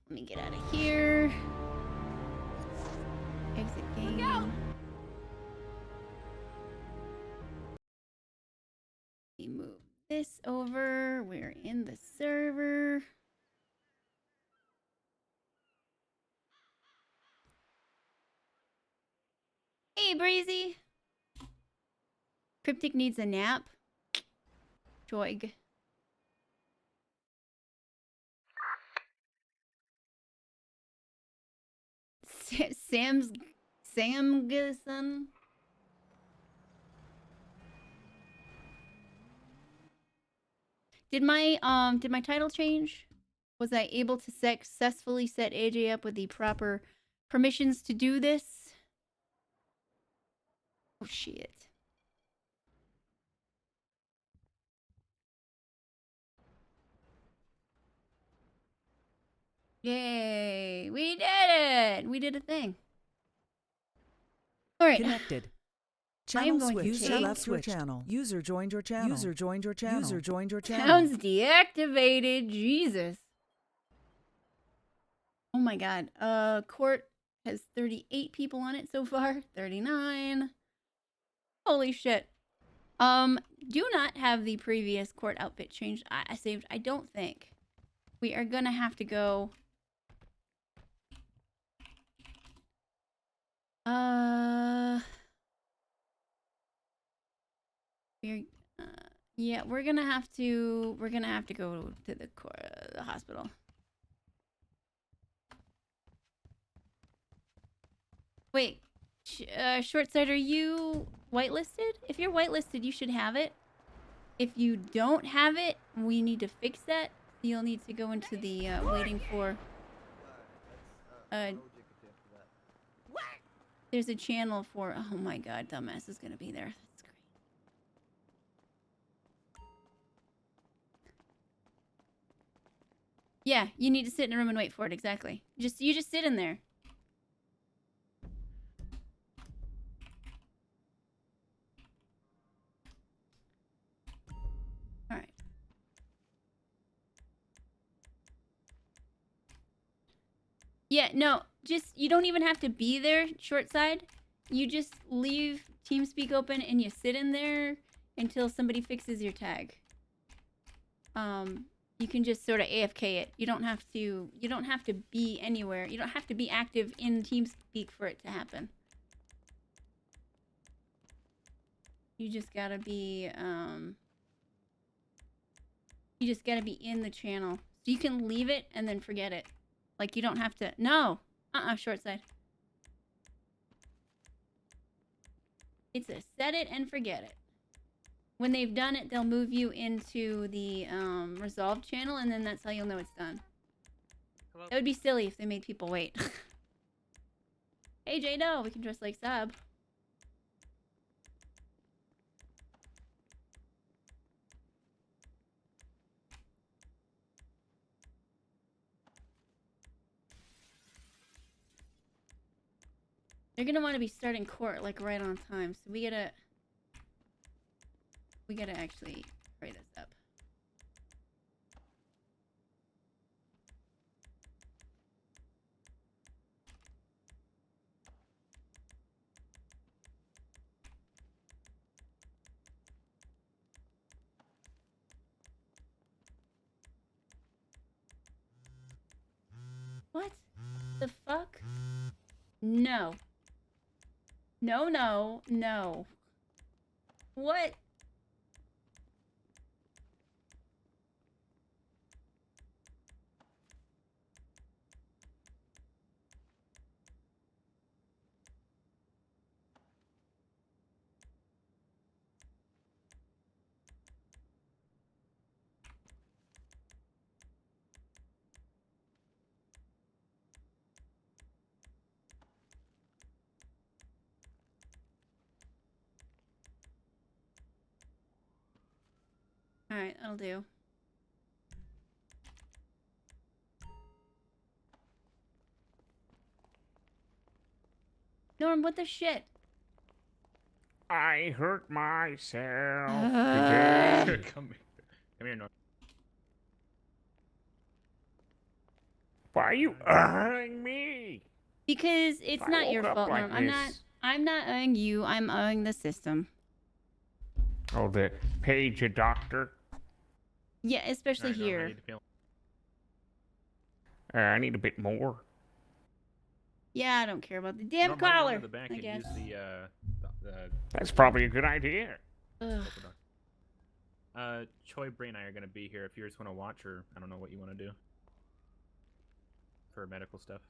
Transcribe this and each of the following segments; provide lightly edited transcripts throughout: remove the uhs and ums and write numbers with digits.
Let me get out of here. Exit game. We move this over. We're in the server. Hey, Breezy. Cryptic needs a nap. Joig. Samgason. Did my title change? Was I able to successfully set AJ up with the proper permissions to do this? Oh shit. Yay! We did it! We did a thing. All right. Connected. I'm going to User left your channel. User joined your channel. User joined your channel. User joined your channel. Sounds deactivated. Jesus. Oh my god. Court has 38 people on it so far. 39. Holy shit. Do not have the previous court outfit changed. I saved. I don't think. We are gonna have to go. We're yeah, we're gonna have to go to the hospital. Wait, Shortside, are you whitelisted? If you're whitelisted, you should have it. If you don't have it, we need to fix that. You'll need to go into the waiting for. There's a channel for. Oh my god, dumbass is gonna be there. That's great. Yeah, you need to sit in a room and wait for it. Exactly. You just sit in there. All right. Yeah, no, just you don't even have to be there, short side. You just leave TeamSpeak open and you sit in there until somebody fixes your tag. You can just sort of AFK it. You don't have to be anywhere. You don't have to be active in TeamSpeak for it to happen. You just gotta be in the channel. So you can leave it and then forget it. Like you don't have to. No. Short side. It's a set it and forget it. When they've done it, they'll move you into the resolved channel, and then that's how you'll know it's done. Hello? That would be silly if they made people wait. Hey, Jado, we can dress like Sab. You're gonna want to be starting court like right on time, so we gotta actually hurry this up. What the fuck? No. No, no, no. What? Alright, that'll do. Norm, what the shit? I hurt myself. Come here, Norm. Why are you eyeing me? Because it's I not your woke up fault, like Norm. I'm not. this. I'm not eyeing you. I'm eyeing the system. Oh, the pager doctor. Yeah, especially Alright, Norm, how here. you feel? I need a bit more. Yeah, I don't care about the damn Norm, why don't you run collar. to the back I and guess. use the That's probably a good idea. Ugh. polka dot. Choi, Bray, and I are gonna be here if you just want to watch, or I don't know what you want to do for medical stuff.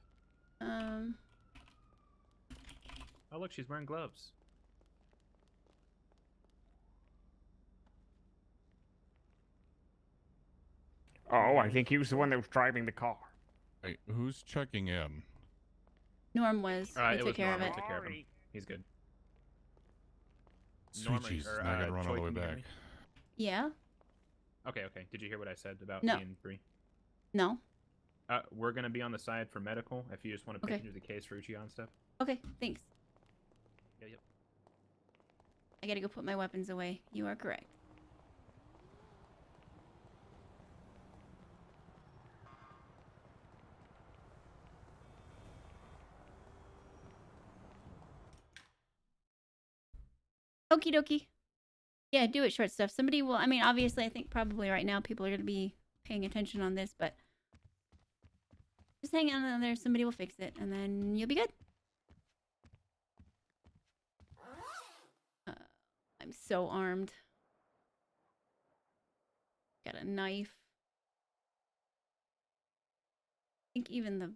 Oh, look, she's wearing gloves. Oh, I think he was the one that was driving the car. Wait, who's checking in? Norm was. We It took was care Norm. of I it. took care of him. He's good. Sweet Norm, are you- Jesus, or, now I gotta run all Choi, the way can you hear back. me? Yeah. Okay. Did you hear what I said about No. me and Bree? No. We're gonna be on the side for medical. If you just want to pick Okay. into the case for Uchiha and stuff. Okay. Thanks. Yep. I gotta go put my weapons away. You are correct. Okie dokie. Yeah, do it, short stuff. Somebody will. I mean, obviously, I think probably right now people are gonna be paying attention on this, but just hang on in there. Somebody will fix it, and then you'll be good. I'm so armed. Got a knife. I think even the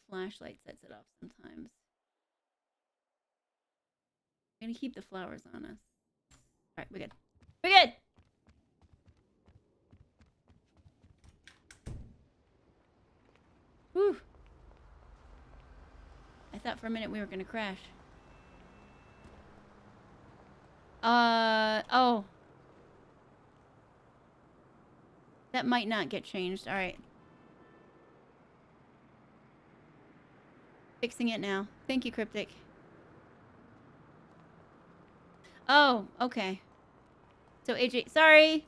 flashlight sets it off sometimes. I'm gonna keep the flowers on us. Alright, we're good. We're good! Whew. I thought for a minute we were gonna crash. Oh. That might not get changed. Alright. Fixing it now. Thank you, Cryptic. Oh, okay. So AJ, sorry.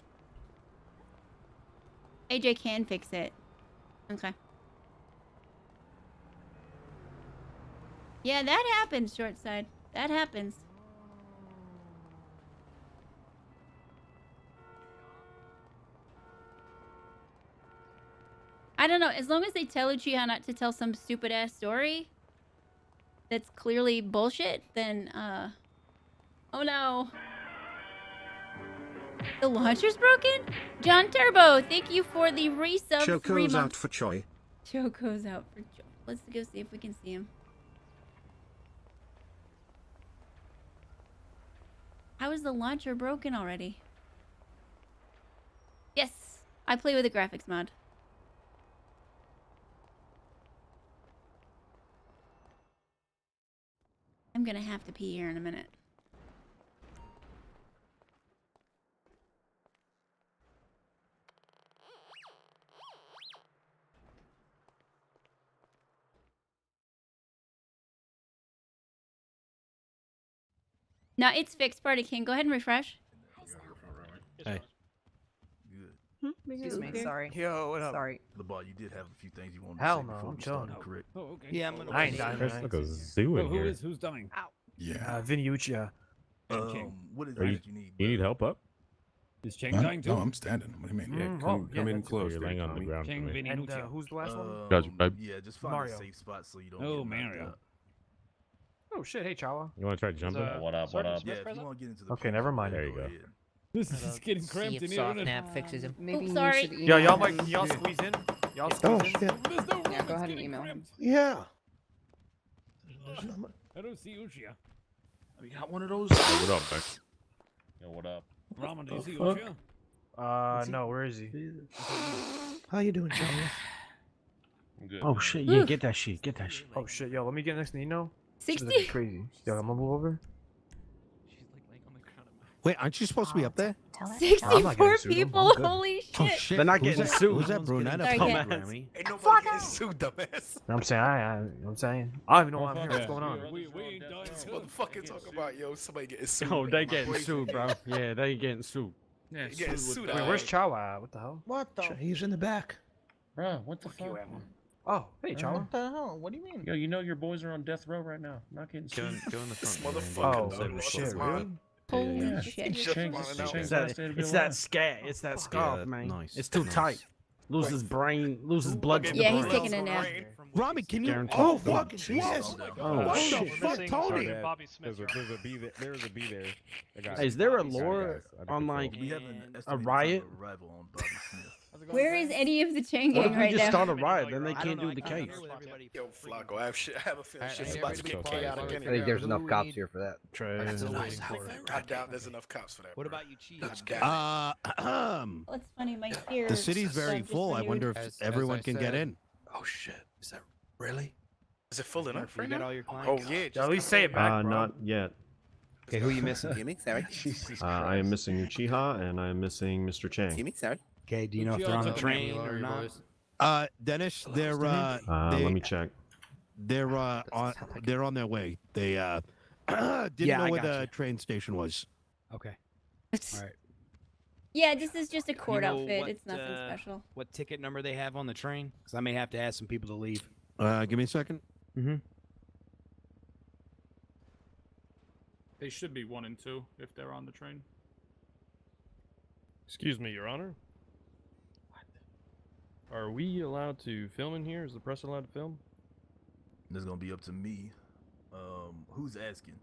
AJ can fix it. Okay. Yeah, that happens, short side. That happens. I don't know. As long as they tell Uchiha not to tell some stupid ass story that's clearly bullshit, then oh no. The launcher's broken? John Turbo, thank you for the resub. Choco's out for Choi. Choco's out for Choi. Let's go see if we can see him. How is the launcher broken already? Yes, I play with a graphics mod. I'm gonna have to pee here in a minute. Now it's fixed, Party King. Go ahead and refresh. Hey. Good. Excuse me, sorry. Yo, what up? Sorry. The ball, you did have a few things you wanted Hell to say no, before I'm we started, chilling. correct? Oh, okay. Yeah, I'm gonna I ain't wait. dying. There's like a zoo in here. Who's dying? Yeah. Vinny Uchiha. What is Are it that you need? You need brother? help up? Is Chang Huh? dying too? No, I'm standing. What do you mean? Mm, Come in that's- close. You're there, laying on the Tommy. ground for Chang, me. Vinny, And Nuccia. who's the last one? Gotcha, babe. Yeah, just find Mario. a safe spot so you don't Oh, get knocked Mario. out. Oh shit, hey Chawa. You want to try jumping? What up? What up? Yeah, if you want to get into the Okay, picture, never mind. There you go. ahead. This is getting cramped in See here, if isn't it? Softnap fixes him. Maybe Oops, sorry. Yo, y'all might y'all squeeze in? Y'all Oh, squeeze in? There's no room. Yeah, go It's ahead and getting email him. cramped. Yeah. I don't see Uchiha. We got one of those. Hey, what up, man? Yo, what up? Ramen, do you see fuck? Uchiha? No, where is he? How you doing, Charlie? I'm good. Oh shit, yeah, get that shit, get that shit. Oh shit, yo, let me get next to Nino. This is 60? crazy. Yo, I'm gonna move over. She's like laying on the ground. Wait, aren't you supposed to be up there? Tell her. 64 getting sued. I'm people? good. Holy Oh shit. shit. They're not Who's getting that? sued. Who's that brunette Sorry, up Ken. Grammy? Ain't nobody getting sued, dumbass. You know what I'm saying? You know what I'm saying? I don't even know why I'm here. What's going on? We ain't dying soon. Motherfucker talking about, yo, somebody getting sued. Oh, they My getting boyfriend. sued, bro. Yeah, they getting sued. Yeah, Getting sued. Wait, where's Chawa at? What the hell? What the? He's in the back. Bro, what the Fuck you, fuck? Emma. Oh, hey, Chang. What the hell? What do you mean? Yo, you know your boys are on death row right now. Not getting sued. Go in the This front. motherfucker, Oh, dog, lost shit, his really? mind. Holy Yeah. shit. Just Chang's finding out. Chang's It's that, last day to be it's alive. that scat. It's that scarf, man. nice, It's too nice. tight. Loses brain. Loses blood to the Yeah, brain. he's taking a nap. Robbie, can you? Guaranteed. Oh, fucking yes. Oh, what shit. the fuck, Tony? Bobby Smith. There's a bee there. There's a bee there. I got Is it. there a Sorry, lore guys. I did on the like full- a riot? Where is any of the Chang What gang if we right just now? start a riot? Then they can't do the case. Yo, Flacco, I have a feeling shit's everybody about to be get quiet. chaotic I anyway. I think there's enough cops here for that. True. I doubt there's enough cops for that. What bro. about Uchiha? Well, it's funny, my ear. The city's very just full. I renewed. wonder if everyone can get in. Oh shit! Is that really? Is it full enough right You got now? all your Oh clients? yeah. At least say it back, bro. Not yet. Okay, who are you missing? Jimmy, sorry. I am missing Uchiha and I'm missing Mr. Chang. Jimmy, sorry. Okay, do you know if they're on the train or not? Dennis, they're Let me check. they're on their way. They didn't Yeah, know I where got the train station was. Okay. It's- All right. Yeah, this is just a court know outfit. what, It's nothing special. What ticket number they have on the train? Because I may have to ask some people to leave. Give me a second. Mm-hmm. They should be 1 and 2 if they're on the train. Excuse me, Your Honor. Are we allowed to film in here? Is the press allowed to film? This is gonna be up to me. Who's asking?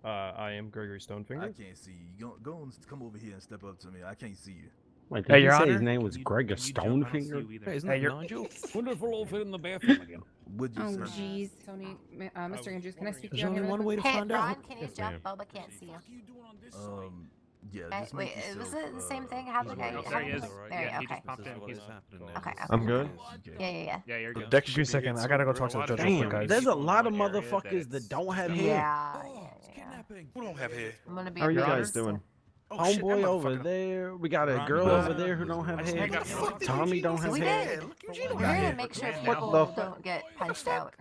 I am Gregory I Stonefinger. can't see you. Go and come over here and step up to me. I can't see you. Wait, Hey, did Your you say Honor? his name was Greg Stonefinger? Hey, isn't Hey, that you're- Nigel? Wonder if we're all fit in the bathroom again. Would you, Oh, sir? jeez. Tony, Mr. Andrews, can I speak to There's you only here one really way to quick? find out. Can you Yes, jump? ma'am. Boba can't see you. Yeah. Just make Wait, was yourself, it the same thing? How did I? Oh, how there he did is. I- Yeah, There, he okay. just popped in. He's Okay. I'm good. Yeah. Yeah, you're good. Deck should be second. I gotta go talk to the judge real quick, Damn, guys. there's a lot of One area motherfuckers that that's- don't have hair. Yeah. Who don't have hair? I'm gonna be. How are you honest. guys doing? Oh, shit, that Homeboy over motherfucker- there. We got a Ron, girl you over got- there who don't have Hey, hair. got fucked in Tommy Eugene. don't have We hair. did. Look, We're Eugene got gonna hair. make sure What people the don't get punched out.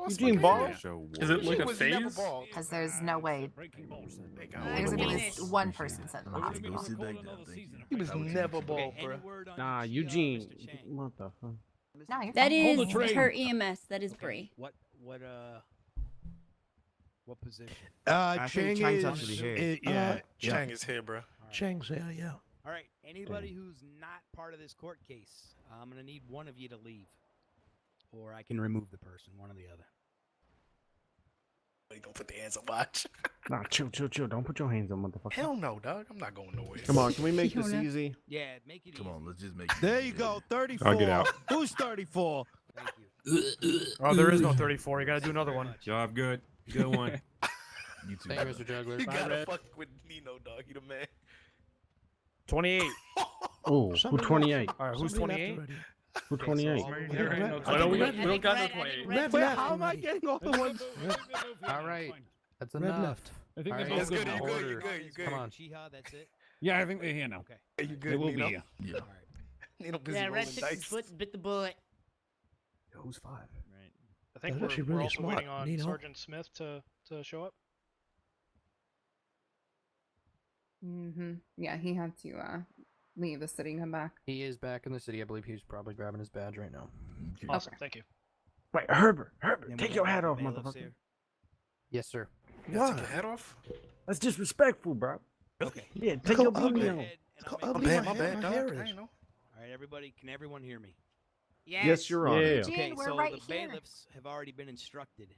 Eugene Ball? Is it like Eugene a was never phase? bald. Because there's no way. There's gonna be at least one person sent to the hospital. Go sit back down. Thank you. He was I would take never you. bald, bro. Nah, Eugene. What the fuck? No, you're That fine. is the train. her EMS. That is Bree. What position? Chang Chang's is. actually here. Yeah. Chang is here, bro. Chang's here. Yeah. All right. Anybody who's not part of this court case, I'm gonna need one of you to leave, or I can remove the person, one or the other. You gonna put the hands on watch? Nah, chill. Don't put your hands on motherfucker. Hell no, dog. I'm not going nowhere. Come on, can we make this Fiona. easy? Yeah, make it Come easy. on, let's just make. it There easy, you go. baby. 34. I'll get out. Who's 34? Thank you. Oh, there is no 34. You gotta do another one. Job good. Good one. You too. Thank you, Mr. Juggler. You gotta fuck with Nino, dog. You the man. 28. Oh, who 28? All right, who's 28? Who 28? There ain't no 28. We don't got no 28. Red left. How am I getting all the ones? All right. That's Red enough. left. I think All they're right. both That's good good. You now. good. You good. You good. Come on. Uchiha, that's it. Yeah, I think they're here now. Okay. You good, They will be Nino? here. Yeah. All right. Nino busy rolling dice. bit the bullet. Who's 5? Right. I think That's actually really smart. Nino. Sergeant Smith to show up. Yeah, he had to leave the city and come back. He is back in the city. I believe he's probably grabbing his badge right now. Okay. Awesome, thank you. Wait, Herbert, Then take we your got hat the off, bailiffs motherfucker. here. Yes, sir. You gotta take your head off? That's disrespectful, bro. Okay. Yeah, take your I'll go booty ahead off. and It's I'll called make My ugly. bad, my bad, My dog. hair I is. ain't know. All right, everybody, can everyone hear me? Yes, Your Honor. Yeah. Gene, Okay, we're so right the here. bailiffs have already been instructed.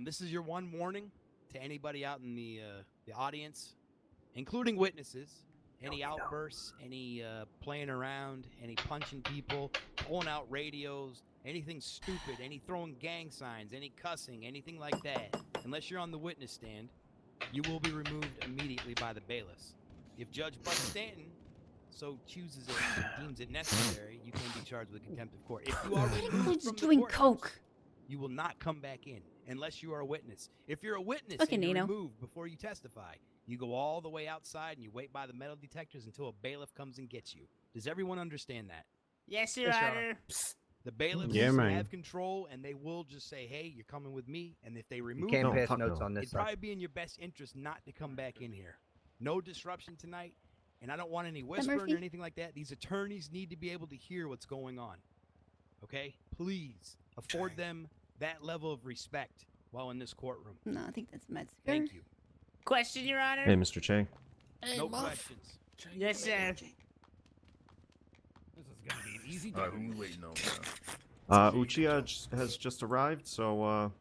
This is your one warning to anybody out in the audience, including witnesses. Any outbursts, any playing around, any punching people, pulling out radios, anything stupid, any throwing gang signs, any cussing, anything like that. Unless you're on the witness stand, you will be removed immediately by the bailiffs. If Judge Buck Stanton so chooses it and deems it necessary, you can be charged with contempt of court. If you are removed Includes from the doing courthouse, coke. you will not come back in unless you are a witness. If you're a witness Fucking and you're Nino. removed before you testify, you go all the way outside and you wait by the metal detectors until a bailiff comes and gets you. Does everyone understand that? Yes, Your Honor. The bailiffs Yeah, man. have control and they will just say, hey, you're coming with me. And if they remove Can't you, pass notes on this it'd stuff. probably be in your best interest not to come back in here. No disruption tonight. And I don't want any whispering Murphy? or anything like that. These attorneys need to be able to hear what's going on. Okay? Please afford them that level of respect while in this courtroom. No, I think that's Metzger. Thank you. Question, Your Honor? Hey, Mr. Chang. No questions. Yes, sir. This is gonna be an easy All right, who we waiting on now? Uchiha has just arrived, so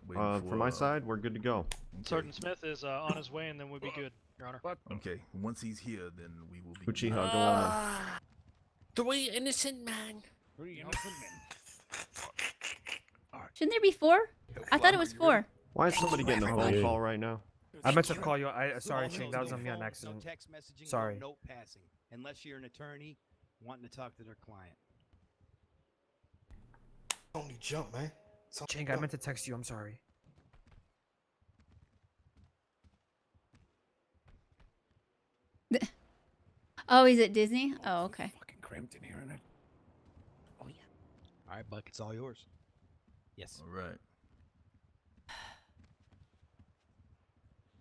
from my side, we're good to go. Sergeant Smith is on his way, and then we'll be good, Your Honor. Okay, once he's here, then we will be. Uchiha, go on. 3 innocent men. 3 innocent men. Shouldn't there be 4? I thought it was 4. Why is somebody getting a phone call right now? I meant to call you. Sorry, Chang. That was on me on No accident. text messaging, Sorry. no note passing, unless you're an attorney wanting to talk to their client. Only jump, man. Chang, I meant to text you. I'm sorry. Oh, he's at Disney? Oh, okay. Fucking cramped in here, innit? All right, Buck, it's all yours. Yes. All right.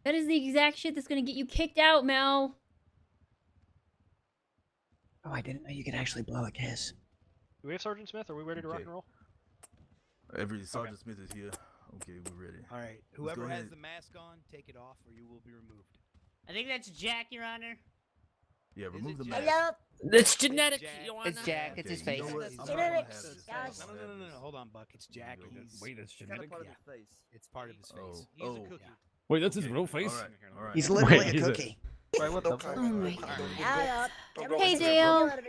That is the exact shit that's gonna get you kicked out, Mel. Oh, I didn't know you could actually blow a kiss. Do we have Sergeant Smith? Are we ready to rock and roll? Sergeant Smith is here. Okay, we're ready. All right. Let's go Whoever has ahead. the mask on, take it off, or you will be removed. I think that's Jack, Your Honor. Yeah, remove it the Jack? mask. It's genetic, Your Honor. It's Jack. It's his Okay, you face. know what? I'm not Genetics, gonna have this. guys. I'm not gonna have this. Hold on, Buck. It's Jack. There we go. He's Wait, it's genetic? yeah. It's part of his face. He's Oh. a cookie. Wait, that's his real face? All right. He's literally Wait, a he's a- cookie. Wait, what the Oh my god. Hey, Hey, Dale. All right,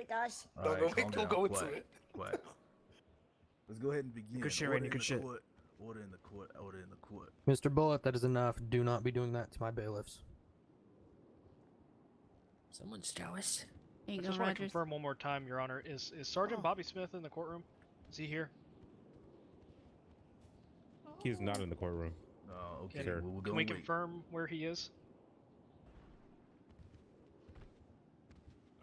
Don't calm go down. into Quiet. it. Quiet. Let's go ahead and begin. Good shit, Order Randy, in good the shit. court. Order in the court. Order in the court. Mr. Bullet, that is enough. Do not be doing that to my bailiffs. Someone's jealous. There you I go, just want to Rogers. confirm one more time, Your Honor. Is Sergeant Bobby Smith in the courtroom? Is he here? He's not in the courtroom. Okay, Can, we'll go can we and wait. confirm where he is?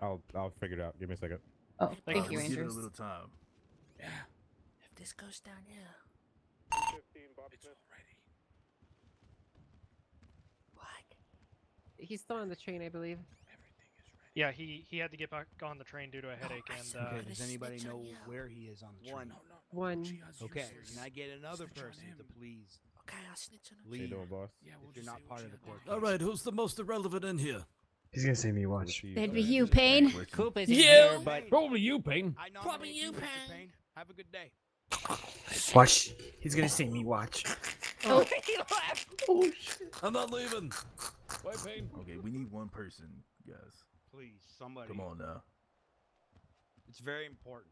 I'll figure it out. Give me a second. Oh, thank you, We'll give it a Andrews. little time. Yeah. If this goes down here. It's already. What? He's still on the train, I believe. Yeah, he had to get back on the train due to a headache, and Okay, does anybody know where he is on the train? One. Okay, can I get another person to please Okay, I'll snitch on him. How you leave doing, boss? if you're not part of the court All right, who's the most irrelevant in here? He's gonna say me watch. That'd be you, Payne. Coop is You! here, but Probably you, Payne. I nominate Probably you, Mr. Payne. Payne. Have a good day. Watch. He's gonna say me watch. Oh. I'm not leaving. Why, Payne? Okay, we need one person, guys. Please, somebody. Come on now. It's very important.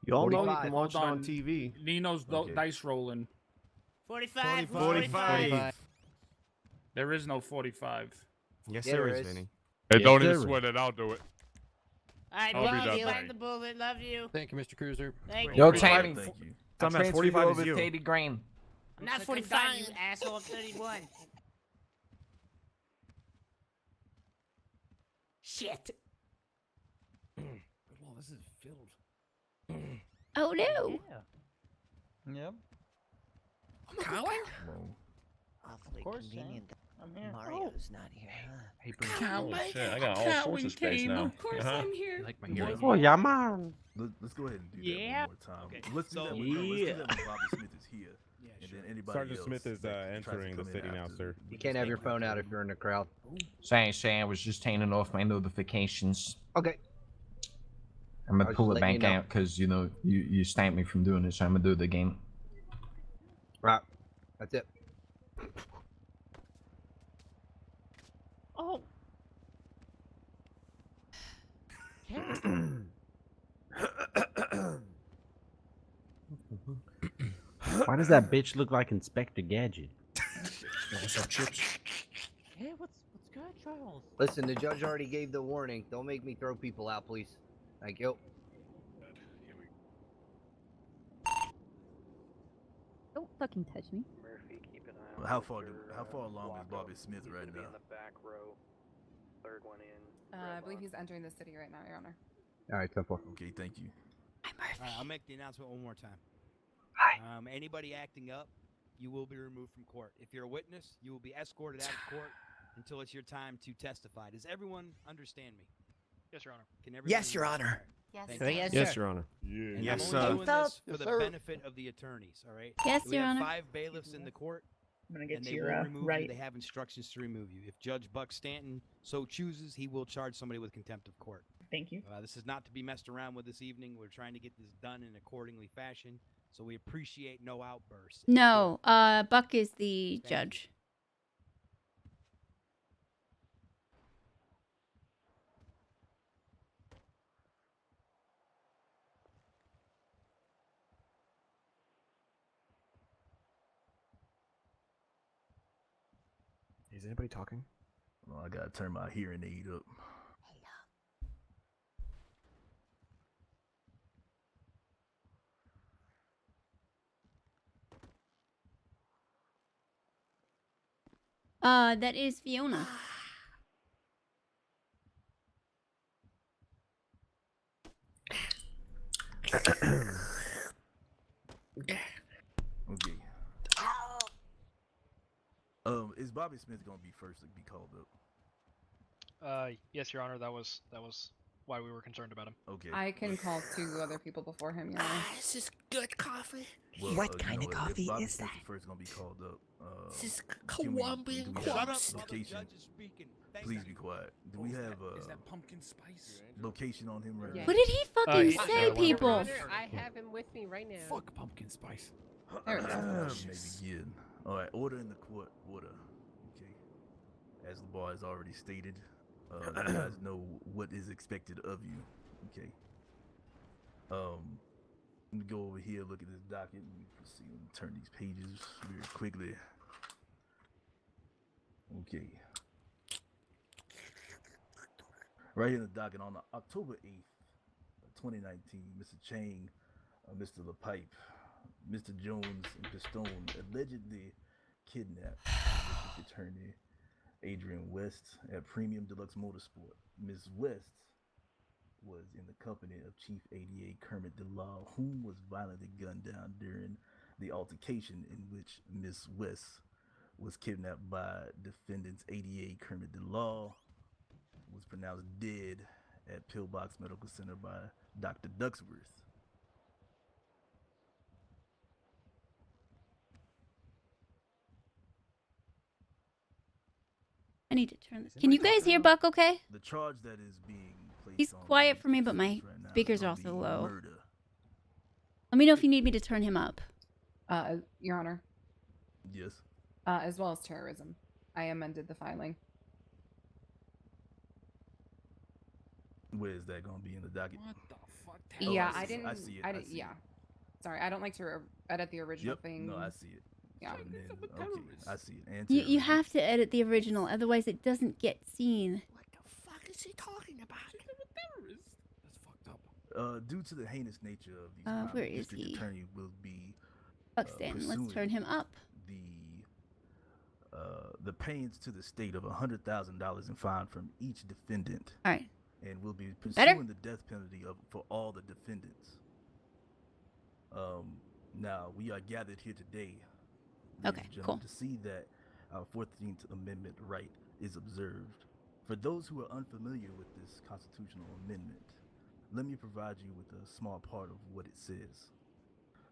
You all know you 45. can watch it Hold on on. TV. Nino's Okay. dice rolling. 45. 45. There is no 45. Yes, Yeah, there there is, is. Vinny. Hey, Yes, don't there even is. sweat it. I'll do it. Alright, I'll be Bucky, done, bite mate. the bullet. Love you. Thank you, Mr. Cruiser. Thank Yo, you. Chang. Thank you. Dumbass, 45 is you. Green. I'm not 45, you asshole. I'm 31. Shit. Well, this is filled. Oh no. Yep. Colin? Whoa. Awfully course, convenient. I'm here. Mario's not here. Hey, Bruce. Oh, shit. I got all sorts of space now. Of course I'm here. Like my Yeah. hero. Oh, yeah, man. Let's go ahead and do Yeah. that one more time. Okay, Let's do so- that. Let's do that when Bobby Smith is here, Yeah, and sure. then anybody Sergeant else Smith is that tries to entering the come in city now, after sir. we You can't have your phone out if you're in the crowd. Say, I was just turning off my notifications. Okay. I'm gonna I was pull just it letting back you know. out because you stopped me from doing it, so I'm gonna do it again. Right. That's it. Oh. Why does that bitch look like Inspector Gadget? What's up, Chips? Hey, what's good, Charles? Listen, the judge already gave the warning. Don't make me throw people out, please. Thank you. Don't fucking touch me. Murphy, keep an eye Well, on how Mr. far along is Flacco. Bobby Smith He's right gonna be now? in the back row, third one in. I believe he's entering the city right now, Your Honor. All right, 10-4. Okay, thank you. I'm Murphy. All right, I'll make the announcement one more time. Hi. Anybody acting up, you will be removed from court. If you're a witness, you will be escorted out of court until it's your time to testify. Does everyone understand me? Yes, Your Honor. Can everybody Yes, Your hear me? Honor. Alright. Yes, Thank sir. you. Yes, Yes, sir. Your Honor. And Yes, I'm only doing Thumbs this for up. the Yes, sir. benefit of the attorneys. All right. Yes, We Your have Honor. 5 bailiffs in the court. I'm gonna get And to they your will remove right. you. They have instructions to remove you. If Judge Buck Stanton so chooses, he will charge somebody with contempt of court. Thank you. This is not to be messed around with this evening. We're trying to get this done in accordingly fashion, so we appreciate no outbursts. No, Buck is the judge. Is anybody talking? Well, I gotta turn my hearing aid up. That is Fiona. Okay. Is Bobby Smith gonna be first to be called up? Yes, Your Honor. That was why we were concerned about him. Okay. I can call 2 other people before him, Your Honor. This is good coffee. Well, What kind of if coffee Bobby is Smith that? first gonna be called up. This is can Colombian do we Shut have up, corpse. while the location? judge is speaking. Thanks, Please Daddy. be quiet. Do we have Is that pumpkin spice? location on him right Yeah. now? What did he fucking he- say, Your people? Honor, I have him with me right now. Fuck pumpkin spice. There we go. Maybe good. All right, order in the court. Order. Okay. As the bar has already stated, you guys know what is expected of you. Okay. Let me go over here, look at this docket, and proceed and turn these pages very quickly. Okay. Right here in the docket on October 8th, 2019, Mr. Chang, Mr. LaPipe, Mr. Jones, and Pistone allegedly kidnapped District Attorney Adrian West at Premium Deluxe Motorsport. Ms. West was in the company of Chief ADA Kermit DeLaw, whom was violently gunned down during the altercation in which Ms. West was kidnapped by defendants ADA Kermit DeLaw, was pronounced dead at Pillbox Medical Center by Dr. Ducksworth. I need to turn this. Can you guys hear Buck okay? The charge that is being placed He's on quiet these for me, but my defendants right now speakers is are gonna also be low. murder. Let me know if you need me to turn him up. Your Honor, Yes. as well as terrorism. I amended the filing. Where is that going to be in the docket? What the fuck? Yeah, I I see it. didn't. I see it. I I didn't. see Yeah. it. Sorry, I don't like to edit the original Yep. thing. No, I see it. Yeah. And then, okay, I see it. And You terrorism. have to edit the original, otherwise it doesn't get seen. What the fuck is he talking about? That's fucked up. Due to the heinous nature of these where crimes, is District he? Attorney will be Buck Stanton, let's pursuing turn him up. the payments to the state of $100,000 in fine from each defendant. All right. And will be pursuing Better? the death penalty for all the defendants. Now we are gathered here today, ladies Okay, and gentlemen, cool. to see that our 14th Amendment right is observed. For those who are unfamiliar with this constitutional amendment, let me provide you with a small part of what it says.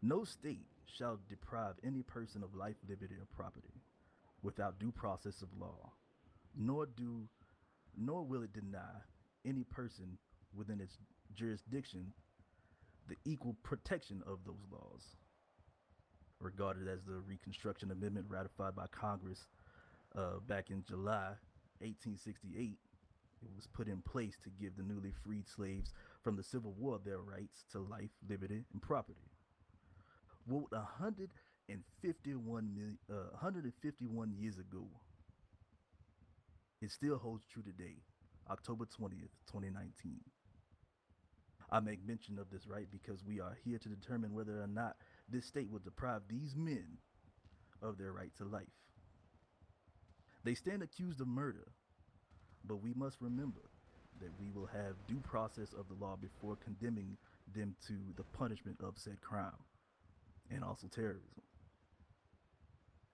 No state shall deprive any person of life, liberty, or property without due process of law, nor will it deny any person within its jurisdiction the equal protection of those laws. Regarded as the Reconstruction Amendment ratified by Congress back in July 1868, it was put in place to give the newly freed slaves from the Civil War their rights to life, liberty, and property. Wrote 151 years ago, it still holds true today, October 20th, 2019. I make mention of this right because we are here to determine whether or not this state will deprive these men of their right to life. They stand accused of murder, but we must remember that we will have due process of the law before condemning them to the punishment of said crime and also terrorism.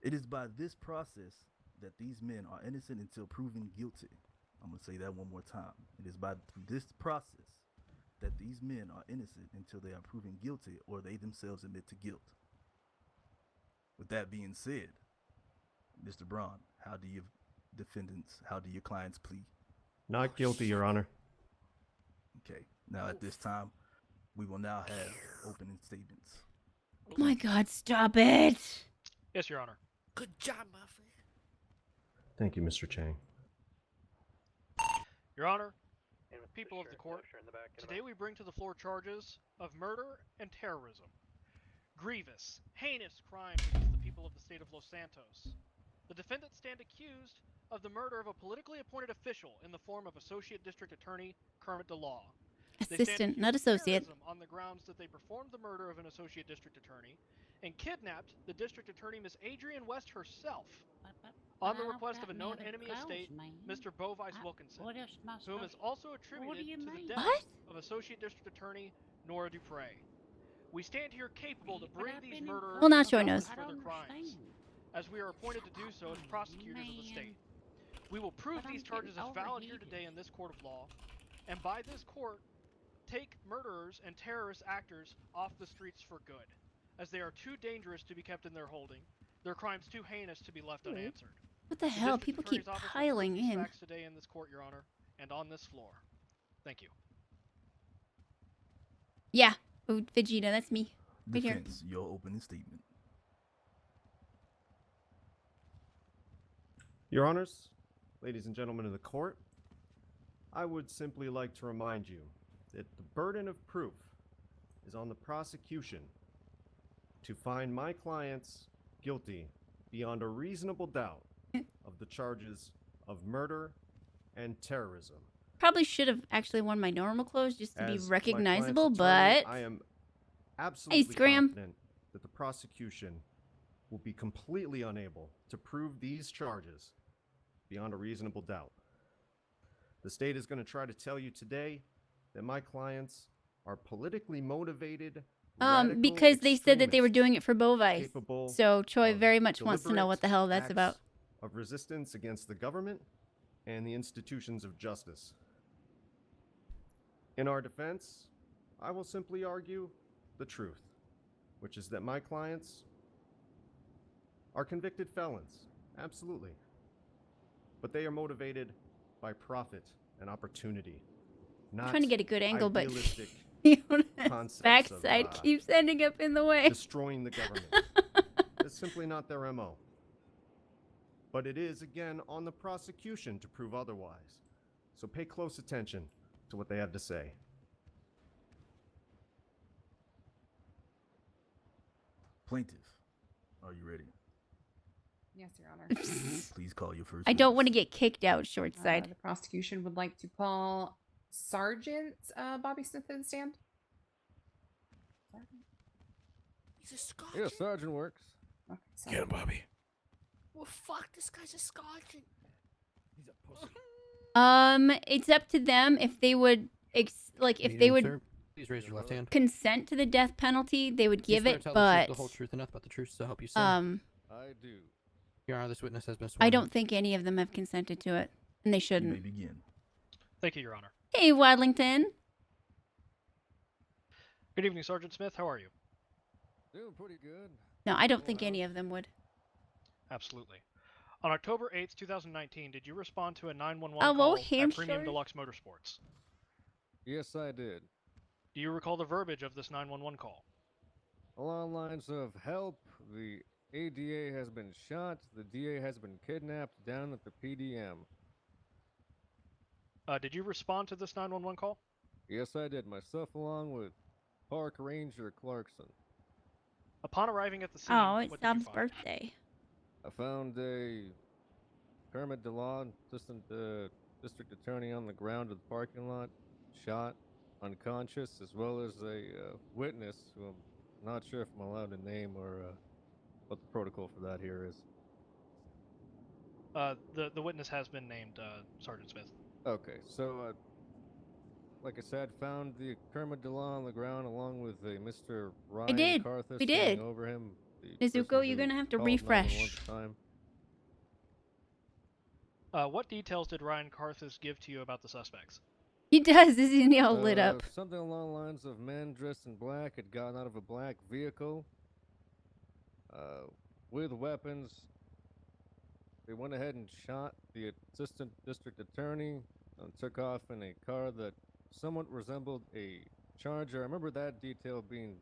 It is by this process that these men are innocent until proven guilty. I'm going to say that one more time. It is by through this process that these men are innocent until they are proven guilty or they themselves admit to guilt. With that being said, Mr. Braun, how do your clients plead? Not guilty, Your Honor. Okay. Now at this time, we will now have opening statements. Oh my God, stop it! Yes, Your Honor. Good job, Muffy. Thank you, Mr. Chang. Your Honor, people of the court, today we bring to the floor charges of murder and terrorism. Grievous, heinous crimes against the people of the state of Los Santos. The defendants stand accused of the murder of a politically appointed official in the form of Associate District Attorney Kermit DeLaw. Assistant, not associate. On the grounds that they performed the murder of an Associate District Attorney and kidnapped the District Attorney Miss Adrienne West herself on the request of a known enemy estate, Mr. Bovice Wilkinson, whom is also attributed to the death of Associate District Attorney Nora Dupre. We stand here capable to bring these murderers Well, not to showing justice us. for their crimes, as we are appointed to do so as prosecutors of the state. We will prove these charges as valid here today in this court of law, and by this court, take murderers and terrorist actors off the streets for good, as they are too dangerous to be kept in their holding, their crimes too heinous to be left unanswered. What the hell? People keep piling in. Facts today in this court, Your Honor, and on this floor. Thank you. Yeah. Oh, Vegeta, that's me. Right here. Defense, your opening statement. Your Honors, ladies and gentlemen of the court, I would simply like to remind you that the burden of proof is on the prosecution to find my clients guilty beyond a reasonable doubt of the charges of murder and terrorism. Probably should have actually worn my normal clothes just to be As my recognizable, client's attorney, but I am absolutely Scram. confident that the prosecution will be completely unable to prove these charges beyond a reasonable doubt. The state is going to try to tell you today that my clients are politically motivated, because they said that they were doing it for Bovice. capable So Choi of very much wants to know deliberate what the hell that's acts about. of resistance against the government and the institutions of justice. In our defense, I will simply argue the truth, which is that my clients are convicted felons, absolutely. But they are motivated by profit and opportunity, not Trying to get a good angle, but idealistic concepts backside of, keeps ending up in the way. destroying the government. It's simply not their MO. But it is, again, on the prosecution to prove otherwise. So pay close attention to what they have to say. Plaintiff, are you ready? Yes, Your Honor. Please call your first. I don't want to get kicked out, short side. The prosecution would like to call Sergeant Bobby Smith to the stand. He's a Scotch. Yeah, Sergeant works. Okay, Get him, Bobby. Well, fuck, this guy's a Scotch. He's a pussy. It's up to them if they would, if they would Please raise your left hand. consent to the death penalty, they would give it, Tell but the whole truth and nothing but the truth to help you sin. I do. Your Honor, this witness has been sworn. I don't think any of them have consented to it, and they You may shouldn't. begin. Thank you, Your Honor. Hey, Wadlington. Good evening, Sergeant Smith. How are you? Doing pretty good. No, I don't think any of them would. Absolutely. On October 8th, 2019, did you respond to a 911 Oh, call Hampshire? at Premium Deluxe Motorsports? Yes, I did. Do you recall the verbiage of this 911 call? Along lines of help, the ADA has been shot, the DA has been kidnapped down at the PDM. Did you respond to this 911 call? Yes, I did, myself along with Park Ranger Clarkson. Upon arriving at the scene, Oh, it's what did you Dom's find? birthday. I found a Kermit DeLaw, Assistant District Attorney, on the ground of the parking lot, shot, unconscious, as well as a witness who I'm not sure if I'm allowed to name or what the protocol for that here is. The witness has been named Sergeant Smith. Okay, so like I said, found the Kermit DeLaw on the ground along with a Mr. Ryan did. Carthus We standing did. over him. The Nezuko, person you're who gonna have to called refresh. 911 at the time. What details did Ryan Carthus give to you about the suspects? He does. Isn't he all lit up? Something along the lines of men dressed in black had gotten out of a black vehicle with weapons. They went ahead and shot the assistant district attorney and took off in a car that somewhat resembled a Charger. I remember that detail being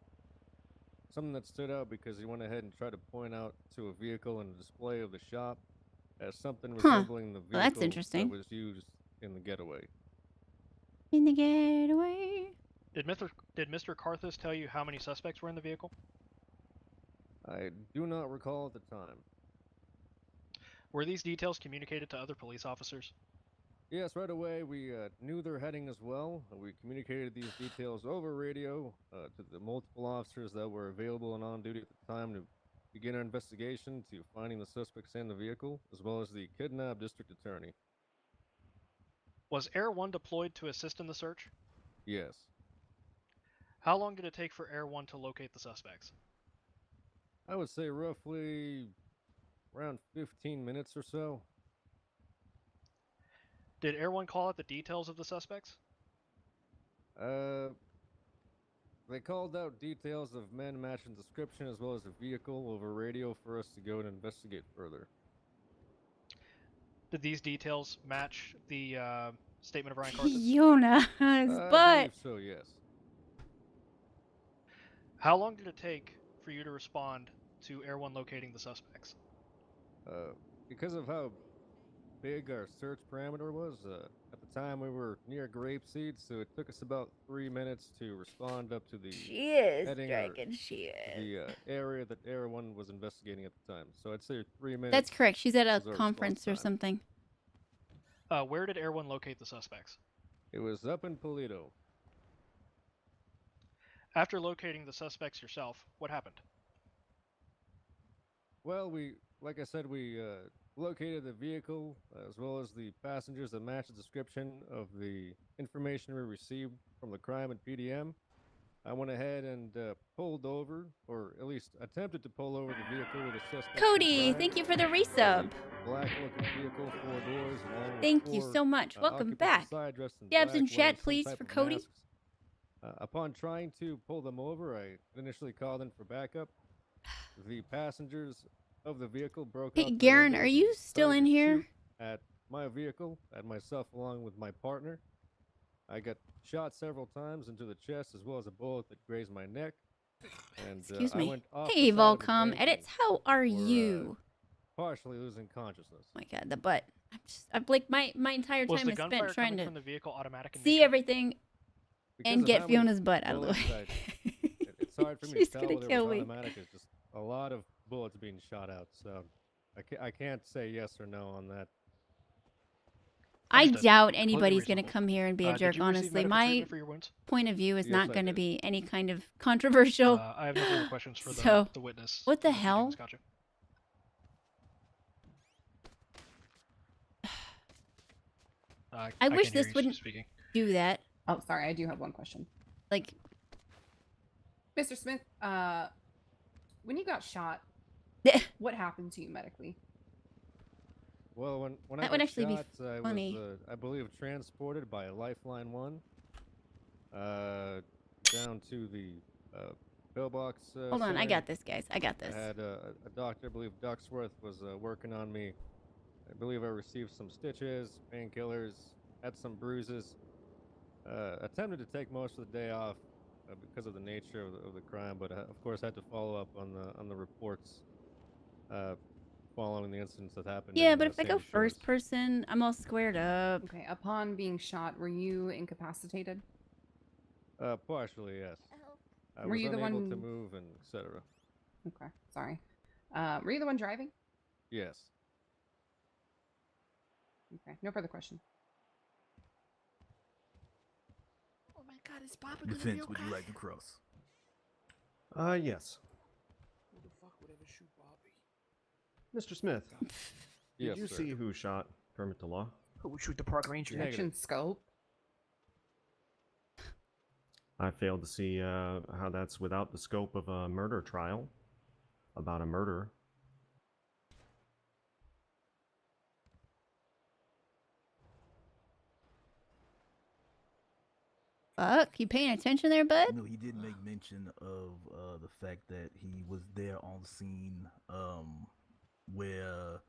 something that stood out because he went ahead and tried to point out to a vehicle in the display of the shop as something resembling the vehicle Well, that's interesting. that was used in the getaway. In the getaway. Did Mr. Carthus tell you how many suspects were in the vehicle? I do not recall at the time. Were these details communicated to other police officers? Yes, right away we knew their heading as well. We communicated these details over radio to the multiple officers that were available and on duty at the time to begin our investigation to finding the suspects in the vehicle, as well as the kidnapped district attorney. Was Air 1 deployed to assist in the search? Yes. How long did it take for Air 1 to locate the suspects? I would say roughly around 15 minutes or so. Did Air 1 call out the details of the suspects? They called out details of men matching description as well as a vehicle over radio for us to go and investigate further. Did these details match the statement of Ryan Carthus? Jonas, I believe so, yes. How long did it take for you to respond to Air 1 locating the suspects? Because of how big our search parameter was, at the time we were near Grapeseed, so it took us about 3 minutes to respond up to the the area that Air 1 was investigating at the time. So I'd say 3 minutes. That's correct. She's at a was our conference or response time. something. Where did Air 1 locate the suspects? It was up in Polito. After locating the suspects yourself, what happened? Well, like I said, we located the vehicle as well as the passengers that matched the description of the information we received from the crime at PDM. I went ahead and pulled over, or at least attempted to pull over the vehicle with a suspect. Cody, thank you for the resub. Black-looking vehicle, 4 doors. Along with Thank you 4, so much. Welcome occupants back. inside dressed in Dabs black, in wearing chat, some please, type for of Cody. masks. Upon trying to pull them over, I initially called in for backup. The passengers of the vehicle broke Hey, out their Garen, windows are and you still started in to here? shoot at my vehicle, at myself along with my partner. I got shot several times into the chest as well as a bullet that grazed my neck. And Excuse I me. went off Hey, the side of the Volcom bank Edits, and how are were, you? partially losing consciousness. Oh my god, the butt. I've like my entire Was time the is spent gunfire trying coming to from the vehicle automatic in see nature? everything Because and of get how many Fiona's butt out of the bullets way. it's hard for me She's to tell gonna whether it kill was me. automatic. It's just a lot of bullets being shot out, so I can't say yes or no on that. I Understood. doubt Completely anybody's going to reasonable. come here and be a Did jerk, you receive honestly. medical My treatment for your wounds? point of view is Yes, not I going to did. be any kind of controversial. I have no further questions for So, the witness. what the Thank you, hell? Ms. Gotcha. I wish can't hear this you wouldn't speaking. do that. Oh, sorry, I do have one question. Like, Mr. Smith, when you got shot, what happened to you medically? Well, when I That would got actually be shot, I funny. was, I believe, transported by Lifeline 1 down to the pillbox. Hold on, I center. got this, guys. I got this. I had a doctor, I believe Ducksworth, was working on me. I believe I received some stitches, painkillers, had some bruises. Attempted to take most of the day off because of the nature of the crime, but of course had to follow up on the reports following the incidents that happened. Yeah, in, but if I go Sandy Shores. first person, I'm all squared up. Okay, upon being shot, were you incapacitated? Partially, yes. I Were was you the unable one- to move and etc. Okay, sorry. Were you the one driving? Yes. Okay, no further question. Oh my god, is Bobby gonna be Defense, okay? would you like to cross? Yes. Who the fuck would ever shoot Bobby? Mr. Smith, did Yes, you sir. see who shot Kermit the Law? Who would shoot the park ranger? Action scope. I failed to see how that's without the scope of a murder trial about a murder. Fuck, you paying attention there, bud? No, he did make mention of the fact that he was there on scene where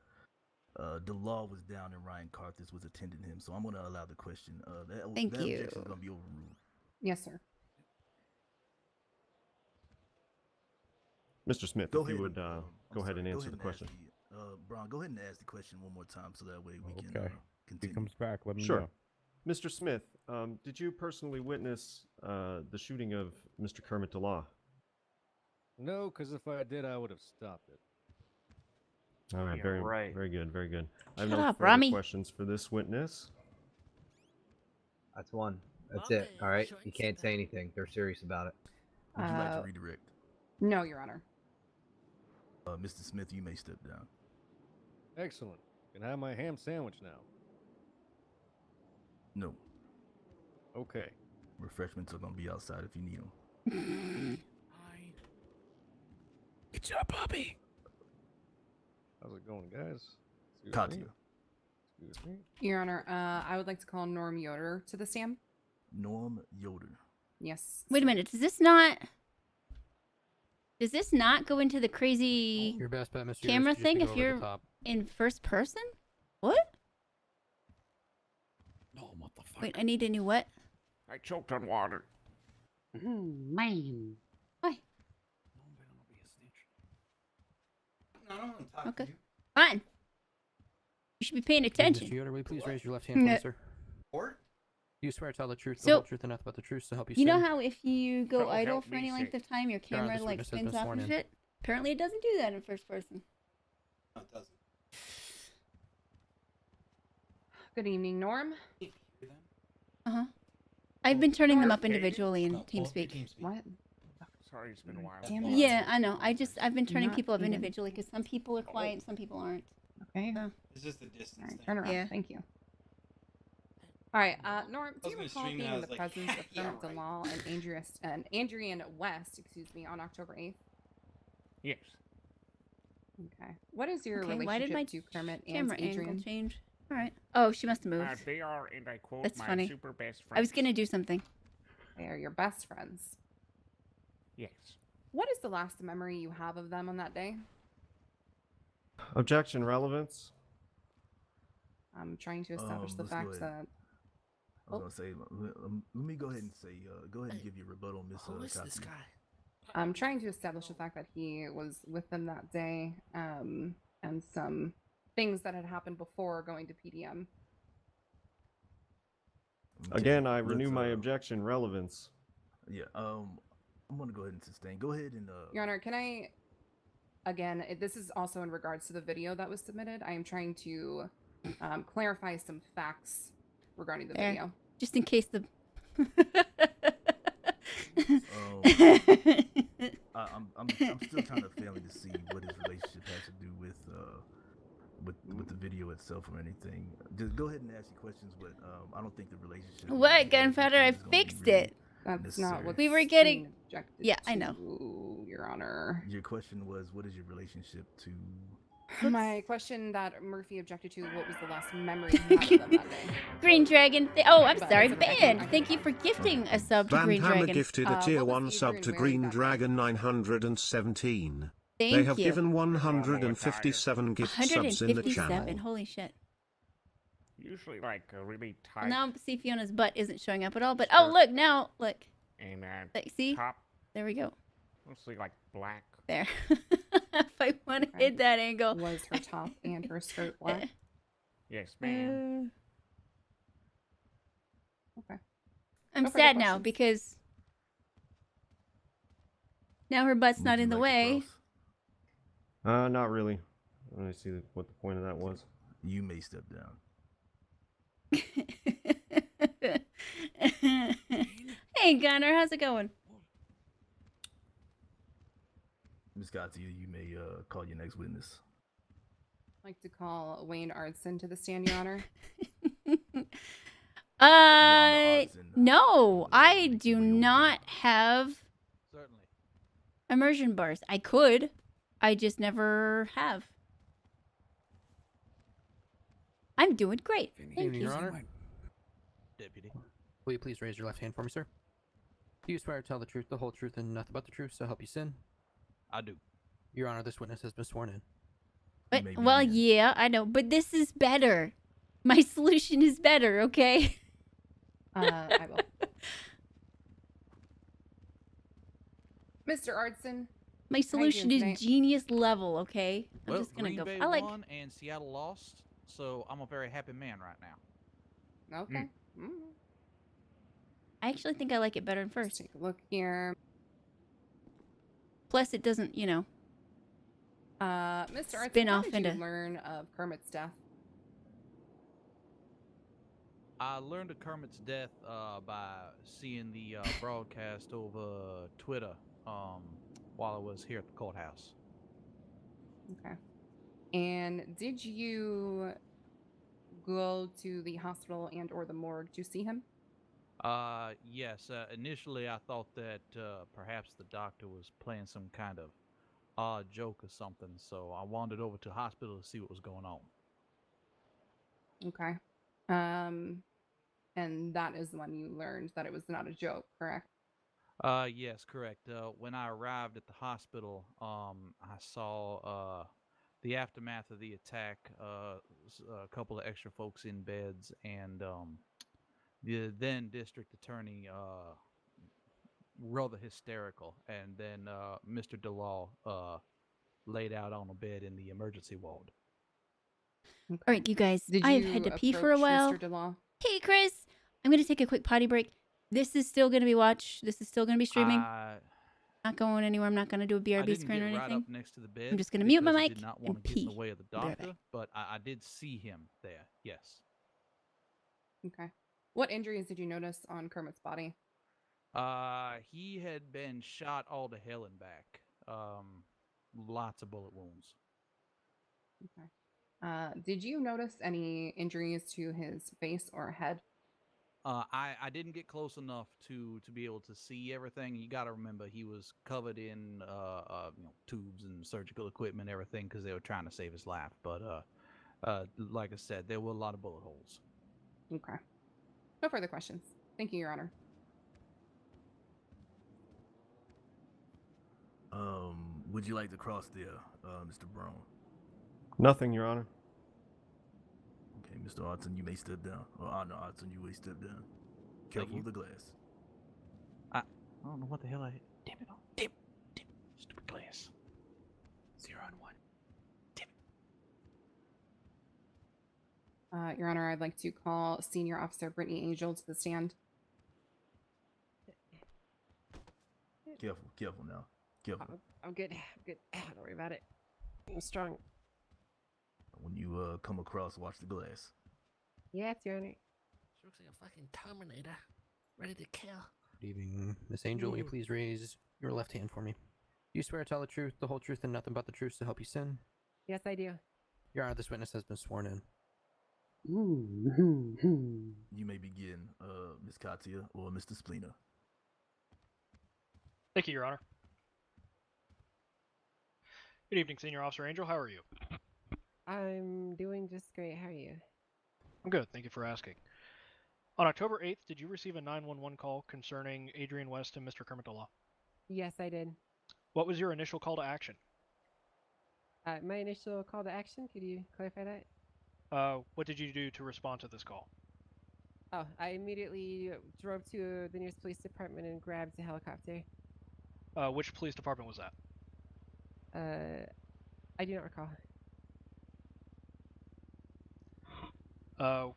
the law was down and Ryan Carthus was attending him. So I'm going to allow the question. Thank that you. objection is going to be overruled. Yes, sir. Mr. Smith, Go if you ahead, would go ahead and answer the question. Brian, go ahead and ask the question one more time so that way we can If he continue. comes back, let me Sure. know. Mr. Smith, did you personally witness the shooting of Mr. Kermit DeLaw? No, because if I did, I would have stopped it. All right, Yeah, very, right. very good, very good. I have Shut no up, further Rami. questions for this witness. That's one. That's it. All right. You can't say anything. They're serious about it. Would you like to redirect? No, Your Honor. Mr. Smith, you may step down. Excellent. Can I have my ham sandwich now? No. Okay. Refreshments are going to be outside if you need them. Good job, Bobby. How's it going, guys? Excuse Katya. me. Excuse me. Your Honor, I would like to call Norm Yoder to the stand. Norm Yoder. Yes. Wait a minute. Does this not go into the crazy Your best bet, Mr. camera Yoder, is just thing to if go over the you're top. in first person? What? No, what the fuck? Wait, I need a new what? I choked on water. Man. Why? No, I don't want to talk Okay. Fine. You should be paying attention. Mr. Yoder, will you please raise your left hand, please, sir? Or? Do you swear to tell the truth, the So- whole truth, and nothing but the truth to help you You know sin? how if you go Trouble idle help for me any length say. of time, your Your Honor, camera this like witness has spins been off sworn and in. shit? Apparently it doesn't do that in first person. No, it doesn't. Good evening, Norm. Uh-huh. I've been turning them Norm, up can you- individually in No, pull up your TeamSpeak. What? Sorry, it's been a while. Damn it. Yeah, I know. I've been turning Not people up even- individually because some people are quiet and some people aren't. Okay. So, It's just the distance All right, thing. turn around. Yeah. Thank you. All right, Norm, do I was you gonna recall stream being that, I in the was like, presence of yeah, Kermit DeLaw and Adrian West, excuse me, on October 8th? Yes. Okay. What is your okay, why did relationship my to Kermit and camera Adrian? angle change? All right. Oh, she must have moved. They are, and I quote, That's my funny. super best friends. I was gonna do something. They are your best friends. Yes. What is the last memory you have of them on that day? Objection relevance. I'm trying to establish the let's go fact ahead. that I was going to say, let me go ahead and say, go ahead and give your rebuttal, Miss Who is this Katya. guy? I'm trying to establish the fact that he was with them that day, and some things that had happened before going to PDM. Okay, Again, I renew let's, my objection relevance. Yeah, I'm going to go ahead and sustain. Go ahead and... Your Honor, can I, again, this is also in regards to the video that was submitted. I am trying to clarify some facts regarding the There. video. Just in case the. I'm still kind of failing to see what his relationship has to do with the video itself or anything. Just go ahead and ask your questions, but I don't think the relationship. What, Gunpowder? I fixed it. That's not what we were getting. being objected Yeah, I know. to, Your Honor. Your question was, what is your relationship to? My question that Murphy objected to, what was the last memory you had of them that day? Green Dragon. Oh, I'm But sorry, it's okay. Band. Thank you for gifting a sub to Green Vanhammer Dragon. gifted a what tier was 1 the sub Adrian to wearing Green that day? Dragon 917. They Thank have you. given 157 gift subs in the 157. channel. Holy shit. Usually like a really Well, tight now see Fiona's butt isn't showing up at all, but oh look now, look. and Like, see? top, There we go. mostly like black. There. If I want to hit that angle. Was her top and her skirt black? Yes, ma'am. Okay. I'm No further sad now questions. because now her butt's not in the way. Not really. Let me see what the point of that was. You may step down. Hey Gunner, how's it going? Miss Katya, you may call your next witness. I'd like to call Wayne Ardson to the stand, Your Honor. No, I do not have Certainly. immersion bars. I could. I just never have. I'm doing great. Thank Evening, you. Your Honor. Deputy. Will you please raise your left hand for me, sir? Do you swear to tell the truth, the whole truth, and nothing but the truth, so help you sin? I do. Your Honor, this witness has been sworn in. But, well, yeah, I know, but this is better. My solution is better, okay? I will. Mr. Ardson. My solution is today? genius level, okay? I'm Well, just gonna Green go. Bay I like. won and Seattle lost, so I'm a very happy man right now. Okay. I actually think I like it better than first. Take a look here. Plus, it doesn't, you know. Mr. Ardson, Spin how off did into. you learn of Kermit's death? I learned of Kermit's death by seeing the broadcast over Twitter while I was here at the courthouse. Okay. And did you go to the hospital and or the morgue to see him? Yes. Initially, I thought that perhaps the doctor was playing some kind of odd joke or something, so I wandered over to the hospital to see what was going on. Okay. And that is when you learned that it was not a joke, correct? Yes, correct. When I arrived at the hospital, I saw the aftermath of the attack, a couple of extra folks in beds, and the then district attorney rather hysterical, and then Mr. DeLaw laid out on a bed in the emergency ward. All right, you guys. Did I've you had to pee for a approach while. Mr. DeLaw? Hey, Chris. I'm gonna take a quick potty break. This is still gonna be watched. This is still gonna be streaming. Not going anywhere. I'm not gonna do a I BRB didn't screen get or right anything. up next to the bed. I'm just gonna mute my because I mic did not want and to get in pee. the way of the Be right doctor, back. but I did see him there. Yes. Okay. What injuries did you notice on Kermit's body? He had been shot all to hell and back. Lots of bullet wounds. Okay. Did you notice any injuries to his face or head? I didn't get close enough to be able to see everything. You got to remember he was covered in tubes and surgical equipment, and everything, because they were trying to save his life. But like I said, there were a lot of bullet holes. Okay. No further questions. Thank you, Your Honor. Would you like to cross there, Mr. Brown? Nothing, Your Honor. Okay, Mr. Ardson, you may step down. Or Honor Ardson, you may step down. Careful with the glass. I don't know what the hell I... Damn it. Damn. Stupid glass. 0 on 1. Your Honor, I'd like to call Senior Officer Brittany Angel to the stand. Careful now. Careful. I'm good. Don't worry about it. I'm strong. When you come across, watch the glass. Yes, Your Honor. She looks like a fucking Terminator, ready to kill. Good evening, Miss Angel. Will you please raise your left hand for me? Do you swear to tell the truth, the whole truth, and nothing but the truth, so help you sin? Yes, I do. Your Honor, this witness has been sworn in. You may begin, Miss Katia or Mr. Splina. Thank you, Your Honor. Good evening, Senior Officer Angel. How are you? I'm doing just great. How are you? I'm good. Thank you for asking. On October 8th, did you receive a 911 call concerning Adrian West and Mr. Kermit DeLaw? Yes, I did. What was your initial call to action? My initial call to action, could you clarify that? What did you do to respond to this call? Oh, I immediately drove to the nearest police department and grabbed a helicopter. Which police department was that? I do not recall.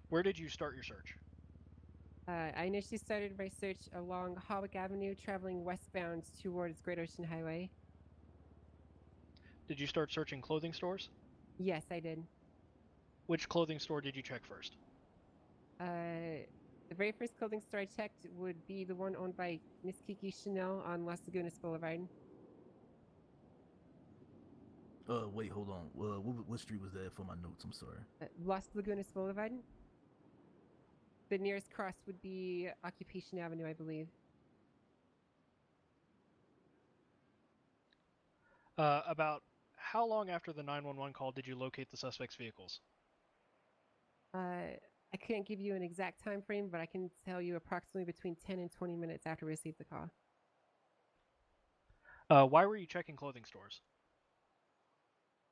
Where did you start your search? I initially started my search along Hawick Avenue, traveling westbound towards Great Ocean Highway. Did you start searching clothing stores? Yes, I did. Which clothing store did you check first? The very first clothing store I checked would be the one owned by Miss Kiki Chanel on Las Lagunas Boulevard. Wait, hold on. What street was that for my notes? I'm sorry. Las Lagunas Boulevard. The nearest cross would be Occupation Avenue, I believe. About how long after the 911 call did you locate the suspect's vehicles? I I can't give you an exact time frame, but I can tell you approximately between 10 and 20 minutes after we received the call. Why were you checking clothing stores?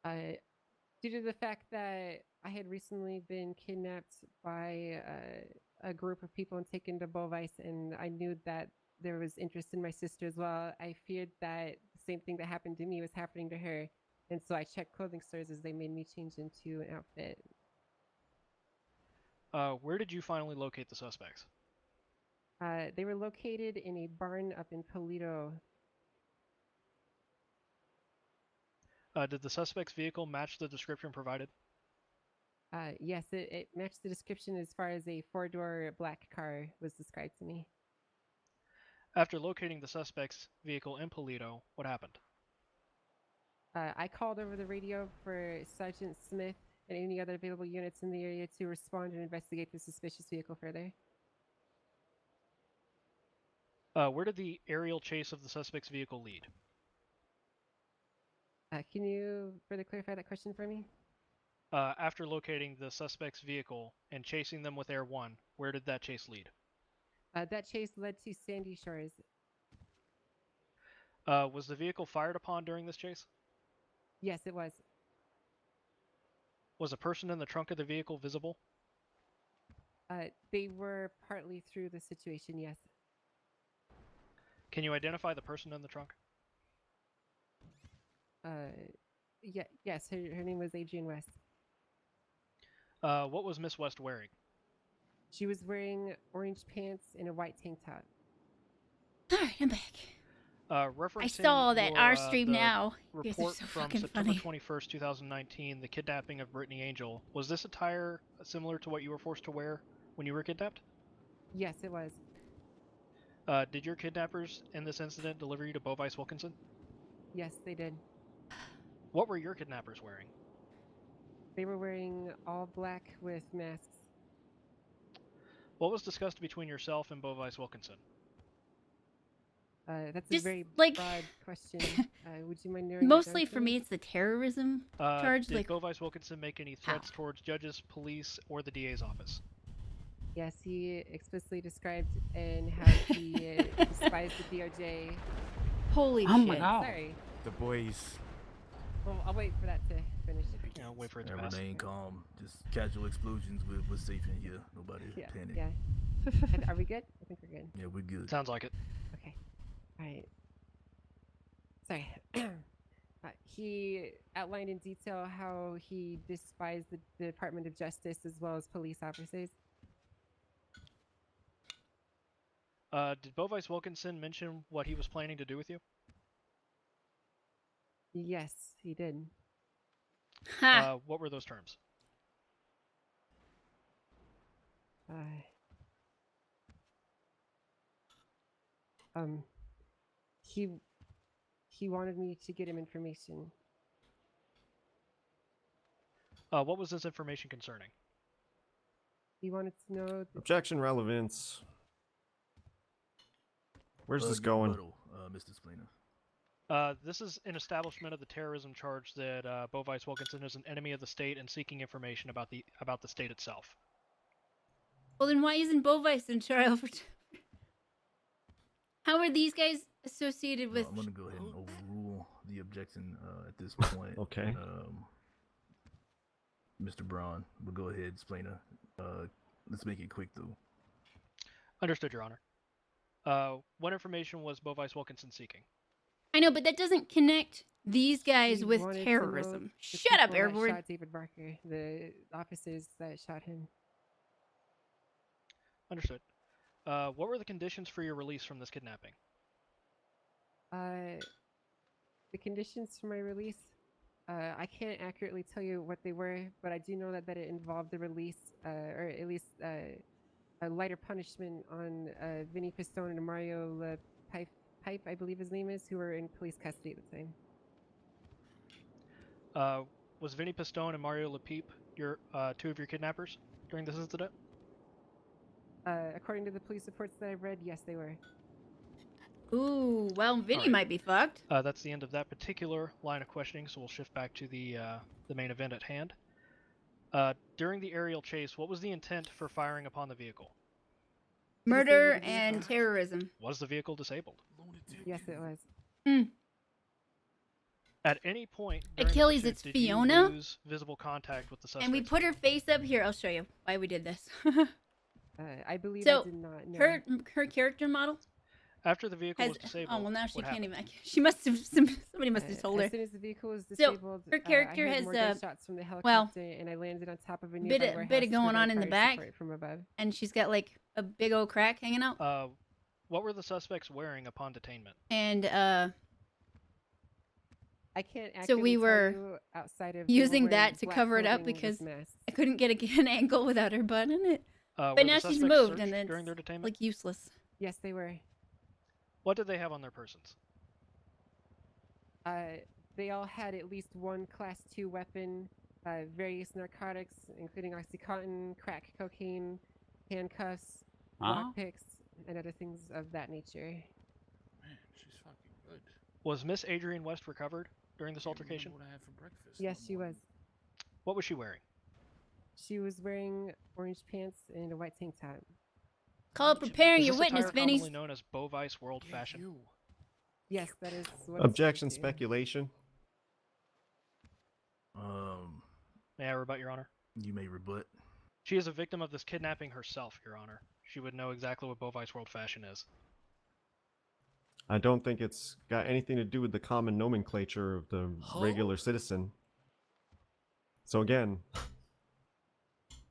Due to the fact that I had recently been kidnapped by a group of people and taken to Bovice, and I knew that there was interest in my sister as well, I feared that the same thing that happened to me was happening to her. And so I checked clothing stores as they made me change into an outfit. Where did you finally locate the suspects? They were located in a barn up in Polito. Did the suspect's vehicle match the description provided? Yes, it matched the description as far as a 4-door black car was described to me. After locating the suspect's vehicle in Polito, what happened? I called over the radio for Sergeant Smith and any other available units in the area to respond and investigate the suspicious vehicle further. Where did the aerial chase of the suspect's vehicle lead? Can you further clarify that question for me? After locating the suspect's vehicle and chasing them with Air 1, where did that chase lead? That chase led to Sandy Shores. Was the vehicle fired upon during this chase? Yes, it was. Was a person in the trunk of the vehicle visible? They were partly through the situation, yes. Can you identify the person in the trunk? Yes, her name was Adrienne West. What was Miss West wearing? She was wearing orange pants and a white tank top. Alright, I'm back. I saw that R stream now. You guys are Report so from fucking September funny. 21st, 2019, the kidnapping of Brittany Angel. Was this attire similar to what you were forced to wear when you were kidnapped? Yes, it was. Did your kidnappers in this incident deliver you to Bovice Wilkinson? Yes, they did. What were your kidnappers wearing? They were wearing all black with masks. What was discussed between yourself and Bovice Wilkinson? That's Just, a very like, broad question. Would you mind narrowing it Mostly down for me, it's the terrorism charge. Did Like, Bovice Wilkinson make any threats towards judges, police, or the DA's office? Yes, he explicitly described in how he despised the DOJ. Holy Oh shit. my God. Sorry. The boys. Well, I'll wait for that to finish. Yeah, wait for it to pass. Remain calm. Just casual explosions. We're safe in here. Nobody panic. Yeah. Are we good? I think we're good. Yeah, we're good. Sounds like it. Okay. All right. Sorry. He outlined in detail how he despised the Department of Justice as well as police officers. Did Bovice Wilkinson mention what he was planning to do with you? Yes, he did. What were those terms? He wanted me to get him information. What was this information concerning? He wanted to know. Objection relevance. Where's this going? Mr. Spleener. This is an establishment of the terrorism charge that Bovice Wilkinson is an enemy of the state and seeking information about the state itself. well, then why isn't Bovice in trial for? How are these guys associated with? I'm gonna go ahead and overrule the objection at this point. Okay. Mr. Braun, we'll go ahead, Spleener. Let's make it quick though. Understood, Your Honor. What information was Bovice Wilkinson seeking? I know, but that doesn't connect these guys He with wanted to know terrorism. the Shut up, people that Airborne. Shot David Barker, the officers that shot him. Understood. What were the conditions for your release from this kidnapping? The conditions for my release, I can't accurately tell you what they were, but I do know that it involved the release, or at least a lighter punishment on Vinny Pistone and Mario Pipe, I believe his name is, who were in police custody at the time. Was Vinny Pistone and Mario Lepeep your two of your kidnappers during this incident? According to the police reports that I've read, yes, they were. Ooh, well, Vinny Alright. might be fucked. That's the end of that particular line of questioning, so we'll shift back to the main event at hand. During the aerial chase, what was the intent for firing upon the vehicle? Murder and terrorism. Was the vehicle disabled? Yes, it was. At any point during Achilles, the it's pursuit, did you Fiona. lose visible contact with the suspect? And we put her face up here. I'll show you why we did this. I believe so I did not know. her character model After the vehicle has. was disabled. Oh well, now she what can't happened? even. She must have. Somebody must have told her. As soon as the vehicle was So, disabled, her character I heard has, more gunshots from the well, helicopter, and I landed on top of a nearby warehouse bit of going to on in the provide back, support from above. and she's got like a big old crack hanging out. What were the suspects wearing upon detainment? And I can't accurately so we tell were you outside of using they were wearing that to black cover it up clothing because with masks. I couldn't get an angle without her butt in it. Were But the now she's suspects moved, searched and then during their detainment? like useless. Yes, they were. What did they have on their persons? They all had at least one Class 2 weapon, various narcotics, including OxyContin, crack cocaine, handcuffs, lockpicks, and other things of that nature. Man, she's fucking good. Was Miss Adrian West recovered during this altercation? What I had for breakfast. Yes, she was. What was she wearing? She was wearing orange pants and a white tank top. Call it preparing Is your this witness, attire Vinny. commonly known as Bovice World Fashion. Yes, that is what Objection, speculation. May I rebut, Your Honor? You may rebut. She is a victim of this kidnapping herself, Your Honor. She would know exactly what Bovice World Fashion is. I don't think it's got anything to do with the common nomenclature of the regular citizen. So again,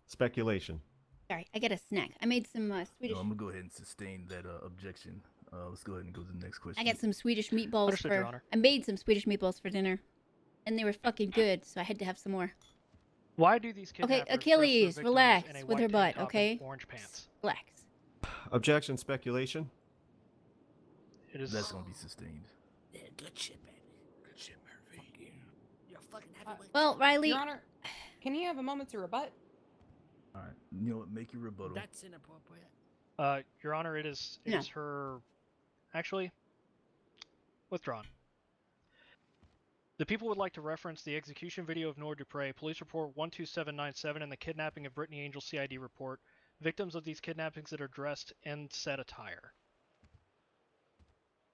speculation. Sorry, I got a snack. I made some Swedish. No, I'm gonna go ahead and sustain that objection. Let's go ahead and go to the next question. I got some Swedish meatballs Understood, Your for. Honor. I made some Swedish meatballs for dinner, and they were fucking good. So I had to have some more. Why do these kidnappers Okay, dress Achilles, their victims relax in a with white her tank butt, top and okay? Orange pants. Relax. Objection, speculation. It is. That's gonna be sustained. Yeah, good shit, baby. Good shit, Murphy. You're a fucking heavyweight. Well, Riley. Your Honor, can you have a moment to rebut? All right, you know what? Make your rebuttal. That's inappropriate. Your Honor, it is her. Actually, withdrawn. The people would like to reference the execution video of Noor Dupre, Police Report 12797, and the kidnapping of Brittany Angel CID report. Victims of these kidnappings that are dressed in said attire.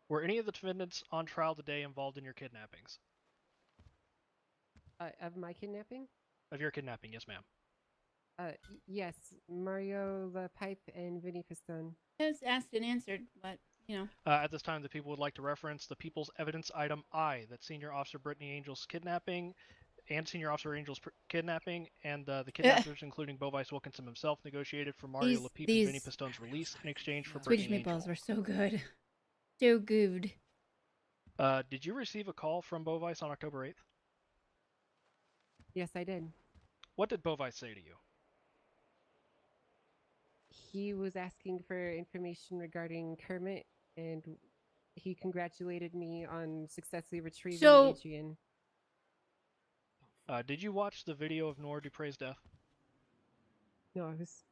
Were any of the defendants on trial today involved in your kidnappings? Of my kidnapping? Of your kidnapping, yes, ma'am. Yes, Mario La Pipe and Vinny Pistone. It was asked and answered, but you know. At this time, the people would like to reference the People's Evidence Item I, that Senior Officer Brittany Angel's kidnapping, and Senior Officer Angel's kidnapping, and the kidnappers, including Bovice Wilkinson himself, negotiated for Mario LaPeep and Vinny Pistone's release in exchange for Swedish Brittany meatballs Angel. were so good. So good. Did you receive a call from Bovice on October 8th? Yes, I did. What did Bovice say to you? He was asking for information regarding Kermit, and he congratulated me on successfully retrieving Adrian. Did you watch the video of Noor Dupre's death? No, it was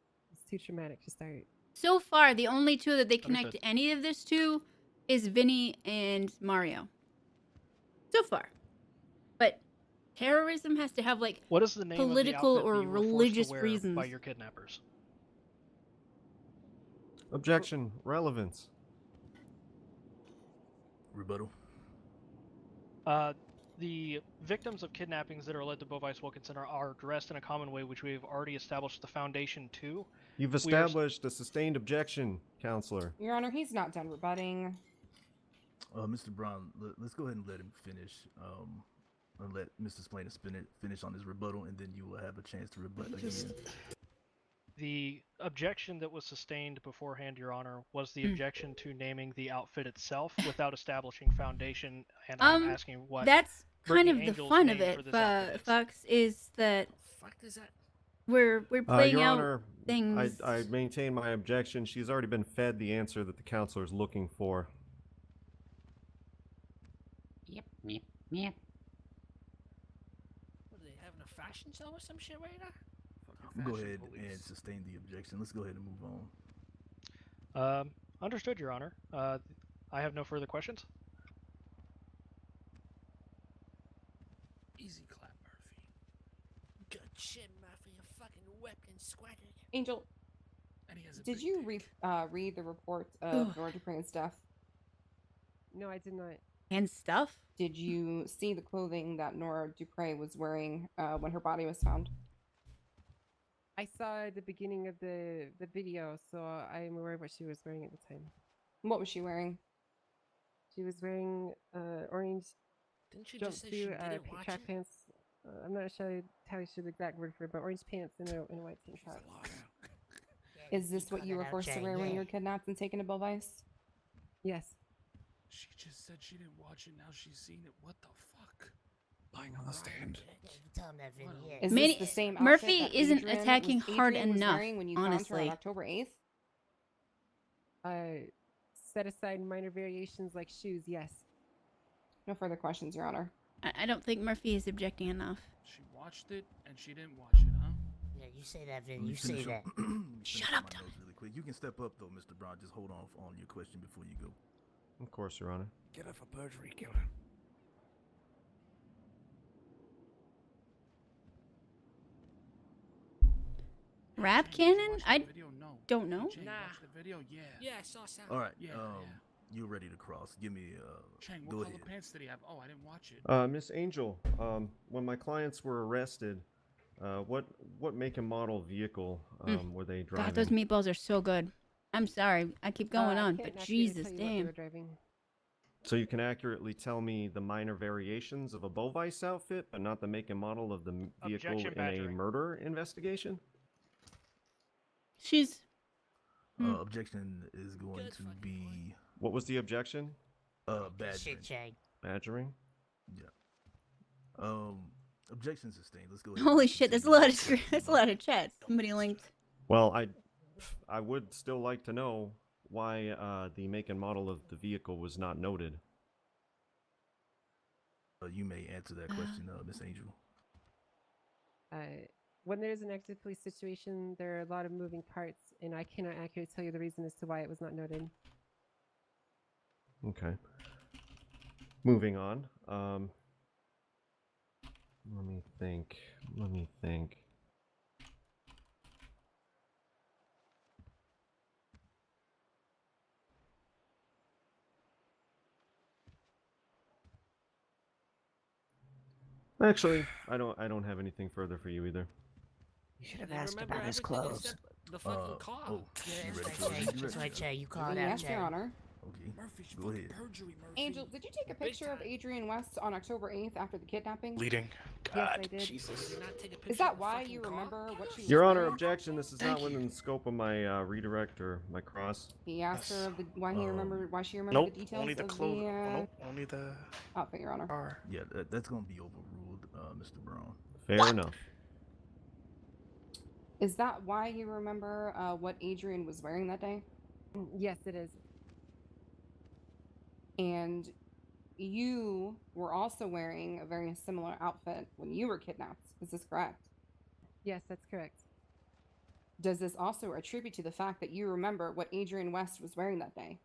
too traumatic to start. So far, the only two that they connect Understood. any of this to is Vinny and Mario. So far. But terrorism has to have like What is the name political of the or outfit that you were forced to religious wear reasons. by your kidnappers? Objection, relevance. Rebuttal. The victims of kidnappings that are led to Bovice Wilkinson are dressed in a common way, which we have already established the foundation to. You've established a sustained objection, Counselor. Your Honor, he's not done rebutting. Mr. Brown, let's go ahead and let him finish. And let Mr. Splainer finish on his rebuttal, and then you will have a chance to rebut again. The objection that was sustained beforehand, Your Honor, was the objection to naming the outfit itself without establishing foundation, and I'm asking what that's kind Brittany of the Angel's fun of name it, for this outfit is. Fox, is that Fuck is that? we're playing Your out Honor, things. I maintain my objection. She's already been fed the answer that the counselor is looking for. Yep, yep, yep. What are they having a fashion show or some shit right now? Go ahead and sustain the objection. Let's go ahead and move on. Understood, Your Honor. I have no further questions. Easy clap, Murphy. Good shit, Murphy. weapon squatted. Angel, And he has a did big you read the report of Nora Dupre's death? No, I did not. And stuff? Did you see the clothing that Nora Dupre was wearing when her body was found? I saw the beginning of the video, so I'm aware of what she was wearing at the time. What was she wearing? She was wearing orange Didn't you just say she didn't watch track it? pants. I'm not sure how you should the exact word for it, but orange pants and a white tank top. Is this what you were forced to wear when you were kidnapped and taken to Bovice? Yes. She just said she didn't watch it. Now she's seen it. What the fuck? Lying on the stand. Tell him that, Vinny. Is Many- this the same outfit Murphy that isn't Adrian attacking was hard Adrian was enough, wearing when you found her honestly. on October 8th? Set aside minor variations like shoes, yes. No further questions, Your Honor. I don't think Murphy is objecting enough. She watched it and she didn't watch it, huh? Yeah, you say that, Vin. Let me You say finish that. up- let me Shut finish up, my notes really quick. You can step up though, Mr. Brown. Just hold on your question before you go. Of course, Your Honor. Get her for perjury, kill her. Rap cannon? I don't know. Nah. Watch the video, yeah. Yeah, I saw some. All right. Yeah, You're ready to cross. Give me Chang, what go color ahead. pants did he have? Oh, I didn't watch it. Miss Angel, when my clients were arrested, what make and model vehicle were they driving? God, those meatballs are so good. I'm sorry. I keep going I on, can't but actually Jesus, tell you what they damn. were driving. So you can accurately tell me the minor variations of a Bovice outfit, but not the make and model of the vehicle Objection, in a badgering. murder investigation? She's. Objection is going to be What was the objection? badgering. Shit, Chang. Badgering? Yeah. Objection sustained. Let's go ahead. Holy shit, that's a lot of that's a lot of chat. Somebody linked. Well, I would still like to know why the make and model of the vehicle was not noted. You may answer that question, Miss Angel. When there's an active police situation, there are a lot of moving parts, and I cannot accurately tell you the reason as to why it was not noted. Okay. Moving on. Let me think. Actually, I don't have anything further for you either. You should have asked about his clothes. The fucking car. Oh, Yeah, you ready that's to go? right, You Chang. That's ready? right, Chang. You called out, Yes, Your Chang. Honor. Okay. Murphy, she Go fucking ahead. perjury, Murphy. Angel, did you take a picture of Adrian West on October 8th after the kidnapping? Bleeding. Yes, God, I did. Jesus. Did you not take a picture Is that of the why fucking you car? remember what she was Your Honor, wearing? objection. This is not within the scope of my redirect or my cross. He asked her of the, why she remembered Nope, the details only the of clothes. the Nope, only the outfit, Your Honor. car. Yeah, that's gonna be overruled, Mr. Brown. Fair enough. Is that why you remember what Adrian was wearing that day? Yes, it is. And you were also wearing a very similar outfit when you were kidnapped. Is this correct? Yes, that's correct. Does this also attribute to the fact that you remember what Adrian West was wearing that day?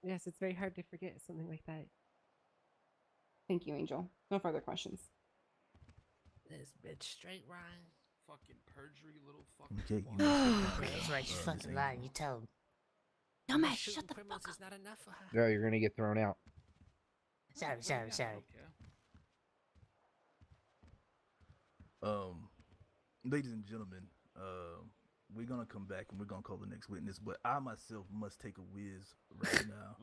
Yes, it's very hard to forget something like that. Thank you, Angel. No further questions. This bitch straight Ryan. Fucking perjury, little fucking. Okay, you may step down, That's right, she's Miss fucking Angel. lying. You tell him. Dumbass, Shooting shut the criminals fuck is not enough for her. Girl, you're gonna get thrown out. Sorry. Ladies and gentlemen, we're gonna come back and we're gonna call the next witness, but I myself must take a whiz right now.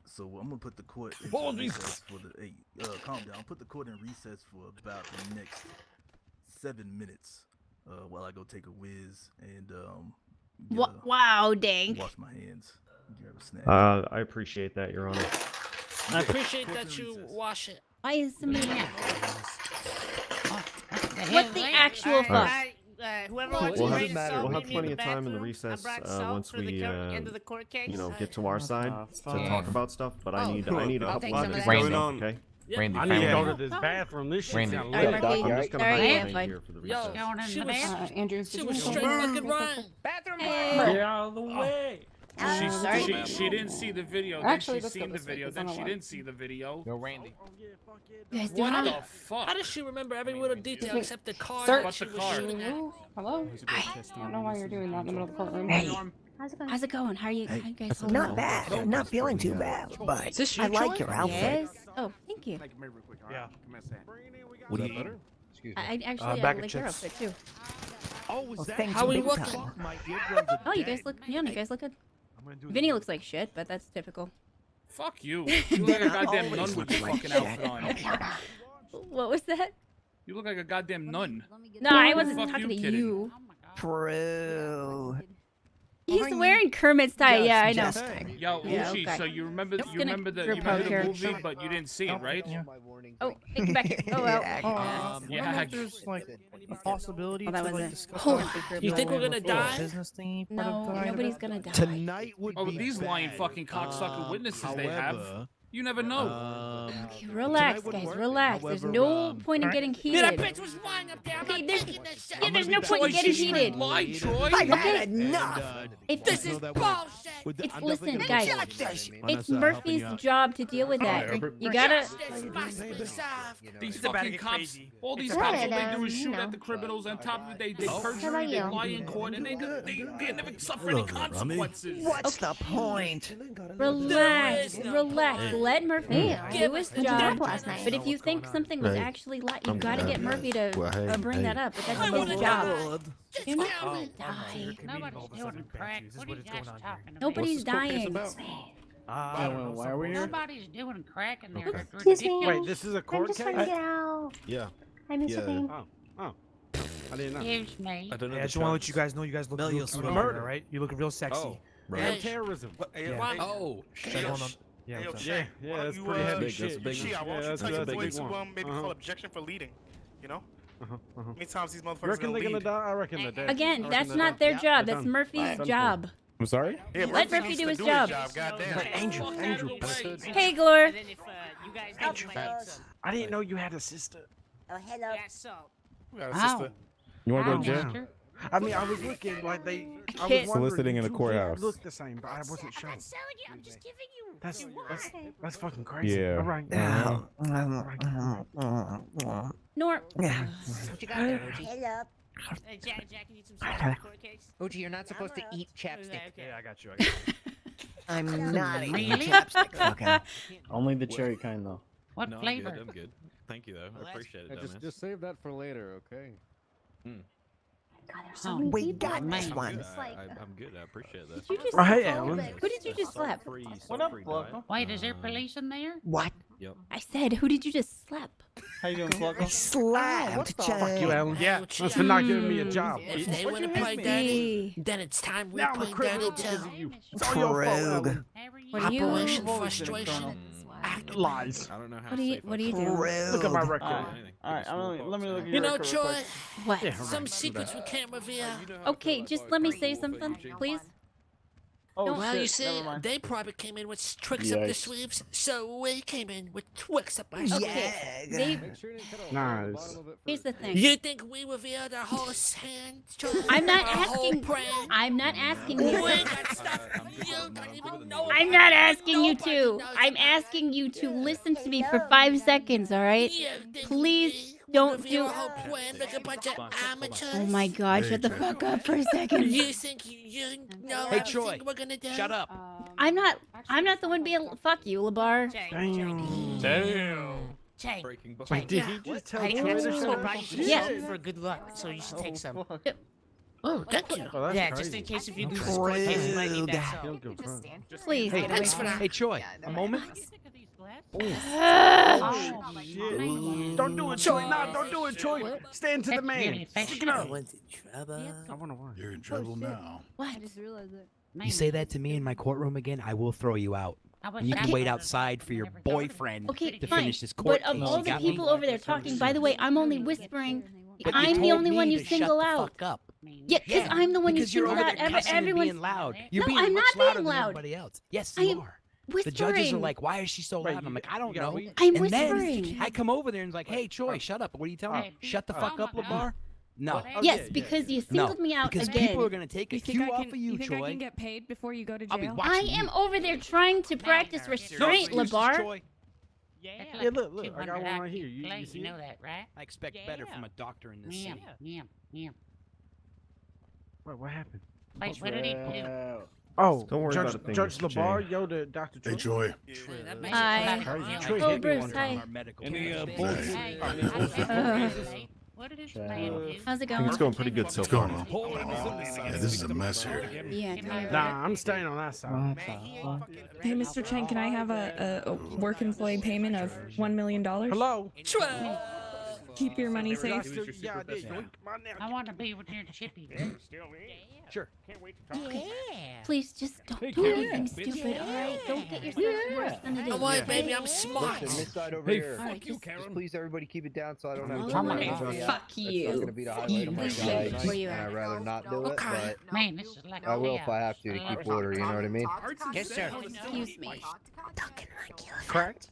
So I'm gonna put the court in recess for the calm down. Put the court in recess for about the next 7 minutes while I go take a whiz and Wow, dang. wash my hands. Grab a snack. I appreciate that, Your Honor. I appreciate that you wash it. Why is somebody What What the actual fuck? Whoever We'll wants to have, raise salt, we'll have meet me plenty in of time in the bathroom. recess I brought salt once for the we end of the court case. get to our side to talk about stuff. But I need a I'll couple take of some of minutes. that. Going on, okay? Randy, I need to go to this bathroom. This shit's Randy, sound what's lit. up, Doc? You I'm alright? just gonna Sorry, hide yeah, in fine. here for the Yo, recess. she was Andrews, she did was you straight want to fucking take a Ryan. Bathroom Hey. break. Get out of the way. Sorry. She didn't see the video. Actually, then let's she go seen the this way, video. 'cause I Then don't she want- didn't see the video. Yo, Randy. You guys What doing the all- fuck? How does she remember every little detail Wait, except the car sir. that she was shooting at? Hello? I don't know why you're doing that in the middle of the courtroom. Hey. How's it going? How are you? How you guys holding Not up? bad. I'm not feeling too bad, but I like your outfit. Yes. Oh, thank you. Yeah. What do Is that you? better? Excuse me. I actually bag of like your chips. outfit too. Oh, was that thanks how we big look? time. Oh, you guys look. Yeah, you guys look good. Vinny looks like shit, but that's typical. Fuck you. You look like a goddamn nun with your fucking outfit on. What was that? You look like a goddamn nun. No, I wasn't Fuck talking to kidding. you. True. He's wearing Kermit's tie. Yeah, I know. Just Yo, Yeah, Uchi, okay. so you remember Just you gonna remember the group you remember hug the here. movie, but you didn't see it, right? Oh, take it back here. Oh well. Yeah, Yeah. There's like a possibility Oh, that to like wasn't- discuss Oh, it You think we're gonna before die? Business thingy part No, of the night of nobody's it? gonna die. Tonight would Oh, be these lying bad. fucking cocksucker witnesses they have. However, You never know. Okay, relax, would guys. work. Relax. There's However, no point in getting Yeah, that heated. bitch was lying up there. I'm Okay, not there's, taking that shit. yeah, there's no point in getting heated. Lie, Troy. I've Okay. had enough. If This is bullshit. It's listen, guys. It's Vanessa, Murphy's job to deal with that. You gotta. These It's about to fucking get cops, crazy. all these It's cops, about all to they do is get, shoot you at the criminals. On top of it, they perjury, about they you? lie in court, and they never suffer any consequences. What's the point? Relax, relax. Let Murphy do his When'd you job. nap last night? But if you think something was Hey. actually you I'm gotta good. get Murphy to Well, hey, bring that up. But that's his job. You're not gonna die. Nobody's doing crack. What are you guys talking about? Nobody's dying. Why are we here? Nobody's doing crack in there. Excuse me. Wait, this is a I'm court just case? trying to get out. Yeah. Hi, Mr. Yeah. Payne. Oh. I didn't know. Excuse me. I don't know. Yeah, I just want to let you guys know you guys look real Millions cute of over murder. there, right? You look real sexy. Oh, And terrorism. Yeah. Oh, What's going on? Yeah, Hey, yo, what's up? Chang, Yeah, why that's don't pretty you, heavy Big, shit. that's a big Uchiha, why don't you that's tell a your big boys to one. maybe call objection for leading? You know? How many times these You motherfuckers reckon gonna they're gonna lead? die? I reckon they're dead. Again, I reckon that's they're not done. their They're job. That's done. Murphy's Done job. I'm sorry? Yeah, Let Murphy Murphy needs do to his do job. Goddamn. But Angel, Hey, Glor. And then if you guys don't like some. I didn't know you had a sister. Oh, hello. Yeah, so. We got a sister. You want to go Ow, to jail? mister. I mean, I was looking like they. I Kid. was wondering Soliciting in you the two courthouse. did look the same, but I wasn't sure. I'm not selling you. I'm just giving you. That's fucking crazy. Yeah. All right. Nor. What you got there, Uchi? Hello. Jack, you need some stuff for the court case? Uchi, you're not supposed to eat chapstick. Okay. Yeah, I got you. I'm not eating Really? chapstick. Okay. Only the cherry kind, though. What No, flavor? I'm good. Thank you, though. I appreciate it, Hey, dumbass. just save that for later, okay? God, there's so Oh, many We people. got in this this. one. It's like, I'm good. I appreciate that. Did you just Right, slap? Alan. Who did you just slap? What up, Flocko? Wait, is there police in there? What? Yep. I said, who did you just slap? How you doing, I Flocko? slapped Fuck you, Chang. Alan. Yeah. That's for not giving me a job. If they What want to you play miss daddy, me? then it's time we Now I'm a play daddy criminal because too. of you. It's all your fault, Rogue. Alan. What do you? Operation What Frustration. Lies. I don't know how What do you? safe What do I you can do? Rogue. Look at my record. Alright, let me look at your You know, record real Troy, quick. What? Yeah, some right. secrets we can't reveal. Okay, just let me say something, please. Oh, Well, shit, you see, never mind. they probably came in with tricks up their Yikes. sleeves, so we came in with tricks up our Okay, sleeves. they. Make sure you didn't cut a Nice. the bottom of it Here's first. the thing. You think we revealed our whole hand? Troy? I'm not Our whole asking. plan? I'm not asking We you. got stuff you don't even know I'm about. not asking you Nobody to. knows I'm about. asking you to listen to me for 5 seconds, all right? You think Please we don't reveal do. our whole plan like a bunch of amateurs? Oh my God! Shut the fuck up for a second. You think you know Hey, everything Troy, we're gonna do? Shut up. I'm not. I'm not the one being. Fuck you, Labar. Damn. Chang. Breaking ball. Wait, did he just tell I Troy got to some shut soap. up? I should Yeah. sell for good luck, so you should take some. Fuck. Oh, thank you. Oh, that's Yeah, crazy. just in case if you lose this court case, you might need that He'll soap. go first. Please. Hey, get away thanks from me. Hey, Troy, a moment. Oh, shit. Don't do it, Troy. No, don't do it, Troy. Stand to the man. Stick it up. I wanna watch. You're in trouble now. What? You say that to me in my courtroom again, I will throw you out. And you can wait outside for your boyfriend Okay, to fine. finish this court But of case. all You the got people me? over there talking, by the way, I'm only whispering. But you I'm the told only me one you to single shut the out. fuck up. Yeah, because I'm the one you because you're single over out. there cussing and Everyone's being loud. You're No, being I'm much not being louder than loud. everybody else. Yes, I you am are. whispering. The judges are like, why is she so loud? I'm like, I don't know. I'm and whispering. then I come over there and it's like, hey, Troy, shut up. What are you telling me? Shut the fuck up, Lamar. No. Yes, because you singled me out because again. people are gonna take a You think cue I off can? of you, You think Troy. I can get paid before you go to I'll be jail? watching I you. am over there trying to practice restraint, excuses, Labar. Troy. Yeah, look, I got one right here. You see? know that, right? I expect better from a doctor in this city. What happened? Wait, what did he do? Oh, Don't worry Judge, about a thing, Judge Mr. Labar, J. yo, the Dr. Hey, Joy. Hi. Troy Oh, hit me Bruce, one time. hi. Any What did this man do? How's it I think going? it's going pretty good so What's far. going on? Yeah, this is a mess here. Yeah, tell me about Nah, I'm staying on that side. Hey, Mr. Chang, can I have a work employee payment of $1 million? Hello? Keep your money safe. Yeah, I did. I want to be with you to shippy. Sure. Please just don't do anything stupid, alright? Don't get yourself worse than it is. Come on, okay? baby, I'm smart. Listen, this side over Hey, here. fuck you, Just please, everybody, keep it down so I don't have to. Come on. Fuck you. That's gonna be the highlight of my Fuck job you. tonight, Where you and at? I'd rather not do it, but Man, this is like I will if I have to keep order. You know what I mean? Yes, sir. Excuse me. Correct?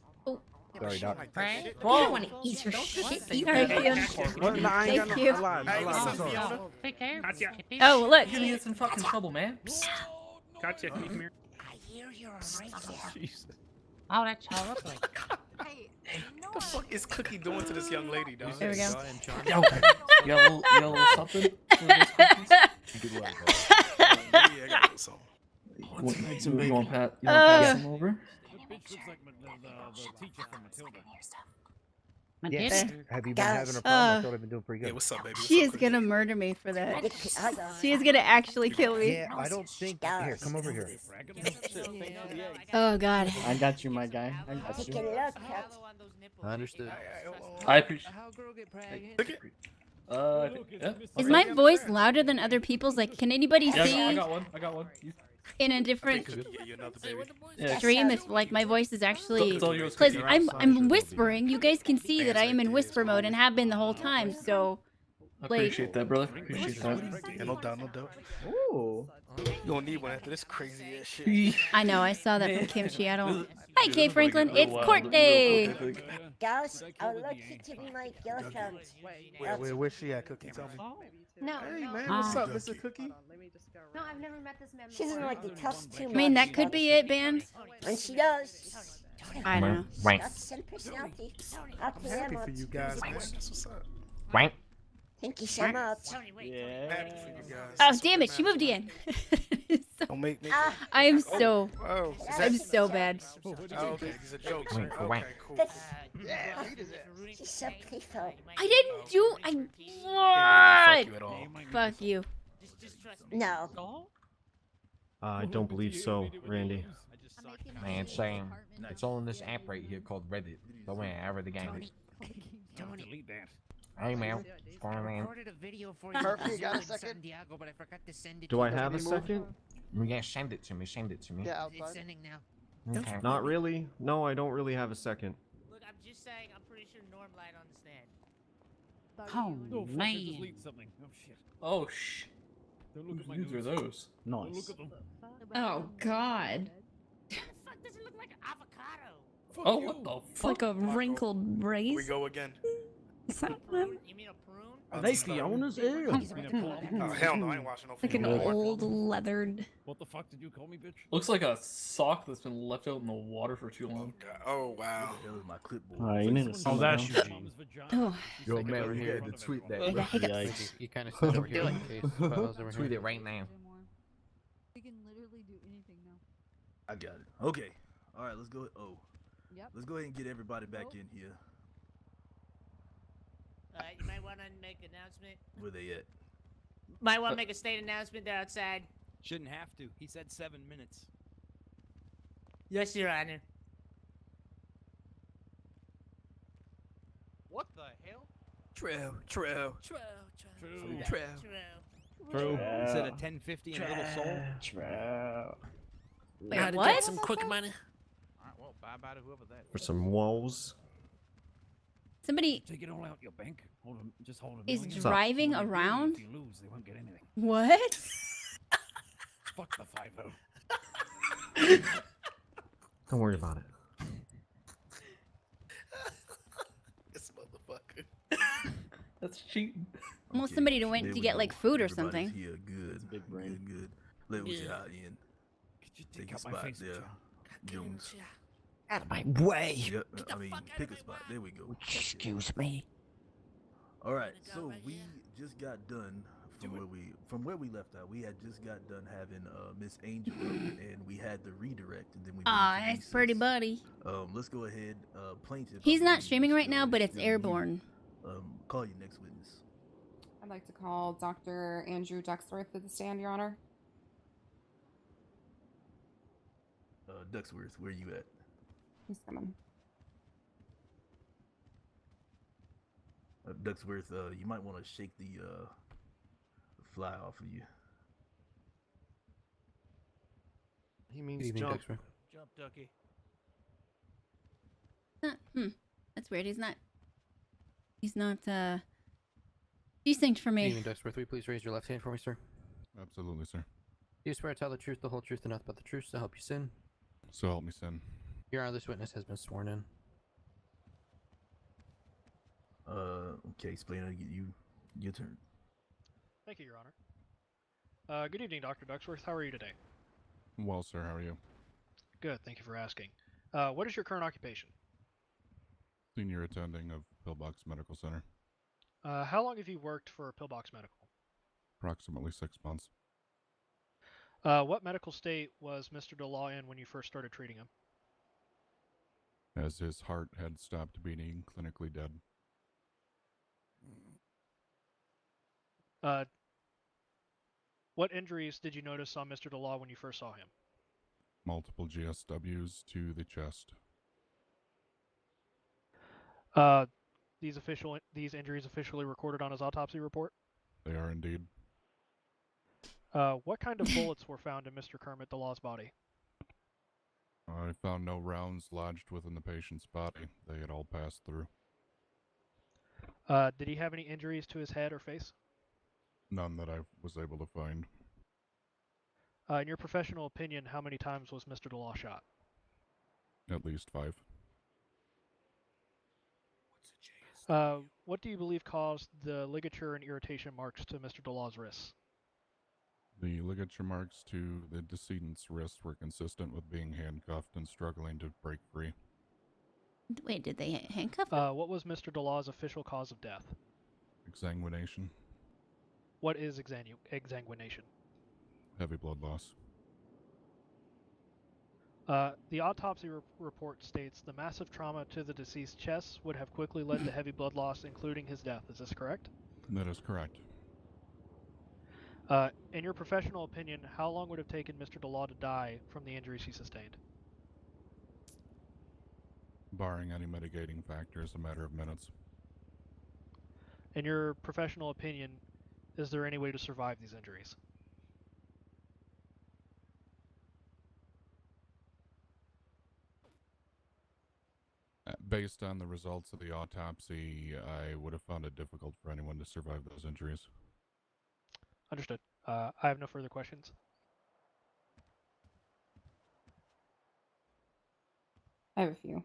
Sorry, Doc. Right? I want to eat your shit. Alright, Fiona. Well, nah, I ain't got Thank no. you. I lied. I'm sorry. Take care. Oh, look. You're gonna get in fucking trouble, man. Gotcha. Can you come here? I hear you're a racist. Oh, that's horrible. What the fuck is Cookie doing to this young lady, dog? There we go. Yo, you got a little something for those cookies? Yeah, I got a little something. You want to pass them over? Yes. Matilda? Have you been having a problem? I thought I've been doing pretty Hey, good. what's up, baby? What's She up, is Cookie? gonna murder me for that. She is gonna actually kill me. Yeah, I don't think. Here, come over here. Oh god. I got you, my guy. I got you. I understood. I appreciate. Yeah. Is okay. my voice louder than other people's? Like, can anybody Yeah, see I got one. in a different Cookie, yeah, you're another baby. Yeah. stream if like my voice is actually? It's all yours, Because Cookie. I'm whispering. You guys can see that I am in whisper mode and have been the whole time. So, I like, appreciate that, brother. Appreciate that. Yeah, no doubt, no doubt. Ooh. You gonna need one after this crazy ass shit. I know I saw that from Kimchi. I don't. Hi, Kay Franklin. It's court day. Guys, I would like you to be my girlfriend. Where's she at, Cookie? Tell me. No. Hey, man, what's up, Mr. Cookie? No, I've never met this man. She doesn't like the tough too much. I mean, that could be it, band. And she does. I don't know. That's some personality. I'll play Happy that for much. you guys, man. That's what's up. Thank you so much. Yeah. Happy for you guys. Oh damn it! She moved in. Don't make me. I am so. Oh, I'm so bad. oh, okay, these are jokes. Right? Okay, cool. Yeah, she's so playful. I didn't do. Fuck What? you at all. Fuck you. No. I don't believe so, Randy. Man, Sam, it's on this app right here called Reddit. So whenever the game is. Delete that. Hey, man. What's going on, man? Murphy, you got a second? Do I have a second? Yeah, send it to me. Send it to me. Yeah, outside. It's sending now. Okay. Not really. No, I don't really have a second. Look, I'm just saying, I'm pretty sure Norm lied on the stand. Oh, Oh, fuck, I man. just leaked something. Oh, shit. Oh shh. Don't look at my Whose are notes. those? Don't Nice. look at them. Oh God. Fuck, does it look like avocado? Fuck Oh, you. what the It's like a Marco. wrinkled Here we raise. go again. Is that one? You mean a prune? Are they Fiona's? Ew. Oh, hell no, I ain't watching no Like an film. old leathered. What the fuck did you call me, bitch? Looks like a sock that's been left out in the water for too long. Oh, wow. That was my clipboard. Alright, you need to Oh, sit that's down. Eugene. Oh. Yo, man, we had to tweet that. I got hiccups. Yikes. You kind of stand over here in case tweet it right now. We can literally do anything now. I got it. Okay. All right, let's go. Oh, Yep. let's go ahead and get everybody back in here. You might want to make an announcement. Where they at? Might want to make a state announcement. They're outside. Shouldn't have to. He said 7 minutes. Yes, Your Honor. What the hell? True. True. True. Instead of 1050 and a little soul. True. Wait, what? Some quick money. Alright, well, bye-bye to whoever that For some woes. Somebody Take it all out your bank. Hold 'em- just hold 'em. is million. driving If you around. lose, they won't get anything. What? Fuck the 5-0. Don't worry about it. This motherfucker. That's cheating. Almost somebody went there to we get go. like food or Everybody's something. Here. Good. big brain. Good. Let Yeah. Uchiha in. Take a out my spot face, there, Uchiha. Jones. Out of my way. Yep. I mean, pick a spot. There we go. Excuse me. All right. So we just got done from where we left out. We had just got done having Miss Angel up, and we had the redirect, and then we. Aw, that's pretty buddy. Let's go ahead. Plaintiff. He's I not believe, streaming is right now, but it's still you. airborne. Call your next witness. I'd like to call Dr. Andrew Ducksworth to the stand, Your Honor. Ducksworth, where you at? He's coming. Ducksworth, you might want to shake the fly off of you. He means Good evening, jump. Dexter. Jump, Ducky. That's weird. He's not distinct for Good me. evening, Dexter. Will you please raise your left hand for me, sir? Absolutely, sir. Do you swear to tell the truth, the whole truth, and nothing but the truth, so help you sin? So help me, sin. Your Honor, this witness has been sworn in. Okay, explainer, your turn. Thank you, Your Honor. Good evening, Dr. Ducksworth. How are you today? Well, sir, how are you? Good, thank you for asking. What is your current occupation? Senior attending of Pillbox Medical Center. How long have you worked for Pillbox Medical? Approximately 6 months. What medical state was Mr. DeLaw in when you first started treating him? As his heart had stopped beating, clinically dead. What injuries did you notice on Mr. DeLaw when you first saw him? Multiple GSWs to the chest. These injuries officially recorded on his autopsy report? They are indeed. What kind of bullets were found in Mr. Kermit DeLaw's body? I found no rounds lodged within the patient's body. They had all passed through. Did he have any injuries to his head or face? None that I was able to find. In your professional opinion, how many times was Mr. DeLaw shot? At least 5. What do you believe caused the ligature and irritation marks to Mr. DeLaw's wrists? The ligature marks to the decedent's wrists were consistent with being handcuffed and struggling to break free. Wait, did they handcuff him? What was Mr. DeLaw's official cause of death? Exsanguination. What is exsanguination? Heavy blood loss. The autopsy report states the massive trauma to the deceased's chest would have quickly led to heavy blood loss, including his death. Is this correct? That is correct. In your professional opinion, how long would it have taken Mr. DeLaw to die from the injuries he sustained? Barring any mitigating factors, a matter of minutes. In your professional opinion, is there any way to survive these injuries? Based on the results of the autopsy, I would have found it difficult for anyone to survive those injuries. Understood. I have no further questions. I have a few.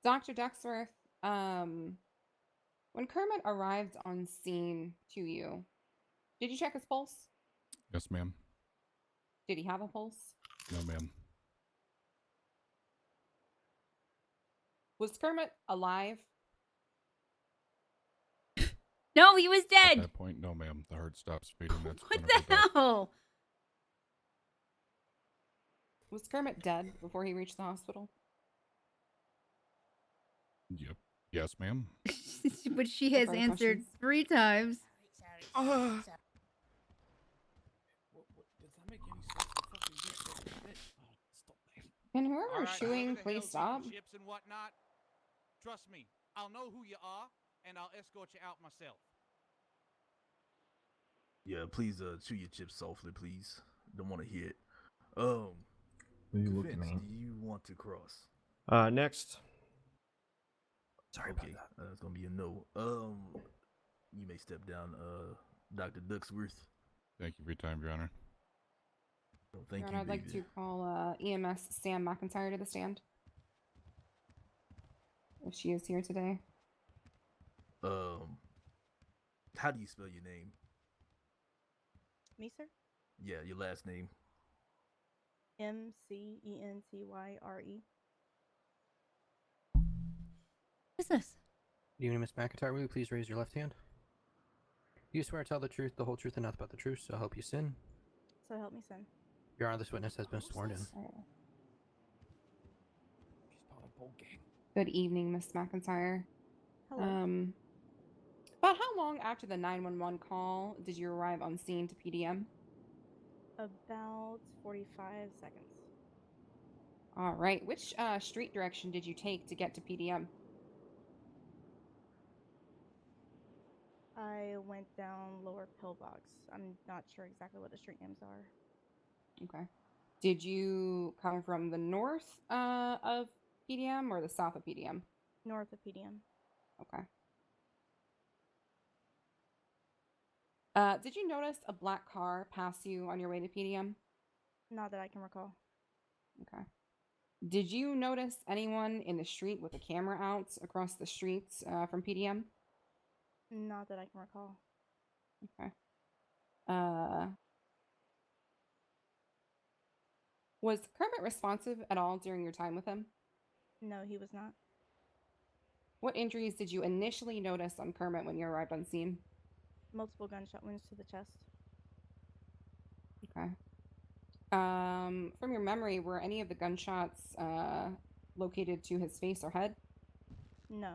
Dr. Ducksworth, when Kermit arrived on scene to you, did you check his pulse? Yes, ma'am. Did he have a pulse? No, ma'am. Was Kermit alive? No, he was At dead. that point, no, ma'am. The heart stops beating. That's What clinical the death. hell? Was Kermit dead before he reached the hospital? Yep. Yes, ma'am. But she has Further answered questions? 3 times. Sorry. Does that make any sense? The fucking beat so bit. Oh, stop that. Can whoever's All right, chewing whoever the please hell's stop? eating chips and whatnot, trust me, I'll know who you are, and I'll escort you out myself. Yeah, please chew your chips softly, please. Don't want to hear it. You look Vince, mean. do you want to cross? Next. Sorry about that. That's gonna be a no. You may step down, Dr. Ducksworth. Thank you for your time, Your Honor. Oh, thank Your you, Honor, I'd like baby. to call EMS Sam McIntyre to the stand. if she is here today. How do you spell your name? Me, sir? Yeah, your last name. Mcentyre. What's this? Good evening, Miss McIntyre. Will you please raise your left hand? Do you swear to tell the truth, the whole truth, and nothing but the truth, so help you sin? So help me, son. Your Honor, this witness has been sworn in. Good evening, Miss McIntyre. Hello. About how long after the 911 call did you arrive on scene to PDM? About 45 seconds. All right. Which street direction did you take to get to PDM? I went down Lower Pillbox. I'm not sure exactly what the street names are. Okay. Did you come from the north of PDM or the south of PDM? North of PDM. Okay. Did you notice a black car pass you on your way to PDM? Not that I can recall. Okay. Did you notice anyone in the street with a camera out across the streets from PDM? Not that I can recall. Okay. Was Kermit responsive at all during your time with him? No, he was not. What injuries did you initially notice on Kermit when you arrived on scene? Multiple gunshot wounds to the chest. Okay. From your memory, were any of the gunshots located to his face or head? No.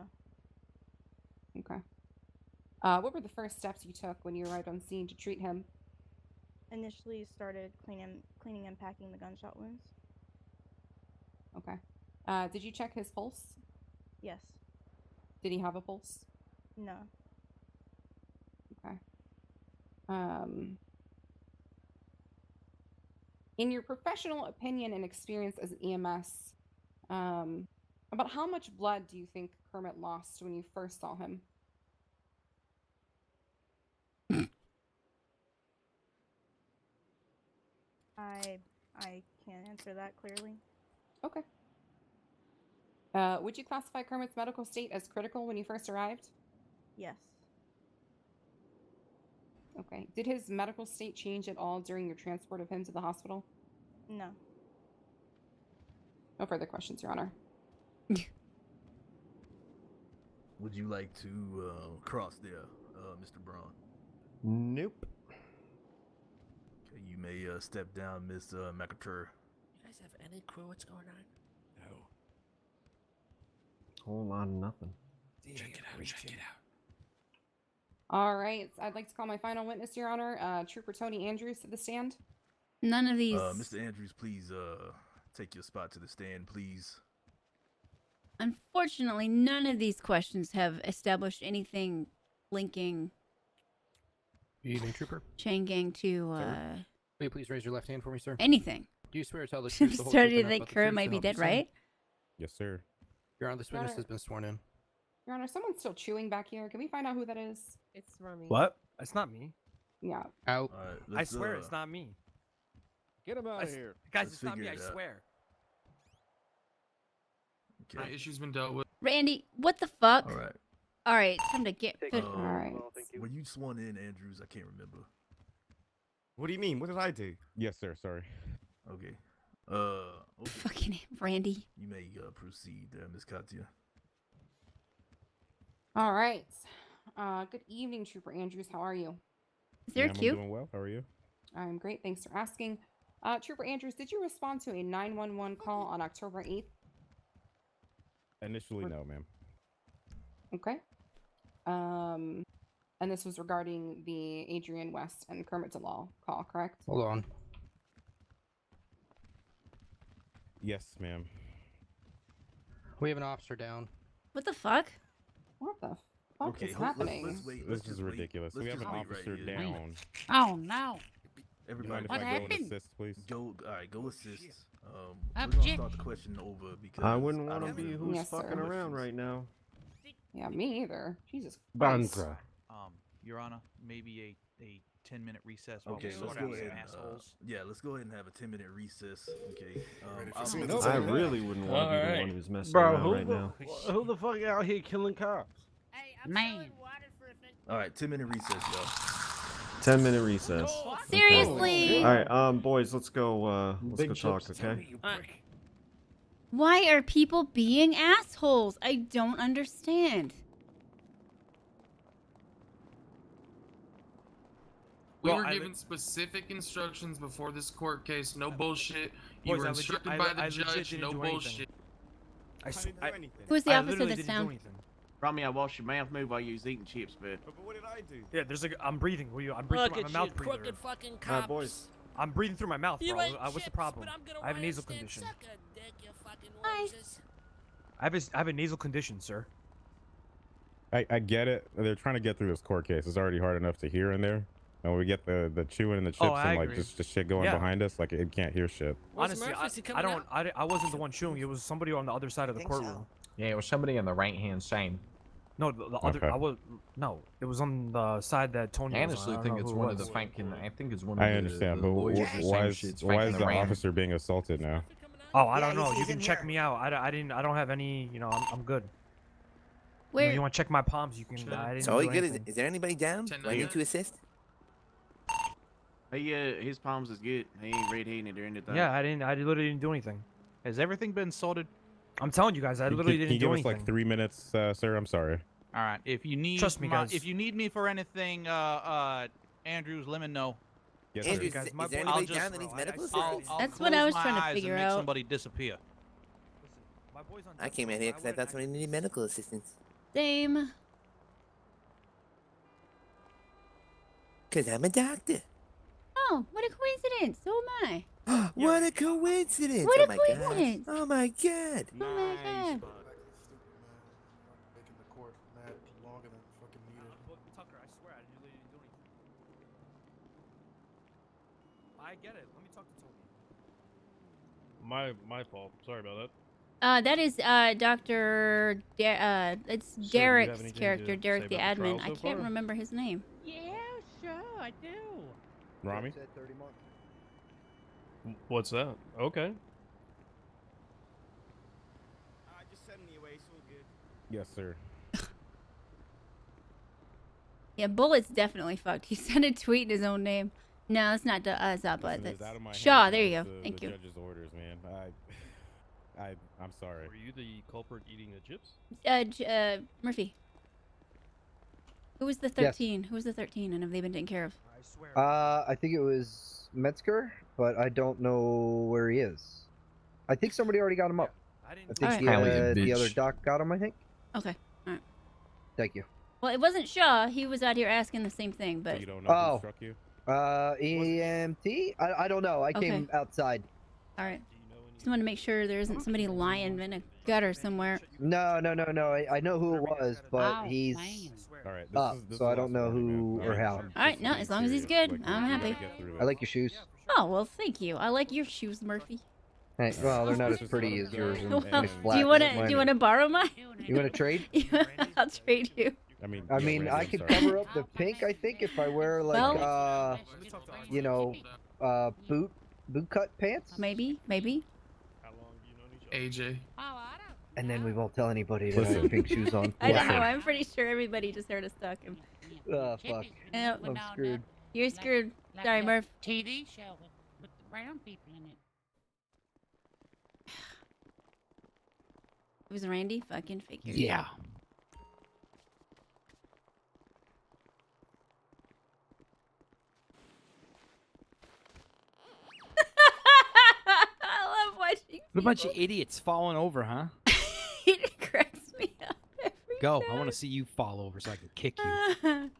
Okay. What were the first steps you took when you arrived on scene to treat him? Initially started cleaning and packing the gunshot wounds. Okay. Did you check his pulse? Yes. Did he have a pulse? No. Okay. In your professional opinion and experience as EMS, about how much blood do you think Kermit lost when you first saw him? I can't answer that clearly. Okay. Would you classify Kermit's medical state as critical when you first arrived? Yes. Okay. Did his medical state change at all during your transport of him to the hospital? No. No further questions, Your Honor. Would you like to cross there, Mr. Braun? Nope. Okay, you may step down, Miss McIntyre. You guys have any clue what's going on? No. Whole lot of nothing. Check it out. Check it out. All right. I'd like to call my final witness, Your Honor, Trooper Tony Andrews, to the stand. None of these. Mr. Andrews, please take your spot to the stand, please. Unfortunately, none of these questions have established anything linking Good evening, Trooper. Chain Gang to Will you please raise your left hand for me, sir? anything. Do you swear to tell the truth, the whole Started truth, to and think nothing but the Kermit truth, might so be help dead, you sin? right? Yes, sir. Your Honor, this Your witness Honor. has been sworn in. Your Honor, someone's still chewing back here. Can we find out who that is? It's Remy. What? It's not me. Yeah. Out. I swear it's not me. Get him out of here. Guys, Let's it's not me, figure I it out. swear. Okay. My issue's been dealt with. Randy, what the fuck? All right. All right, time to get. All right. Were you sworn in, Andrews? I can't remember. What do you mean? What did I do? Yes, sir. Sorry. Okay. Okay. Fucking Randy. You may proceed, Miss Katya. All right. Good evening, Trooper Andrews. How are you? Is there Yeah, a queue? I'm doing well. How are you? I'm great. Thanks for asking. Trooper Andrews, did you respond to a 911 call on October 8th? Initially, no, ma'am. Okay. And this was regarding the Adrian West and Kermit DeLaw call, correct? Hold on. Yes, ma'am. We have an officer down. What the fuck? What the fuck Okay, is let's happening? wait. This is ridiculous. We have an officer down. Oh no. You Everybody, mind if What I go and happened? assist, please? Go. All right, go assist. We're gonna Object. start the question over because I wouldn't want to don't be really who's Yes, sir. fucking around right now. Yeah, me either. Jesus Christ. Your Honor, maybe a 10-minute recess while Okay, we let's sort go out some ahead. assholes. Yeah, let's go ahead and have a 10-minute recess. Okay. I really wouldn't want to be the one who's messing Bro, around right now. who the fuck out here killing cops? Man. All right, 10-minute recess, y'all. 10-minute recess. Seriously? All right, boys, let's go. Let's go talk, okay? Why are people being assholes? I don't understand. We were given specific instructions before this court case. No bullshit. You Boys, were I legit- instructed I- by I the legit judge. didn't No do anything. bullshit. Who's the officer that's down? Rami, I watched your mouth move while you was eating chips, but. But what did I do? Yeah, there's like I'm breathing. I'm breathing Look through at my mouth you, breather. crooked fucking Alright, cops. boys. I'm breathing through my mouth, You bro. ain't What's the chips, problem? but I'm gonna I have a nasal stand condition. suck a dick, you fucking Hi. losers. I have a nasal condition, sir. I get it. They're trying to get through this court case. It's already hard enough to hear in there. And when we get the chewing and the chips I and like agree. just shit going Yeah. behind us, like it can't hear shit. Honestly, I wasn't the one chewing. It was somebody on the other side of the courtroom. Yeah, it was somebody on the right-hand side. No, the other. Okay. I was no. It was on the side that Tony. I was on. honestly I don't think know it's who it one of the was. fucking. I think it's one of I the. understand, the but lawyers are saying why is shit's why fucking is the around. officer being assaulted now? Oh, I don't know. You can check me out. I don't have any. You know, I'm good. Where? You want to check my palms? You can. I didn't So do you good? anything. Is there anybody down? Do I need to assist? Hey, his palms is good. He ain't red-handed or anything. Yeah, I literally didn't do anything. Has everything been sorted? I'm telling you guys, I literally Can didn't you do give us anything. like 3 minutes, sir? I'm sorry. All right. If you need, Trust me, guys. If you need me for anything, Andrews, let me know. Yes, Andrews, sir. is there anybody down that needs medical assistance? I'll That's what I close was my trying to eyes figure and make out. somebody disappear. I came out here because I thought somebody needed medical assistance. Same. Because I'm a doctor. Oh, what a coincidence. So am I. What a coincidence! What oh a my coincidence. God. Oh my God! Oh my god. Tucker, I swear I literally didn't do anything. I get it. Let me talk to Tony. My fault. Sorry about that. That is Dr. It's do you have Derek's anything character, to Derek say the about the admin. trial I so can't far? remember his name. Yeah, sure, I do. Rami? What's that? Okay. Just send me away. It's all good. Yes, sir. Yeah, Bullet's definitely fucked. He sent a tweet in his own name. No, it's not Zappa. Listen, it's That's out of my Shaw. hands There you now. go. It's Thank the you. Judge's orders, man. I'm sorry. Were you the culprit eating the chips? Murphy. Who was the Yes. 13? Who was the 13? And have they been taken care of? I think it was Metzger, but I don't know where he is. I think somebody already got him up. I think Alright. the other doc got him, I think. Okay. All right. Thank you. Well, it wasn't Shaw. He was out here asking the same thing, but. You don't know who struck you? EMT? I don't know. I came Okay. outside. All right. Just want to make sure there isn't somebody lying in a gutter somewhere. No. I know who it was, but he's All right, up, so I don't know who or how. All right. No, as long as he's good, I'm happy. I like your shoes. Oh well, thank you. I like your shoes, Murphy. Hey, well, they're not as pretty as yours. And Well, nice do flat you want to? mine Do you are- want to borrow mine? You want to trade? I'll trade you. I mean, I could cover up the pink. I think if I wear like, you know, boot cut pants. Maybe. AJ. And then we won't tell anybody that I Listen. have pink shoes on. I don't know. I'm pretty sure everybody just heard us talking. Oh fuck. Yep. I'm screwed. You're screwed. Sorry, Murph. TV show with the brown people in it. It was Randy. Fucking figure. Yeah. I love watching. What a bunch of idiots falling over, huh? It cracks me up. Go. I want to see you fall over so I can kick you.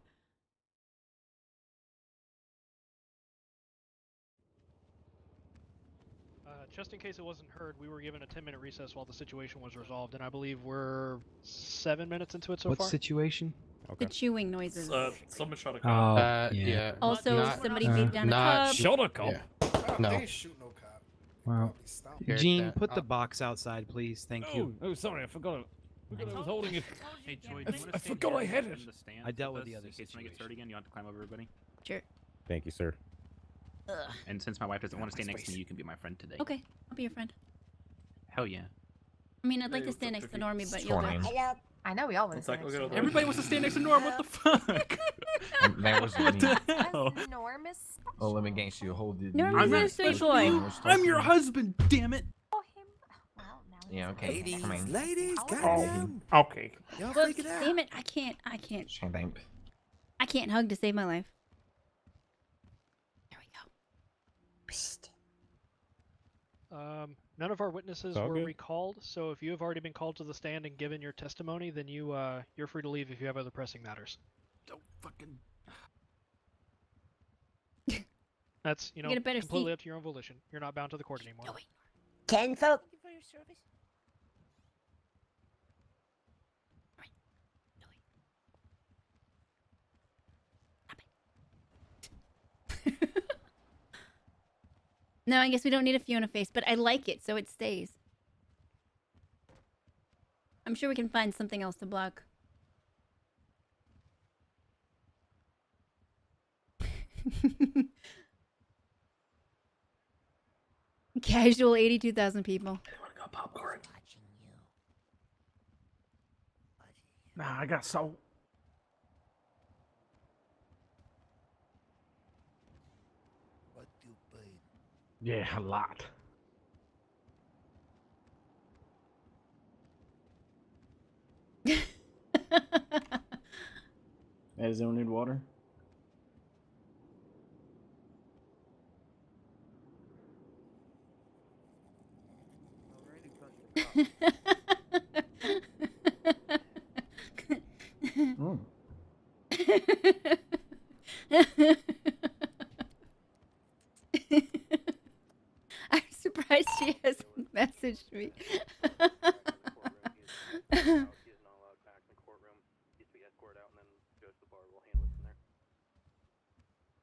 Just in case it wasn't heard, we were given a 10-minute recess while the situation was resolved, and I believe we're 7 minutes into it so What far. situation? The chewing noises. Someone shot a Oh, cop. yeah. Also, somebody beat down a not cop. shot a cop. No. They ain't shoot no cop. Well, Heard Gene, that. put the box outside, please. Thank you. Oh, sorry, I forgot. I was holding it. Hey, Joy, I forgot I had it. I dealt with the other In case when it gets hurt again, you don't have to climb over everybody. Sure. Thank you, sir. Ugh. And since my wife doesn't want to stay next to me, you can be my friend today. Okay, I'll be your friend. Hell yeah. I mean, I'd like to stand next to Normie, but you'll Sworn in. do. Hello. I know we all want to It's like, stand next to everybody wants to stand next to Norm. What the fuck? That was What me. the hell? Norm is Oh, let me get you. Hold it. Norm is a sweet boy. I'm your husband, damn it. Yeah, okay. Come in. ladies, Okay. Y'all Look, freak it out. damn it, I can't hug to save my life. None of our witnesses all were good. recalled, so if you have already been called to the stand and given your testimony, then you're free to leave if you have other pressing matters. Don't fucking. That's Get a better completely seat. up to your own volition. You're not bound to the court anymore. Ken folk. Thank you for your service. No, I guess we don't need a Fiona face, but I like it, so it stays. I'm sure we can find something else to block. Casual 82,000 people. Got popcorn. Nah, I got salt. What you paid? Yeah, a lot. Hey, does anyone need water? Mm. I'm surprised she hasn't messaged me.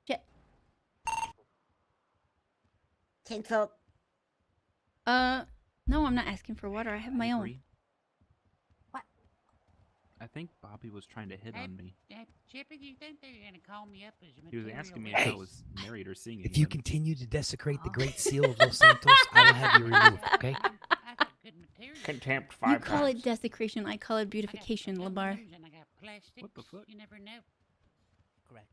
Shit. Ken folk. No, I'm not asking for water. I have my own. Bree, What? I think Bobby was trying to hit on me. Chippy, do you think they're gonna call me up as a He was material asking me witness? if I was married or singing. If you continue to desecrate the Great Seal of Los Santos, I will have you removed, okay? Contempt You 5 call times. it desecration, I call it beautification, Labar. And I got plastics. What the fuck? You never know. Correct.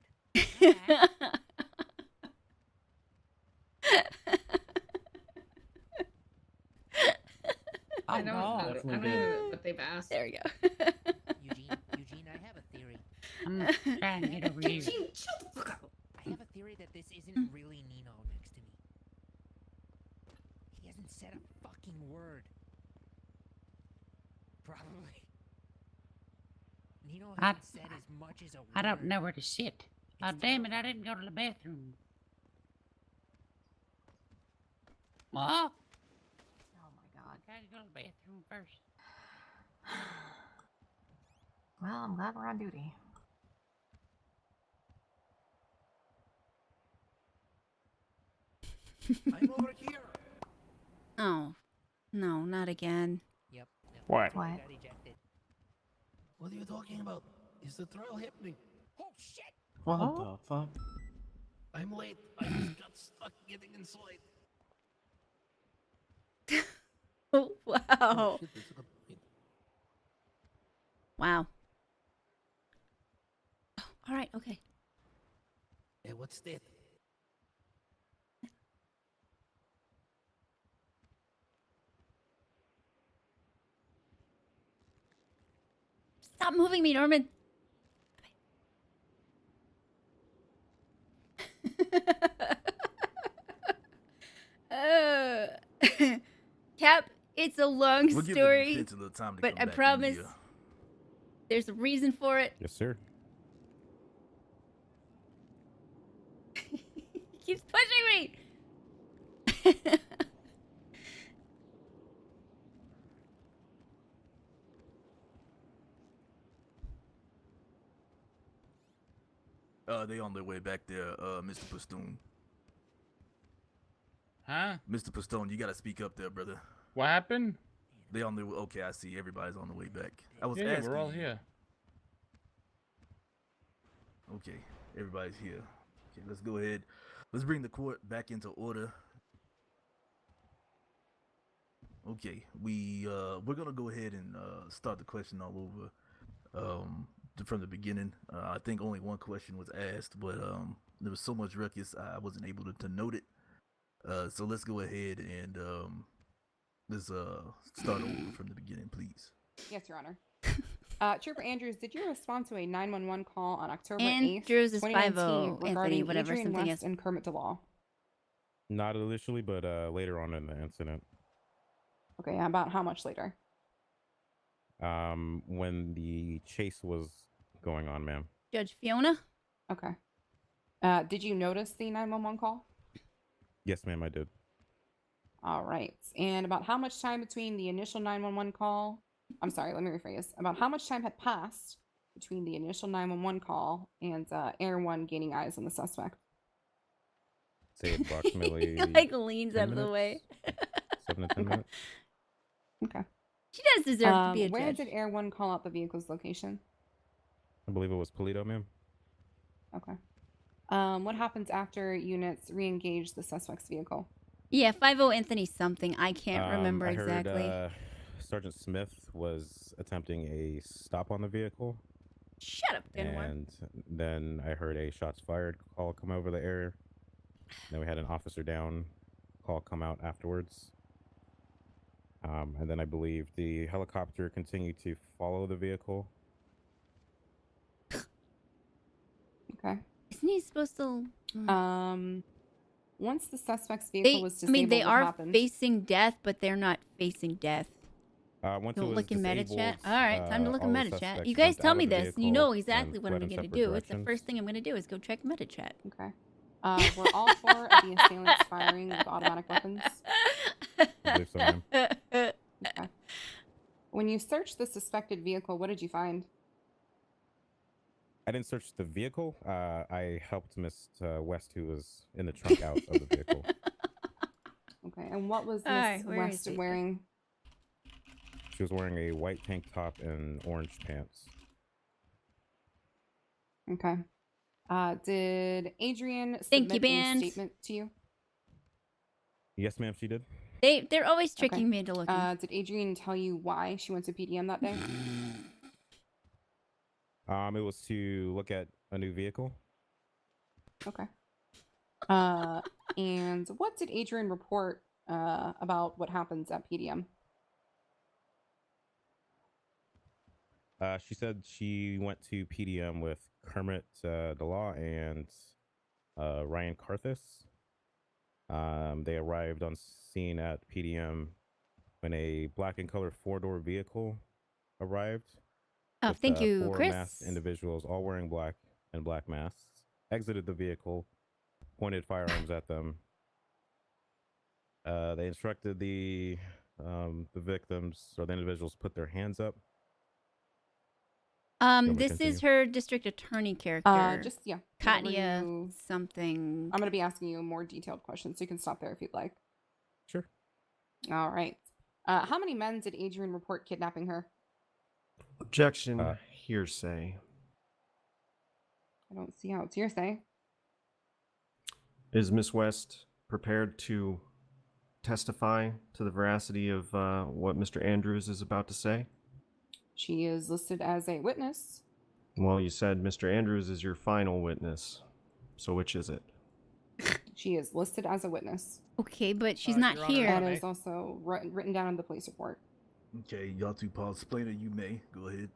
I don't know. I don't know what they've asked. There we go. Eugene, I have a theory. I'm trying to get over here. Eugene, shut the fuck up. I have a theory that this isn't really Nino next to me. He hasn't said a fucking word. Probably. Nino hasn't said as much as a word. I don't know where to sit. Oh, damn it, I didn't go to the bathroom. Ma? Oh my god. Gotta go to the bathroom first. Well, I'm glad we're on duty. I'm over here. Oh. No, not again. Yep. What? What? What are you talking about? Is the trial happening? Oh shit! What the fuck? I'm late. I just got stuck getting inside. Oh, wow. Wow. Oh, all right, okay. Hey, what's that? Stop moving me, Norman. uh, Cap, it's a long We'll give the story, defense a little time to but come I back in promise here. there's a reason for it. Yes, sir. He keeps pushing me. They on their way back there, Mr. Pastone. Huh? Mr. Pastone, you gotta speak up there, brother. What happened? They on the okay. I see. Everybody's on the way back. I was Yeah, asking. we're all you. here. Okay, everybody's here. Okay, let's go ahead. Let's bring the court back into order. Okay, we're gonna go ahead and start the question all over from the beginning. I think only one question was asked, but there was so much ruckus I wasn't able to note it. So let's go ahead and let's start over from the beginning, please. Yes, Your Honor. Trooper Andrews, did you respond to a 911 call on October 8th, Andrews is 2019 50, regarding Anthony, whatever, Adrian something West is. and Kermit DeLaw? Not initially, but later on in the incident. Okay, about how much later? When the chase was going on, ma'am. Judge Fiona? Okay. Did you notice the 911 call? Yes, ma'am, I did. All right. And about how much time between the initial 911 call? I'm sorry, let me rephrase. About how much time had passed between the initial 911 call and Air 1 gaining eyes on the suspect? Say approximately. Like leans out of the way. 7 to 10 minutes. Okay. She does deserve to be a where judge. did Air 1 call out the vehicle's location? I believe it was Polito, ma'am. Okay. What happens after units re-engage the suspect's vehicle? Yeah, 50 Anthony something. I can't remember I heard, exactly. Sergeant Smith was attempting a stop on the vehicle. Shut up, Denver. And then I heard a shots fired call come over the area. Then we had an officer down call come out afterwards. And then I believe the helicopter continued to follow the vehicle. Okay. Isn't he supposed to? Once the suspect's vehicle was disabled, they what are happened? facing death, but they're not facing death. Once it Don't was look in disabled, MetaChat. All right, time to look in all the MetaChat. suspects You guys jumped tell out me of the this, and you vehicle know and exactly what I'm fled in going to separate do. It's the directions. first thing I'm going to do is go check MetaChat. Okay. Were all 4 of the assailants firing with automatic weapons? I believe so, ma'am. Okay. When you searched the suspected vehicle, what did you find? I didn't search the vehicle. I helped Miss West, who was in the trunk, out of the vehicle. Okay. And what was All Miss right, where West is it? wearing? She was wearing a white tank top and orange pants. Okay. Did Adrian Thank you, submit any band. statement to you? Yes, ma'am, she did. They're always tricking Okay. me into looking. Did Adrian tell you why she went to PDM that day? It was to look at a new vehicle. Okay. And what did Adrian report about what happens at PDM? She said she went to PDM with Kermit DeLaw and Ryan Carthus. They arrived on scene at PDM when a black and color 4-door vehicle arrived. Oh, with, thank you, 4 Chris. masked individuals, all wearing black and black masks, exited the vehicle, pointed firearms at them. They instructed the victims or the individuals put their hands up. This is her district attorney character. Just, yeah. Katya something. I'm going to be asking you more detailed questions, so you can stop there if you'd like. Sure. All right. How many men did Adrian report kidnapping her? Objection. Hearsay. I don't see how it's hearsay. Is Miss West prepared to testify to the veracity of what Mr. Andrews is about to say? She is listed as a witness. Well, you said Mr. Andrews is your final witness. So which is it? She is listed as a witness. Okay, but she's not Your Honor, here. That is also written down in the police report. Okay, y'all two pause. Explainer, you may go ahead.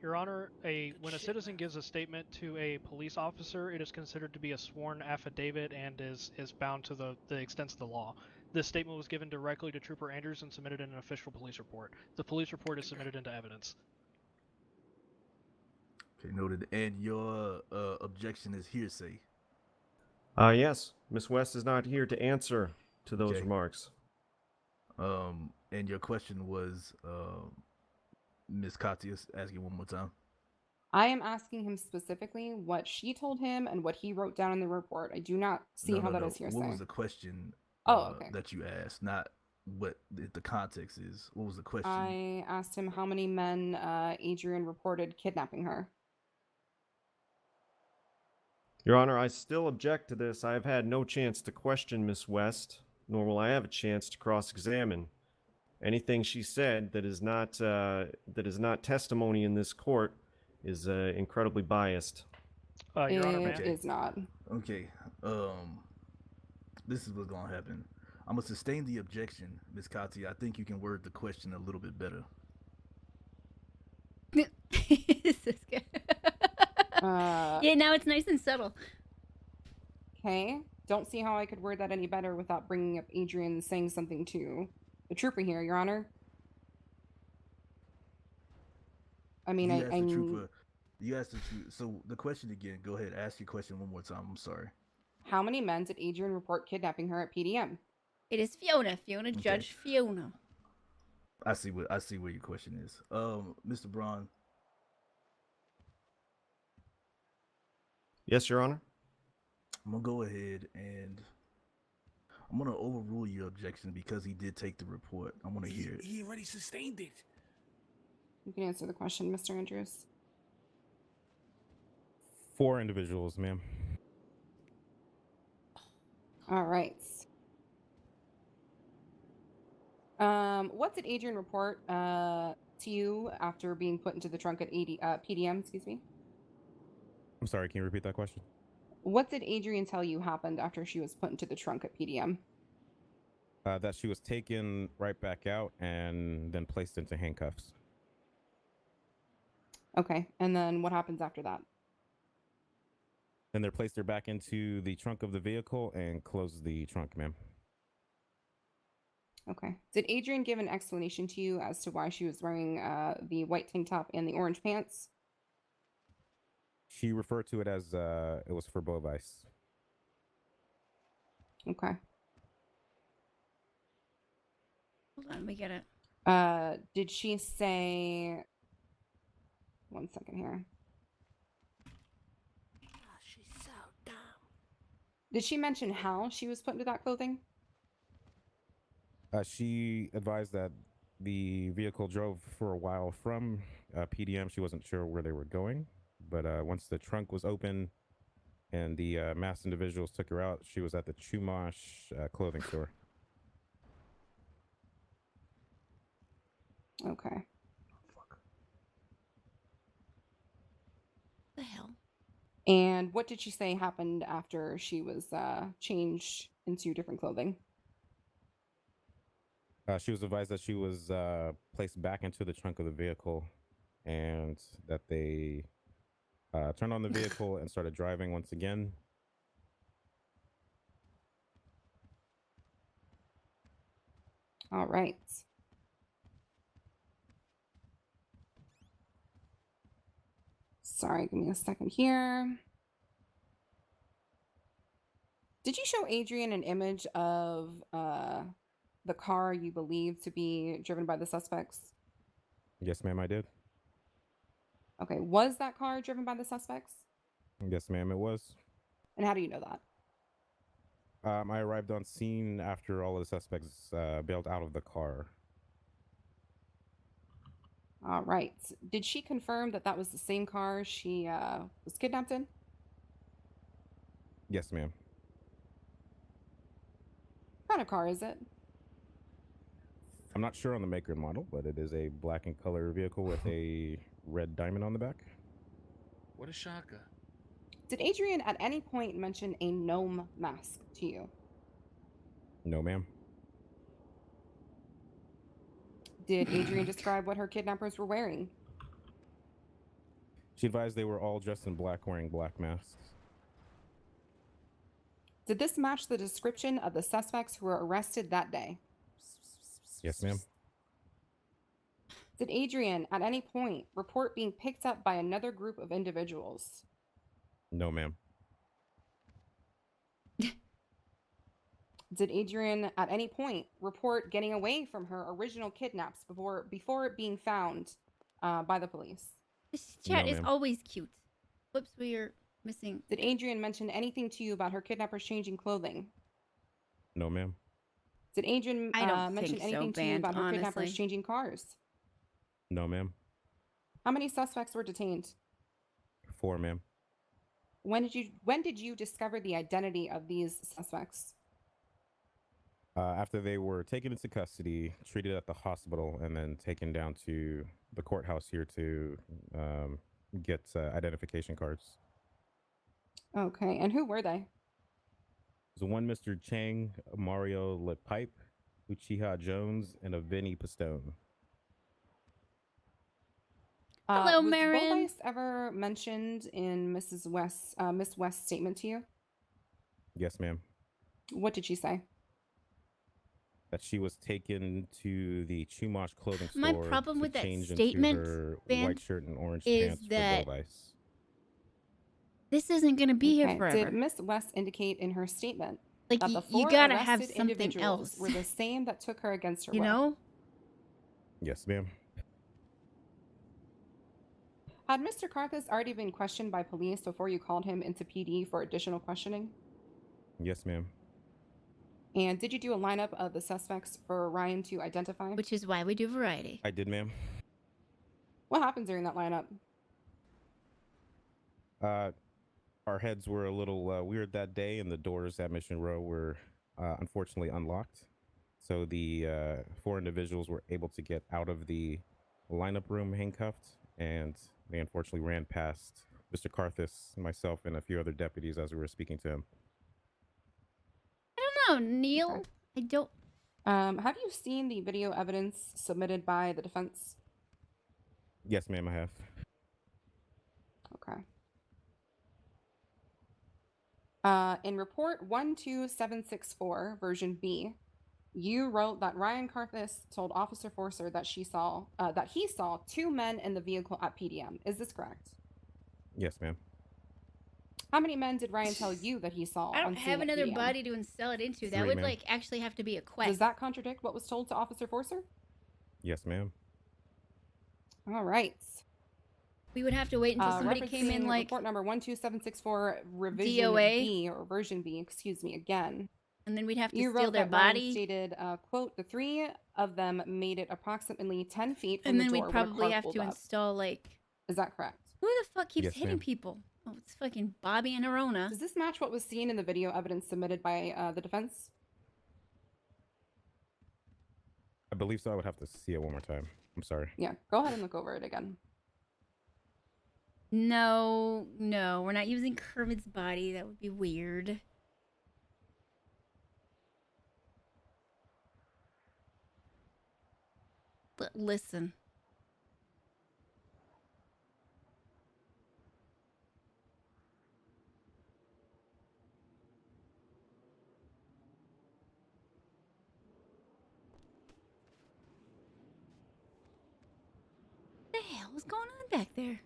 Your Honor, when a citizen gives a statement to a police officer, it is considered to be a sworn affidavit and is bound to the extent of the law. This statement was given directly to Trooper Andrews and submitted in an official police report. The police report is submitted into evidence. Okay, noted. And your objection is hearsay. Yes. Miss West is not here to answer to those remarks. And your question was, Miss Katya, asking one more time. I am asking him specifically what she told him and what he wrote down in the report. I do not see how that is hearsay. What was the question okay. that you asked? Not what the context is. What was the question? I asked him how many men Adrian reported kidnapping her. Your Honor, I still object to this. I have had no chance to question Miss West, nor will I have a chance to cross-examine. Anything she said that is not testimony in this court is incredibly biased. Your Honor, It is not. Okay. This is what's gonna happen. I'm gonna sustain the objection, Miss Kati. I think you can word the question a little bit better. This is good. Yeah, now it's nice and subtle. Okay. Don't see how I could word that any better without bringing up Adrian saying something to the trooper here, Your Honor. I mean, You asked the trooper. You asked the trooper. So the question again. Go ahead. Ask your question one more time. I'm sorry. How many men did Adrian report kidnapping her at PDM? It is Fiona. Fiona, Judge Fiona. I see where your question is. Mr. Braun. Yes, Your Honor. I'm gonna go ahead and I'm gonna overrule your objection because he did take the report. I want to hear it. He already sustained it. You can answer the question, Mr. Andrews. 4 individuals, ma'am. All right. What did Adrian report to you after being put into the trunk at PDM? Excuse me. I'm sorry, can you repeat that question? What did Adrian tell you happened after she was put into the trunk at PDM? That she was taken right back out and then placed into handcuffs. Okay, and then what happens after that? Then they placed her back into the trunk of the vehicle and closed the trunk, ma'am. Okay. Did Adrian give an explanation to you as to why she was wearing the white tank top and the orange pants? She referred to it as it was for Bovice. Okay. Hold on, let me get it. Did she say... One second here. She's so dumb. Did she mention how she was put into that clothing? She advised that the vehicle drove for a while from PDM. She wasn't sure where they were going, but once the trunk was open and the masked individuals took her out, she was at the Chumash clothing store. Okay. The hell? And what did she say happened after she was changed into different clothing? She was advised that she was placed back into the trunk of the vehicle and that they turned on the vehicle and started driving once again. All right. Sorry, give me a second here. Did you show Adrian an image of the car you believe to be driven by the suspects? Yes, ma'am, I did. Okay, was that car driven by the suspects? Yes, ma'am, it was. And how do you know that? I arrived on scene after all of the suspects bailed out of the car. All right. Did she confirm that that was the same car she was kidnapped in? Yes, ma'am. What kind of car is it? I'm not sure on the maker and model, but it is a black and color vehicle with a red diamond on the back. What a shocker. Did Adrian at any point mention a gnome mask to you? No, ma'am. Did Adrian describe what her kidnappers were wearing? She advised they were all dressed in black, wearing black masks. Did this match the description of the suspects who were arrested that day? Yes, ma'am. Did Adrian at any point report being picked up by another group of individuals? No, ma'am. Did Adrian at any point report getting away from her original kidnaps before it being found by the police? This chat No, is ma'am. always cute. Whoops, we are missing. Did Adrian mention anything to you about her kidnappers changing clothing? No, ma'am. Did Adrian I don't mention think so, anything to you Band, about her kidnappers honestly. changing cars? No, ma'am. How many suspects were detained? 4, ma'am. when did you discover the identity of these suspects? After they were taken into custody, treated at the hospital, and then taken down to the courthouse here to get identification cards. Okay, and who were they? There's one Mr. Chang, Mario Lepipe, Uchiha Jones, and a Vinny Pistone. Hello, was Marin. Bulldice ever mentioned in Miss West's statement to you? Yes, ma'am. What did she say? That she was taken to the Chumash clothing store My problem to with that change statement, into her Van, white shirt and orange is pants that for Bulldice. this isn't going to be here Okay, forever. did Miss West indicate in her statement Like, that the you four gotta have arrested something individuals else. were the same that took her against her You will? know? Yes, ma'am. Had Mr. Carthus already been questioned by police before you called him into PD for additional questioning? Yes, ma'am. And did you do a lineup of the suspects for Ryan to identify? Which is why we do variety. I did, ma'am. What happened during that lineup? Our heads were a little weird that day, and the doors at Mission Row were unfortunately unlocked. So the 4 individuals were able to get out of the lineup room handcuffed, and they unfortunately ran past Mr. Carthus, myself, and a few other deputies as we were speaking to him. I don't know, Neil. Okay. I don't. Have you seen the video evidence submitted by the defense? Yes, ma'am, I have. Okay. In report 12764, version B, you wrote that Ryan Carthus told Officer Forcer that he saw 2 men in the vehicle at PDM. Is this correct? Yes, ma'am. How many men did Ryan tell you that he saw? I don't on scene have at another PDM? body to install it into. That 3, would, ma'am. like, actually have to be a quest. Does that contradict what was told to Officer Forcer? Yes, ma'am. All right. We would have to wait until somebody came in, Referencing like, report number 12764, revision DOA. B, or version B, excuse me, again. And then we'd have to You steal wrote their that Ryan body. stated, quote, the 3 of them made it approximately 10 feet from And the then door we'd when a probably car have pulled to up. install, like... Is that correct? Who the fuck keeps Yes, hitting ma'am. people? Oh, it's fucking Bobby and Arona. Does this match what was seen in the video evidence submitted by the defense? I believe so. I would have to see it one more time. I'm sorry. Yeah, go ahead and look over it again. No, we're not using Kermit's body. That would be weird. Listen. What the hell is going on back there?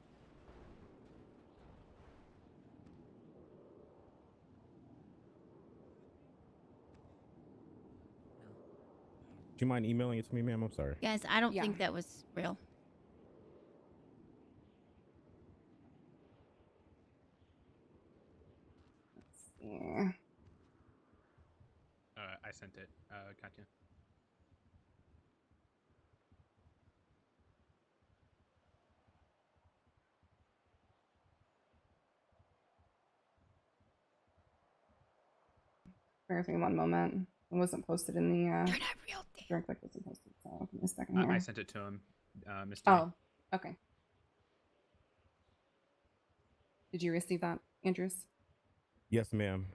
Do you mind emailing it to me, ma'am? I'm sorry. Guys, I don't think that was real. Yeah. I sent it, Katya. Bear with me one moment. It wasn't posted in the. They're not real. Direct click wasn't posted, so give me a second here. I sent it to him, Mr. Oh, okay. Did you receive that, Andrews? Yes, ma'am.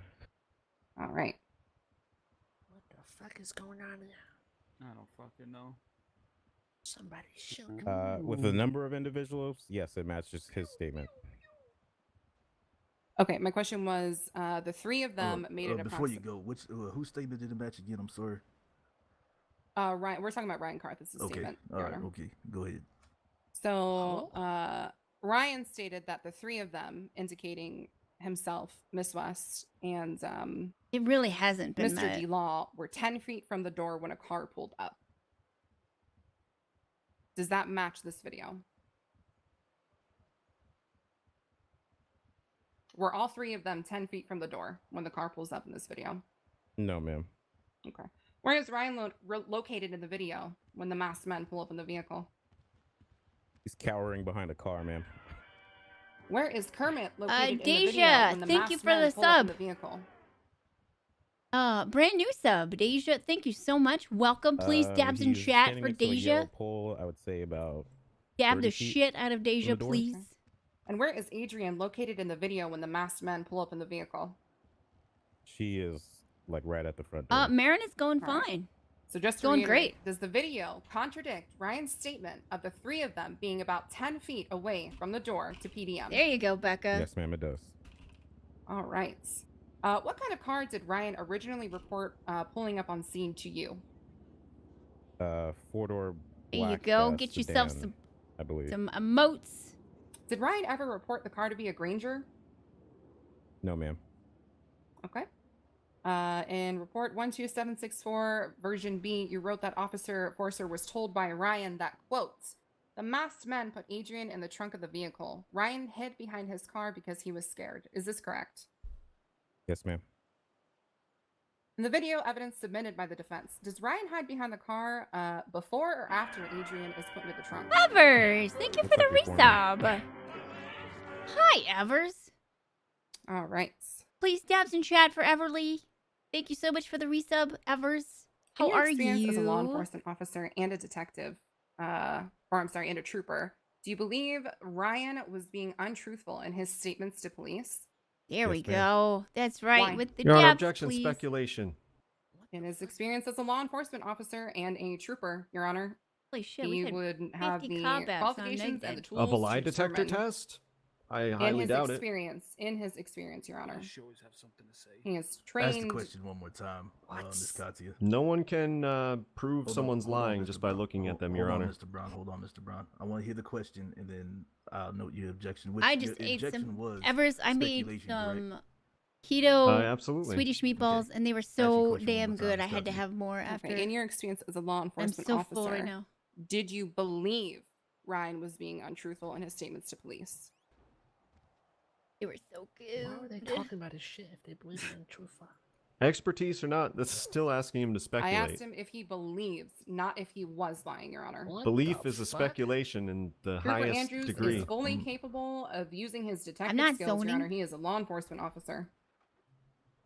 All right. What the fuck is going on here? I don't fucking know. Somebody shoot. With the number of individuals, yes, it matches his statement. Okay, my question was, the 3 of them made it before you go, which whose statement did it match again? I'm sorry. Ryan, we're talking about Ryan Carthus' statement. All Your right. Honor. Okay. Go ahead. So, Ryan stated that the 3 of them, indicating himself, Miss West, and it really hasn't been Mr. met. D-Law, were 10 feet from the door when a car pulled up. Does that match this video? Were all 3 of them 10 feet from the door when the car pulls up in this video? No, ma'am. Okay. Where is Ryan located in the video when the masked men pull up in the vehicle? He's cowering behind a car, ma'am. Where is Kermit located in the video Deja, when the thank you masked for men the pull up in sub. the vehicle? Brand new sub, Deja. Thank you so much. Welcome. Please dabs in He's chat standing for next to a yellow Deja. pole. I would say about Dab 30 the feet shit out of from Deja, the door. please. And where is Adrian located in the video when the masked men pull up in the vehicle? She is like right at the front door. Marin is going All right. fine. So just to Going reiterate, does the video contradict Ryan's statement of the three of them being about 10 feet away from the door to PDM? There you go, Becca. Yes, ma'am, it does. All right. What kind of car did Ryan originally report pulling up on scene to you? Four-door There you black go. Get yourself sedan, I believe. some emotes. Did Ryan ever report the car to be a Granger? No, ma'am. Okay. In report 12764, version B, you wrote that Officer Forcer was told by Ryan that, quote, the masked men put Adrian in the trunk of the vehicle. Ryan hid behind his car because he was scared. Is this correct? Yes, ma'am. In the video evidence submitted by the defense, does Ryan hide behind the car before or after Adrian is put into the trunk? Evers, thank you for the Looks like resub. Hi, Evers. All right. Please dabs in chat for Everly. Thank you so much for the resub, Evers. In How your are experience you? as a law enforcement officer and a detective, and a trooper, do you believe Ryan was being untruthful in his statements to police? There we Yes, ma'am. go. That's right. Why? With the Your Honor, dabs, objection, please. speculation. In his experience as a law enforcement officer and a trooper, Your Honor, Holy shit, he we've had would have 50 the callbacks on qualifications and the Nugget. tools Of a lie to detector determine- test? I in highly his doubt it. experience, in his experience, Your Honor. She always have something to say. He is Ask the trained. question one more time, Miss Katia. No one can prove Hold on, someone's hold on, lying Mr. just by Brown. looking at them, Hold Your on, Honor. Mr. Brown. Hold on, Mr. Brown. I want to hear the question, and then I'll note your objection. Which I just your ate objection some was Evers. I made speculation, some right? keto Absolutely. Swedish meatballs, and they were your so question one damn more time, good. I Miss had to Katia. have more after. Okay, in your experience as a law I'm enforcement so officer, full right now. did you believe Ryan was being untruthful in his statements to police? They were so good. Why are they talking about his shit if they believe in truthful? Expertise or not, that's still asking him to I speculate. asked him if he believes, not if he was lying, Your Honor. Belief is a speculation in the Trooper highest Andrews degree. is fully capable of using his detective not skills, zoning. Your Honor. He is a law enforcement officer.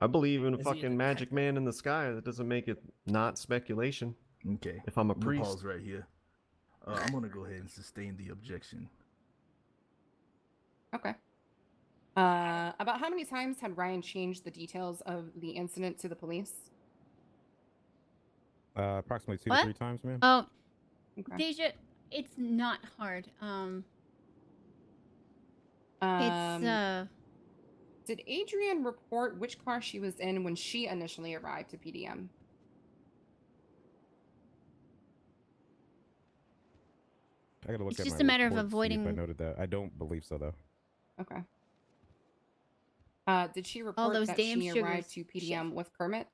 I believe in a Is he a fucking magic man in the sky. That doesn't make it not speculation. Okay. If I'm a We'll priest. pause right here. I'm gonna go ahead and sustain the objection. Okay. About how many times had Ryan changed the details of the incident to the police? Approximately 2 What? to 3 times, ma'am. Oh, Okay. Deja, it's not hard. It's Did Adrian report which car she was in when she initially arrived to PDM? I gotta look It's at just my a matter of report to see avoiding- if I noted that. I don't believe so, though. Okay. Did she all report those that damn she sugars. arrived to PDM with Kermit?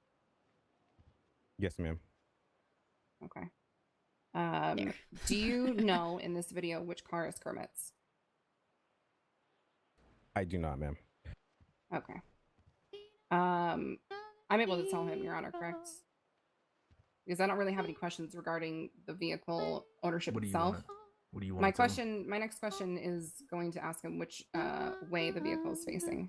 Yes, ma'am. Okay. Do you know in this video which car is Kermit's? I do not, ma'am. Okay. I'm able to tell him, Your Honor, correct? Because I don't really have any questions regarding the vehicle ownership What do you itself. wanna- what do you want? My next question is going to ask him which way the vehicle is facing.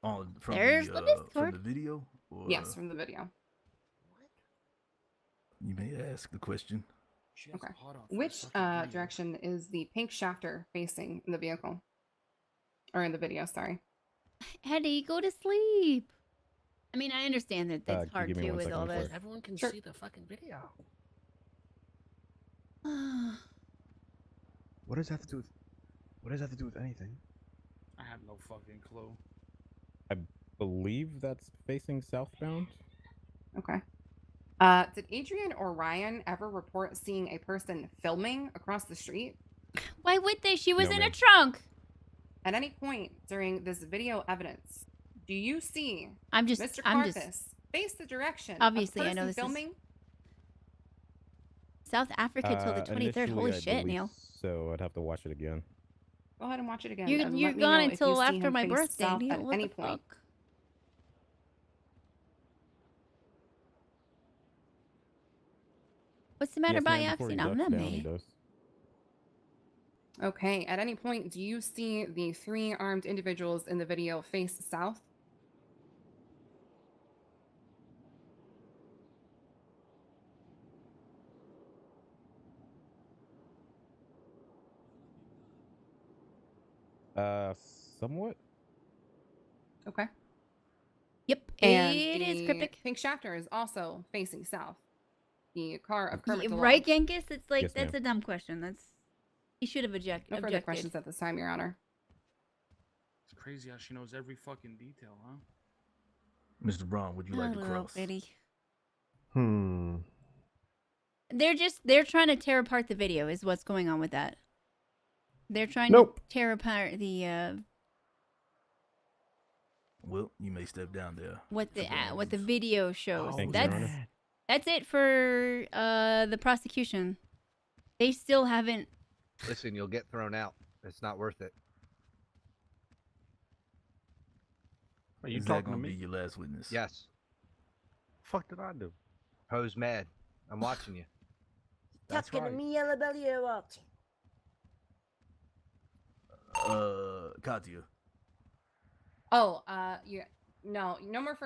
From There's the, the from Discord. the video? Or Yes, from the video. You may ask the question. Okay. Which direction is the pink shafter facing in the vehicle? Or in the video, sorry. Eddie, go to sleep. I mean, I understand that that's hard give me too one with second, all I'm sorry. this. Everyone can Sure. see the fucking video. What does that have to do with? What does that have to do with anything? I have no fucking clue. I believe that's facing southbound. Okay. Did Adrian or Ryan ever report seeing a person filming across the street? Why would they? She was No, in ma'am. a trunk. At any point during this video evidence, do you see I'm just Mr. I'm just Carthus face the direction Obviously, of I know person this is- filming? South Africa till the 23rd. Initially, Holy I shit, believe Neil. So I'd have to watch it again. Go ahead and watch it again. You're and you're let me gone know if until you see after him my face birthday, south Neil. at What any the point. fuck? What's the matter Yes, about ma'am, you before he asking? I'm ducks not down, he me. does. Okay, at any point, do you see the 3 armed individuals in the video face south? Somewhat. Okay. Yep, And it is the cryptic. pink shafter is also facing south. The car of Kermit the Right, Log. Genghis? It's like, Yes, that's ma'am. a dumb question. He should have No objected. further questions at this time, Your Honor. It's crazy how she knows every fucking detail, huh? Mr. Braun, would you like to Hello, cross? Betty. They're trying to tear apart the video is what's going on with that. They're trying Nope. to tear apart the Well, you may step down there. what the video shows. Thank you, Your Honor. That's it for the prosecution. They still haven't. Listen, you'll get thrown out. It's not worth it. Are you Is that talking to gonna me? be your last witness? Yes. Fuck did I do? Poe's mad. I'm watching you. That's Talking right. to me, yellow belly, or what? Katya. Oh, yeah. No more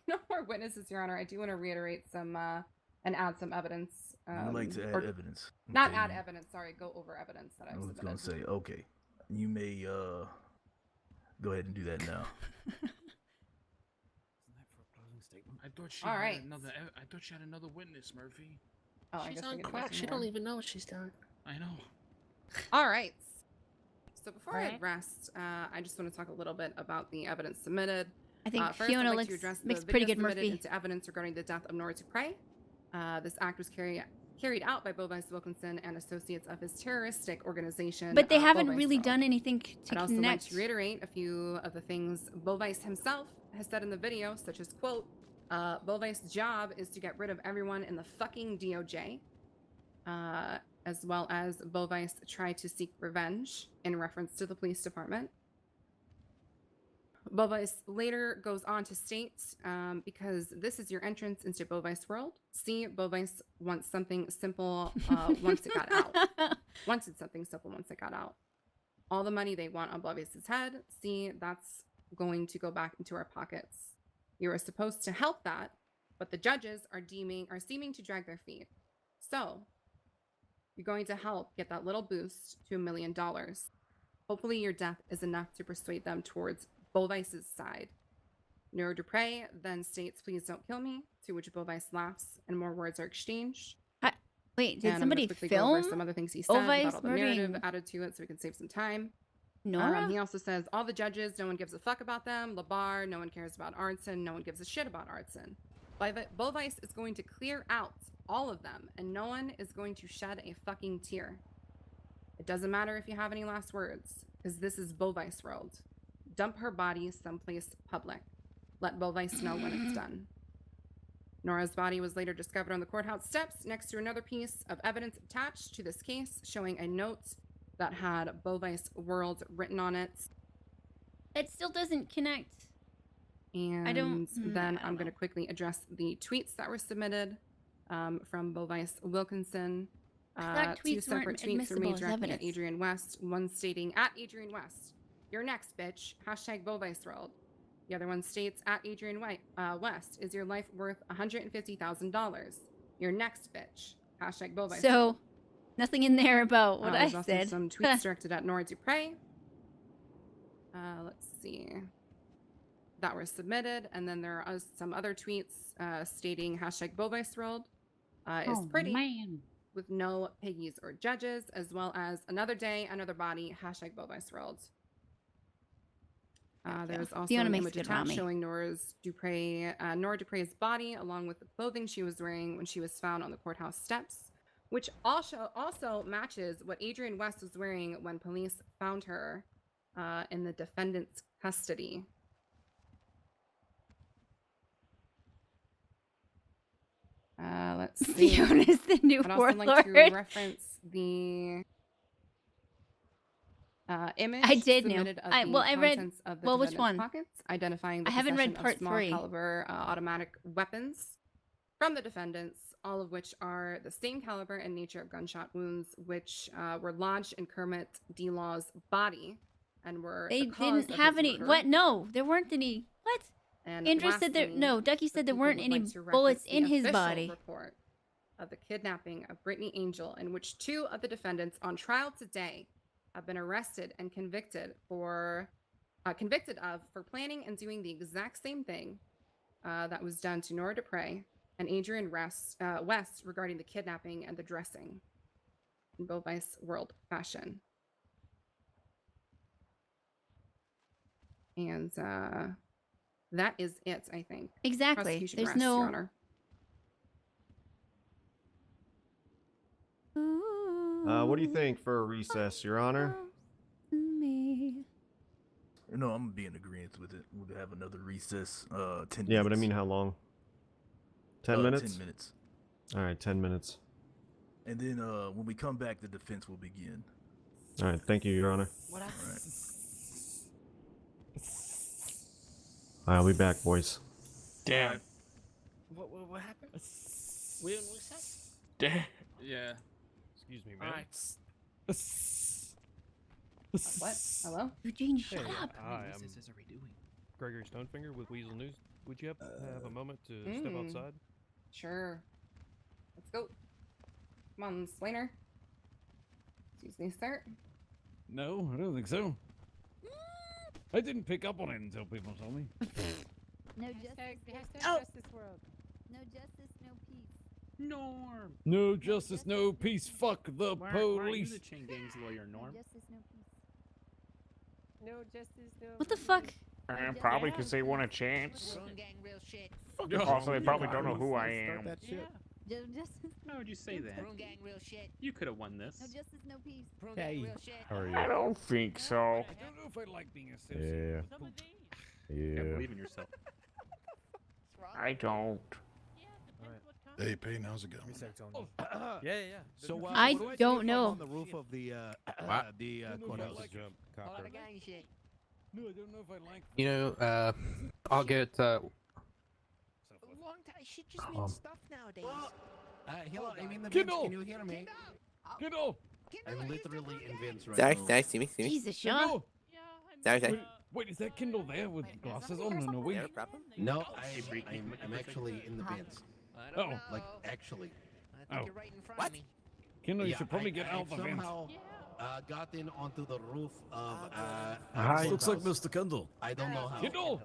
no more witnesses, Your Honor. I do want to reiterate some, and add some evidence. You'd like to add or- evidence? Not Okay. add evidence, sorry, go over evidence that I've I was submitted. gonna say, okay, you may go ahead and do that now. I thought she All had right. another. I thought she had another witness, Murphy. Oh, I She's guess we on can do crack. this She more. don't even know what she's done. I know. All right. So before I Alright. rest, I just want to talk a little bit about the evidence submitted. I think First, Fiona I'd like to looks address makes the pretty video good submitted Murphy. into evidence regarding the death of Nora Dupre. This act was carried out by Bovice Wilkinson and associates of his terroristic organization. But they haven't Bovice really World. done anything to I'd also like connect. to reiterate a few of the things Bovice himself has said in the video, such as, quote, Bovice's job is to get rid of everyone in the fucking DOJ, as well as Bovice tried to seek revenge in reference to the police department. Bovice later goes on to state, because this is your entrance into Bovice World. See, Bovice wants something simple once it got out. Wanted something simple once it got out. All the money they want on Bovice's head, see, that's going to go back into our pockets. You are supposed to help that, but the judges are seeming to drag their feet. So, you're going to help get that little boost to $1 million. Hopefully your death is enough to persuade them towards Bovice's side. Nora Dupre then states, please don't kill me, to which Bovice laughs and more words are exchanged. Wait, did And I'm somebody gonna quickly go over film some other things he said Bovice about all the narrative murdering added to it so we can save some time. Nora? He also says, all the judges, no one gives a fuck about them. Labar, no one cares about arson. No one gives a shit about arson. Bovice is going to clear out all of them, and no one is going to shed a fucking tear. It doesn't matter if you have any last words, because this is Bovice World. Dump her body someplace public. Let Bovice know when it's done. Nora's body was later discovered on the courthouse steps next to another piece of evidence attached to this case, showing a note that had Bovice World written on it. It still doesn't connect. And I don't I'm going to quickly address the tweets that were submitted from Bovice Wilkinson. thought Two tweets separate weren't tweets were admissible made as directly at evidence. Adrian West. One stating, at Adrian West, you're next, bitch. Hashtag Bovice World. The other one states, at Adrian West, is your life worth $150,000? You're next, bitch. Hashtag Bovice World. So, nothing in there about what I There's also said. some tweets directed at Nora Dupre. Let's see. That were submitted, and then there are some other tweets stating hashtag Bovice World is pretty, with no piggies or judges, as well as another day, another body, hashtag Bovice World. There's also Fiona an makes image good attached Rami. showing Nora Dupre's body, along with the clothing she was wearing when she was found on the courthouse steps, which also matches what Adrian West was wearing when police found her in the defendant's custody. Let's see. Fiona's the new I'd also like to warlord. reference the image I did know. submitted of I the read. contents of the Well, which defendant's one? pockets, identifying the I haven't read possession part of small 3. caliber automatic weapons. from the defendants, all of which are the same caliber and nature of gunshot wounds, which were lodged in Kermit D. Law's body and were They the cause didn't of have his any. murder. What? No, there weren't any. What? And Andrew said there. lastly, No, Ducky the said there people weren't would any like to bullets reference the in his official body. report of the kidnapping of Brittany Angel, in which 2 of the defendants on trial today have been arrested and convicted of for planning and doing the exact same thing that was done to Nora Dupre and Adrian West regarding the kidnapping and the dressing in Bill Vice World fashion. And that is it, I think. Exactly. Prosecution There's rests, no. Your Honor. What do you think for a recess, Your Honor? Me. No, I'm gonna be in agreement with it. We'll have another recess. 10 minutes. Yeah, but I mean, how long? 10 minutes? 10 minutes. All right, 10 minutes. And then when we come back, the defense will begin. All right, thank you, Your Honor. All right. I'll be back, boys. Damn. What happened? We in recess? Damn. Yeah. Excuse me, man. Alright. What? Hello? Eugene, shut Hey, up. hi, I'm Gregory Stonefinger with Weasel News. Would you have a moment to step outside? Sure. Let's go. Come on, Slainer. Excuse me, sir. No, I don't think so. I didn't pick up on it until people told me. No justice, Oh. justice world. No justice, no peace. Norm. No justice, no peace. Fuck the Why are you police. the Chang Gang's lawyer, No Norm? justice, no peace. No justice, no. What the fuck? Probably because they want a chance. Wrong gang, real shit. Also, they probably don't know who I am. No justice. Why would you say that? Wrong gang, real shit. You could have won this. No justice, no peace. Wrong Hey. gang, real shit. How are you? I don't think so. I don't know if I like being associated Yeah. with poop. Yeah. Believe in yourself. I don't. Hey, Payne, how's it going? Yeah. So, I what do see don't if I'm know. on the roof of the courthouse? All the gang shit. No, I don't know if I like. You know, I'll get. Long time. Shit just means stuff nowadays. Hello, I'm in the Kindle! bench. Can you hear me? Kindle! I'm literally in Vince right Sorry, now. sorry, see me. Jesus, Sean. Kindle! Sorry. Wait, is that Kindle there with glasses on and a wig? No problem. No, I'm actually in the Vince. Oh, Like, actually. I think Oh. you're right in front of me. Kindle, you Yeah, should probably get I out the vent. somehow got in onto the roof of Looks like courthouse. Mr. Kendall. I don't know how. Kindle!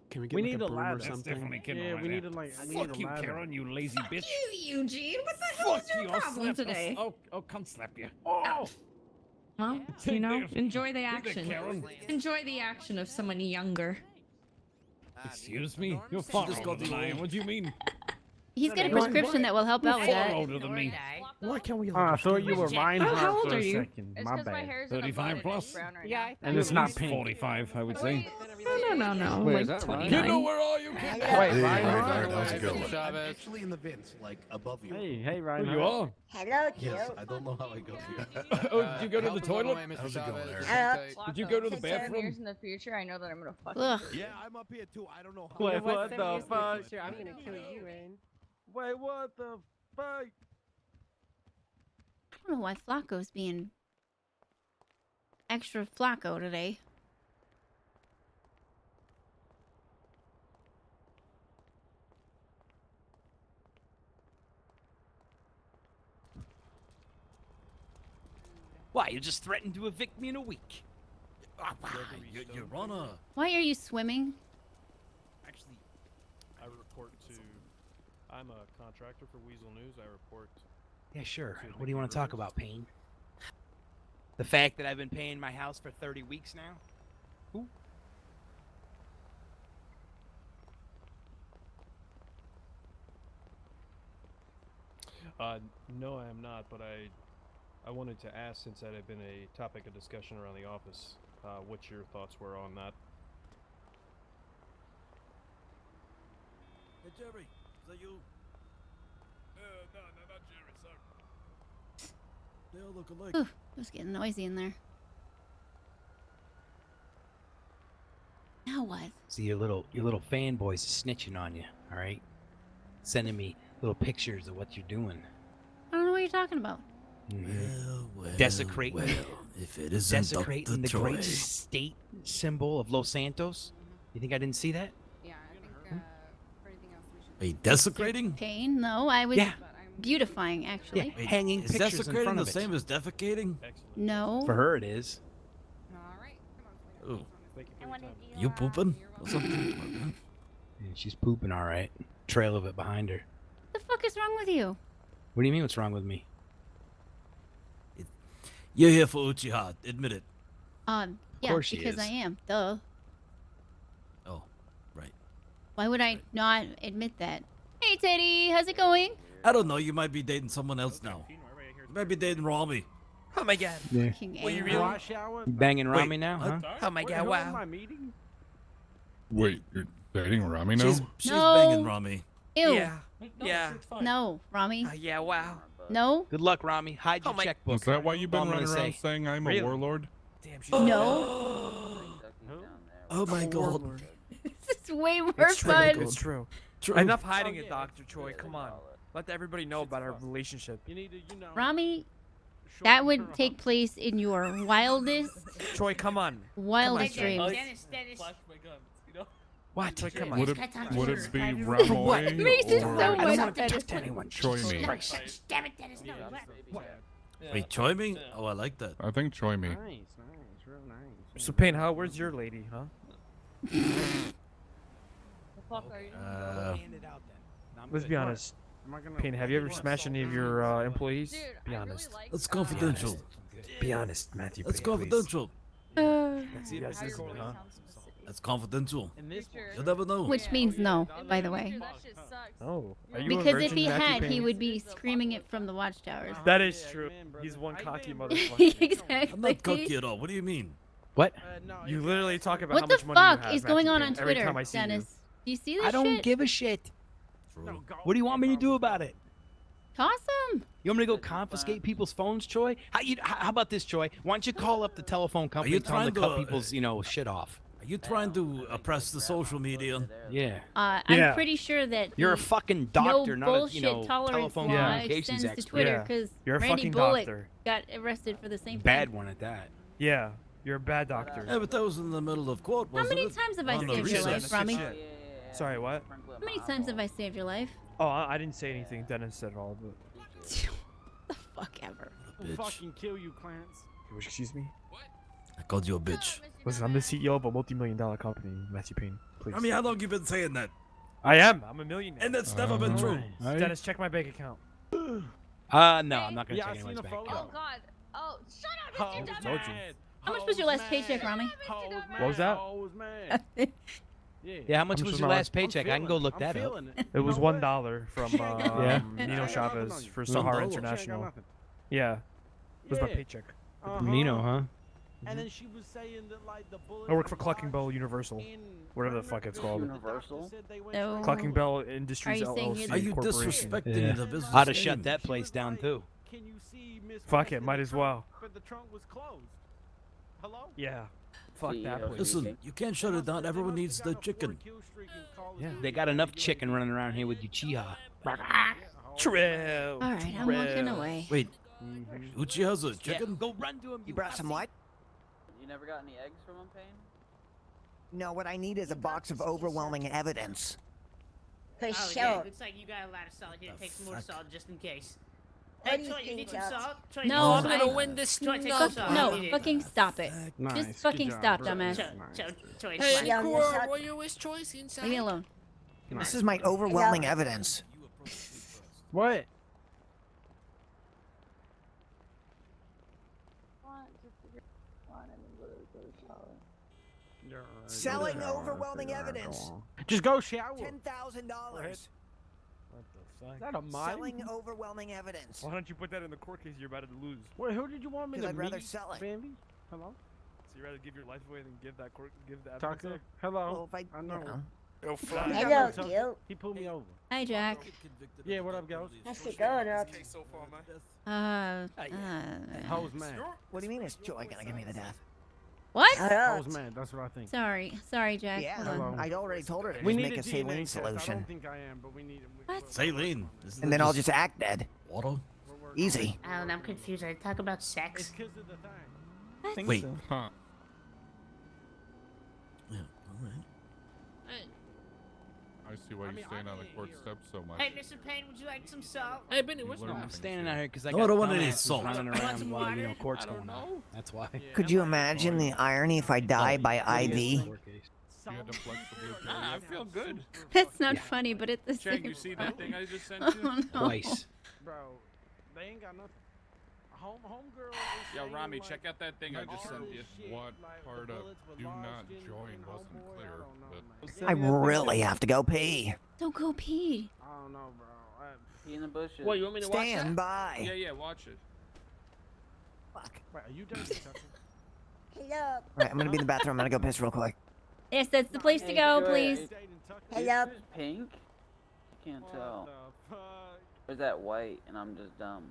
Can we We need a ladder. That's definitely Kindle right there. Fuck you, Karen, you lazy bitch. You, Eugene. What the hell Fuck is your you, I'll problem slap. today? I'll cunt slap you. Oh! Well, Take you know, this. enjoy the Take that, action. Karen. Enjoy the action of someone younger. Excuse me? You're far older than I am. What do you mean? He's got a prescription that will help out with Far that. older than me. Why can't we? I thought you were mine How old for are a you? second. My bad. 35 plus. Yeah, And it's not pink. 45, I would say. No. Wait, is like that right? 29. Kindle, where are you? Kindle? Wait, Hey, Ryan. Ryan, how's it going? I'm actually in the Vince, like above you. Hey, Ryan. Where you are? Hello, Yes, I don't know how I got here. Oh, did you go to the toilet? How's it going, Eric? Hello. Did you go to the 10 years bathroom? in the future, I know that I'm gonna fuck Ugh. Yeah, I'm up here too. I don't know how. Wait, what the fuck? I'm gonna kill you, Rain. Wait, what the fuck? I don't know why Flacco's being extra Flacco today. Why, you just threatened to evict me in a week. Your Honor. Why are you swimming? Actually, I report to. I'm a contractor for Weasel News. I report. yeah, sure. What do you want to talk about, Payne? The fact that I've been paying my house for 30 weeks now? Who? No, I am not, but I wanted to ask, since that had been a topic of discussion around the office, what your thoughts were on that. Hey, Jerry, is that you? No, not Jerry, sorry. They all look alike. Ooh, it was getting noisy in there. Now what? See, your little fanboys are snitching on you, all right? sending me little pictures of what you're doing. I don't know what you're talking about. Desecrating, if it isn't desecrating the Dr. great Troy. state symbol of Los Santos. You think I didn't see that? Yeah, I think for anything else we should. Are you desecrating? Pain? No, I was Yeah. beautifying actually. Yeah, hanging Is pictures in desecrating front the of it. same as defecating? No. For her, it is. Oh. You pooping? What's up? Yeah, she's pooping all right. Trail of it behind her. What the fuck is wrong with you? What do you mean? What's wrong with me? You're here for Uchiha. Admit it. Yeah, course she because is. I am. Duh. Oh, right. Why would I not admit that? Hey Teddy, how's it going? I don't know. You might be dating someone else now. You might be dating Rami. Oh my god. Yeah. Fucking Were you A. really? You banging Rami now, huh? Oh my god, wow. Wait, you're dating Rami now? She's No. banging Rami. Ew. Yeah. Yeah. No, Rami. Yeah, wow. No. Good luck, Rami. Hide your Oh my- checkbook. Is that why you've All been I'm running gonna around say. saying I'm Really? a warlord? Damn, she's No. Oh my god. This is way more It's true. fun. It's true. True. Enough hiding it, Dr. Choi. Come on. Let everybody know about our relationship. You need to, you know. Rami, that would take place in your wildest, Choi, come on. wildest Come on, dreams. Dennis. Flash my guns, you know? What? Choi, come on. Would it be Ramoy Makes it so or much I don't want to better. talk to anyone. Choi me? Damn it, Dennis, no. Wait, Choi me? Oh, I like that. I think Choi me. Nice, real nice. So, Payne, where's your lady, huh? Let's be honest. Payne, have you ever smashed any of your employees? Be honest. That's confidential. Be honest, Matthew. That's Payne, please. confidential. You guys listen, huh? That's confidential. You'll never know. Which means no, by the way. Oh, are you a Because if virgin, he Matthew had, he Payne? would be screaming it from the watchtowers. That is true. He's one cocky motherfucker. Exactly. I'm not cocky at all. What do you mean? What? You literally talk about What how the much money you fuck have, is going Matthew on Payne, on every Twitter, time I see you. Dennis? Do you see this I don't shit? give a shit. True. What do you want me to do about it? Toss him. You want me to go confiscate people's phones, Choi? How about this, Choi? Why don't you call up the telephone company you and tell them to trying cut to, people's, shit off? Are you trying to oppress the social media? Yeah. I'm Yeah. pretty sure that You're a the fucking no doctor, not a, bullshit telephone tolerance law communications extends to expert. Twitter Yeah. because You're a Randy fucking Bullock doctor. got arrested for the same Bad thing. one at that. Yeah, you're a bad doctor. Yeah, but that was in the middle of court, How wasn't many it? times have I On the saved your recess. life, Rami? Sorry, what? How many times have I saved your life? Oh, I didn't say anything. Dennis said it all, but. The fuck ever. We'll fucking kill you, Clarence. Excuse me? I called you a bitch. Listen, I'm the CEO of a multi-million-dollar company, Matthew Payne. Please. I mean, how long you been saying that? I am. I'm a millionaire. And that's never been true. Dennis, check my bank account. No, I'm not gonna Yeah, I check seen anyone's a bank photo. account. God. Oh, shut up, How Mr. told Dumbass. you. How much was your last paycheck, Rami? What was that? Yeah, how much How much was was your my last paycheck? I can go look that up. It was $1 from Yeah. Nino Chavez for Sahara International. Yeah. It was my paycheck. Nino, huh? And then she was saying that like the bullet. I work for Clucking Bell Universal, whatever the fuck it's called. No. Clucking Bell Industries Are you saying LLC Are you Corporation. disrespecting Yeah. the business? I'd have game? shut that place down too. Can you see Miss Fuck it, might as well. But the trunk was closed. Hello? Yeah. Fuck that place. Listen, you can't shut it down. Everyone needs the chicken. Yeah. They got enough chicken running around here with Uchiha. True. All right, I'm walking away. Wait, Uchiha's a chicken? Go run to him. You brought some what? You never got any eggs from him, Payne? No, what I need is a box of overwhelming evidence. For Oh, sure. looks like you got a lot of salt here. Take some more fuck? salt just in case. What Hey, do you Troy, you think, need some Chuck? salt? Troy, No, you need I'm some gonna salt? win this Troy, take nut. some salt. No, I need it. fucking stop it. Nice. Just fucking stop, dumbass. Troy, Hey, fine. Core, what your wish choice inside? Leave me alone. This is my overwhelming evidence. What? Selling overwhelming evidence. Just go shower. $10,000. What the Is fuck? that a mine? Selling overwhelming evidence. Why don't you put that in the court case you're about to lose? Wait, who did you want me 'Cause to I'd rather meet, sell it. Bambi? Hello? So you'd rather give your life away than give that court, give the evidence Taco? up? Hello? Well, if I know. know. Go fuck. Hello, cute. He pulled me over. Hi, Jack. Yeah, what up, girls? How's it going up? How's man? What do you mean is Joy gonna give me the death? What? I was mad. That's what I think. Sorry, Jack. Yeah, Hold on. I'd already told her to We just need make a DNA saline test. I solution. don't think I am, but we need. What? Saline. Isn't And that then I'll just act dead. water. Easy. I don't know, I'm confused. Are they talking about sex? It's because of the thing. Wait. Huh. Yeah. All right. I see why you stand on the court steps so much. Hey, Mr. Payne, would you like some salt? Hey, Benny, You what's learn wrong? I'm things standing here. out here because I No, got I don't want any dumbasses salt. running Want around some while water? court's I don't going on. know. That's why. Could you imagine the irony if I die by IV? You had to flex the blue I period. feel good. That's not funny, but at the Chang, same you see that thing I just sent Oh, you? no. Twice. Bro, they ain't got nothing. Homegirl. Yo, Rami, check out that thing I just sent you. What part of do not join wasn't clear, but I really have to go pee. Don't go pee. I don't know, bro. Pee in the bushes. What, you want me to watch that? Stand by. Yeah, watch it. Fuck. Wait, are you done, Tucker? Hello. Right, I'm gonna be in the bathroom. I'm gonna go piss real quick. Yes, that's the place to go, please. Hello. Is pink? I can't tell. What the fuck? Or is that white and I'm just dumb?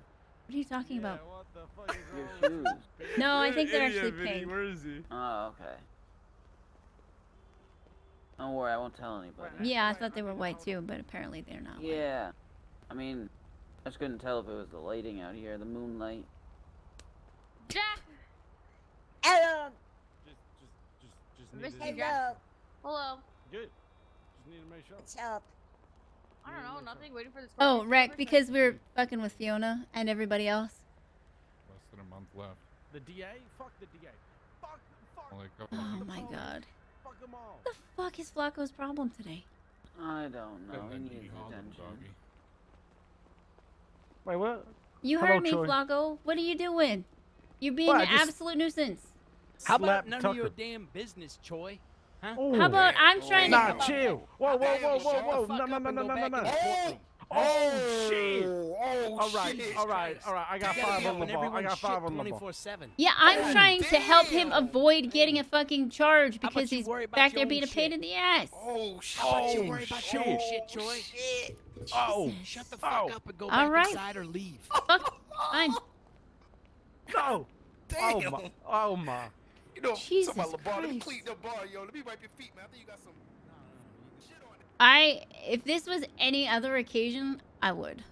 What are you talking about? What the fuck is Your wrong with shoes. No, I think they're Idiot, actually Vinny, pink. Where is he? Oh, okay. Don't worry, I won't tell anybody. Yeah, I thought they were white too, but apparently they're not. White. Yeah. I mean, I just couldn't tell if it was the lighting out here, the moonlight. Hello. Just Hello. Hello. Good. Just need to make sure. What's up? I don't know, nothing. Waiting for this. Oh, Rec, because we're fucking with Fiona and everybody else. less than a month left. The DA? Fuck the DA. Fuck. Only a couple Oh my god. Fuck them all. What the fuck is Flacco's problem today? I don't know. He Then needs called him attention. doggy. Wait, what? You Hello, heard me, Troy. Flacco. What are you doing? You're being What, I an just- absolute nuisance. How about Slap none Tucker. of your damn business, Choi? Huh? How about I'm trying Nah, to... chill. Whoa. Shut the No. fuck No. up and go No. back in the courtroom. Oh, shit. Oh, All right. I got You gotta 5 be on up the in ball. I everyone's got shit 5 on the ball. 24/7. Yeah, I'm trying to help him avoid getting a fucking charge How about because you he's worry about back your there own being a pain shit? in the ass. Oh, shit. How about you worry about your own shit, Choi? Oh. Shut the fuck up and go All back right. inside or leave. Fuck. Fine. No. Damn. Oh my. You know, Jesus something about LeBron. Let me Christ. clean the bar, yo. Let me wipe your feet, man. I think you got some shit on it. If this was any other occasion, I would.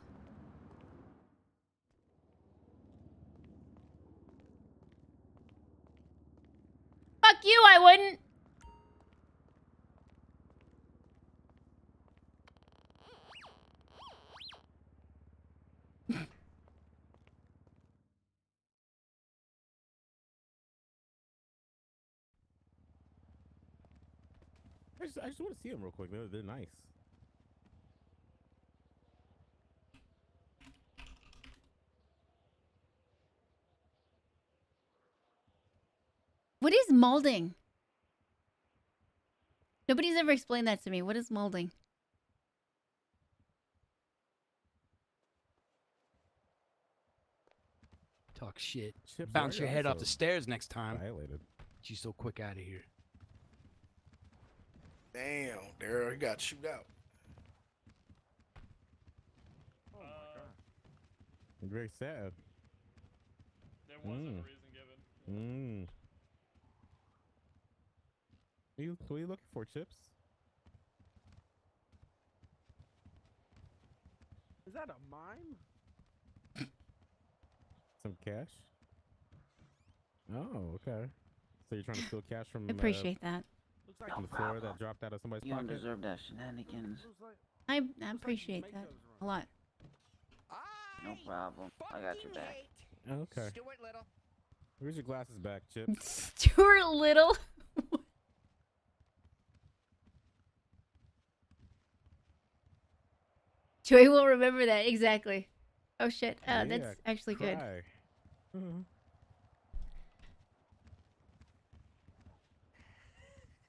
Fuck you, I wouldn't. I just want to see them real quick. They're nice. What is molding? Nobody's ever explained that to me. What is molding? Talk shit. Chips Bounce are your head off also the stairs next time. Violated. You so quick out of here. Damn, Daryl, he got shoot out. I'm very sad. There wasn't a reason given. What are you looking for, Chips? Is that a mime? Some cash? Oh, okay. So you're trying to steal cash from Appreciate that. from the floor that dropped out of somebody's You don't pocket? deserve that shenanigans. I appreciate that a lot. No problem. I got your back. Oh, okay. Stuart Little. Where's your glasses back, Chips? Stuart Little. Joey will remember that exactly. Oh shit. Yeah, That's actually good. cry.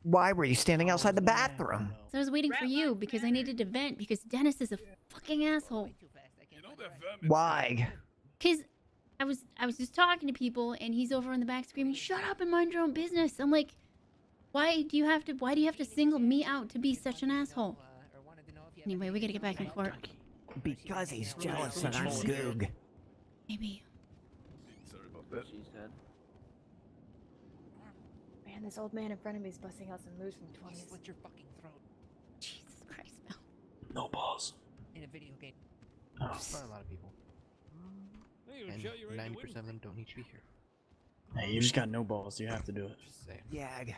Why were you standing outside the bathroom? So I was waiting for you because I needed to vent because Dennis is a fucking asshole. Why? Cause I was just talking to people and he's over in the back screaming, "Shut up and mind your own business." I'm like, why do you have to single me out to be such an asshole? Anyway, we gotta get back in court. Because he's jealous and I'm Goog. Maybe. Sorry about that. She said. Man, this old man in front of me is busting out some moves from the 20s. Slit your fucking throat. Jesus Christ, Mel. No balls. In a video game. Oh. That's probably a lot of people. Hey, And Uchiha, you ready to 90% win? of them don't need to be here. Hey, you just got no balls. You have to do it. Just saying. Yag.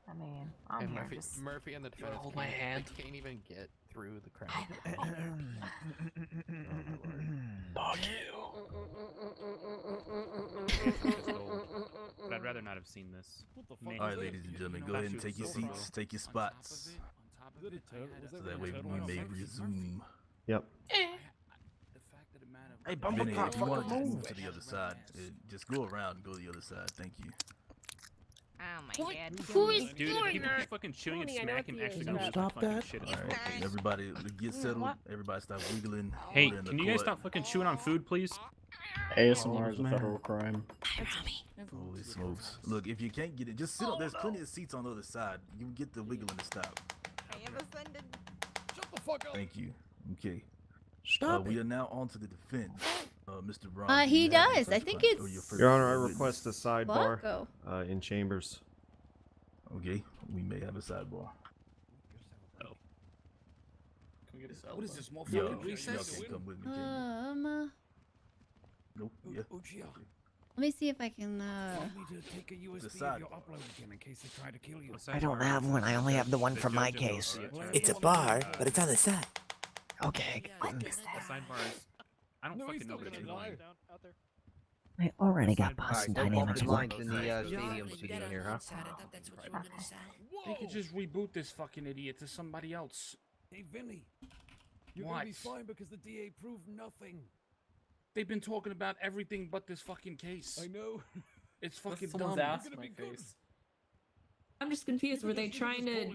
I mean, I'm And here Murphy, just... Murphy and the You wanna defense hold my hand? can't even get through the crowd. Fuck But I'd rather not have seen this. What the fuck? Mainly All right, because, ladies and you gentlemen, know, go that ahead and shit take your was so seats, take your spots, Is that a turtle? Was so that that really way a turtle we on may something? resume. Yep. The fact that it mattered. Hey, Vinny, Bumbleclot, if you want to fucking move move. to the other side, just go around and go to the other side. Thank you. Oh my god. Who is Dude, if people keep fucking chewing and Tony, I know what smacking, the actually is gonna about. lose my Stop fucking that. shit. All right, everybody get settled. Everybody stop wiggling. Hey, Order in the can you guys court. stop fucking chewing on food, please? ASMR is a man. federal crime. Holy smokes! Look, if you can't get it, just sit up. There's plenty of seats on the other side. You can get the wiggling to stop. I am offended. Shut the fuck up. Thank you. Okay. Stop We it. are now on to the defense. Mr. Brown. do He you have your does. I first think client- it's or your first Your Honor, I witness? request a sidebar Flacco. in chambers. Okay, we may have a sidebar. Can we get a What is this, Yo, motherfucking y'all recess? can come with me. Can you? Nope. Yeah. Uchiha, Let me see if I can, want me to take a USB of side your upload again in case they try to kill you? I don't have one. I only have the one from my case. It's a bar, but it's on the side. Okay. The sidebar is. I don't fucking know what it's doing. I already got Boston Dynamics lines working. in the Yeah. stadium studio here, huh? They could just reboot this fucking idiot to somebody else. Hey, Vinny. You're gonna be What? fine because the DA proved nothing. They've been talking about everything but this fucking case. I know. It's fucking someone's dumb. ass in my face. I'm just confused. Were they trying to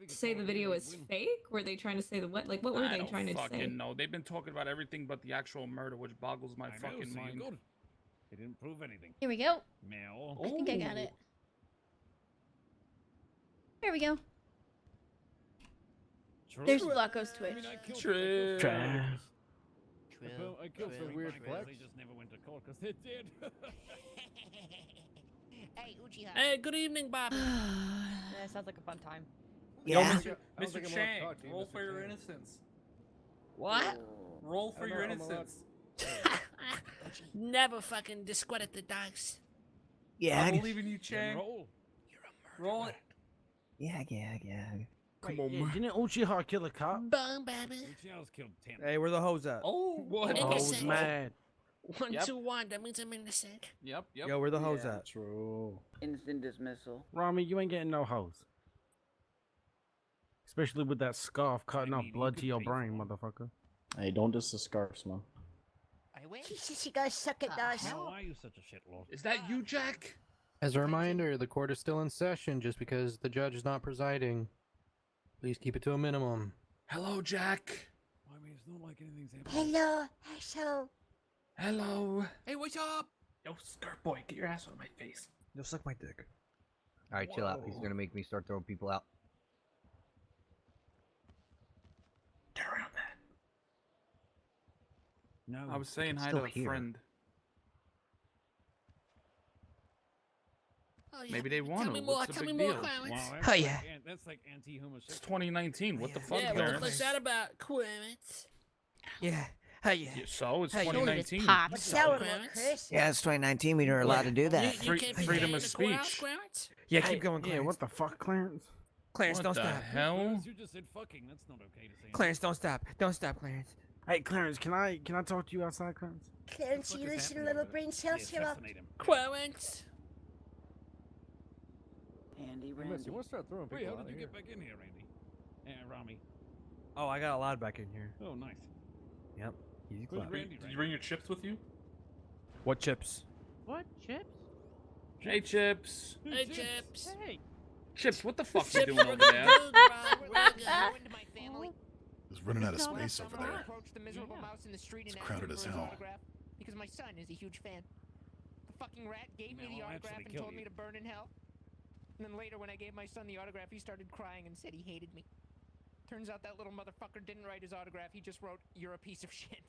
say the video is fake? Were they trying to say the what? Like, what were they trying to fucking say? know. They've been talking about everything but the actual murder, which boggles my I know, fucking so you're mind. good. They didn't prove anything. Here we go. Mel. I think I got it. There we go. There's Flacco's Twitch. True. I killed some weird flex. They just never went to court because they did. Hey, Uchiha. Hey, good evening, Bobby. That sounds like a fun time. Yeah. Mr. Chang, roll for your innocence. What? Roll for your innocence. Never fucking discredit the dice. Yag. in you, Chang. Roll. Roll it. Yag. Come on, man. Didn't Uchiha kill a cop? Boom, baby. Uchiha's killed 10. Hey, where the hoes at? Oh, what? The hoes mad. 1, Yep. 2, 1. That means I'm innocent. Yep. Yo, where the hoes at? True. Instant dismissal. Rami, you ain't getting no hoes. Especially with that scarf cutting off blood to your brain, motherfucker. Hey, don't diss the scarves, man. I win. You guys suck at dice. Why are you such a shitlord? Is that you, Jack? As a reminder, the court is still in session just because the judge is not presiding. Please keep it to a minimum. Hello, Jack. I mean, it's not like anything's happening. Hello, asshole. Hello. Hey, what's up? Yo, skirt boy, get your ass out of my face. Yo, suck my dick. Alright, chill out. He's gonna make me start throwing people out. Get around that. No. I was saying hi still to a here. friend. Oh, yeah. Maybe they want Tell to. me more. What's the Tell me big more, deal? Clarence. Wow, Oh, yeah. That's like anti-homosexual. It's 2019. What the fuck, Yeah, what the Clarence? fuck's that about, Clarence? Yeah. Hey, yeah. Yeah, so it's Hey, you know, 2019. What's that one, Chris? Yeah, it's 2019. We were allowed to do that. You can't be freedom gay of in the courthouse, speech. Clarence? Yeah, keep going, Yeah, what the fuck, Clarence? Clarence, What don't the stop. hell? You just said fucking. That's not okay to say. Clarence, don't stop. Don't stop, Clarence. Hey, Clarence, can I talk to you outside, Clarence? Clarence, you listen to little brain cells here up. Clarence. Andy Hey, Randy. you want to start throwing people how did you get back in here, Randy? Rami. Oh, I got a lot back in here. Oh, nice. Yep. Easy Where's clap. Randy? Did you bring your chips with you? What chips? What? Chips? Hey, Chips. Hey, Chips. Hey. Chips, what the fuck you Chips, doing we're over good, there? bro. We're good. Ruined my family. It's running out of Tell space that over someone there. approached the miserable mouse in the street It's and asked crowded him as for his hell. autograph because my son is a huge fan. The fucking rat gave me Man, the I'll autograph actually and kill told me you. to burn in hell. And then later, when I gave my son the autograph, he started crying and said he hated me. Turns out that little motherfucker didn't write his autograph. He just wrote, "You're a piece of shit."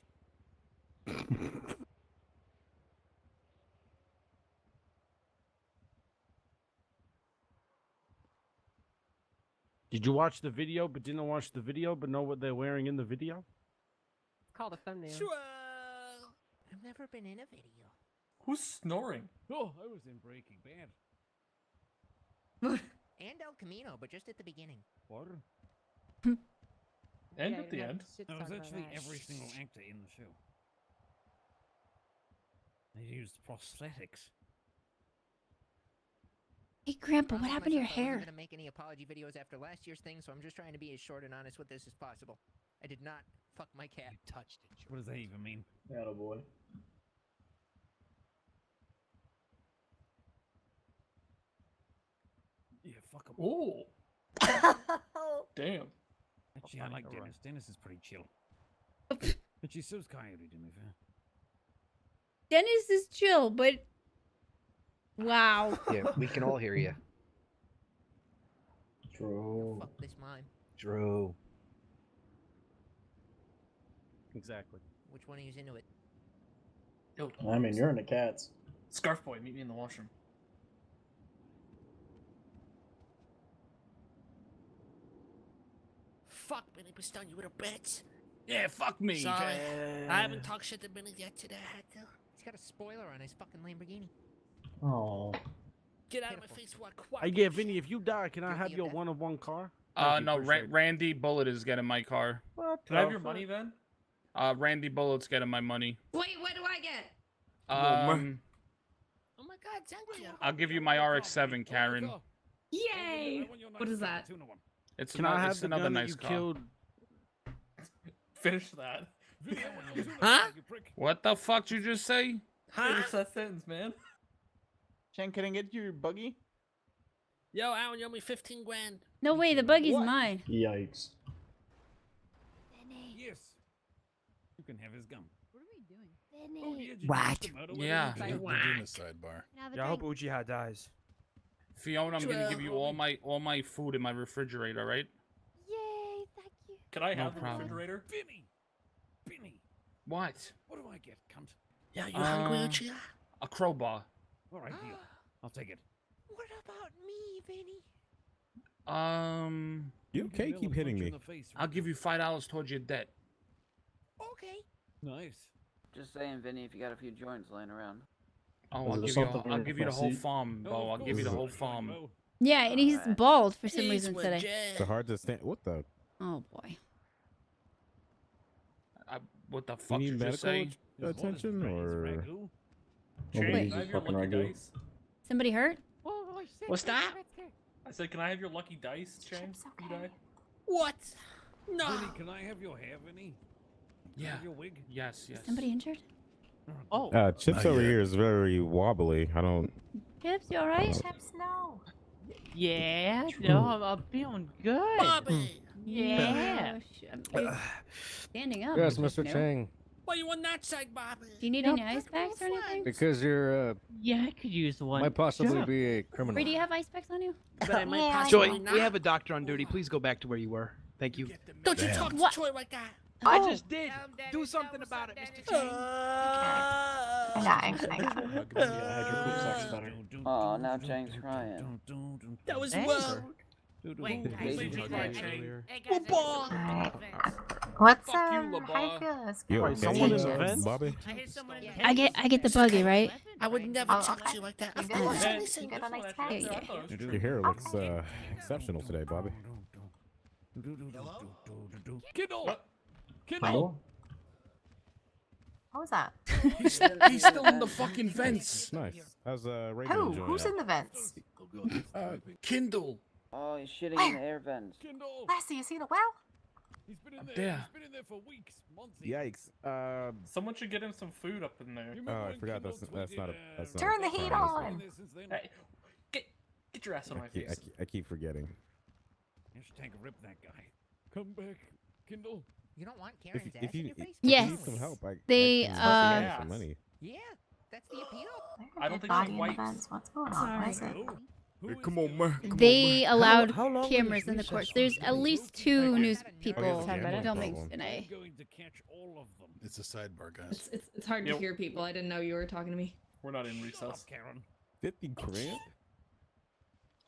Did you watch the video but didn't watch the video but know what they're wearing in the video? It's called a thumbnail. I've never been in a video. Who's snoring? Oh, I was in Breaking Bad. And El Camino, but just at the beginning. What? And at the end. I was actually every single actor in the show. They used prosthetics. Hey, Grandpa, what happened to your I wasn't hair? gonna make any apology videos after last year's thing, so I'm just trying to be as short and honest with this as possible. I did not fuck my cat. You touched it. What does that even mean? Attaboy. Yeah, fuck him. Oh. Damn. Actually, I like Dennis. Dennis is pretty chill. But she's so's Coyote, to be fair. Dennis is chill, but wow. Yeah, we can all hear you. True. Fuck this mime. True. Exactly. Which one of you's into it? Yo, I mean, you're into cats. Scarf boy, meet me in the washroom. Fuck, Benny Pistone, you with a bitch. Yeah, fuck me. Sorry, I haven't talked shit to Benny yet today. I had to. He's got a spoiler on his fucking Lamborghini. Oh. Get out of my face while I Hey, yeah, Vinny, if you die, can I have your one-of-one car? No, Randy Bullet is getting my car. What? Can I have your money then? Randy Bullet's getting my money. Wait, what do I get? Oh my god, thank you. I'll give you my RX-7, Karen. Yay! What is that? It's Can I have it's the another gun that nice you car. killed? Finish that. Huh? What the fuck did you just say? Finish that sentence, man. Chang, can I get your buggy? Yo, Alan, you owe me 15 grand. No way, the buggy's mine. Yikes. Yes. You can have his gum. What are we doing? Oh, yeah, did you What? watch the motorway? Yeah. They're doing a sidebar. Yeah, I hope Uchiha dies. Fiona, I'm gonna give you all my food in my refrigerator, right? Yay, thank you. Can I No have the problem. refrigerator? Benny, What? what do I get, cunt? Yeah, you hungry, Uchiha? A crowbar. All right, deal. I'll take it. What about me, Vinny? You okay? Give Bill Keep a hitting punch me. in the face I'll give you $5 towards your debt. Okay. Nice. Just saying, Vinny, if you got a few joints laying around. Oh, Is I'll there give you something I'll in give you the my whole seat? farm, Bo. Oh, I'll give you the course. whole farm. Yeah, and he's Alright. bald for some He's reason with today. Jay. So hard to stand. What the? Oh boy. What the You fuck need did you just medical say? attention or? Ragu? Nobody's Chang, just I have fucking your lucky ragu. dice. Somebody hurt? What's that? I said, can I have your lucky dice, Chang? You die? What? No. Vinny, can I have your hair, Vinny? Can I Yeah. have your wig? Yes, yes. Somebody injured? Oh. Chips over here is very wobbly. I don't. Chips, you alright? Chips, no. Yeah, no, I'm feeling good. Bobby! Yeah. Oh, you're standing up. Yes, No. Mr. Chang. Why you on that side, Bobby? Do you need any ice packs or anything? Because you're, Yeah, I could use one. might possibly Sure. be a criminal. Ray, do you have ice packs on you? But I might Yeah, Joy, possibly not. we have a doctor on duty. Please go back to where you were. Thank you. Don't you Damn. talk to What? Troy like that. I Oh. just did. Do something about it, Mr. Chang. I got Oh, now Chang's crying. That was Thanks. well. Wait, Baby guys, cried, hey, Chang. Football. What's Fuck you, how you LeBar. feel this You going? okay, someone in the uh, vents? Bobby? I hear someone in the I get the buggy, right? I would never Oh, talk okay. to you like that. You Of good? course, You listen. get a nice pack? Yeah. Your hair looks exceptional today, Bobby. Kindle! Kindle? What was that? He's still in the fucking vents. Nice. How's Reagan Who? enjoying Who's that? in the vents? Kindle. Oh, he's shitting in the air vents. Kindle! Lassie, you seen it well? He's been in there. There. He's been in there for weeks, months. Yikes. Someone should get him some food up in there. Oh, I forgot that's not a. That's not Turn a the heat problem. on. Hey, get your ass on my face. I keep forgetting. Yes, Tank, rip that guy. Come back, Kindle. You don't want Karen's ass If you in your face? if you Yes. need some help, They, I can spend uh, some money. Yeah, that's the appeal. I don't think Body he's in white. the vents. What's going on? What is it? Hey, come on, man. They allowed how long will cameras this in the recess courts. for? There's at least 2 news people Oh, yeah, camera filming problem. today. I'm going to catch all of them. It's a sidebar, guys. It's hard to Yep. hear people. I didn't know you were talking to me. We're not in Shut up, recess. Karen. 50 grand?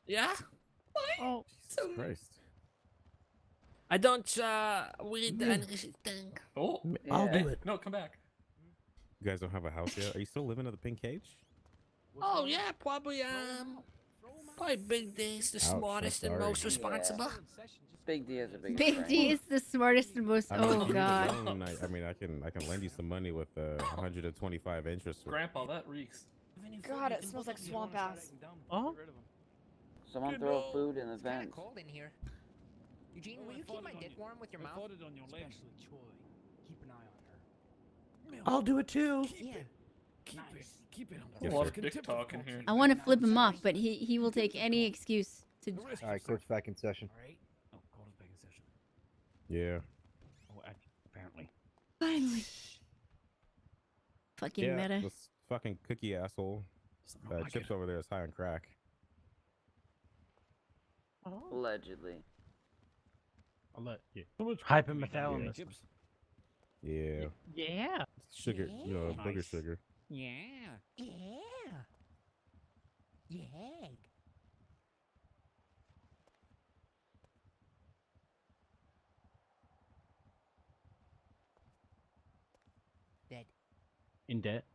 Yeah? Oh, so Christ. I don't read anything. Oh, I'll do it. No, come back. You guys don't have a house yet? Are you still living in the pink cage? Oh yeah, probably Big D's the Ouch, I'm smartest and sorry. most responsible. Big D is a big Big D is the smartest and most. I mean, Oh if you need a god. loan, I mean, I can lend you some money with 125 interest. Grandpa, that reeks. God, it smells like swamp ass. Oh? Someone throw food in the vent. Cold in here. Eugene, will you keep my dick warm with your mouth? On your leg. Especially Choi. Keep an eye on her. I'll do it too. Yeah. Keep it on There's a lot of dick talk in here. I want to flip him off, but he will take any excuse to. All right, court's back in session. Oh, court is back in session. Yeah. Oh, apparently. Finally. Fucking Yeah, meta. this fucking cookie asshole. Chips over there is high on crack. Allegedly. Hypermethalamus. Yeah. Yeah. Sugar, you know, booger sugar. Yeah. Yeah. Yeah. Dead. In debt.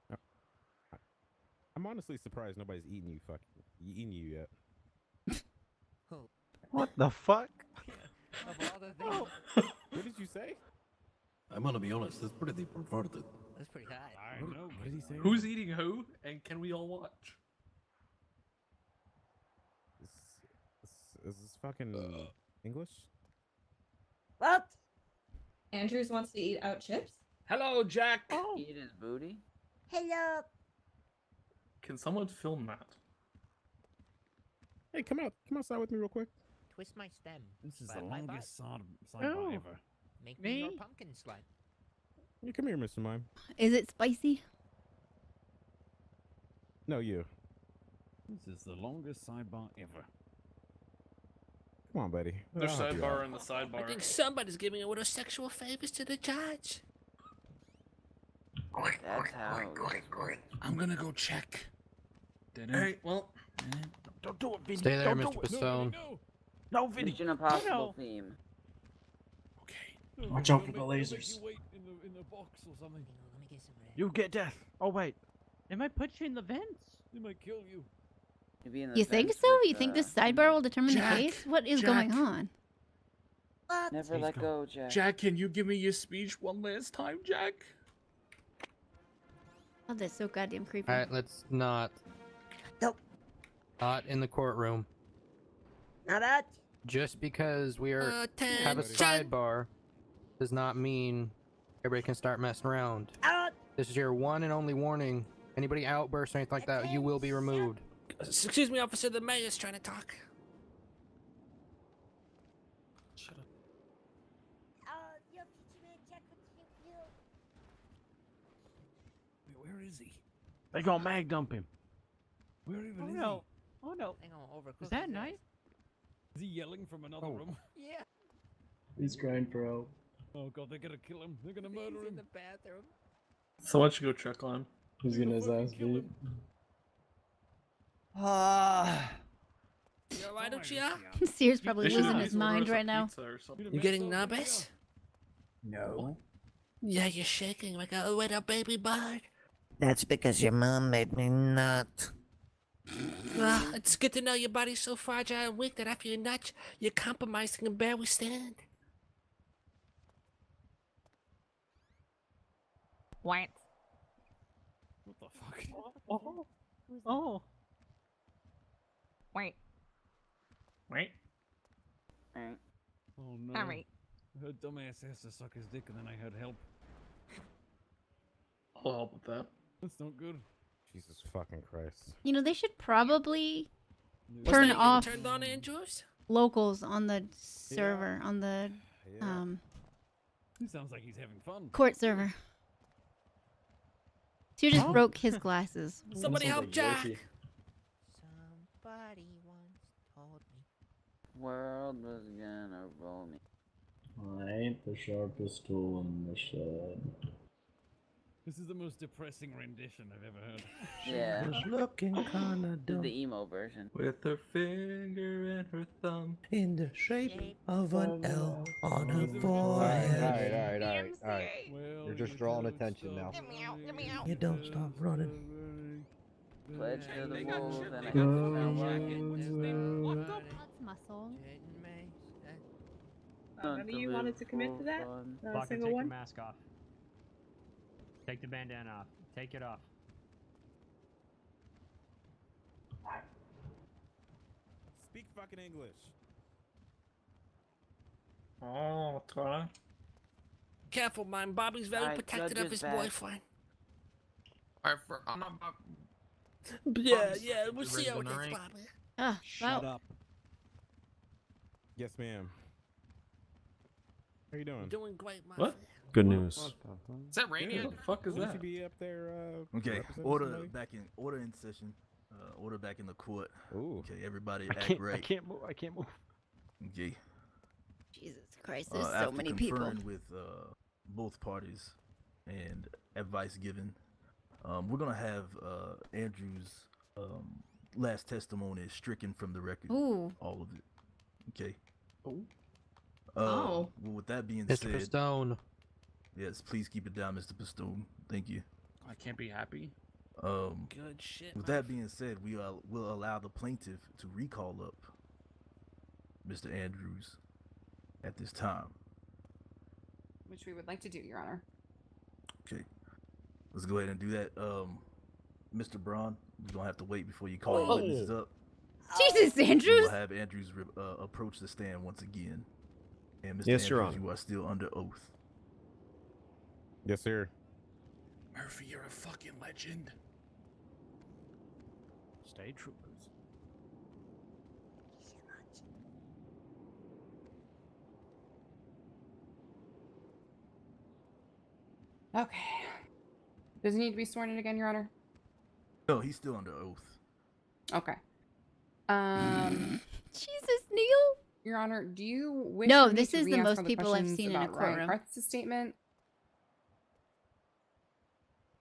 I'm honestly surprised nobody's eaten you yet. What the fuck? Of all the things. What did you say? I'm gonna be honest, that's pretty perverted. That's pretty hot. I know. What did he say? Who's eating who? And can we all watch? Is this fucking English? What? Andrews wants to eat out chips? Hello, Jack. Eat his booty. Hello. Can someone film that? Hey, come outside with me real quick. Twist my stem. This is Slap the my longest butt. sidebar ever. Make me your pumpkin slut. You come here, Mr. Mime. Is it spicy? No, you. This is the longest sidebar ever. Come on, buddy. There's I'll help you sidebar out. in the sidebar. I think somebody's giving away sexual favors to the judge. That's how it goes. I'm gonna go check. Alright, well. Don't do it, Vinny. Stay there, Don't Mr. do it. Pistone. No, Vinny. Mission Impossible theme. Watch out for the lasers. In the box or something. Let me get some red. You get death. Oh wait. They might put you in the vents. They might kill you. Be in the You think vents so? with, You think this sidebar will determine Jack, the case? What is going on? Never let go, Jack. Jack, can you give me your speech one last time, Jack? Oh, that's so goddamn creepy. Alright, let's not. Nope. Not in the courtroom. Not that. Just because we have a sidebar does not mean everybody can start messing around. Out. This is your one and only warning. Anybody outbursts or anything like that, you will be removed. Excuse me, officer, the mayor's trying to talk. Shut up. Where is he? They gonna mag dump him. Where even Oh is no. Oh no. Hang on, overcooked. Is that a knife? he? Is he yelling from another room? Yeah. He's crying for help. Oh god, they're gonna kill him. They're gonna murder He's in him. the bathroom. So why don't you go check on him? He's getting his ass beat. You alright, Uchiha? Sears probably They should losing at his least order mind us a right now. pizza or something. You getting nervous? No. Yeah, you're shaking like a little baby bird. That's because your mom made me nut. Well, it's good to know your body's so fragile and weak that after you nut, you're compromised and can barely stand. What? What the fuck? Oh. Oh. Wait. Right? Oh no. Alright. Her dumbass has to suck his dick and then I had help. I'll help with that. That's not good. Jesus fucking Christ. You know, they should probably What's turn that, you off turned on, Andrews? locals on the server, on the He sounds like he's having fun. court server. So you just Huh? broke his glasses. Somebody help Jack! Somebody once told me. World was gonna roll me. I ain't the sharpest tool in the shed. This is the most depressing rendition I've ever heard. Yeah. Was looking kinda This is dumb. the emo version. With her finger and her thumb. In the shape of an L on her Alright, forehead. Alright. You're just drawing attention now. You don't stop running. Pledge to the wolves and I smell like That's muscle. None of you wanted to commit to that? Not a single take one? your mask off. Take the bandana off. Take it off. Speak fucking English. Oh, what's going on? Careful, man. Bobby's very Alright, protective judge of his is back. boyfriend. I'm not about. Yeah, we'll see how it is, Bobby. Ah, Shut wow. up. Yes, ma'am. How you doing? Doing great, my What? friend. Good news. Is that rainy? What the fuck is Won't that? you be up there? Okay, representing order somebody? back in order in session. Order back in the court. Ooh. Okay, everybody I act can't. right. I can't move. I can't move. Okay. Jesus Christ, there's so After many people. conferring with both parties and advice given, we're gonna have Andrew's last testimony stricken from the record. Ooh. All of it. Okay. Oh. Oh. Well, with that being Mr. said, Pistone. yes, please keep it down, Mr. Pistone. Thank you. I can't be happy. Good shit. With that being said, we will allow the plaintiff to recall up Mr. Andrews at this time. Which we would like to do, Your Honor. Okay, let's go ahead and do that. Mr. Braun, we're gonna have to wait before you call the witnesses up. Jesus, We Andrews. will have Andrews approach the stand once again. And Mr. Yes, Your Andrews, Honor. you are still under oath. Yes, sir. Murphy, you're a fucking legend. State troopers. Okay. Does he need to be sworn in again, Your Honor? No, he's still under oath. Okay. Jesus, Neil. Your Honor, do you wish No, for me this to is the re-ask most all people I've questions seen in a about Ryan courtroom. Karth's statement?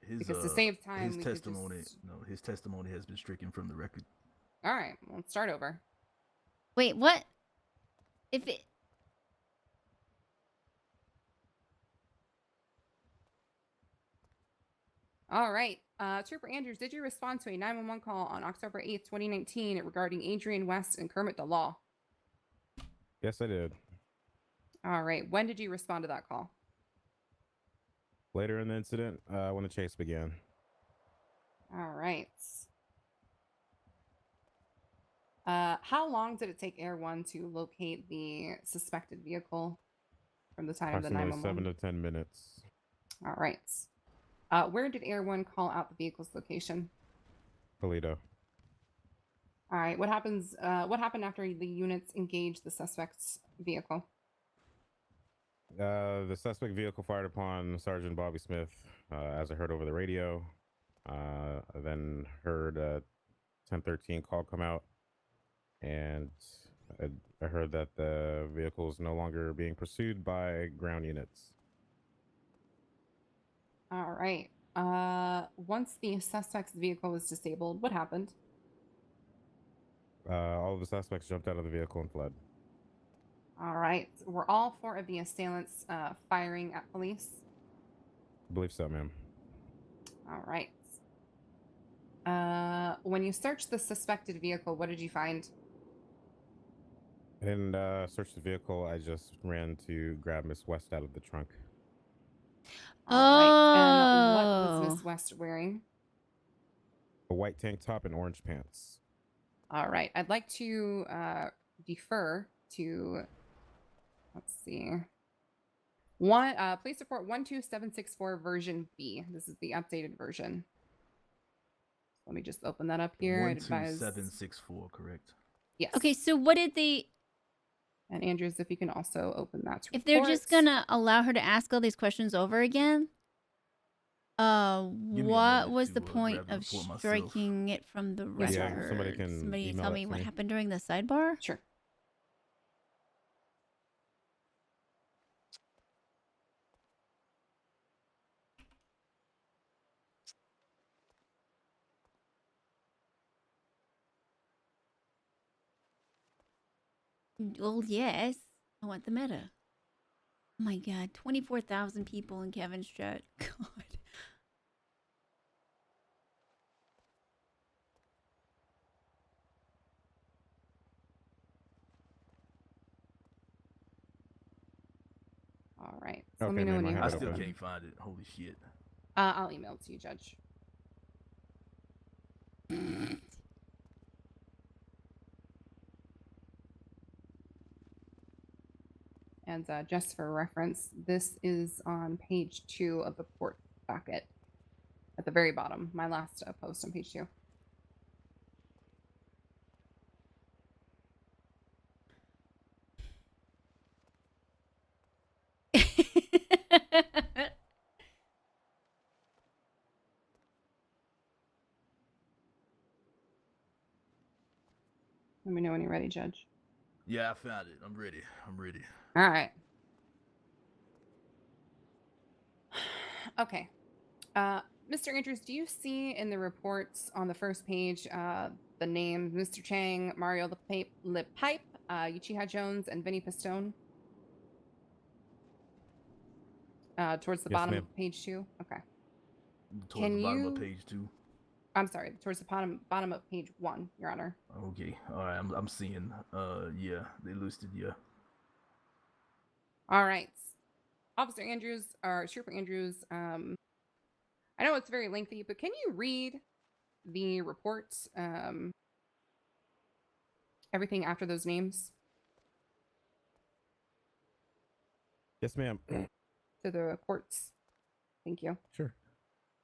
His, Because to save time, his we could testimony, just... his testimony has been stricken from the record. All right, well, let's start over. Wait, what? If it. All right. Trooper Andrews, did you respond to a 911 call on October 8th, 2019 regarding Adrian West and Kermit the Law? Yes, I did. All right. When did you respond to that call? Later in the incident, when the chase began. All right. How long did it take Air One to locate the suspected vehicle from the time of the Approximately 7 911? to 10 minutes. All right. Where did Air One call out the vehicle's location? Toledo. All right. What happens? What happened after the units engaged the suspect's vehicle? The suspect vehicle fired upon Sergeant Bobby Smith, as I heard over the radio. I then heard a 1013 call come out, and I heard that the vehicle is no longer being pursued by ground units. All right. Once the suspect's vehicle was disabled, what happened? All of the suspects jumped out of the vehicle and fled. All right. Were all four of the assailants firing at police? I believe so, ma'am. All right. When you searched the suspected vehicle, what did you find? I didn't search the vehicle. I just ran to grab Miss West out of the trunk. All right. And what was Oh. Miss West wearing? A white tank top and orange pants. All right. I'd like to defer to, let's see. Police report 12764 version B. This is the updated version. Let me just open that up here. I'd advise... 12764, correct? Yes. Okay, so what did they? And Andrews, if you can also open that. If they're just gonna allow her to ask all these questions over again, me a what minute was to, the point grab the of report myself. striking it from the Yes, record? ma'am. Somebody can Somebody email tell that me to what me. happened during the sidebar? Sure. Well, yes. I want the meta. Oh my god, 24,000 people in Kevin's chat. God. All right. So Okay, let me know ma'am, when you I have have it it Still open. can't find it. Holy shit. I'll email it to you, Judge. And just for reference, this is on page 2 of the court docket at the very bottom. My last post on page 2. Let me know when you're ready, Judge. Yeah, I found it. I'm ready. I'm ready. All right. Okay. Mr. Andrews, do you see in the reports on the first page the names Mr. Chang, Mario the Pipe, Uchiha Jones, and Vinny Pistone? Towards the Yes, bottom ma'am. of page 2? Okay. Towards the bottom of page 2. I'm sorry, towards the bottom of page 1, Your Honor. Okay. All right. I'm seeing. Yeah, they listed. Yeah. All right. Officer Andrews, or Trooper Andrews, I know it's very lengthy, but can you read the reports, everything after those names? Yes, ma'am. To the courts. Thank you. Sure.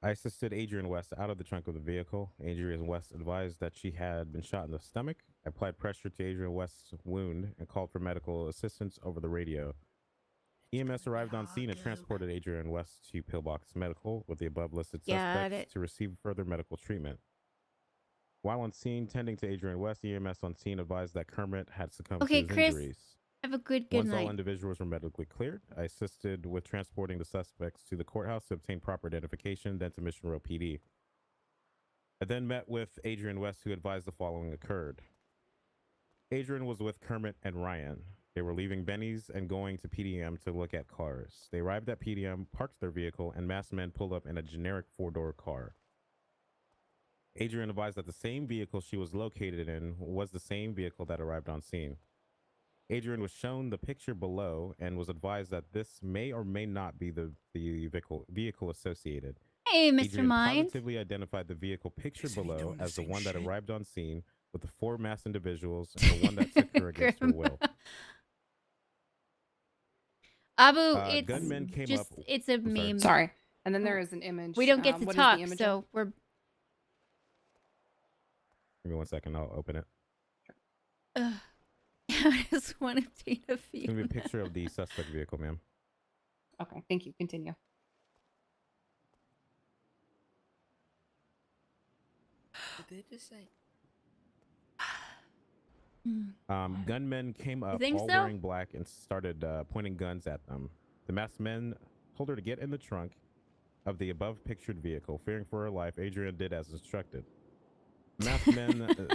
I assisted Adrian West out of the trunk of the vehicle. Adrian West advised that she had been shot in the stomach. I applied pressure to Adrian West's wound and called for medical assistance over the radio. EMS arrived on scene and transported Adrian West to Pillbox Medical with the above listed suspects to receive further medical treatment. While on scene tending to Adrian West, EMS on scene advised that Kermit had succumbed to his injuries. Have a good Once all night. individuals were medically cleared, I assisted with transporting the suspects to the courthouse to obtain proper identification, then to Mission Row PD. I then met with Adrian West, who advised the following occurred. Adrian was with Kermit and Ryan. They were leaving Benny's and going to PDM to look at cars. They arrived at PDM, parked their vehicle, and masked men pulled up in a generic 4-door car. Adrian advised that the same vehicle she was located in was the same vehicle that arrived on scene. Adrian was shown the picture below and was advised that this may or may not be the vehicle associated. Hey, Mr. Adrian Mind. positively identified the vehicle picture below as the one that arrived on scene with the 4 masked individuals and the one that took her against her will. Abu, gunmen came just, up. it's a meme. Sorry. And then there is an image. We don't get to what talk, is the image so of? we're... Give me 1 second, I'll open it. I just want to take a few. It's going to be a picture of the suspect vehicle, ma'am. Okay, thank you. Continue. What did they just say? Gunmen came up all so? wearing black and started pointing guns at them. The masked men told her to get in the trunk of the above pictured vehicle. Fearing for her life, Adrian did as instructed. The masked men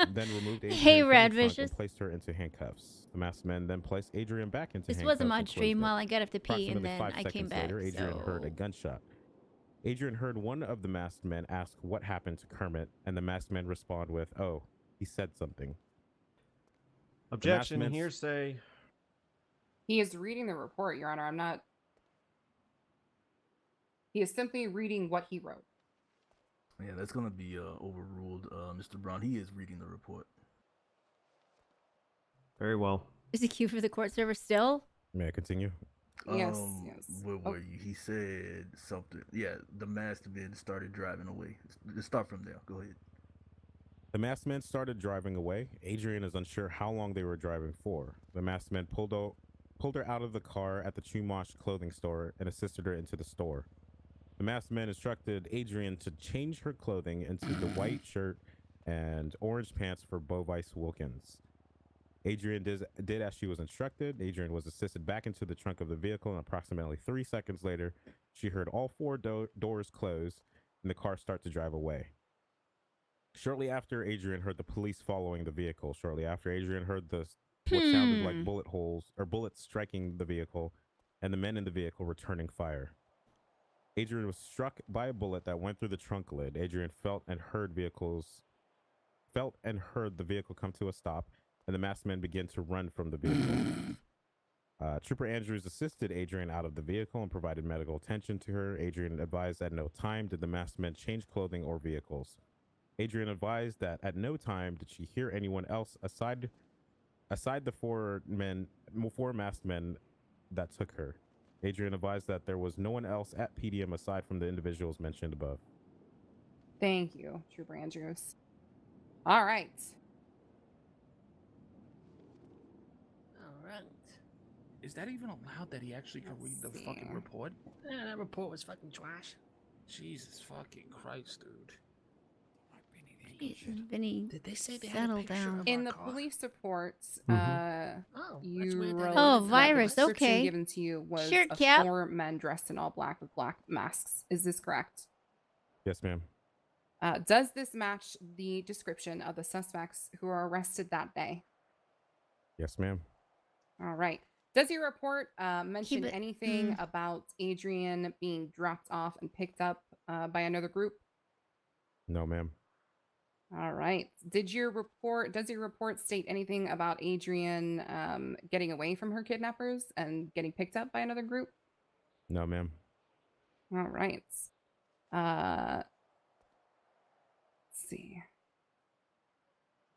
then removed Adrian from the trunk and placed her into handcuffs. The masked men then placed Adrian back into This handcuffs. was a mod and stream closed it. while I got up to pee, and Approximately then 5 I seconds came back. later, Adrian heard a So... gunshot. Adrian heard one of the masked men ask what happened to Kermit, and the masked men respond with, "Oh, he said something." Objection, hearsay. He is reading the report, Your Honor. I'm not... He is simply reading what he wrote. Yeah, that's gonna be overruled, Mr. Brown. He is reading the report. Very well. Is the queue for the court server still? May I continue? Yes. Where were you? He said something. Yeah, the masked men started driving away. Let's start from there. Go ahead. The masked men started driving away. Adrian is unsure how long they were driving for. The masked men pulled her out of the car at the Chumash clothing store and assisted her into the store. The masked men instructed Adrian to change her clothing into the white shirt and orange pants for Bovice Wilkins. Adrian did as she was instructed. Adrian was assisted back into the trunk of the vehicle, and approximately 3 seconds later, she heard all 4 doors close and the car start to drive away. Shortly after, Adrian heard the police following the vehicle. Shortly after, Adrian heard the what sounded like bullet holes or bullets striking the vehicle, and the men in the vehicle returning fire. Adrian was struck by a bullet that went through the trunk lid. Adrian felt and heard the vehicle come to a stop, and the masked men began to run from the vehicle. Trooper Andrews assisted Adrian out of the vehicle and provided medical attention to her. Adrian advised at no time did the masked men change clothing or vehicles. Adrian advised that at no time did she hear anyone else aside the four masked men that took her. Adrian advised that there was no one else at PDM aside from the individuals mentioned above. Thank you, Trooper Andrews. All right. All right. Is that even allowed that he actually could read the fucking report? Yeah, that report was fucking trash. Jesus fucking Christ, dude. Vinny, did they say they settle had a picture down. of In our the car? police reports, Oh, that's you weird that wrote I Oh, didn't- that virus, the description okay. given to you was Shirt of cap. 4 men dressed in all black with black masks. Is this correct? Yes, ma'am. Does this match the description of the suspects who were arrested that day? Yes, ma'am. All right. Does your report mention it- anything about Adrian being dropped off and picked up by another group? No, ma'am. All right. Does your report state anything about Adrian getting away from her kidnappers and getting picked up by another group? No, ma'am. All right. Let's see.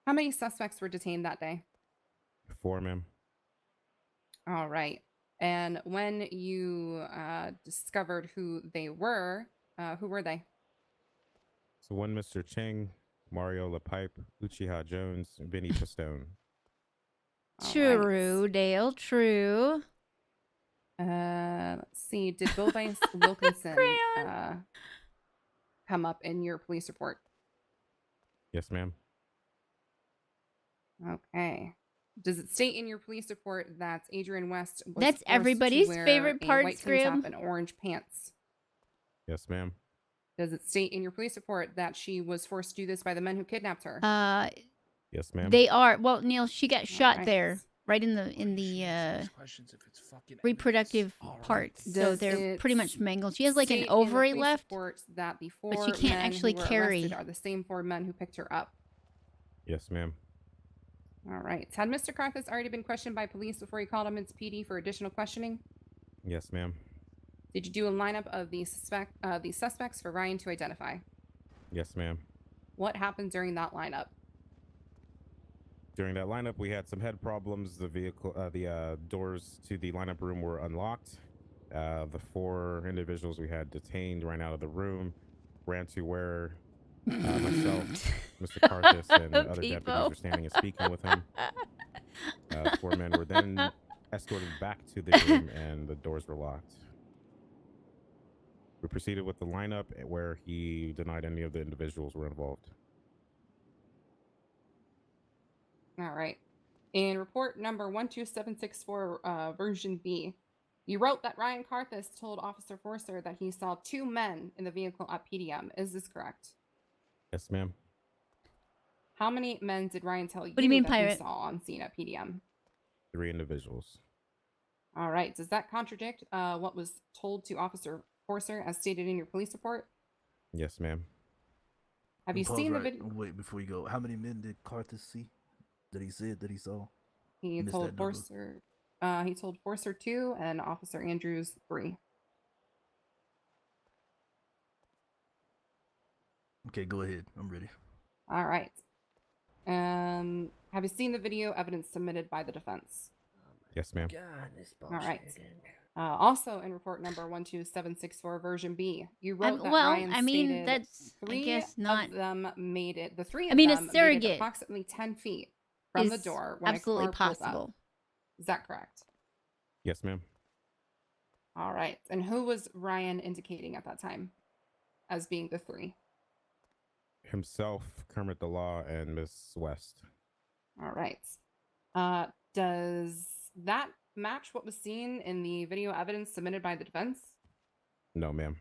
How many suspects were detained that day? 4, ma'am. All right. And when you discovered who they were, who were they? So one Mr. Chang, Mario LaPipe, Uchiha Jones, and Vinny Pistone. True, Dale. True. Let's see. Did Bovice Wilkinson come up in your police report? Yes, ma'am. Okay. Does it state in your police report that Adrian West was That's forced to everybody's wear favorite a part, white tank top Scrim. and orange pants? Yes, ma'am. Does it state in your police report that she was forced to do this by the men who kidnapped her? Yes, ma'am. They are. Well, Neil, she got shot right. there, right in the reproductive parts. So Does they're pretty much it mangled. She has like an state in the ovary police left. report that the but 4 she can't men actually who were carry. arrested are the same 4 men who picked her up. Yes, ma'am. All right. Had Mr. Carthus already been questioned by police before he called him into PD for additional questioning? Yes, ma'am. Did you do a lineup of the suspects for Ryan to identify? Yes, ma'am. What happened during that lineup? During that lineup, we had some head problems. The doors to the lineup room were unlocked. The 4 individuals we had detained ran out of the room, ran to where myself, Mr. Carthus, and other deputies were standing and speaking with him. 4 men were then escorted back to the room, and the doors were locked. We proceeded with the lineup where he denied any of the individuals were involved. All right. In report number 12764, version B, you wrote that Ryan Carthus told Officer Forcer that he saw 2 men in the vehicle at PDM. Is this correct? Yes, ma'am. How many men did Ryan tell you, do you mean, that pirate? he saw on scene at PDM? 3 individuals. All right. Does that contradict what was told to Officer Forcer as stated in your police report? Yes, ma'am. Have you Pause seen the right- video? Wait, before you go, how many men did Carthus see? That he said that he saw? He Missed told that number. Forcer. He told Forcer 2 and Officer Andrews 3. Okay, go ahead. I'm ready. All right. Have you seen the video evidence submitted by the defense? Yes, ma'am. God, this All bullshit right. again. Also, in report number 12764, version B, you wrote that well, Ryan I mean, stated that's, I 3 guess, not- of them made it. The 3 of I mean, a them made it surrogate approximately 10 feet from the is door when absolutely a car pulled up. possible. Is that correct? Yes, ma'am. All right. And who was Ryan indicating at that time as being the 3? Himself, Kermit the Law, and Miss West. All right. Does that match what was seen in the video evidence submitted by the defense? No, ma'am.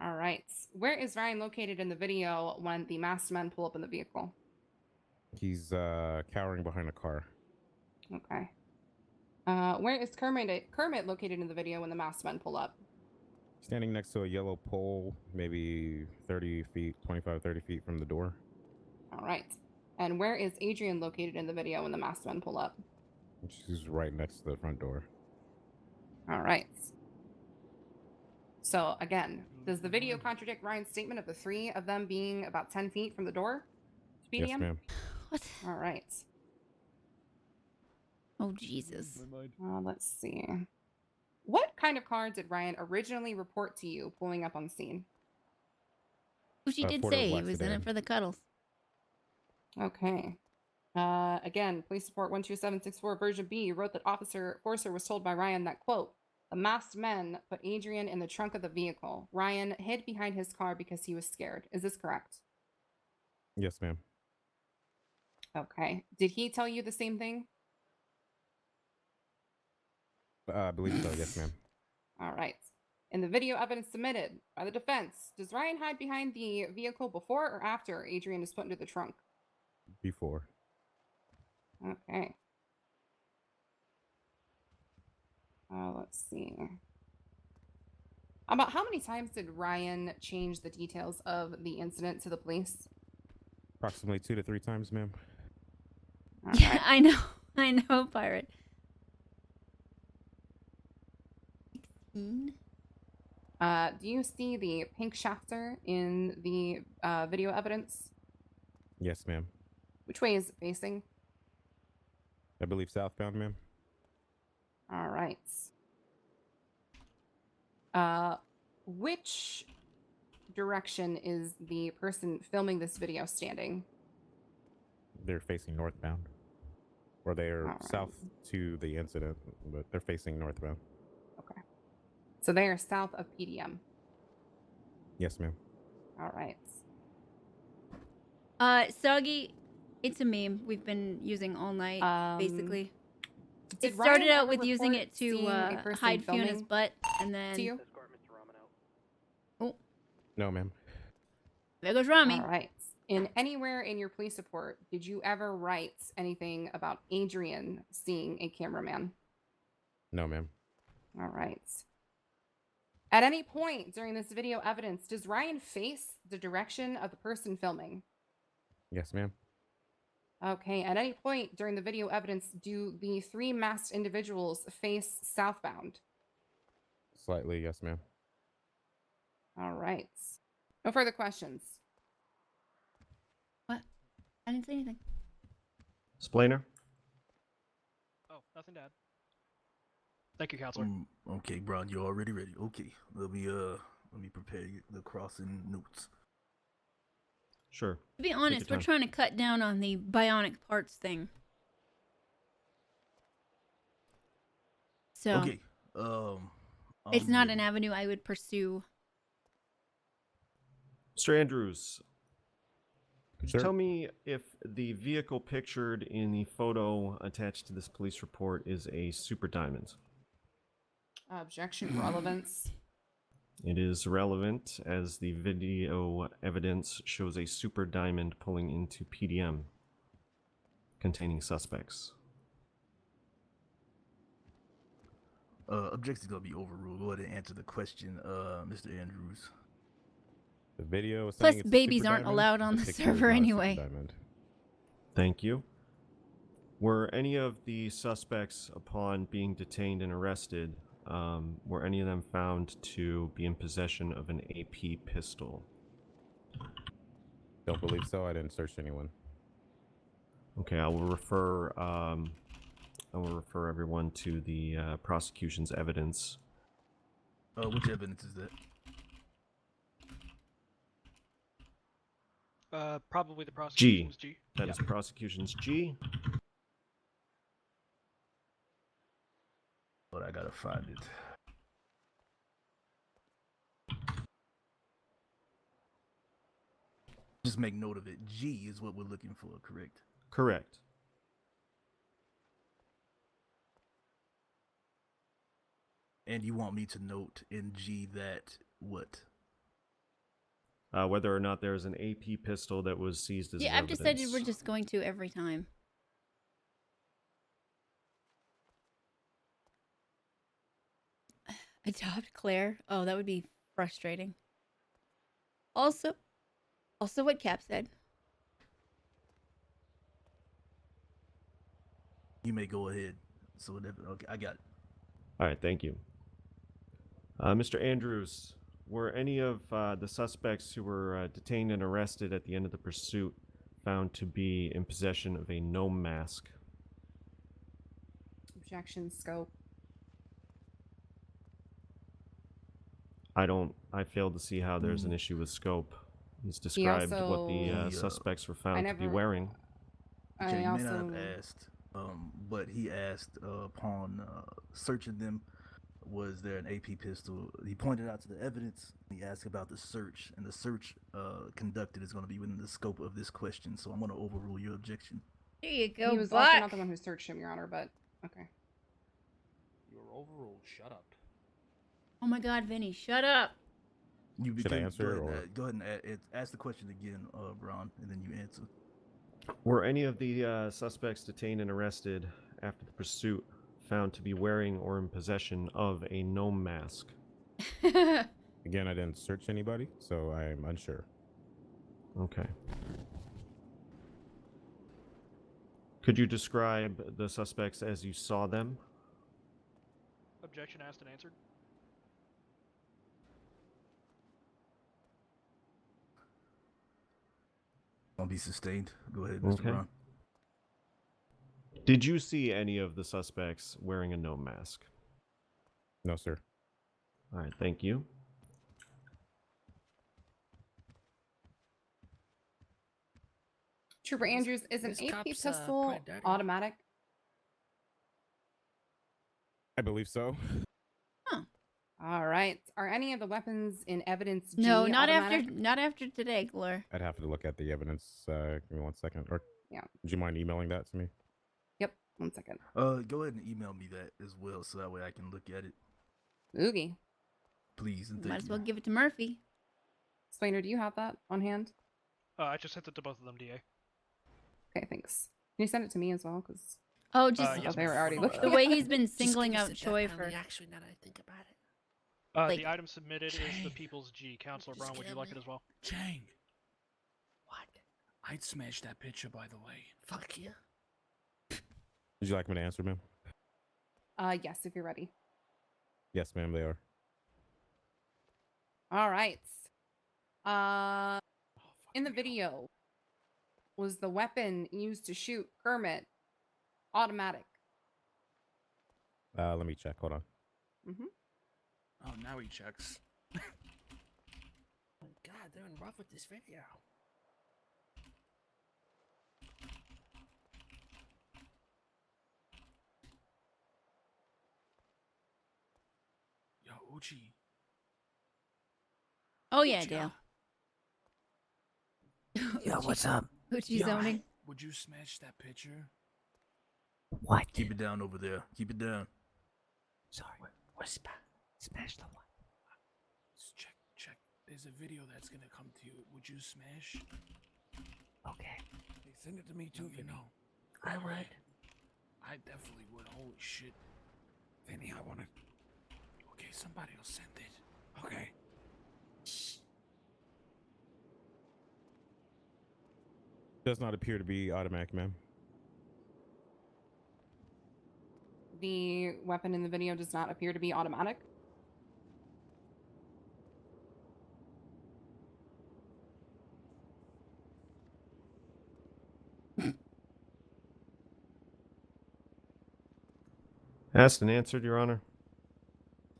All right. Where is Ryan located in the video when the masked men pull up in the vehicle? He's cowering behind a car. Okay. Where is Kermit located in the video when the masked men pull up? Standing next to a yellow pole, maybe 30 feet, 25, 30 feet from the door. All right. And where is Adrian located in the video when the masked men pull up? She's right next to the front door. All right. So again, does the video contradict Ryan's statement of the three of them being about 10 feet from the door to PDM? Yes, ma'am. What? All right. Oh, Jesus. Let's see. What kind of car did Ryan originally report to you pulling up on scene? Well, she did say he was in it for the cuddles. Okay. Again, police report 12764 version B wrote that Officer Forcer was told by Ryan that, quote, the masked men put Adrian in the trunk of the vehicle. Ryan hid behind his car because he was scared. Is this correct? Yes, ma'am. Okay. Did he tell you the same thing? I believe so. Yes, ma'am. All right. In the video evidence submitted by the defense, does Ryan hide behind the vehicle before or after Adrian is put into the trunk? Before. Okay. Let's see. About how many times did Ryan change the details of the incident to the police? Approximately 2 to 3 times, ma'am. Yeah, I know. I know, Pirate. 16. Do you see the pink shafter in the video evidence? Yes, ma'am. Which way is it facing? I believe southbound, ma'am. All right. Which direction is the person filming this video standing? They're facing northbound. Or they're south to the incident, but they're facing northbound. Okay. So they are south of PDM. Yes, ma'am. All right. Soggy, it's a meme we've been using all night, basically. Did It started Ryan out ever with using report it to seeing a person hide Fiona's filming butt, and then... to you? Oh, No, ma'am. there goes Rami. All right. Anywhere in your police report, did you ever write anything about Adrian seeing a cameraman? No, ma'am. All right. At any point during this video evidence, does Ryan face the direction of the person filming? Yes, ma'am. Okay. At any point during the video evidence, do the three masked individuals face southbound? Slightly, yes, ma'am. All right. No further questions. What? I didn't say anything. Splainer? Oh, nothing, Dad. Thank you, Counselor. Okay, Brian, you're already ready. Okay, let me prepare the crossing notes. Sure. To be honest, we're trying to cut down on the bionic parts thing. So Okay. it's not an avenue I would pursue. Mr. Andrews, could you Sir? tell me if the vehicle pictured in the photo attached to this police report is a Super Diamond? Objection, relevance. It is relevant as the video evidence shows a Super Diamond pulling into PDM containing suspects. Objection's gonna be overruled. Go ahead and answer the question, Mr. Andrews. The video is Plus, saying it's a babies Super aren't Diamond. allowed on the picture is server not a Super anyway. Diamond. Thank you. Were any of the suspects, upon being detained and arrested, were any of them found to be in possession of an AP pistol? Don't believe so. I didn't search anyone. Okay, I will refer everyone to the prosecution's evidence. Which evidence is that? Probably the prosecution's G. That is prosecution's G. But I gotta find it. Just make note of it. G is what we're looking for, correct? Correct. And you want me to note in G that what? Whether or not there's an AP pistol that was seized as Yeah, I've evidence. decided we're just going to every time. Adopt Claire. Oh, that would be frustrating. Also what Cap said. You may go ahead. So whatever. Okay, I got it. All right, thank you. Mr. Andrews, were any of the suspects who were detained and arrested at the end of the pursuit found to be in possession of a gnome mask? Objection, scope. I failed to see how there's an issue with scope. He's described what the suspects were found to be wearing. Okay, you may not have asked, but he asked upon searching them, was there an AP pistol? He pointed out to the evidence. He asked about the search, and the search conducted is going to be within the scope of this question. So I'm going to overrule your objection. There you go. He was also not the one who searched him, Your Honor, but okay. You're overruled. Shut up. Oh my God, Vinny, shut up. Should I answer? Go ahead and ask the question again, Bron, and then you answer. Were any of the suspects detained and arrested after the pursuit found to be wearing or in possession of a gnome mask? Again, I didn't search anybody, so I'm unsure. Okay. Could you describe the suspects as you saw them? Objection asked and answered. Won't be sustained. Go ahead, Mr. Brown. Did you see any of the suspects wearing a gnome mask? No, sir. All right, thank you. Trooper Andrews, is an AP pistol automatic? I believe so. All right. Are any of the weapons in evidence G No, not automatic? not after today, Glor. I'd have to look at the evidence. Give me 1 second. Or yeah. Would you mind emailing that to me? Yep. 1 second. Go ahead and email me that as well, so that way I can look at it. Oogie. Please and Might as well give it to Murphy. Swainer, do you have that on hand? I just sent it to both of them, DA. Okay, thanks. Can you send it to me as well? Because just they were already looking. the way he's been singling out Choi for. Actually, now that I think about it. The item submitted is the People's G. Counselor Brown, would you like it as well? Chang. What? I'd smash that picture, by the way. Fuck you. Would you like me to answer, ma'am? Yes, if you're ready. Yes, ma'am, they are. All right. In the video, was the weapon used to shoot Kermit automatic? Let me check. Hold on. Mm-hmm. Oh, now he checks. Oh God, they're in rough with this video. Yo, Uchi. Oh yeah, Dale. Yo, what's up? Uchi zoning. Would you smash that picture? What? Keep it down over there. Keep it down. Sorry. What's smash the what? Check. There's a video that's gonna come to you. Would you smash? Okay. Hey, send it to me too, Vinny. I would. I definitely would. Holy shit. Vinny, I want it. Okay, somebody will send it. Okay. Does not appear to be automatic, ma'am. The weapon in the video does not appear to be automatic. Asked and answered, Your Honor.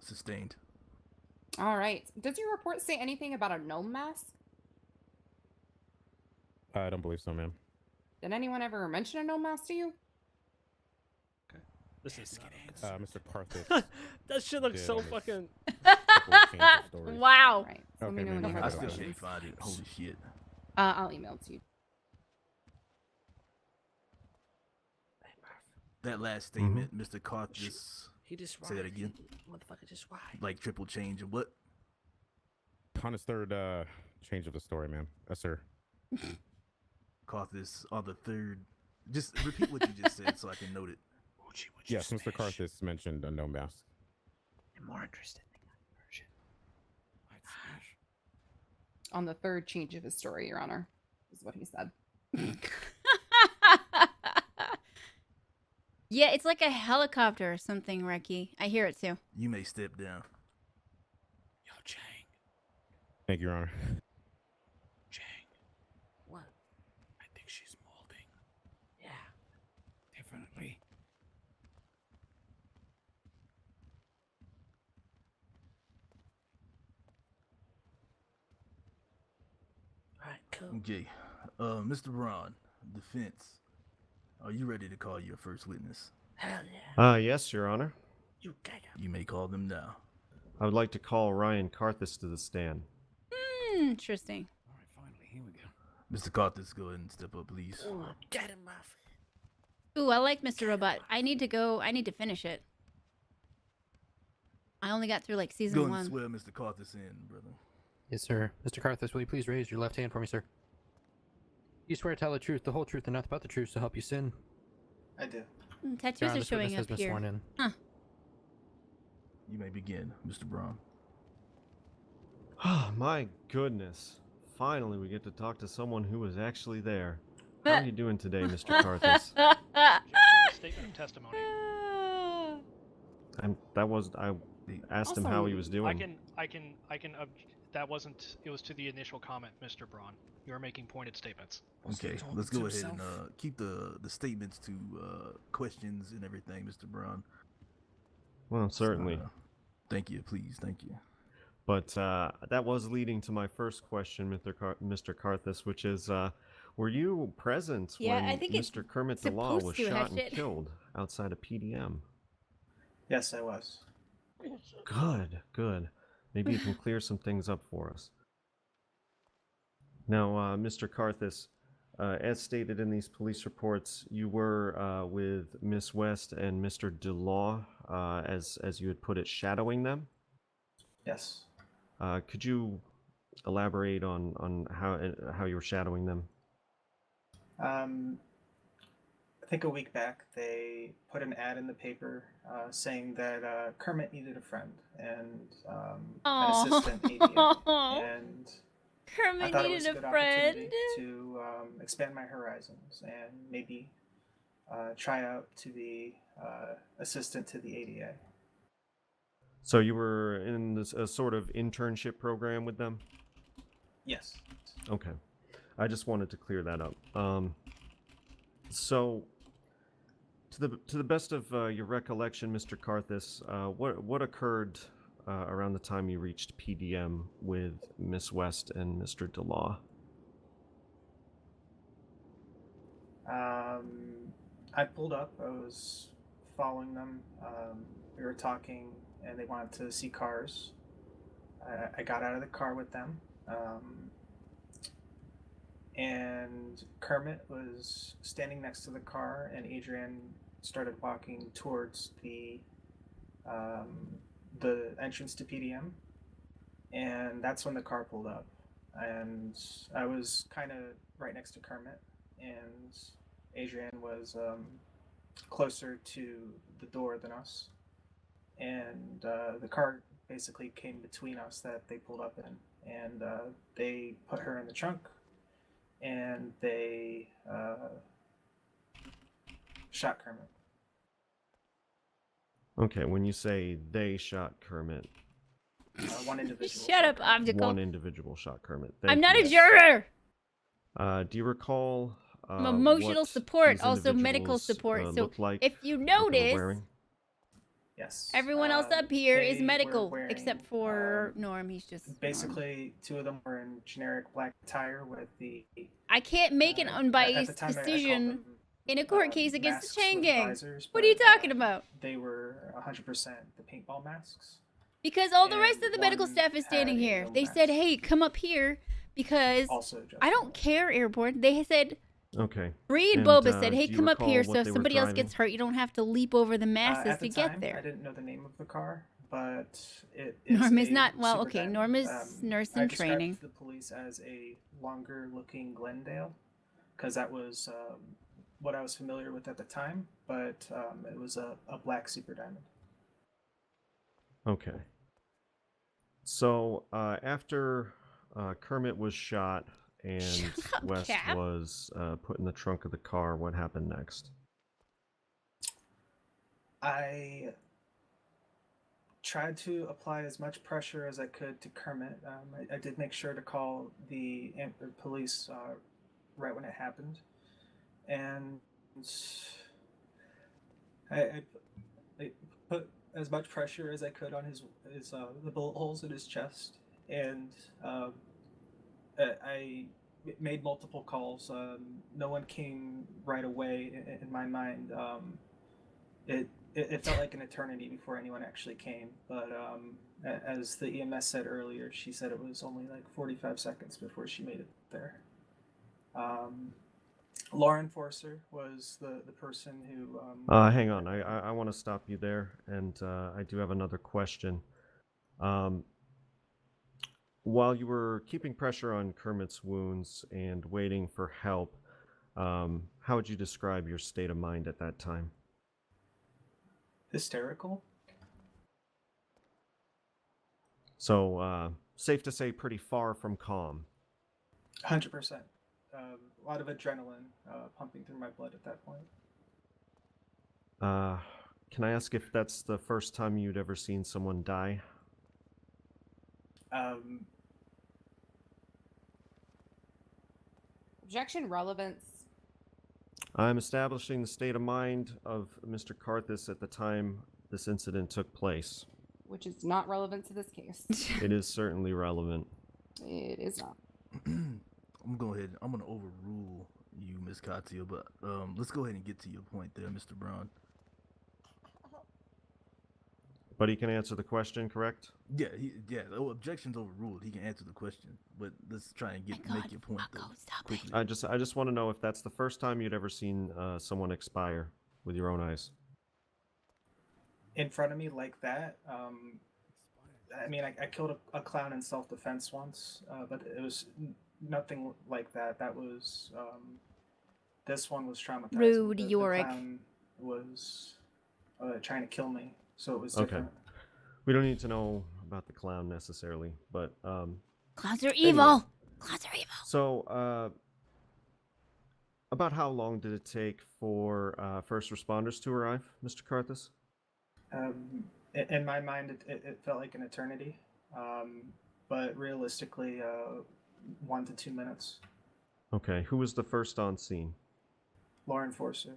Sustained. All right. Does your report say anything about a gnome mask? I don't believe so, ma'am. Did anyone ever mention a gnome mask to you? This is Mr. Carthus. That shit looks so fucking. Wow. Right. Okay, Let me know when ma'am, you I have I the still questions. can't find it. Holy shit. I'll email it to you. That last statement, Mr. Carthus. He just Say that again. Motherfucker just why? Like triple change and what? On his third change of the story, ma'am. Yes, sir. Carthus on the third. Just repeat what you just said so I can note it. Yes, Mr. Carthus mentioned a no mask. I'm more interested in on the third change of his story, Your Honor, is what he said. Yeah, it's like a helicopter or something, Reki. I hear it too. You may step down. Yo, Chang. Thank you, Your Honor. Chang. What? I think she's molding. Yeah. Definitely. Alright, cool. Okay. Mr. Braun, defense. Are you ready to call your first witness? Hell yeah. Yes, Your Honor. You got him. You may call them now. I would like to call Ryan Karthus to the stand. Interesting. Alright, finally, here we go. Mr. Karthus, go ahead and step up, please. Ooh, get him off. Ooh, I like Mr. Robot. I need to finish it. I only got through like Go season and 1. swear Mr. Karthus in, brother. Yes, sir. Mr. Karthus, will you please raise your left hand for me, sir? You swear to tell the truth, the whole truth, and nothing but the truth to help you sin. I do. Tattoos Your Honor, are this witness showing has up been here. sworn in. Huh. You may begin, Mr. Braun. Oh, my goodness. Finally, we get to talk to someone who was actually there. How are you doing today, Mr. Karthus? Statement of testimony. I asked him how he was doing. That wasn't. It was to the initial comment, Mr. Braun. You are making pointed statements. Okay, let's go ahead and keep the statements to questions and everything, Mr. Braun. Well, certainly. Thank you, please, thank you. But that was leading to my first question, Mr. Karthus, which is, were you present when I think it's Mr. Kermit the Law was supposed to, shot and Hatchet. killed outside of PDM? Yes, I was. Good, good. Maybe you can clear some things up for us. Now, Mr. Karthus, as stated in these police reports, you were with Miss West and Mr. DeLaw, as you had put it, shadowing them? Yes. Could you elaborate on how you were shadowing them? I think a week back they put an ad in the paper saying that Kermit needed a friend and an assistant ADA, and Kermit I thought it needed was a a good friend. opportunity to expand my horizons and maybe try out to be assistant to the ADA. So you were in a sort of internship program with them? Yes. Okay. I just wanted to clear that up. So, to the best of your recollection, Mr. Karthus, what occurred around the time you reached PDM with Miss West and Mr. DeLaw? I pulled up. I was following them. We were talking, and they wanted to see cars. I got out of the car with them. And Kermit was standing next to the car, and Adrian started walking towards the entrance to PDM, and that's when the car pulled up. And I was kind of right next to Kermit, and Adrian was closer to the door than us, and the car basically came between us that they pulled up in, and they put her in the trunk. And they shot Kermit. Okay, when you say they shot Kermit, one individual. Shut up, Optical. one individual shot Kermit. I'm Thank not you. a juror. Do you recall I'm emotional what support, these also medical individuals, support. So looked like if you that they were notice, wearing? Yes. everyone else up here is they were medical, wearing, except for Norm. He's just Norm. Basically, two of them were in generic black attire with the. I can't make an at unbiased the time, I called decision them, in a court case against the masks Chang with gang. visors, What are you but, talking about? They were 100% the paintball masks. Because all the rest of the medical one staff is standing had a here. no They mask. said, "Hey, come up here," because Also I don't care, Airborne. They said. Okay. Bree and And, Boba said, "Hey, do you come up recall here, what so if they were somebody else driving? gets hurt, you don't have to leap over the masses At the to time, get there." I didn't know the name of the car, but it is Norm is a not well. Super Okay, Diamond. Norm is nurse I in described training. the police as a longer-looking Glendale, because that was what I was familiar with at the time. But it was a black Super Diamond. Okay. So after Kermit was shot and Shut up, West Cap. was put in the trunk of the car. What happened next? I tried to apply as much pressure as I could to Kermit. I did make sure to call the police right when it happened, and I put as much pressure as I could on his the bullet holes in his chest, and I made multiple calls. No one came right away in my mind. It felt like an eternity before anyone actually came. But as the EMS said earlier, she said it was only like 45 seconds before she made it there. Law enforcer was the person who. Hang on, I want to stop you there, and I do have another question. While you were keeping pressure on Kermit's wounds and waiting for help, how would you describe your state of mind at that time? Hysterical. So, safe to say pretty far from calm. 100%. A lot of adrenaline pumping through my blood at that point. Can I ask if that's the first time you'd ever seen someone die? Objection relevance. I'm establishing the state of mind of Mr. Karthus at the time this incident took place. Which is not relevant to this case. It is certainly relevant. It is not. I'm gonna overrule you, Miss Katya, but let's go ahead and get to your point there, Mr. Braun. But he can answer the question, correct? Yeah, objection's overruled. He can answer the question, but let's try and make your point though. Quickly. I just want to know if that's the first time you'd ever seen someone expire with your own eyes. In front of me like that. I mean, I killed a clown in self-defense once, but it was nothing like that. That was this one was traumatizing. Rude, the Yorick. Clown was trying to kill me, so it was Okay. different. We don't need to know about the clown necessarily, but Clowns are evil. Anyway. Clowns are evil. So, about how long did it take for first responders to arrive, Mr. Karthus? In my mind, it felt like an eternity, but realistically, 1 to 2 minutes. Okay, who was the first on scene? Law enforcer.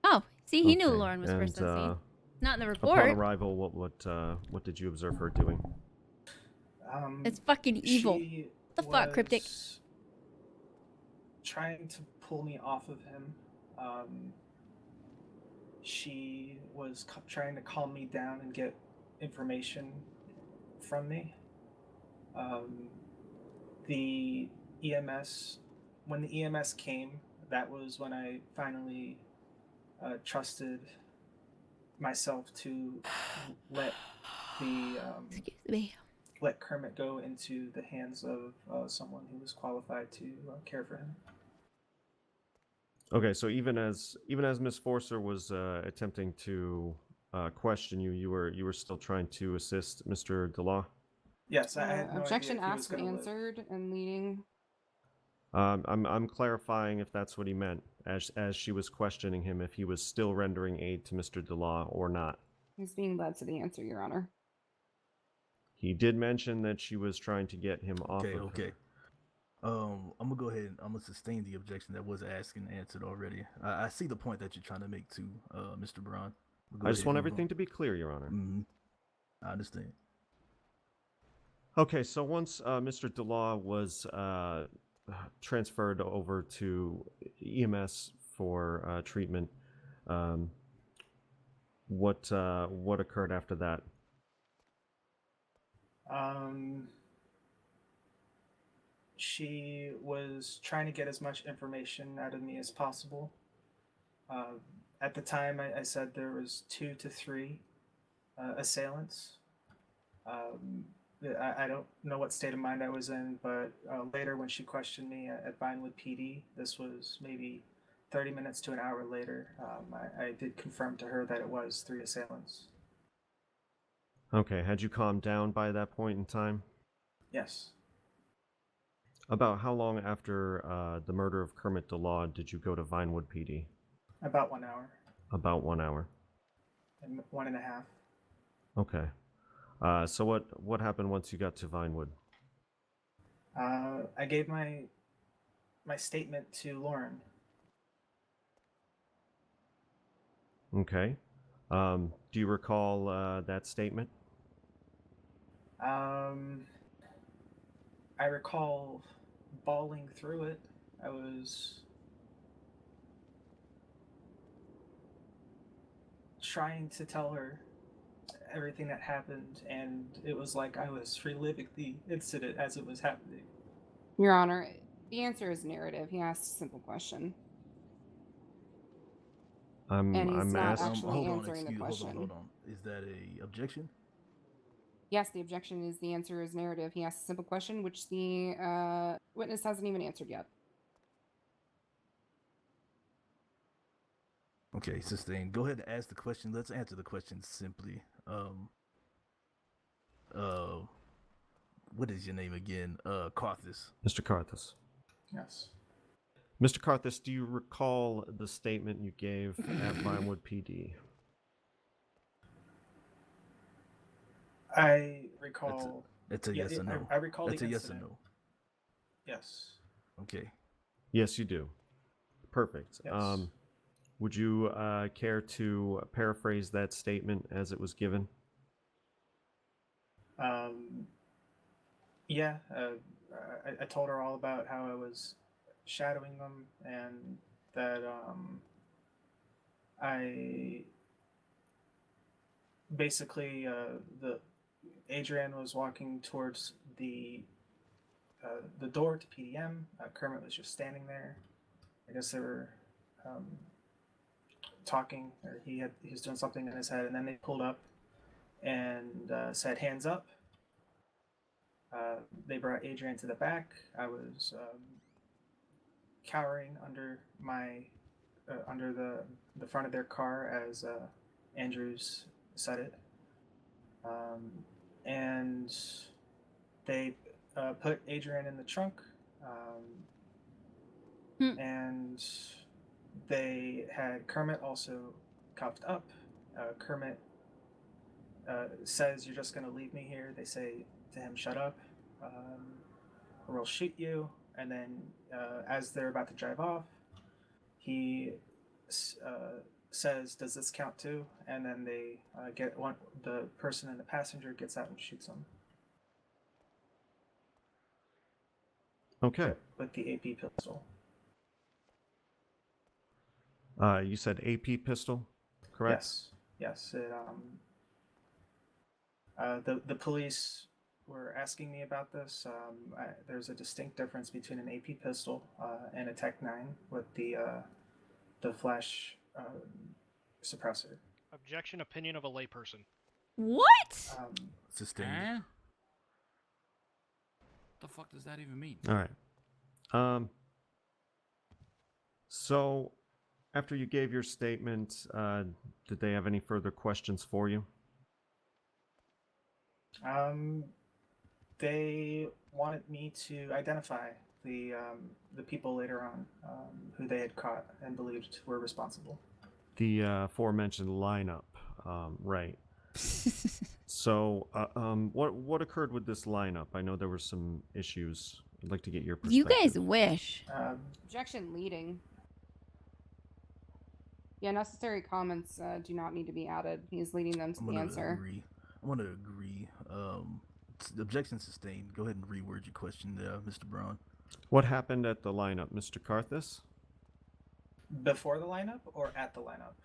Oh, see, he knew Okay, Lauren was first and, on scene. Not in the Upon report. arrival, what did you observe her doing? It's fucking evil. She What the fuck, Cryptic? was trying to pull me off of him. She was trying to calm me down and get information from me. The EMS, when the EMS came, that was when I finally trusted myself to let the Excuse me. let Kermit go into the hands of someone who was qualified to care for him. Okay, so even as Miss Forcer was attempting to question you, you were still trying to assist Mr. DeLaw? Yes, I had no Objection idea if he was asked gonna and live. answered and leading. I'm clarifying if that's what he meant as she was questioning him, if he was still rendering aid to Mr. DeLaw or not. He's being led to the answer, Your Honor. He did mention that she was trying to get him off of Okay. I'm gonna go ahead and I'm gonna sustain the objection that was asked and answered already. I see the point that you're trying to make too, Mr. Braun. I just want everything to be clear, Your Honor. I understand. Okay, so once Mr. DeLaw was transferred over to EMS for treatment, what occurred after that? She was trying to get as much information out of me as possible. At the time, I said there was 2 to 3 assailants. I don't know what state of mind I was in, but later when she questioned me at Vinewood PD, this was maybe 30 minutes to an hour later, I did confirm to her that it was 3 assailants. Okay, had you calmed down by that point in time? Yes. About how long after the murder of Kermit the Law did you go to Vinewood PD? About 1 hour. About 1 hour. And 1.5. Okay. So what happened once you got to Vinewood? I gave my statement to Lauren. Okay. Do you recall that statement? I recall bawling through it. I was trying to tell her everything that happened, and it was like I was reliving the incident as it was happening. Your Honor, the answer is narrative. He asked a simple question. And he's not actually answering the question. Hold on. Is that a objection? Yes, the objection is the answer is narrative. He asked a simple question, which the witness hasn't even answered yet. Okay, sustained. Go ahead and ask the question. Let's answer the question simply. What is your name again? Carthus. Mr. Carthus. Yes. Mr. Carthus, do you recall the statement you gave at Vinewood PD? I recall. It's a yes or no. I recall That's the a yes incident. or no. Yes. Okay. Yes, you do. Perfect. Yes. Would you care to paraphrase that statement as it was given? Yeah. I told her all about how I was shadowing them and that I basically the Adrian was walking towards the door to PDM. Kermit was just standing there. I guess they were talking, or he was doing something in his head, and then they pulled up and said, "Hands up." They brought Adrian to the back. I was cowering under the front of their car as Andrews said it, and they put Adrian in the trunk, and they had Kermit also cuffed up. Kermit says, "You're just going to leave me here." They say to him, "Shut up, or we'll shoot you." And then as they're about to drive off, he says, "Does this count too?" And then they the person in the passenger gets out and shoots him. Okay. With the AP pistol. You said AP pistol, correct? Yes. It, the police were asking me about this. There's a distinct difference between an AP pistol and a Tech 9 with the flash suppressor. Objection, opinion of a layperson. What? Sustained. What the fuck does that even mean? All right. So, after you gave your statement, did they have any further questions for you? They wanted me to identify the people later on who they had caught and believed were responsible. The aforementioned lineup, right? So, what occurred with this lineup? I know there were some issues. I'd like to get your perspective. You guys wish. Objection leading. Yeah, necessary comments do not need to be added. He's leading them to the answer. I'm going to agree. Objection sustained. Go ahead and reword your question there, Mr. Braun. What happened at the lineup, Mr. Carthus? Before the lineup or at the lineup?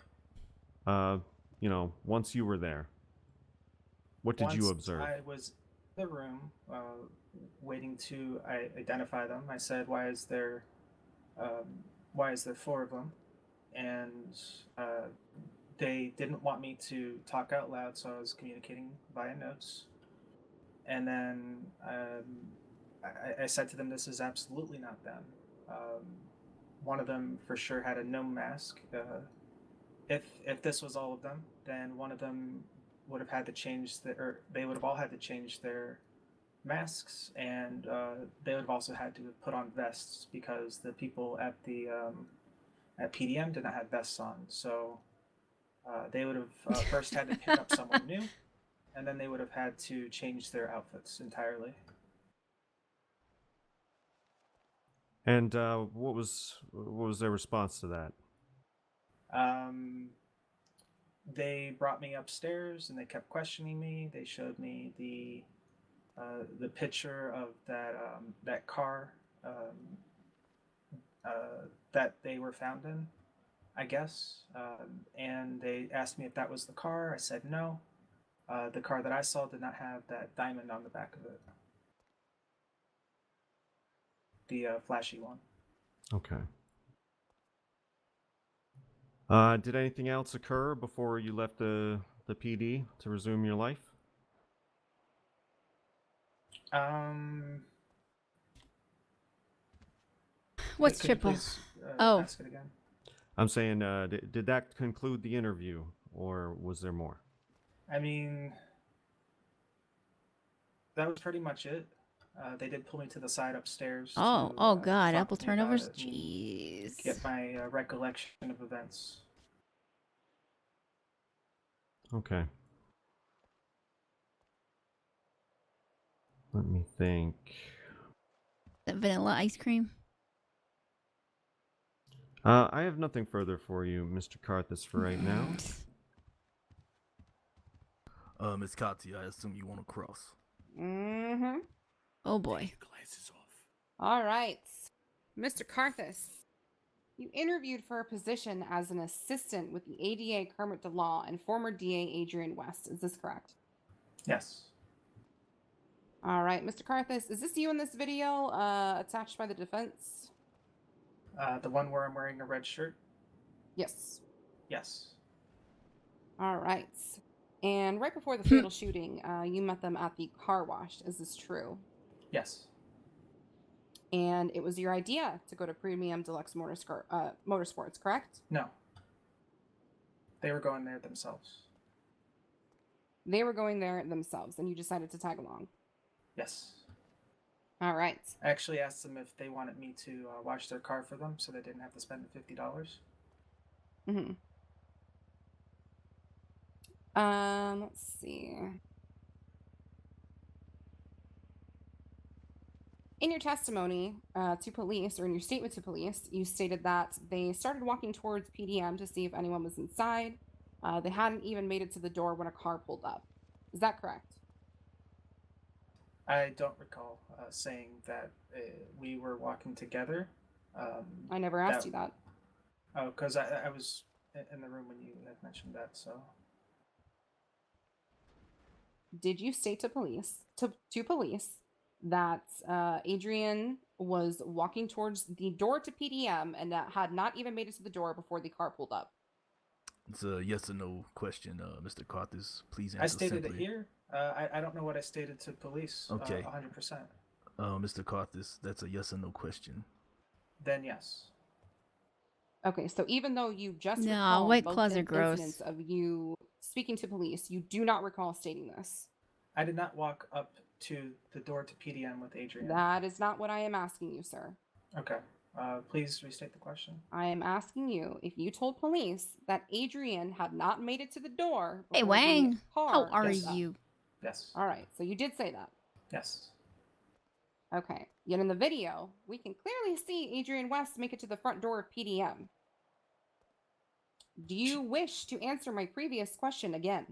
Once you were there. What did you observe? I was in the room waiting to identify them. I said, why is there 4 of them? And they didn't want me to talk out loud, so I was communicating via notes. And then I said to them, this is absolutely not them. One of them for sure had a gnome mask. If this was all of them, then one of them would have had to change they would have all had to change their masks, and they would have also had to have put on vests because the people at the at PDM did not have vests on. So they would have first had to pick up someone new, and then they would have had to change their outfits entirely. And what was their response to that? They brought me upstairs and they kept questioning me. They showed me the picture of that car that they were found in, I guess. And they asked me if that was the car. I said no. The car that I saw did not have that diamond on the back of it. The flashy one. Okay. Did anything else occur before you left the PD to resume your life? What's could you triple? please, Oh. ask it again? I'm saying, did that conclude the interview, or was there more? I mean, that was pretty much it. They did pull me to the side upstairs. Oh, to, God, talk apple with me about turnovers? it and Jeez. Get my recollection of events. Okay. Let me think. That vanilla ice cream? I have nothing further for you, Mr. Karthus, for right now. Miss Katya, I assume you want to cross. Mm-hmm. Oh boy. Glasses off. All right. Mr. Karthus, you interviewed for a position as an assistant with the ADA Kermit DeLaw and former DA Adrian West. Is this correct? Yes. All right. Mr. Karthus, is this you in this video attached by the defense? The one where I'm wearing a red shirt? Yes. Yes. All right. And right before the fatal shooting, you met them at the car wash. Is this true? Yes. And it was your idea to go to Premium Deluxe Motorsports, correct? No. They were going there themselves. They were going there themselves, and you decided to tag along. Yes. All right. I actually asked them if they wanted me to wash their car for them so they didn't have to spend the $50. Mm-hmm. Let's see. In your testimony to police, or in your statement to police, you stated that they started walking towards PDM to see if anyone was inside. They hadn't even made it to the door when a car pulled up. Is that correct? I don't recall saying that we were walking together. I never asked you that. Oh, because I was in the room when you had mentioned that, so. Did you state to police that Adrian was walking towards the door to PDM and that had not even made it to the door before the car pulled up? It's a yes or no question, Mr. Karthus. Please answer I stated simply. it here. I don't know what I stated to police. Okay. 100%. Mr. Karthus, that's a yes or no question. Then yes. Okay, so even though you just No, recall white both claws are incidents gross. of you speaking to police, you do not recall stating this. I did not walk up to the door to PDM with Adrian. That is not what I am asking you, sir. Okay. Please restate the question. I am asking you if you told police that Adrian had not made it to the door. Hey, before the Wang. How car are pulled up. you? Yes. All right, so you did say that. Yes. Okay. Yet in the video, we can clearly see Adrian West make it to the front door of PDM. Do you wish to answer my previous question again?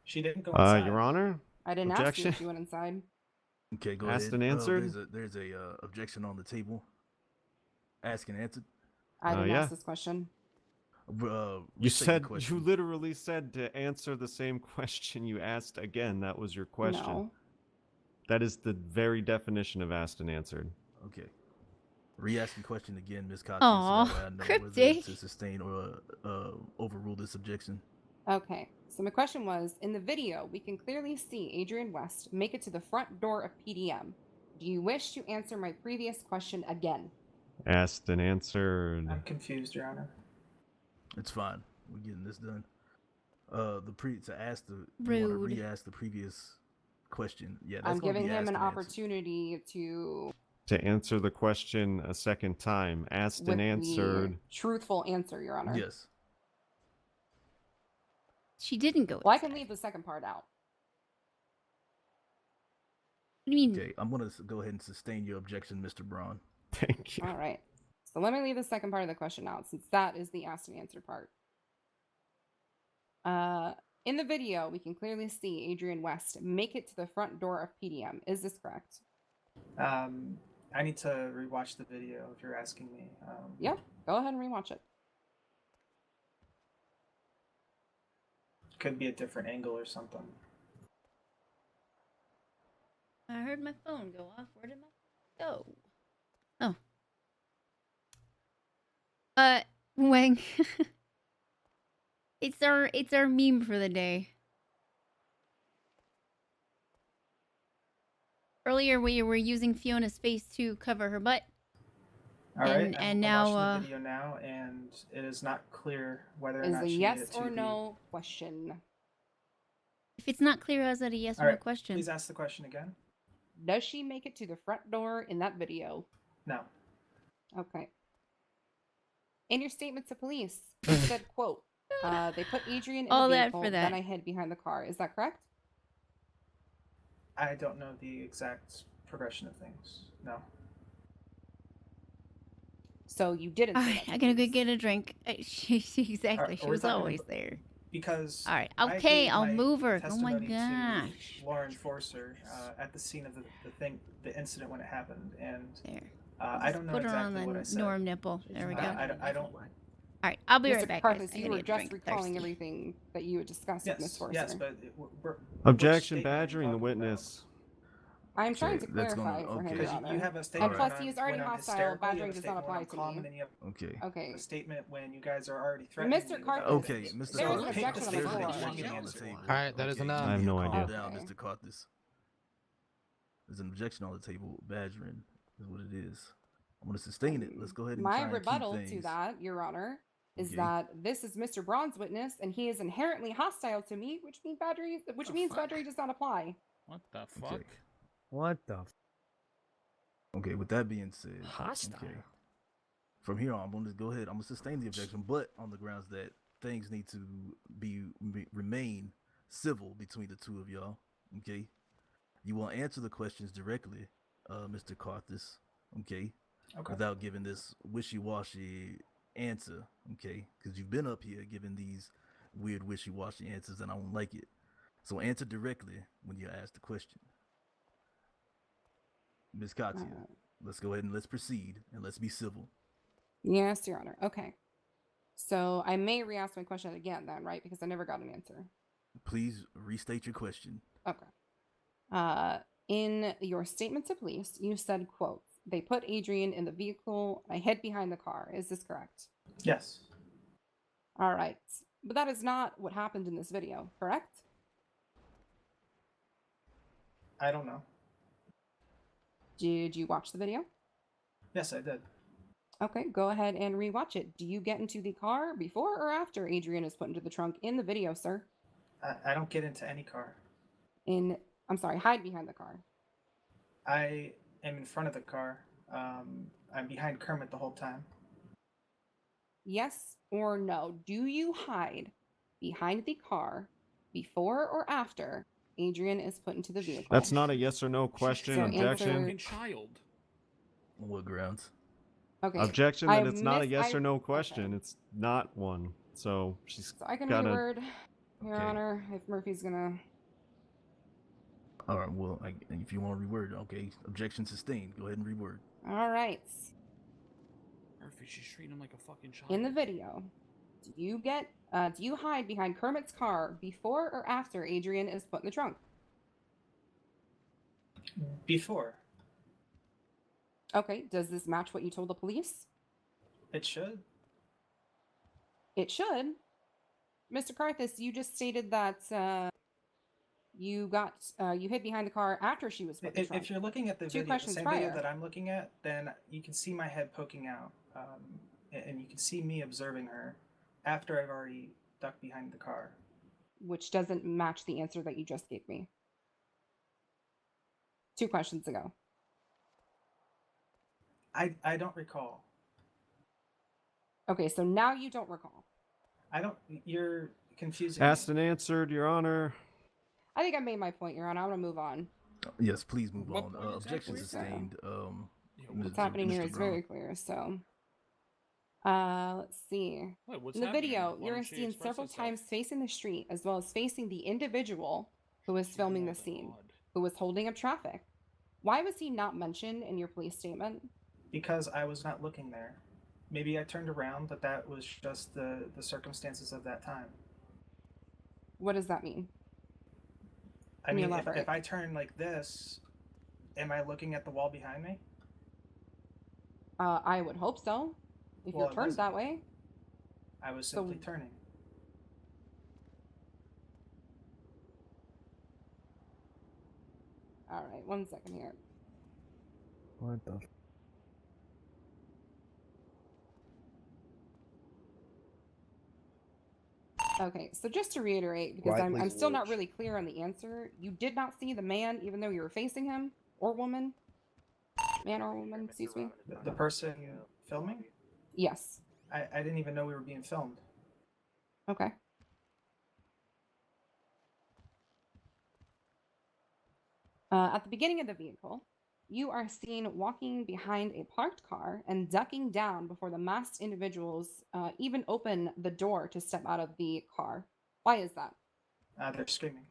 She didn't go inside. Your Honor? I didn't Objection? ask you if she went inside. Okay, go Asked ahead. and answered? There's a objection on the table. Asked and answered. I didn't yeah. ask this question. You restate the said, question. you literally said to answer the same question you asked again. That was your question. No. That is the very definition of asked and answered. Okay. Re-ask your question again, Ms. Katya, Aw, so that way I know whether cryptic. to sustain or overrule this objection. Okay, so my question was, in the video, we can clearly see Adrian West make it to the front door of PDM. Do you wish to answer my previous question again? Asked and answered. I'm confused, Your Honor. It's fine. We're getting this done. To re-ask the Rude. previous question. Yeah, that's I'm gonna giving be him asked an and answered. opportunity to To answer the question a second time, asked with and answered. the truthful answer, Your Honor. Yes. She didn't go. Well, I can leave the second part out. What do you mean? Okay, I'm gonna go ahead and sustain your objection, Mr. Braun. Thank you. All right. So let me leave the second part of the question out, since that is the asked and answered part. In the video, we can clearly see Adrian West make it to the front door of PDM. Is this correct? I need to rewatch the video if you're asking me. Yep. Go ahead and rewatch it. Could be a different angle or something. I heard my phone go off. Where did my phone go? Oh. Wang. It's our meme for the day. Earlier we were using Fiona's face to cover her butt. All right, and I'm now watching the video now, and it is not clear whether or Is not a she yes made it to or the... no question. if it's not clear, how's that a yes or All no right, question? please ask the question again. Does she make it to the front door in that video? No. Okay. In your statement to police, you said, quote, they put Adrian in All the that vehicle, for that. then I hid behind the car. Is that correct? I don't know the exact progression of things. No. So you didn't. All right, I gotta go get a drink. Exactly, she we're was talking always about- there. Because All right, I okay, gave I'll my move her. Oh my testimony to gosh. Law Enforcer at the scene of the incident when it happened, and There. I don't know Put her exactly on what I the said. Norm nipple. There we go. I don't. All right, I'll be Mr. right back. guys. Carthus, I you gotta were get a just drink. recalling Thirsty. everything that you had discussed with Miss Forcer. Yes, but Objection, badgering the witness. I'm trying to that's gonna- clarify for him, okay. Your Because Honor. you have a And statement plus, when he is I'm- already when I'm hostile. hysterical, you have Badgering a does not statement when apply I'm to calm, me. and then you have Okay. Okay. a statement when you guys are already threatening Mr. me with Carthus, violence. Okay, Mr. there is an Carthus, objection on the there's an floor. objection on the table. All right, that is Okay, enough. I have you no need to idea. calm down, Okay. Mr. Carthus. There's an objection on the table. Badgering is what it is. I'm gonna sustain it. Let's go ahead and My try and rebuttal keep to things. that, Your Honor, is Okay. that this is Mr. Braun's witness, and he is inherently hostile to me, which means battery does not apply. What the fuck? What the? Okay, with that being said, Hostile. okay. From here on, I'm gonna go ahead. I'm gonna sustain the objection, but on the grounds that things need to remain civil between the two of y'all. Okay, you will answer the questions directly, Mr. Carthus. Okay, without giving this wishy-washy answer. Okay, because you've been up here giving these weird wishy-washy answers, and I don't like it. So answer directly when you're asked the question. Ms. Katia, let's go ahead and let's proceed, and let's be civil. Yes, Your Honor. Okay. So I may re-ask my question again then, right? Because I never got an answer. Please restate your question. Okay. In your statement to police, you said, quote, they put Adrian in the vehicle, I hid behind the car. Is this correct? Yes. All right. But that is not what happened in this video, correct? I don't know. Did you watch the video? Yes, I did. Okay, go ahead and rewatch it. Do you get into the car before or after Adrian is put into the trunk in the video, sir? I don't get into any car. I'm sorry, hide behind the car. I am in front of the car. I'm behind Kermit the whole time. Yes or no? Do you hide behind the car before or after Adrian is put into the vehicle? That's not a yes or no question. So Objection. answer- Child. On what grounds? Okay. Objection I that it's not a yes I- or no question. It's not one. So she's So I can gotta. reword, Your Okay. Honor, if Murphy's gonna. All right. Well, if you want to reword, okay. Objection sustained. Go ahead and reword. All right. Murphy, she's treating him like a fucking child. In the video, do you hide behind Kermit's car before or after Adrian is put in the trunk? Before. Okay. Does this match what you told the police? It should. It should. Mr. Carthus, you just stated that you hid behind the car after she was put in the trunk. If you're looking at the Two video, the questions same prior. video that I'm looking at, then you can see my head poking out, and you can see me observing her after I've already ducked behind the car. Which doesn't match the answer that you just gave me. 2 questions ago. I don't recall. Okay, so now you don't recall. You're confusing me. Asked and answered, Your Honor. I think I made my point, Your Honor. I'm gonna move on. Yes, please move What on. point Objection exactly? sustained. What's happening here Mr. is Brown. very clear. So, let's see. Wait, what's In the happening? video, Why you're don't she seen express several herself? times facing the street, as well as facing the individual who was filming the scene, who was holding up traffic. Why was he not mentioned in your police statement? Because I was not looking there. Maybe I turned around, but that was just the circumstances of that time. What does that mean? I Can you mean, elaborate? if I turn like this, am I looking at the wall behind me? I would hope so. If Well, you're it turned wasn't. that way. I was So- simply turning. All right, 1 second here. What the? Okay, so just to reiterate, because Quiet, I'm please. still not really clear on the answer. You did not see the man, even though you were facing him, or woman. Man or woman, excuse me. The person filming? Yes. I didn't even know we were being filmed. Okay. At the beginning of the vehicle, you are seen walking behind a parked car and ducking down before the masked individuals even open the door to step out of the car. Why is that? They're screaming.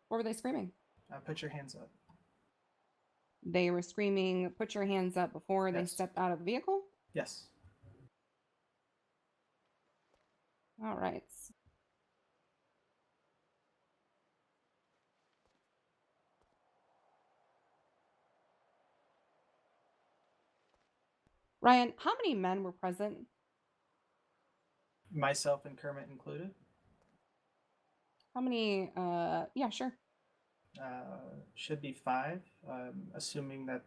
What were they screaming? Put your hands up. They were screaming, "Put your hands up," before they Yes. stepped out of the vehicle? Yes. All right. Ryan, how many men were present? Myself and Kermit included. How many? Yeah, sure. Should be 5, assuming that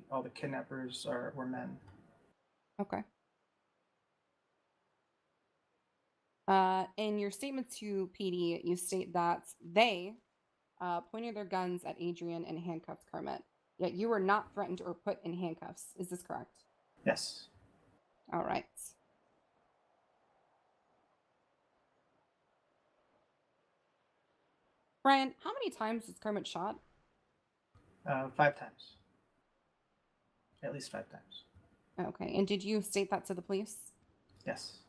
all the kidnappers were men. Okay. In your statement to PD, you state that they pointed their guns at Adrian and handcuffed Kermit. Yet you were not threatened or put in handcuffs. Is this correct? Yes. All right. Brian, how many times was Kermit shot? 5 times. At least 5 times. Okay. And did you state that to the police? Yes.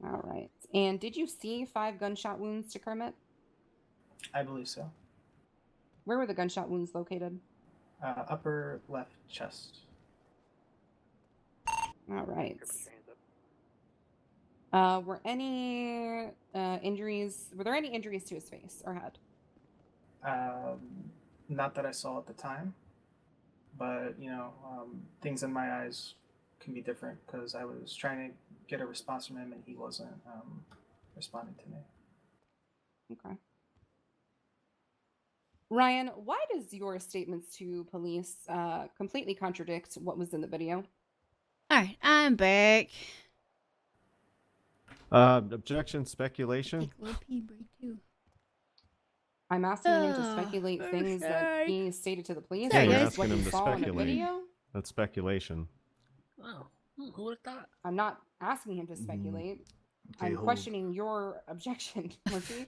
All right. And did you see 5 gunshot wounds to Kermit? I believe so. Where were the gunshot wounds located? Upper left chest. All right. Were any injuries? Were there any injuries to his face or head? Not that I saw at the time, but things in my eyes can be different because I was trying to get a response from him and he wasn't responding to me. Okay. Ryan, why does your statements to police completely contradict what was in the video? All right, I'm back. Objection, speculation. Take a little pee break too. I'm asking him to Oh, speculate I'm things that sorry. he stated to the police. Sorry, You're guys. What asking he him to saw in the speculate. video. That's speculation. Wow. Who would have thought? I'm not asking him to speculate. Okay, I'm hold. questioning your objection, Morty.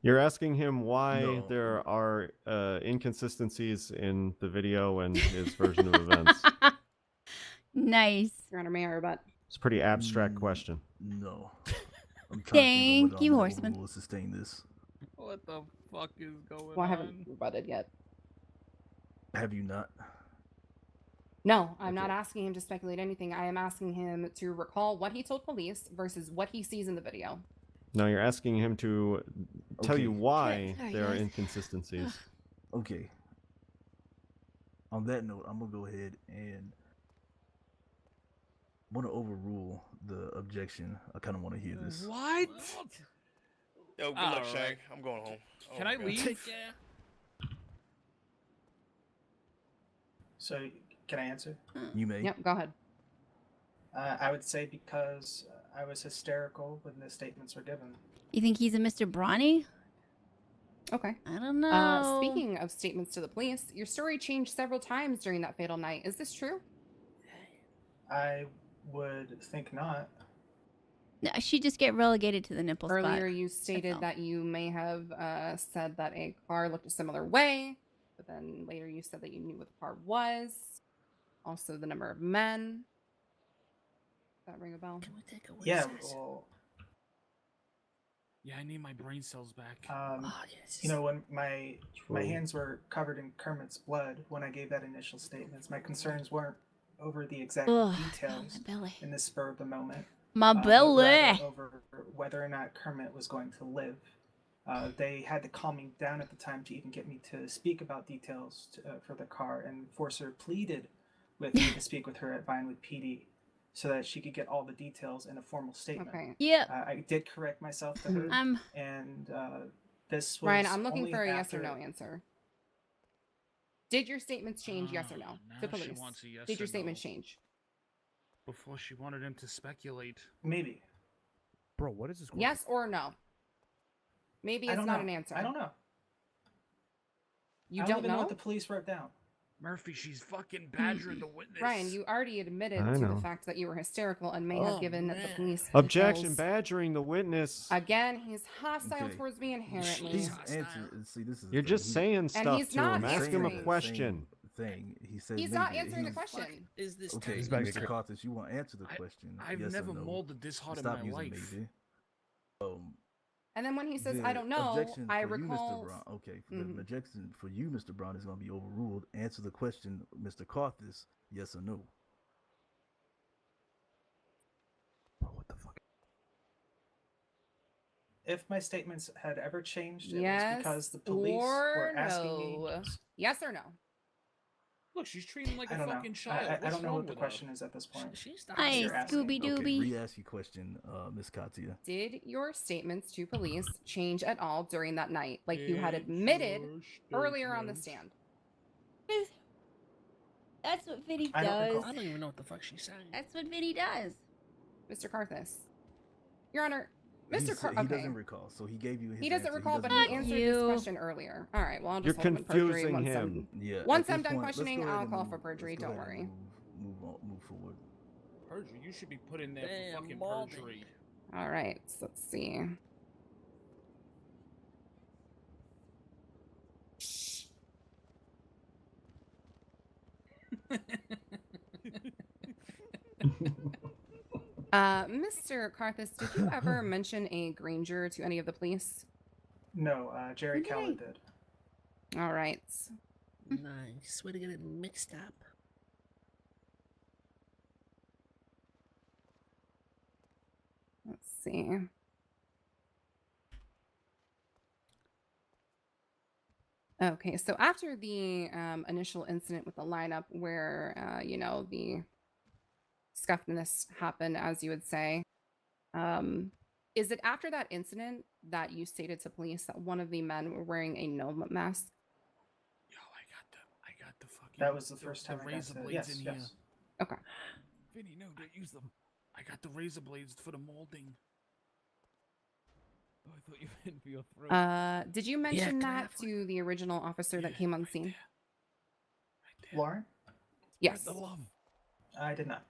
You're asking him why No. there are inconsistencies in the video and his version of events. Nice. Your Honor, may I rebut? It's a pretty abstract question. No. I'm trying to Thank think you, on Horseman. what will sustain this. What the fuck is going Well, I on? haven't rebutted yet. Have you not? No, I'm not asking him to speculate anything. I am asking him to recall what he told police versus what he sees in the video. No, you're asking him to tell you Okay. why Sorry, there are guys. inconsistencies. Okay. On that note, I'm gonna go ahead and want to overrule the objection. I kind of want to hear this. What? Yo, good All luck, Chang. right. I'm going home. Oh Can my I God. leave? Yeah. So, can I answer? You may. Yep, go ahead. I would say because I was hysterical when the statements were given. You think he's a Mr. Brawny? Okay. I don't know. Speaking of statements to the police, your story changed several times during that fatal night. Is this true? I would think not. No, she just get relegated to the nipple Earlier, spot. you stated that you may have said that a car looked a similar way, but then later you said that you knew what the car was. Also, the number of men. Does that ring a bell? Can we take a Yeah, well, yeah, I need my brain cells back. you know, when my True. hands were covered in Kermit's blood when I gave that initial statements, my concerns weren't over the exact details in the spur of the moment. My but belly. rather over whether or not Kermit was going to live. They had to calm me down at the time to even get me to speak about details for the car, and Forcer pleaded with me to speak with her at Vinewood PD so that she could get all the details in a formal statement. Okay. Yeah. I did correct myself to her, and this was Ryan, I'm looking only for a yes after... or no answer. Did your statements change, yes or no? Now To she police. wants a yes Did your or statements no. change? Before she wanted him to speculate. Maybe. Bro, what is this? Yes or no? Maybe I it's don't not know. an answer. I don't know. You I don't don't even know know? what the police wrote down. Murphy, she's fucking badgering the witness. Ryan, you already admitted I to know. the fact that you were hysterical and may have given the police Objection, details. badgering the witness. Again, he's hostile Okay. towards me inherently. He's answering. See, this is. You're the thing. just saying stuff he's to not him. Ask him a answering. question. Thing. He said He's not answering the question. Is this Okay, tape? Mr. Carthus, you want to answer the question? I've yes never or no? molded this hard in Stop my using life. maybe. And then when he says, The I don't know, objection I for you, Mr. recall. Brown. Okay, the objection for you, Mr. Brown, is going to be overruled. Answer the question, Mr. Carthus, yes or no. If my statements had ever changed, it Yes was because the police or were asking me. no? Yes or no? Look, she's treating him like I a don't know. fucking child. I What's don't know wrong what the with question her? is at this point. She's not. Hi, You're asking. Scooby Okay, Dooby. re-ask your question, Miss Katia. Did your statements to police change at all during that night, like you had admitted earlier on the stand? That's what Vinny I don't does. recall. I don't even know what the fuck she's saying. That's what Vinny does. Mr. Carthus. Your Honor, He Mr. said Carthus. He Okay. doesn't recall, so he gave you his He doesn't answer. recall, but doesn't he recall. answered this question earlier. All right, well, I'll You're just hold him in perjury confusing once him. Yeah. Once at I'm this done point, let's questioning, go ahead I'll and call move- for perjury. let's go Don't ahead worry. and Move forward. Perjury. You should be put in there Damn, for fucking Baldy. perjury. All right, so let's see. Mr. Carthus, did you ever mention a Granger to any of the police? No, Jerry Keller did. All right. Nice. Way to get it mixed up. Let's see. Okay, so after the initial incident with the lineup where, you know, the scuffness happened, as you would say, is it after that incident that you stated to police that one of the men were wearing a gnome mask? Yo, I got the fucking. That was the first time the I got razor to- blades yes, in yes. here. Okay. Vinny, no, don't use them. I got the razor blades for the molding. Oh, I thought you meant for your throat. Did you mention can I that to the original officer that came on scene? Lauren? Yes. The love. I did not.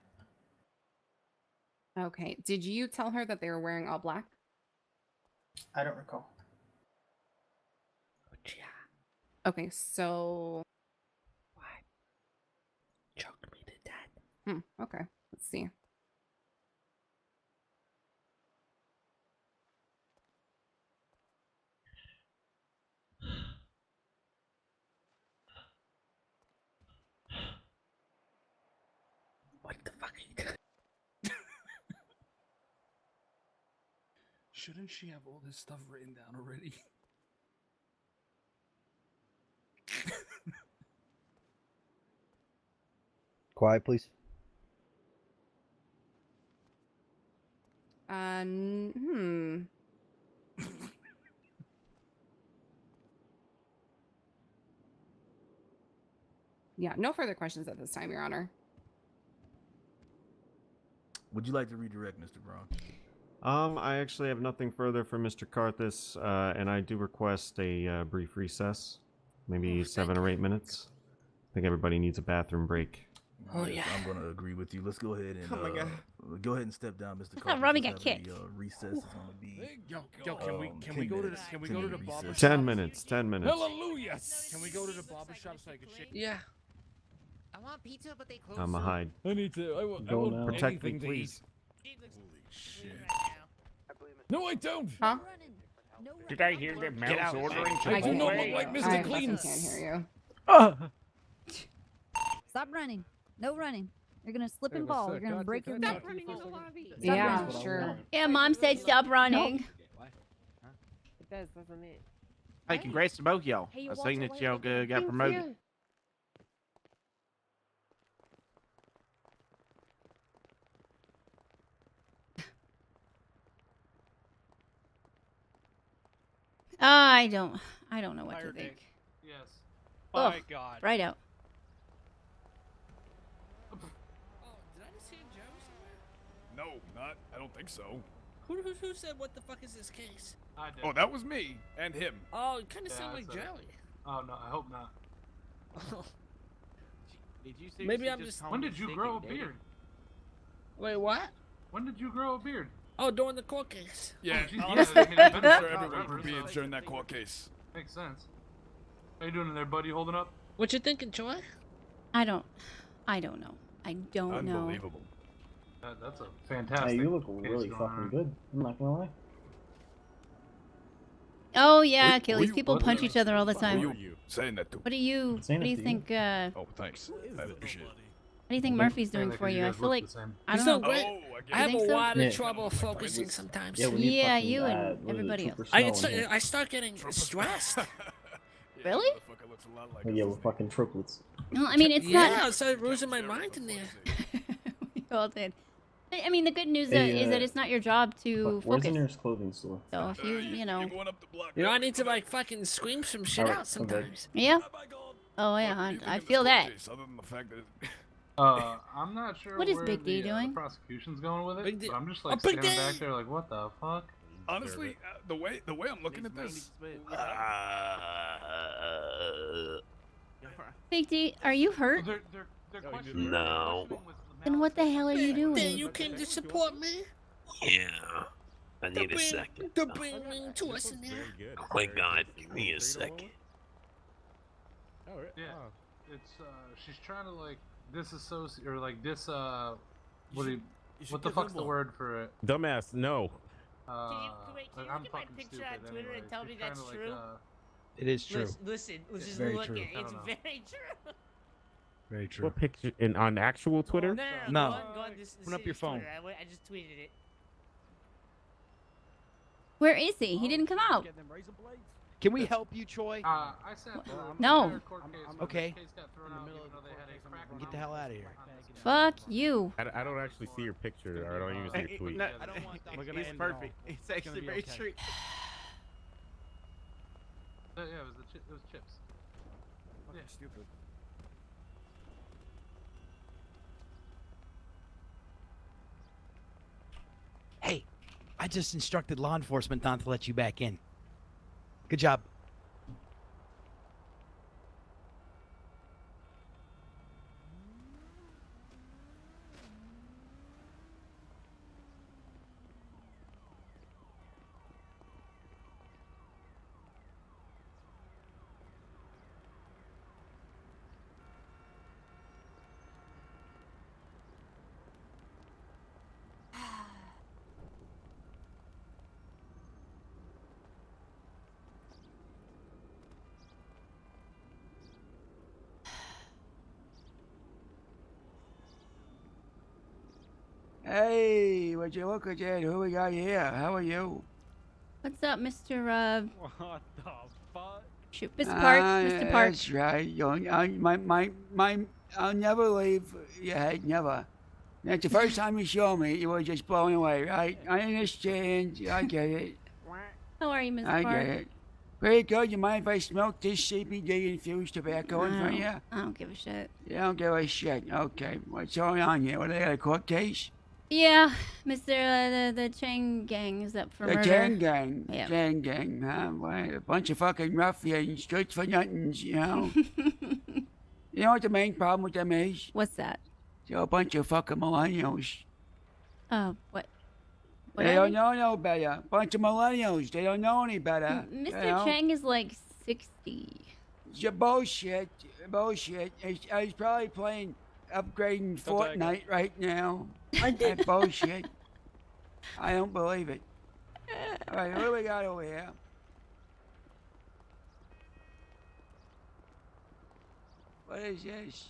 Okay. Did you tell her that they were wearing all black? I don't recall. Okay, so Choked me to death. okay. Let's see. What the fuck are you doing? Shouldn't she have all this stuff written down already? Quiet, please. Yeah, no further questions at this time, Your Honor. Would you like to redirect, Mr. Brown? I actually have nothing further for Mr. Carthus, and I do request a brief recess, maybe 7 or 8 minutes. I think everybody needs a bathroom break. Oh, Yes, yeah. I'm gonna agree with you. Let's go ahead and Oh my God. go ahead and step down, Mr. I thought Carter. Robbie Let's got have kicked. A recess is gonna be. Yo, can we 10 go to the minutes. can we 10 go to minute the barber recess. shop? 10 minutes, 10 minutes. Hallelujah! Can we go to the barber shop so I can shake? Yeah. I want pizza, but they close. I'm a hide. I need to. I Go want now. Protect me, anything to please. eat. No, I don't. Huh? Did I hear that Mel's ordering I do not hear look like I Mr. fucking Clean. can't hear you. Stop running. No running. You're gonna slip and fall. You're gonna break your neck. Stop running in the lobby. Stop Yeah, running. sure. Yeah, Mom said stop running. It does, doesn't it? Hey, congrats to both y'all. Hey, you I walked seen that away y'all with it. got Thank promoted. you. I don't know what Fire to think. dick. Yes. Oh, My God. right out. Oh, did I just hear Joe somewhere? No, not. I don't think so. Who said what the fuck is this case? I did. Oh, that was me and him. Oh, it kind of Yeah, sound I like said it. Joey. Oh no, I hope not. Did you Maybe I'm just. When did you grow a beard? Wait, what? When did you grow a beard? Oh, during the court case. Yeah, geez, honestly, yeah, I mean, I'm it's sure been everyone forever, grew beards so- during that court case. Makes sense. How you doing in there, buddy? Holding up? What you thinking, Joy? I don't know. I don't know. Unbelievable. That's a fantastic. Hey, you look case really going fucking on. good. I'm not gonna lie. Oh yeah, Who Achilles. you- People what- punch each other all the Who time. you saying that to? What do you Saying it to you. think? Oh, thanks. I appreciate it. What do you think Murphy's doing for you? I feel like I don't know. Great. Oh, I I have think a so? lot of Yeah. trouble focusing sometimes. Yeah, we need Yeah, fucking, you and what is it, everybody Trooper else. I Snow get in here. I start getting stressed. Really? Motherfucker looks a lot like Oh, us, yeah, doesn't we're he? fucking triplets. Well, I mean, it's Yeah, not. I started losing my mind in there. We all did. I mean, the good news Hey, is that it's not your job to Where's the focus. nearest clothing store? So if you, you know, You're going up the block. You know, I need to like fucking scream some shit Alright, out I'm good. sometimes. yeah. Oh yeah, What do you think I of this feel court that. case, other than the fact that I'm not sure What is where Big D the doing? prosecution's going with it, Big D- but I'm just Oh, like Big standing D! back there like, what the fuck? honestly, the way I'm looking at this, Big D, are you hurt? They're questioning. No. Then what the hell are you Then doing? you came to support me. Yeah. I need a second. To bring to us in there. Oh my god, give me a second. Yeah, it's she's trying to like disassociate or like what the fuck's the word for it? Dumbass, no. Wait, can you I'm look at fucking my picture stupid on Twitter anyway. and tell me She's that's trying to, true? It is true. Listen, let's just Very look true. at it. I It's don't know. very true. Very true. What picture? On actual Twitter? No. Go on this Open up your city's phone. Twitter. I just tweeted it. Where is he? He didn't come out. Can we help you, Troy? I sat through No. the entire court case when Okay. the case got thrown out, even though they had a crack Get the hell out of here. Fuck you. I don't actually see your picture, or I don't even see your tweet. I don't want that. He's perfect. He's actually very true. Yeah, it was chips. Yeah. Stupid. Hey, I just instructed law enforcement not to let you back in. Good job. Hey, would you look at that? Who we got here? How are you? What's up, Mr. What the fuck? Shoot, Mr. Park, Ah, Mr. Park. That's right. I'll never leave your head, never. That's the first time you saw me, you were just blown away, right? I understand. I get it. How are you, Mr. I Park? get it. Pretty good. You mind if I smoke this CBD-infused tobacco in front of you? I don't give a shit. You don't give a shit. Okay. What's going on here? What, they got a court case? Yeah, Mr. The Chang gang is up for The murder. Chang gang. Yeah. Chang gang, huh? Why, a bunch of fucking ruffians, good for nothings, you know? You know what the main problem with them is? What's that? They're a bunch of fucking millennials. Oh, what? What They are don't know no better. Bunch of millennials. They don't know any better. Mr. You know? Chang is like 60. It's a bullshit. Bullshit. He's probably playing, upgrading Fortnite right now. That's bullshit. I don't believe it. All right, what do we got over here? What is this?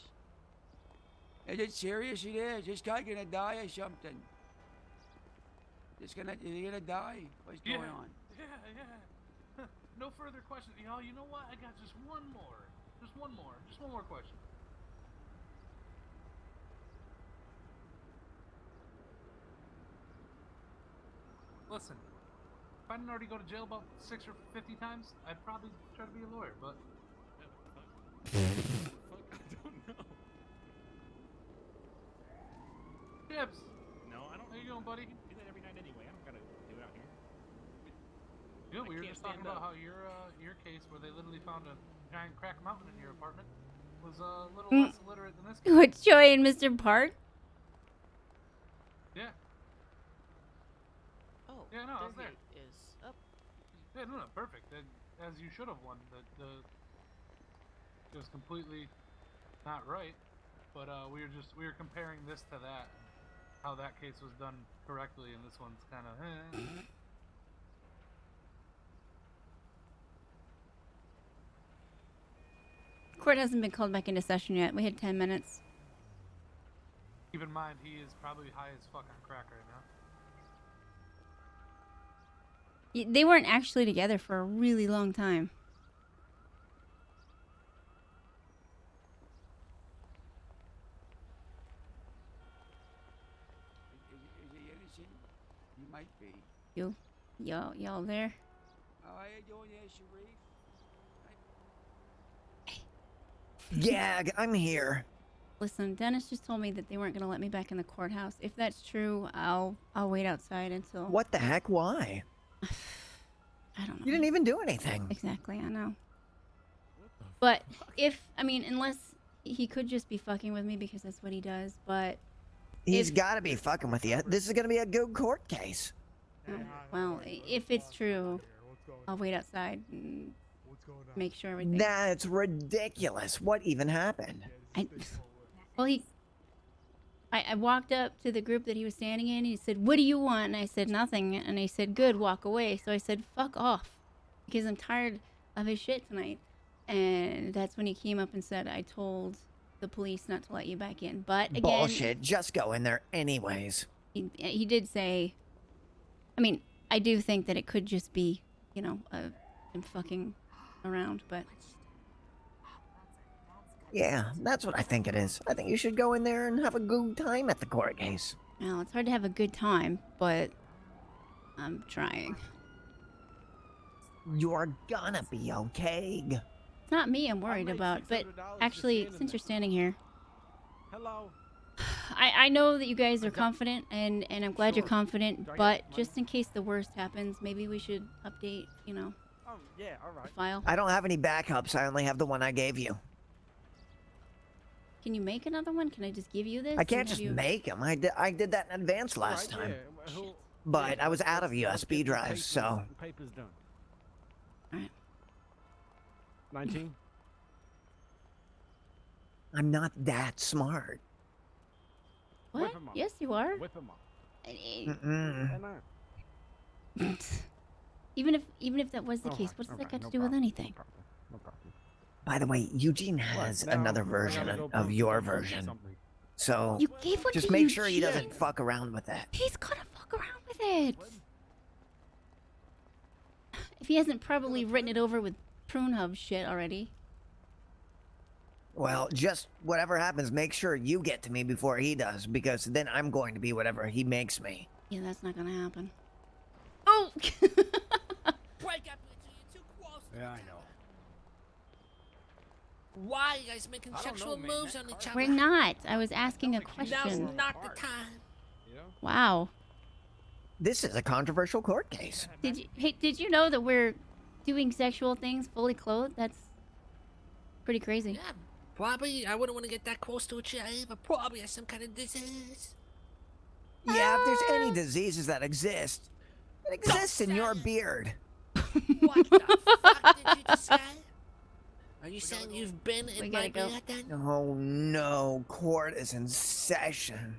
Is it serious? It is. This guy gonna die or something? Is he gonna die? What's going on? Yeah. No further questions. Y'all, you know what? I got just one more. Just one more question. Listen, if I didn't already go to jail about 6 or 50 times, I'd probably try to be a lawyer, but... I don't know. Gibbs! No, I don't. How you doing, buddy? Do that every night anyway. I don't gotta do it out here. Good, we were can't just talking stand about up. how your case where they literally found a giant crack mountain in your apartment was a little Mm. less illiterate than this. What, Joy and Mr. Park? Yeah. Oh, Yeah, no, I was there. gate is up. Yeah, no, perfect. As you should have won. It was completely not right, but we were comparing this to that, how that case was done correctly, and this one's kind of. Court hasn't been called back into session yet. We had 10 minutes. Keep in mind, he is probably high as fuck on crack right now. They weren't actually together for a really long time. Is he innocent? He might be. Y'all there? How are you doing there, Sharif? Yeah, I'm here. Listen, Dennis just told me that they weren't gonna let me back in the courthouse. If that's true, I'll wait outside until. What the heck? Why? I don't know. You didn't even do anything. Exactly, I know. But unless he could just be fucking with me because that's what he does. But He's got to be fucking with you. This is gonna be a good court case. well, if it's true, I'll wait outside and make sure everything. That's ridiculous. What even happened? I walked up to the group that he was standing in. He said, "What do you want?" And I said, "Nothing." And he said, "Good, walk away." So I said, "Fuck off," because I'm tired of his shit tonight. And that's when he came up and said, "I told the police not to let you back in." But again, Bullshit. Just go in there anyways. he did say. I do think that it could just be, him fucking around, but. Yeah, that's what I think it is. I think you should go in there and have a good time at the court case. Well, it's hard to have a good time, but I'm trying. You're gonna be okay. It's not me I'm worried about, but actually, since you're standing here, Hello. I know that you guys are confident, and I'm glad you're confident, but just in case the worst happens, maybe we should update, Oh, yeah, all right. the file. I don't have any backups. I only have the one I gave you. Can you make another one? Can I just give you this? I can't and have just you... make them. I did that in advance last time. But I was out of USB drives, so... Paper's done. Alright. 19? I'm not that smart. What? Whip 'em up. Yes, you are. Whip 'em up. Mm-mm. Even if that was the case, what does that got to do with anything? No problem. By the way, Eugene has another version of your version. So, You gave one just to make sure he Eugene. doesn't fuck around with that. He's gonna fuck around with it. If he hasn't probably written it over with prune hub shit already. Well, just whatever happens, make sure you get to me before he does, because then I'm going to be whatever he makes me. Yeah, that's not gonna happen. Oh! Break up, you're too close. Yeah, I know. Why are you guys making sexual moves on each other? We're not. I was asking a Now's question. not the time. Wow. This is a controversial court case. Did you know that we're doing sexual things fully clothed? That's pretty crazy. Yeah, probably. I wouldn't want to get that close to a child, but probably has some kind of disease. Yeah, if there's any diseases that exist, it exists in your beard. What the fuck did you just say? Are you saying you've been in my beard then? Oh no, court is in session.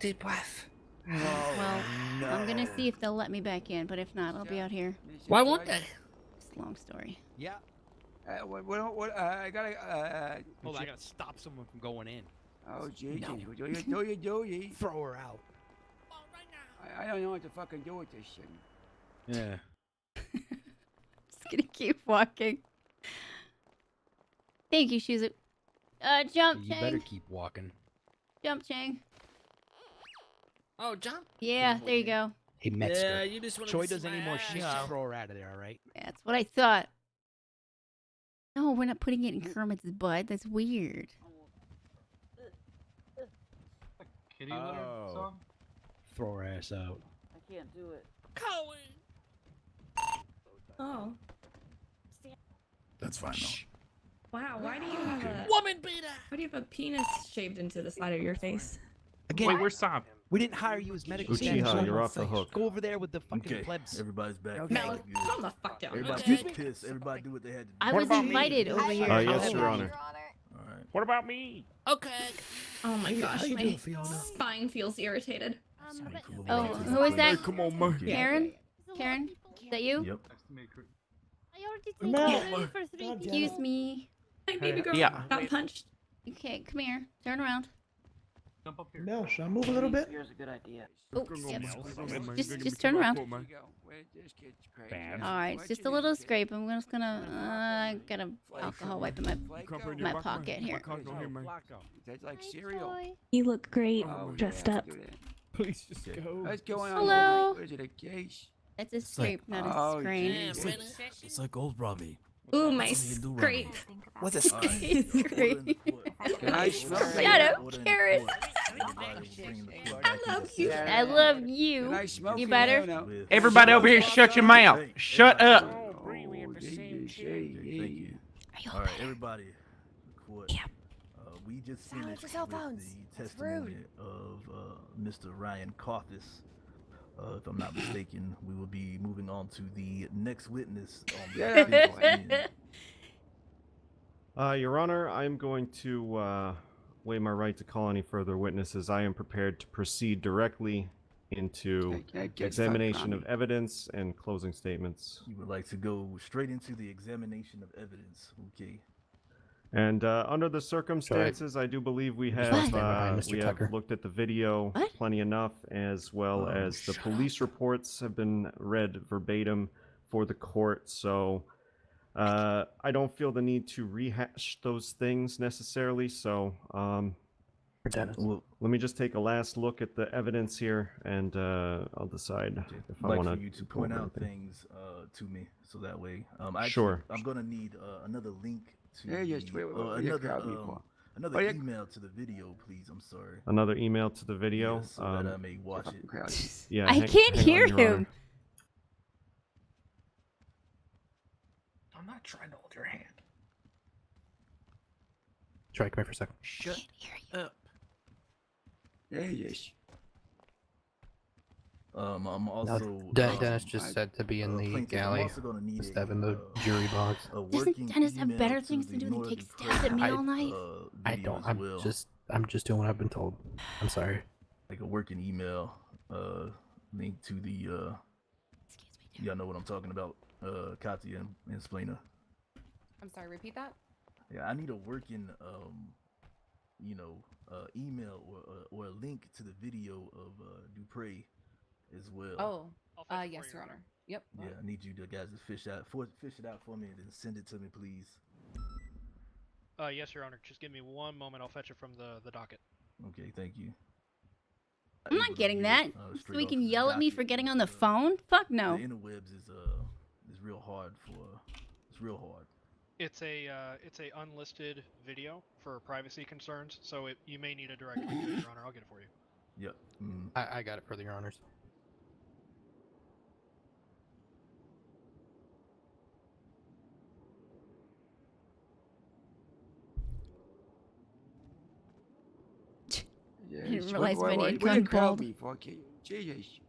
Deep breath. Well, I'm gonna see if they'll let me back in, but if not, I'll be out here. Why won't they? It's a long story. Yeah. I gotta. Hold on, I gotta stop someone from going in. Oh, Jesus. No. Do you? Throw her out. I don't know what to fucking do with this thing. Yeah. Just gonna keep walking. Thank you, Shuzu. Jump, You Chang. better keep walking. Jump, Chang. Oh, jump? Yeah, there you go. Hey, Metzger. Yeah, you just wanted Troy to see does any my more ass. shit, just throw her out of there, all right? That's what I thought. No, we're not putting it in Kermit's butt. That's weird. Kitty litter song? Throw her ass out. I can't do it. Cohen. Oh. That's fine though. Wow, why do you have a woman beater? Why do you have a penis shaved into the side of your face? Again, Wait, where's Sam? We didn't hire you as medical Uchiha, staff. you're off the hook. Go over there with the fucking Okay, plebs. everybody's back. Okay. Mel, calm the fuck down. Everybody's pissed. Everybody do what they had to do. I was invited over here. Yes, Your Honor. All right. What about me? Okay. Oh my gosh, you my doing, Fiona? spine feels irritated. Oh, who is that? Hey, come on, man. Karen? Karen? Is that you? Yep. Excuse me. My baby girl Yeah. got punched. Okay, come here. Turn around. Jump up here. Mel, should I move a little bit? Here's a good idea. Oh, yep. Just turn around. Alright, it's just a little scrape. I'm just gonna get an alcohol wipe in my pocket here. That's like cereal. You look great Oh, dressed yeah, up. do that. Please just go. What's going on? Hello. Is it a case? It's a scrape, not a Oh, scrape. geez. It's like old Robbie. Ooh, my What do you do, Robbie? scrape. What's a Scrape. Can I smell Shut it? up, Karen. I love you. I love Can you. I smoke You it better. now? Everybody over here, shut your mouth. Shut up. Oh, Thank you. All right, everybody. Court. We just finished with the testimony of Mr. Ryan Carthus. If I'm not mistaken, we will be moving on to the next witness on the case. Your Honor, I'm going to waive my right to call any further witnesses. I am prepared to proceed directly into examination of evidence and closing statements. You would like to go straight into the examination of evidence, okay? And under the circumstances, I do believe we have looked at the video plenty enough, as well as the police reports have been read verbatim for the court. So I don't feel the need to rehash those things necessarily. So let me just take a last look at the evidence here, and I'll decide if I I'd want like for you to point out things to me, so that way. Sure. I'm gonna need another link to another yeah. email to the video, please. I'm sorry. Another email to the video. Yes, so that I may watch it. Yeah, I can't hear on, Your Honor. him. I'm not trying to hold your hand. Troy, come here for a second. Shut up. Yeah, yes. I'm also. Dennis just said to be in the plaintiff, galley I'm also gonna need instead of in the jury box. Doesn't Dennis have better things to do than take stabs at me all night? I don't. I'm just doing what I've been told. I'm sorry. Like a working email, link to the. Y'all know what I'm talking about, Katya and Splena. I'm sorry, repeat that? Yeah, I need a working, email or a link to the video of Dupre as well. Oh, yes, Your Honor. Yep. Yeah, I need you guys to fish it out for me and then send it to me, please. Yes, Your Honor. Just give me one moment. I'll fetch it from the docket. Okay, thank you. I'm not getting that. So he can yell at me for getting on the phone? Fuck no. The interwebs is real hard it's real hard. It's a unlisted video for privacy concerns, so you may need a direct link, Your Honor. I'll get it for you. Yep. Mm. I got it, further, your honors. Yes. I didn't realize what, Vinny what, had what gone you call bald. me for? Jesus.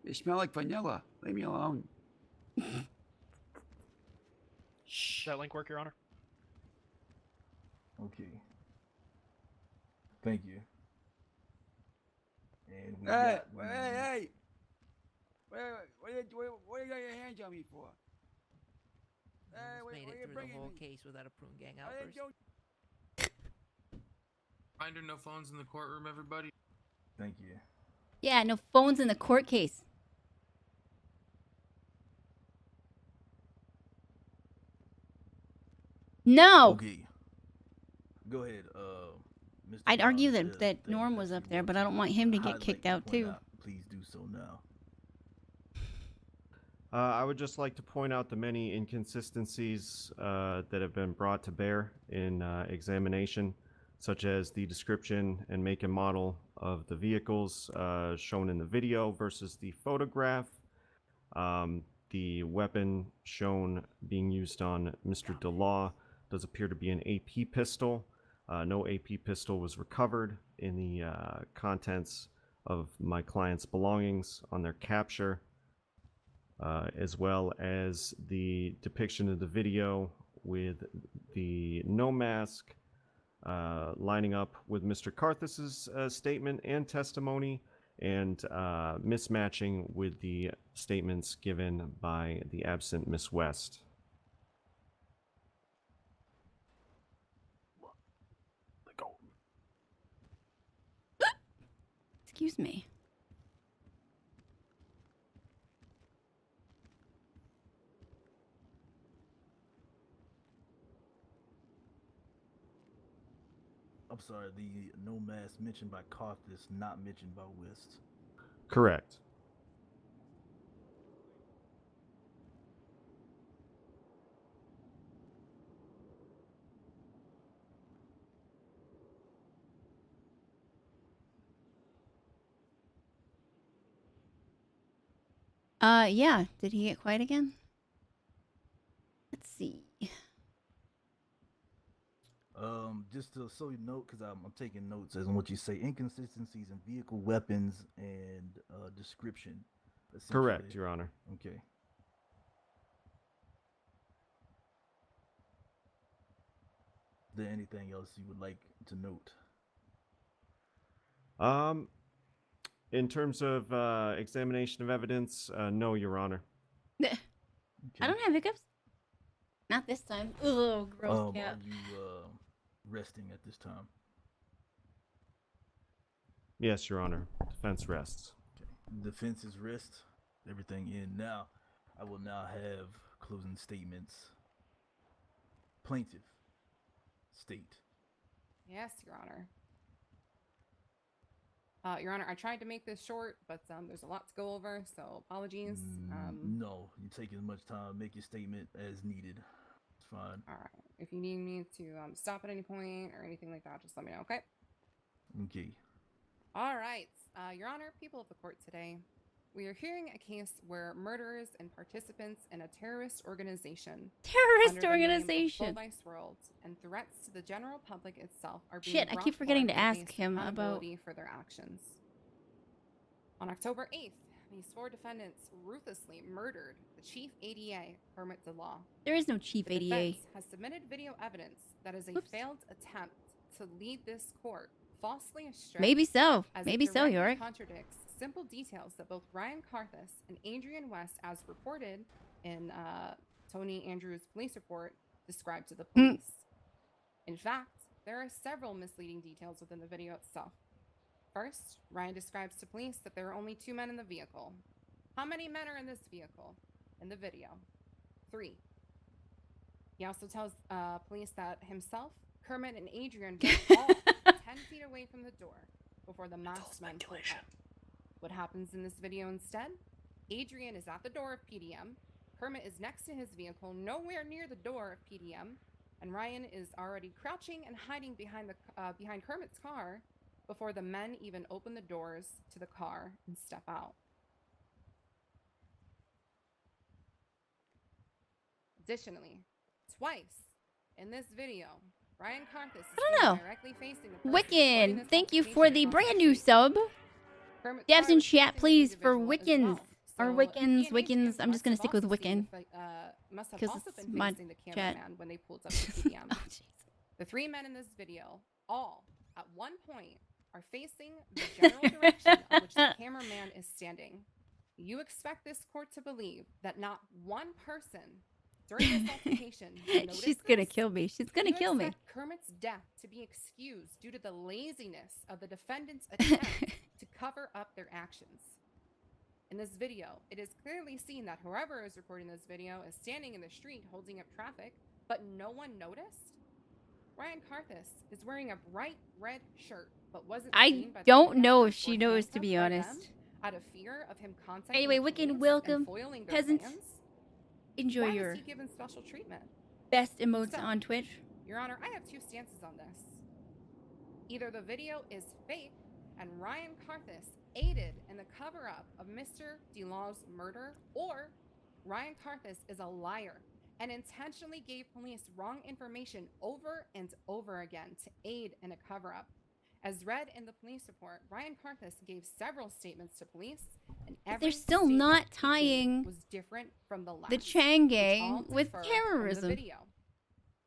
They smell like vanilla. Leave me alone. Does that link work, Your Honor? Okay. Thank you. And we Hey, got. hey! What you got your hands on me for? Hey, Almost made what it you through the bringing whole me? case without a prune gang I didn't outburst. do Reminder, no phones in the courtroom, everybody. Thank you. Yeah, no phones in the court case. No. Okay. Go ahead, Mr. I'd Brown. argue If that there's that things Norm was you up there, want but I don't want him to get highlight kicked and out point too. out, please do so now. I would just like to point out the many inconsistencies that have been brought to bear in examination, such as the description and make and model of the vehicles shown in the video versus the photograph. The weapon shown being used on Mr. DeLaw does appear to be an AP pistol. No AP pistol was recovered in the contents of my client's belongings on their capture. As well as the depiction of the video with the no mask lining up with Mr. Karthus's statement and testimony, and mismatching with the statements given by the absent Miss West. Excuse me. I'm sorry, the no mask mentioned by Karthus, not mentioned by West. Correct. Yeah. Did he get quiet again? Let's see. Just to so you know, because I'm taking notes as on what you say, inconsistencies in vehicle weapons and description. Correct, Your Honor. Okay. Is there anything else you would like to note? In terms of examination of evidence, no, Your Honor. I don't have hiccups. Not this time. Ugh, gross cat. Are you resting at this time? Yes, Your Honor. Defense rests. Okay. Defense is rest. Everything in now. I will now have closing statements. Plaintiff, state. Yes, Your Honor. Your Honor, I tried to make this short, but there's a lot to go over, so apologies. No, you take as much time, make your statement as needed. It's fine. All right. If you need me to stop at any point or anything like that, just let me know, okay? Okay. All right. Your Honor, people of the court today, we are hearing a case where murderers and participants in a terrorist organization, Terrorist organization, Full Vice World, and threats to the general public itself are being shit, I brought keep forgetting forth to ask face him about. accountability for their actions. On October 8th, these four defendants ruthlessly murdered the chief ADA, Kermit DeLaw. There is no chief The ADA. defense has submitted video evidence that is a Oops. failed attempt to lead this court falsely astray. Maybe so. As Maybe it so, directly Yorick. contradicts simple details that both Ryan Karthus and Adrian West, as reported in Tony Andrews' police report, described to the police. In fact, there are several misleading details within the video itself. First, Ryan describes to police that there are only 2 men in the vehicle. How many men are in this vehicle in the video? 3. He also tells police that himself, Kermit, and Adrian were all 10 feet away from the door before the masked men pulled up. What happens in this video instead? Adrian is at the door of PDM, Kermit is next to his vehicle, nowhere near the door of PDM, and Ryan is already crouching and hiding behind Kermit's car before the men even open the doors to the car and step out. Additionally, twice in this video, Ryan Karthus is I don't know. directly facing the person recording Wiccan, this thank you altercation for the across brand new street. sub. Kermit's Devs car in was chat, facing the please, for individual as Wiccans. well. Or So Wiccans, he and Wiccans. Adrian I'm just gonna must have stick with also seen Wiccan. must have 'Cause also it's been my facing the chat. cameraman when they pulled up to PDM. Oh, jeez. The three men in this video, all at one point, are facing the general direction of which the cameraman is standing. You expect this court to believe that not one person during this altercation noticed She's gonna this? kill me. She's gonna You kill me. expect Kermit's death to be excused due to the laziness of the defendant's attempt to cover up their actions. In this video, it is clearly seen that whoever is recording this video is standing in the street holding up traffic, but no one noticed. Ryan Karthus is wearing a bright red shirt, but wasn't seen by I the don't know kidnappers if she or knows, to handcuffed be by them honest. out of fear of him contacting Anyway, the Wiccan, police welcome. and foiling their Peasants, plans. enjoy Why your was he given special treatment? best emotes So, on Twitch. Your Honor, I have two stances on this. Either the video is fake and Ryan Karthus aided in the cover-up of Mr. DeLaw's murder, or Ryan Karthus is a liar and intentionally gave police wrong information over and over again to aid in a cover-up. As read in the police report, Ryan Karthus gave several statements to police, and every They're still statement not he gave tying was different from the last. the Chang which all gang with differ from the terrorism. video.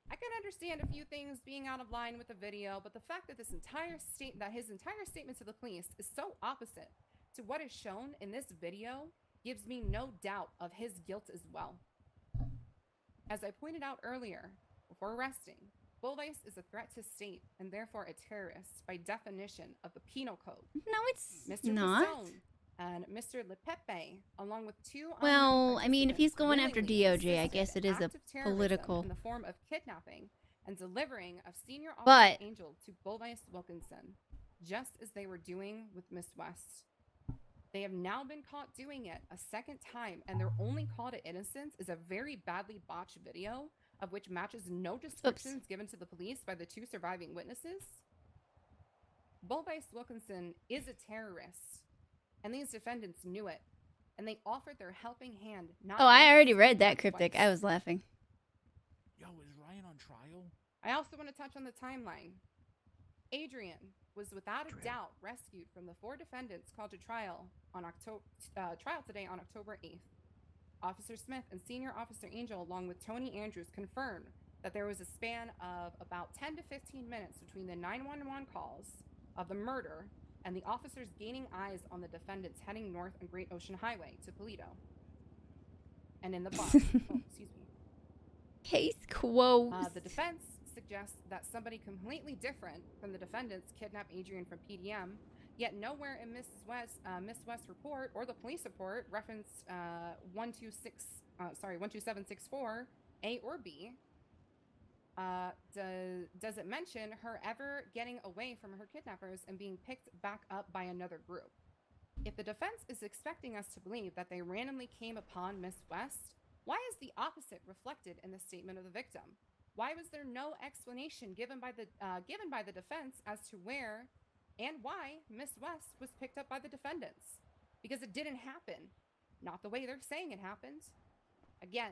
I can understand a few things being out of line with the video, but the fact that his entire statement to the police is so opposite to what is shown in this video gives me no doubt of his guilt as well. As I pointed out earlier, before arresting, Bullvice is a threat to state and therefore a terrorist by definition of the Penal Code. No, it's Mr. not. Pisone and Mr. Lepepe, along with two Well, I mean, if he's going after willingly DOJ, I assisted guess it in is a active terrorism political. in the form of kidnapping and delivering of senior officer But Angel to Bullvice Wilkinson, just as they were doing with Miss West. They have now been caught doing it a second time, and their only call to innocence is a very badly botched video of which matches no descriptions given to the police by the two surviving witnesses. Bullvice Wilkinson is a terrorist, and these defendants knew it, and they offered their helping hand. Not Oh, I once, already read that but cryptic. twice. I was laughing. Yo, is Ryan on trial? I also want to touch on the timeline. Adrian was without a doubt rescued from the four defendants called to trial on trial today on October 8th. Officer Smith and Senior Officer Angel, along with Tony Andrews, confirmed that there was a span of about 10 to 15 minutes between the 911 calls of the murder and the officers gaining eyes on the defendants heading north on Great Ocean Highway to Toledo. And in the bar. Oh, excuse me. Case closed. The defense suggests that somebody completely different from the defendants kidnapped Adrian from PDM, yet nowhere in Miss West's report or the police report reference 12764 A or B. Does it mention her ever getting away from her kidnappers and being picked back up by another group? If the defense is expecting us to believe that they randomly came upon Miss West, why is the opposite reflected in the statement of the victim? Why was there no explanation given by the defense as to where and why Miss West was picked up by the defendants? Because it didn't happen. Not the way they're saying it happened. Again,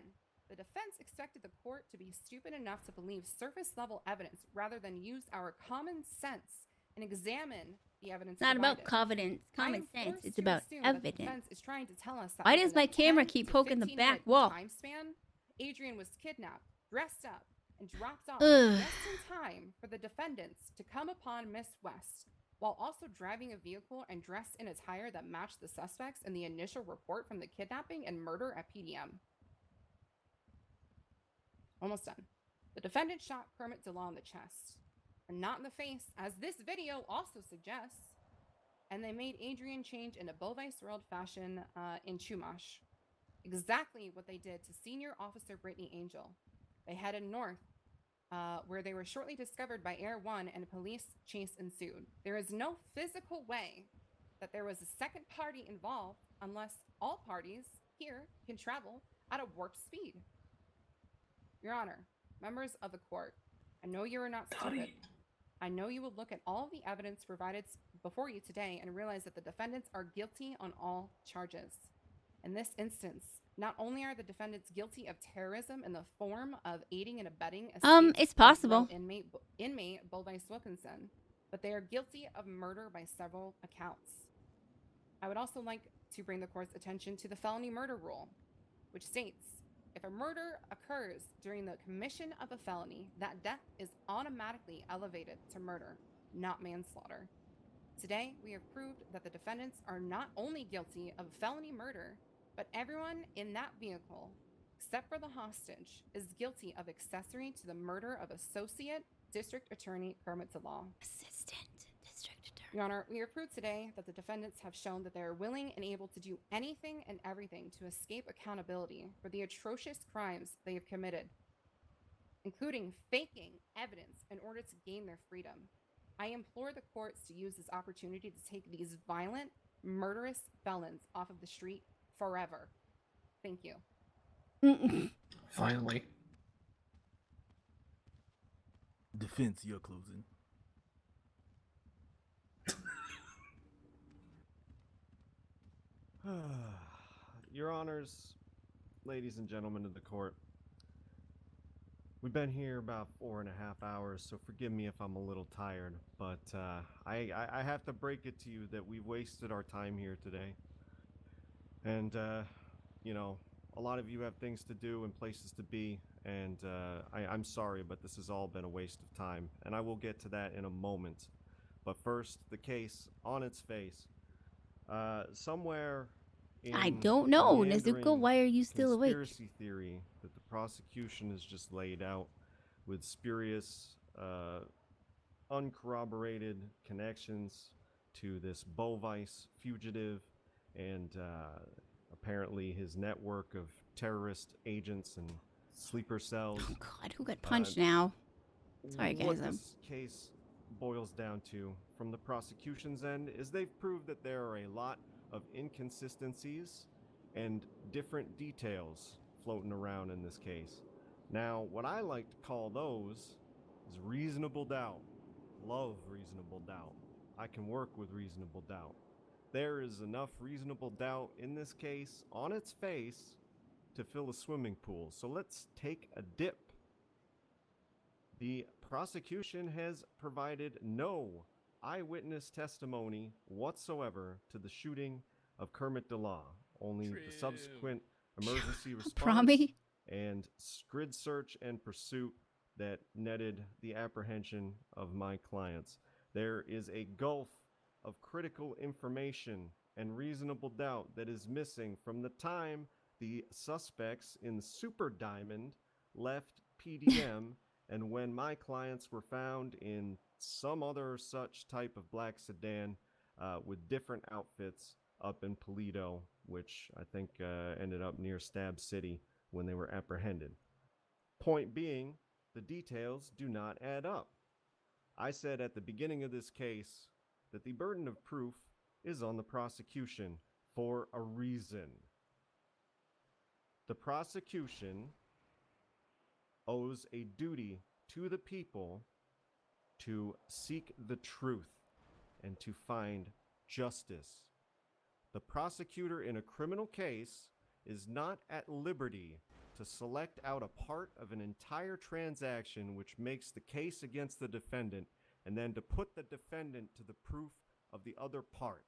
the defense expected the court to be stupid enough to believe surface-level evidence rather than use our common sense and examine the evidence. It's not about provided. common sense. It's about Assume that the evidence. defense is trying to tell us that Why within does my a camera 10 keep to poking the 15 back minute wall? time span, Adrian was kidnapped, dressed up, and dropped off Ugh. just in time for the defendants to come upon Miss West, while also driving a vehicle and dressed in attire that matched the suspects in the initial report from the kidnapping and murder at PDM. Almost done. The defendant shot Kermit DeLaw in the chest, and not in the face, as this video also suggests. And they made Adrian change into Bullvice World fashion in Chumash. Exactly what they did to Senior Officer Brittany Angel. They headed north, where they were shortly discovered by Air One, and a police chase ensued. There is no physical way that there was a second party involved unless all parties here can travel at a warp speed. Your Honor, members of the court, I know you are not stupid, I know you will look at all the evidence provided before you today and realize that the defendants are guilty on all charges. In this instance, not only are the defendants guilty of terrorism in the form of aiding and abetting It's possible. inmate Bulvice Wilkinson, but they are guilty of murder by several accounts. I would also like to bring the court's attention to the felony murder rule, which states, if a murder occurs during the commission of a felony, that death is automatically elevated to murder, not manslaughter. Today, we have proved that the defendants are not only guilty of felony murder, but everyone in that vehicle, except for the hostage, is guilty of accessory to the murder of Associate District Attorney Kermit DeLaw. Assistant District Attorney. Your Honor, we have proved today that the defendants have shown that they are willing and able to do anything and everything to escape accountability for the atrocious crimes they have committed, including faking evidence in order to gain their freedom. I implore the courts to use this opportunity to take these violent, murderous felons off of the street forever. Thank you. Finally. Defense, you're closing. Your Honors, ladies and gentlemen of the court, we've been here about 4.5 hours, so forgive me if I'm a little tired, but I have to break it to you that we wasted our time here today. And, you know, a lot of you have things to do and places to be, and I'm sorry, but this has all been a waste of time, and I will get to that in a moment. But first, the case on its face. Somewhere I don't know, the Nezuko. Why are you still awake? Conspiracy theory that the prosecution has just laid out with spurious, uncorroborated connections to this Bulvice fugitive and apparently his network of terrorist agents and sleeper cells. Oh God, who got punched now? Sorry, guys. What this case boils down to, from the prosecution's end, is they've proved that there are a lot of inconsistencies and different details floating around in this case. Now, what I like to call those is reasonable doubt. Love reasonable doubt. I can work with reasonable doubt. There is enough reasonable doubt in this case on its face to fill a swimming pool. So let's take a dip. The prosecution has provided no eyewitness testimony whatsoever to the shooting of Kermit DeLaw. Only the subsequent emergency response and grid search and pursuit that netted the apprehension of my clients. There is a gulf of critical information and reasonable doubt that is missing from the time the suspects in Super Diamond left PDM and when my clients were found in some other such type of black sedan with different outfits up in Toledo, which I think ended up near Stab City when they were apprehended. Point being, the details do not add up. I said at the beginning of this case that the burden of proof is on the prosecution for a reason. The prosecution owes a duty to the people to seek the truth and to find justice. The prosecutor in a criminal case is not at liberty to select out a part of an entire transaction which makes the case against the defendant and then to put the defendant to the proof of the other part.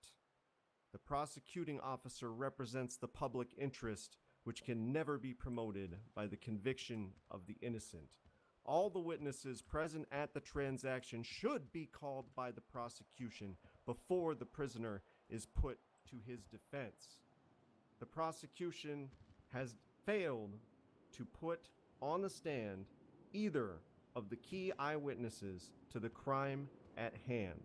The prosecuting officer represents the public interest, which can never be promoted by the conviction of the innocent. All the witnesses present at the transaction should be called by the prosecution before the prisoner is put to his defense. The prosecution has failed to put on the stand either of the key eyewitnesses to the crime at hand.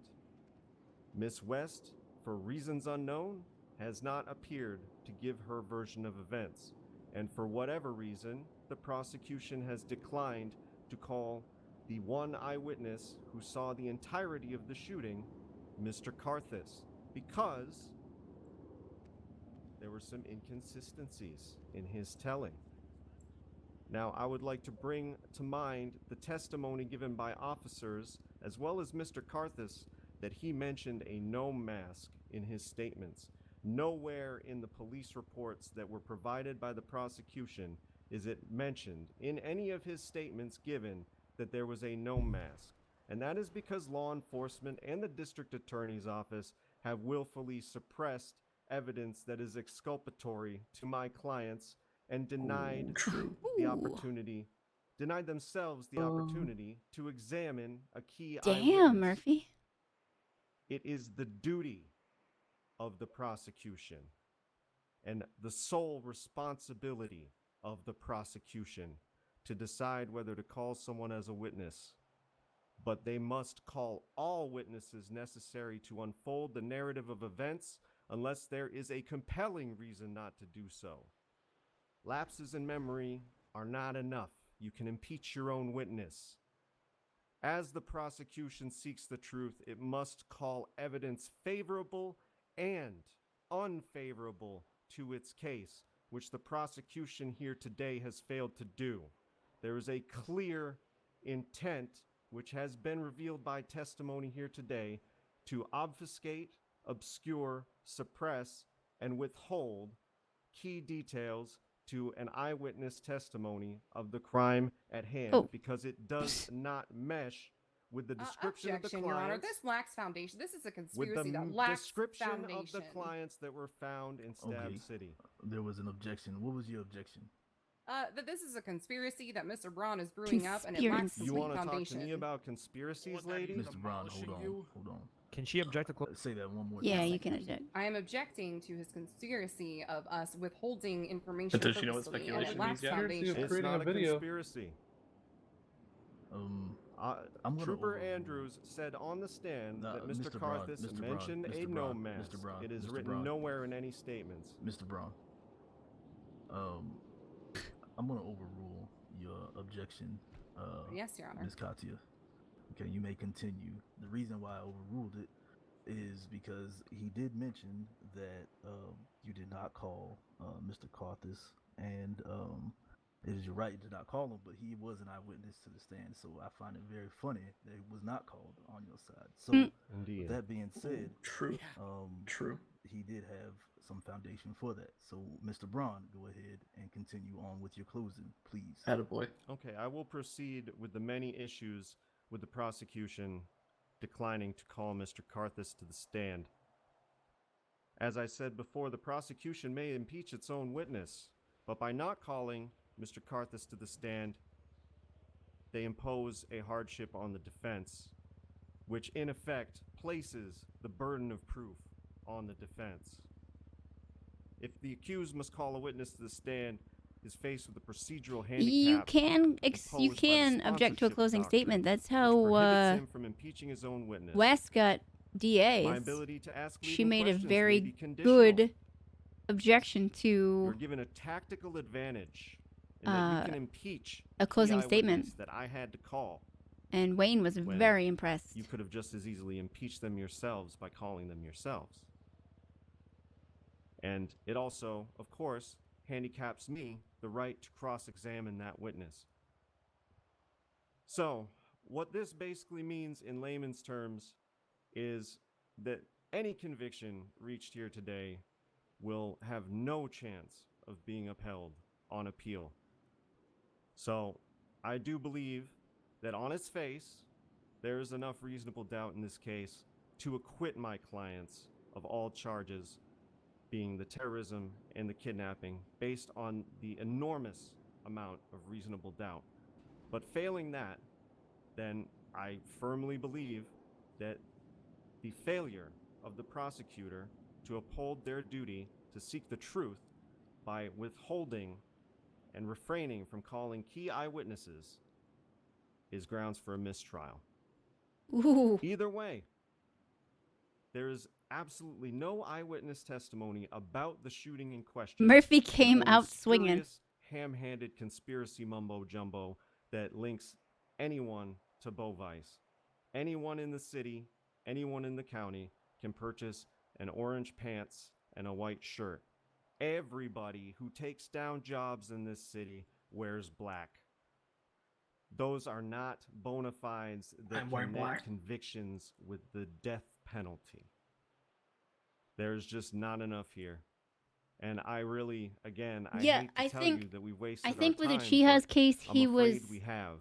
Miss West, for reasons unknown, has not appeared to give her version of events, and for whatever reason, the prosecution has declined to call the one eyewitness who saw the entirety of the shooting, Mr. Karthus, because there were some inconsistencies in his telling. Now, I would like to bring to mind the testimony given by officers, as well as Mr. Karthus, that he mentioned a gnome mask in his statements. Nowhere in the police reports that were provided by the prosecution is it mentioned in any of his statements given that there was a gnome mask. And that is because law enforcement and the district attorney's office have willfully suppressed evidence that is exculpatory to my clients and denied the opportunity, denied themselves the opportunity to examine a key eyewitness. Damn, Murphy. It is the duty of the prosecution and the sole responsibility of the prosecution to decide whether to call someone as a witness. But they must call all witnesses necessary to unfold the narrative of events unless there is a compelling reason not to do so. Lapses in memory are not enough. You can impeach your own witness. As the prosecution seeks the truth, it must call evidence favorable and unfavorable to its case, which the prosecution here today has failed to do. There is a clear intent, which has been revealed by testimony here today, to obfuscate, obscure, suppress, and withhold key details to an eyewitness testimony of the crime at hand because it does not mesh with the description of the Objection, clients. Your Honor. This lacks foundation. This is a With conspiracy the that lacks description foundation. of the clients that were found in Stab City. There was an objection. What was your objection? That this is a conspiracy that Mr. Braun is brewing up, and it lacks You complete want to talk foundation. to me about conspiracies, lady? Mr. Brown, hold on. Can she object to say that one more Yeah, time? you can object. I am objecting to his conspiracy of us withholding information But does she know what purposefully, and it speculation lacks means yet? foundation. It's not a conspiracy. I'm gonna Trooper Andrews said on the stand that Mr. Mr. Braun, Karthus Mr. Braun, mentioned Mr. a Braun, gnome mask. Mr. Braun, It is Mr. written Braun. nowhere in any statements. Mr. Braun, I'm going to overrule your objection, Yes, Your Honor. Ms. Katia. Okay, you may continue. The reason why I overruled it is because he did mention that you did not call Mr. Karthus, and it is your right to not call him, but he was an eyewitness to the stand, so I find it very funny that he was not called on your side. So, Indeed. with that being said, True. he did have some foundation for that. So, Mr. Braun, go ahead and continue on with your closing, please. Attaboy. Okay, I will proceed with the many issues with the prosecution declining to call Mr. Karthus to the stand. As I said before, the prosecution may impeach its own witness, but by not calling Mr. Karthus to the stand, they impose a hardship on the defense, which in effect places the burden of proof on the defense. If the accused must call a witness to the stand, is faced with a procedural handicap. You can imposed by the object to a sponsorship closing doctrine, statement. That's which how prohibits him from impeaching his own witness. Wes got DAs. My ability to ask She leading made a questions may very be conditional. good objection You're to given a tactical advantage in that you can impeach a closing the statement. eyewitness that I had to call. And Wayne was when very impressed. You could have just as easily impeached them yourselves by calling them yourselves. And it also, of course, handicaps me the right to cross-examine that witness. So, what this basically means in layman's terms is that any conviction reached here today will have no chance of being upheld on appeal. So, I do believe that on its face, there is enough reasonable doubt in this case to acquit my clients of all charges, being the terrorism and the kidnapping, based on the enormous amount of reasonable doubt. But failing that, then I firmly believe that the failure of the prosecutor to uphold their duty to seek the truth by withholding and refraining from calling key eyewitnesses is grounds for a mistrial. Ooh. Either way, there is absolutely no eyewitness testimony about the shooting in question. Murphy came or out swinging. spurious, ham-handed conspiracy mumbo-jumbo that links anyone to Bovice. Anyone in the city, anyone in the county can purchase an orange pants and a white shirt. Everybody who takes down jobs in this city wears black. Those are not bona fides that I'm wearing connect black. convictions with the death penalty. There's just not enough here. And I really, again, I Yeah, hate to tell you that we wasted I think our with time, Uchiha's but case, I'm afraid we have.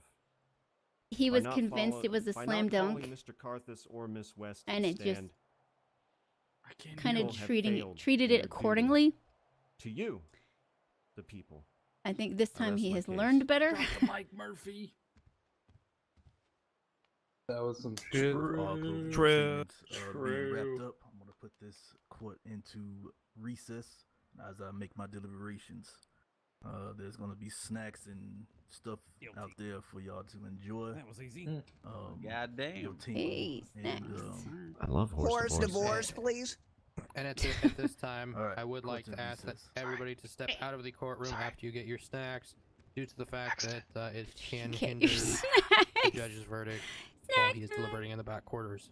he By was not convinced it was a by slam not dunk, calling Mr. Karthus or Miss West and it just stand, kind of people have failed treated in it their accordingly. duty to you, the people. I think this I time rest he my has case. learned better. Drop the mic, Murphy. That was some shit. All closing proceedings being wrapped up, I'm gonna put this court into recess as I make my deliberations. There's gonna be snacks and stuff out there for y'all to enjoy. That was easy. God damn. Hey, snacks. I love Horse divorce, please. And at this time, All right, I would like court's to in ask that recess. everybody to step out of the courtroom after you get your snacks, due to the fact that it can Get hinder your the snacks. judge's verdict while he is deliberating in the back quarters.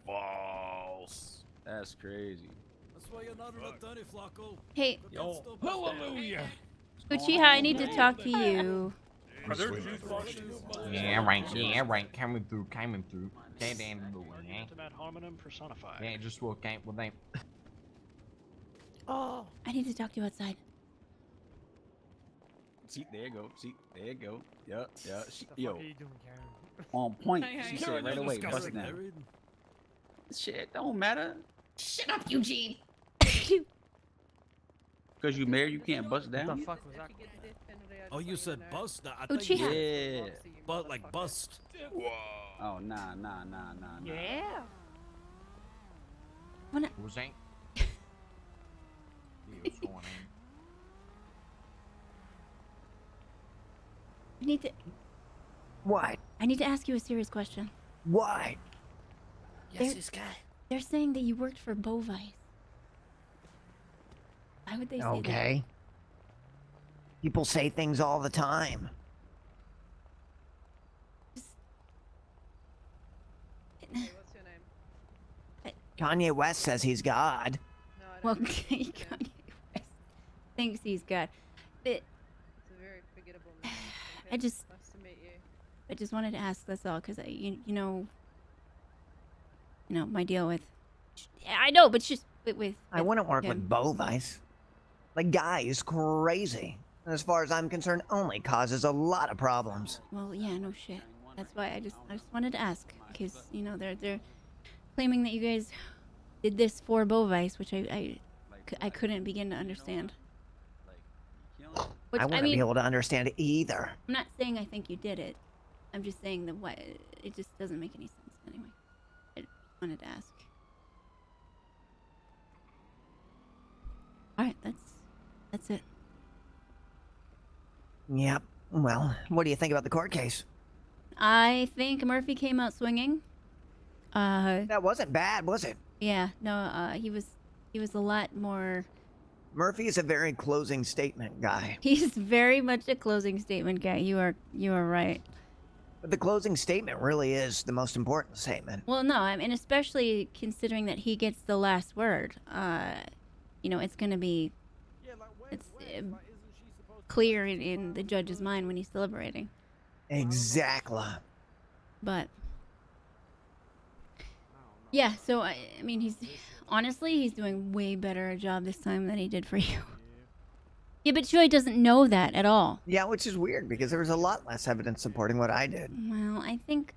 False. That's crazy. That's why you're not an attorney, Flacco. Hey, Yo, hallelujah. Uchiha, I need to talk to you. Yeah, right. Coming through. Okay, then. Intimate homonym personified. Yeah, just walk out with them. Oh, I need to talk to you outside. See, there you go. See, there you go. Yeah. Yo. On point. She said right away, bust it down. Shit, don't matter. Shut up, Eugene. Because you married, you can't bust down. What the fuck was that? Oh, you said bust? I thought Uchiha. you said Yeah. but like bust. Oh, nah. Yeah. Who's that? Yeah, what's going on? I need to. What? I need to ask you a serious question. What? Yes, this guy. They're saying that you worked for Bovice. Why would they say that? Okay. People say things all the time. What's your name? Kanye West says he's God. Well, Kanye West thinks he's God. But It's a very forgettable name. I just, Nice to meet you. I just wanted to ask. That's all, because you know, my deal with. I know, but it's just with. I wouldn't work him. with Bovice. The guy is crazy. As far as I'm concerned, only causes a lot of problems. Well, yeah, no shit. That's why I just wanted to ask, because they're claiming that you guys did this for Bovice, which I couldn't begin to understand. Which, I wouldn't be able to understand it either. I'm not saying I think you did it. I'm just saying that what it just doesn't make any sense anyway. I wanted to ask. All right, that's it. Yep. Well, what do you think about the court case? I think Murphy came out swinging. That wasn't bad, was it? Yeah, no, he was a lot more. Murphy is a very closing statement guy. He's very much a closing statement guy. You are right. But the closing statement really is the most important statement. Well, no, I mean, especially considering that he gets the last word. It's gonna be clear in the judge's mind when he's deliberating. Exactly. But yeah, so I mean, he's doing way better a job this time than he did for you. Yeah, but Joy doesn't know that at all. Yeah, which is weird because there was a lot less evidence supporting what I did. Well, I think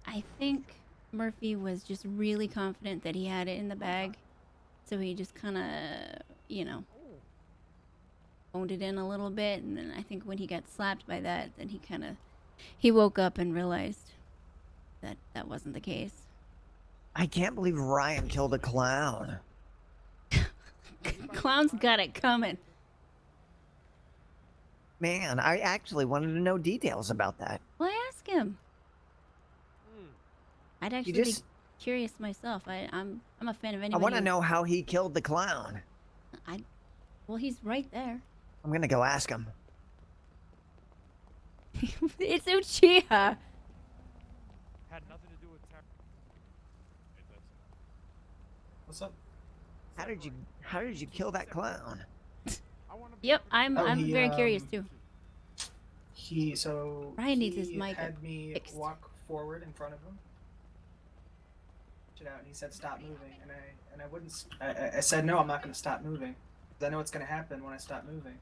Murphy was just really confident that he had it in the bag, so he just kind of, phoned it in a little bit, and then I think when he got slapped by that, then he woke up and realized that that wasn't the case. I can't believe Ryan killed a clown. Clown's got it coming. Man, I actually wanted to know details about that. Well, ask him. I'd actually be curious myself. I'm a fan of anybody. I want to know how he killed the clown. Well, he's right there. I'm gonna go ask him. It's Uchiha. Had nothing to do with What's up? How did you kill that clown? Yep, I'm very curious too. Ryan needs his mic had me fixed. walk forward in front of him. It out, and he said, "Stop moving," and I wouldn't. I said, "No, I'm not going to stop moving. 'Cause I know what's going to happen when I stop moving."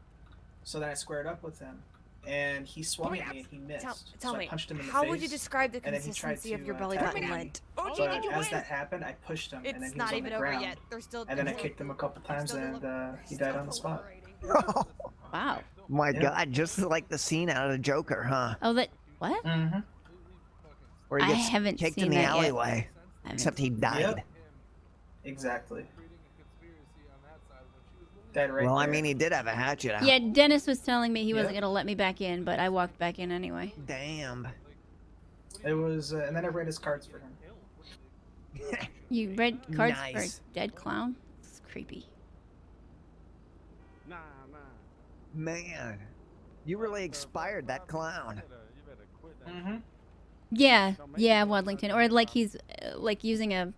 So then I squared up with him, and he swung at me and he missed. Tell so me, I punched him in the how face. would you describe the and then he tried consistency of to, your belly tackle button me. lint? But as that happened, I pushed him, and then It's he was not on even the over ground. yet. There's still. And then I kicked him a couple times, and he died on the spot. Wow. My Yeah. God, just like the scene out of the Joker, huh? Oh, that what? Mm-hmm. Where he I gets haven't kicked seen in the that yet. alleyway. Except he died. Yep. Exactly. Died right Well, I there. mean, he did have a hatchet out. Yeah, Dennis was telling me he wasn't Yep. gonna let me back in, but I walked back in anyway. Damn. It was, and then I read his cards for him. You read cards Nice. for a dead clown? It's creepy. Man, you really expired that clown. Mm-hmm. Yeah, yeah, Wadlington, or like he's like using a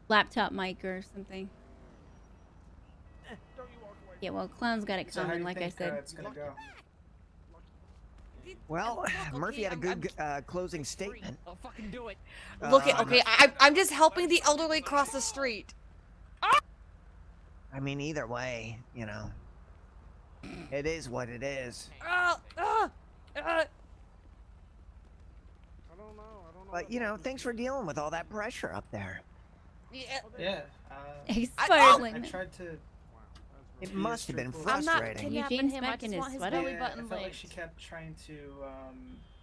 laptop mic or something. Yeah, well, clown's got it So how do coming, you like think I said. it's gonna go? Well, Murphy had a good closing statement. I'll fucking do it. Look at okay. I'm just helping the elderly cross the street. I mean, either way, you know, it is what it is. But you know, thanks for dealing with all that pressure up there. Yeah. Spiraling. I tried to. It must have been I'm not frustrating. kidnapping Eugene's him. I back in just his want his sweater. belly I button felt like licked. she kept trying to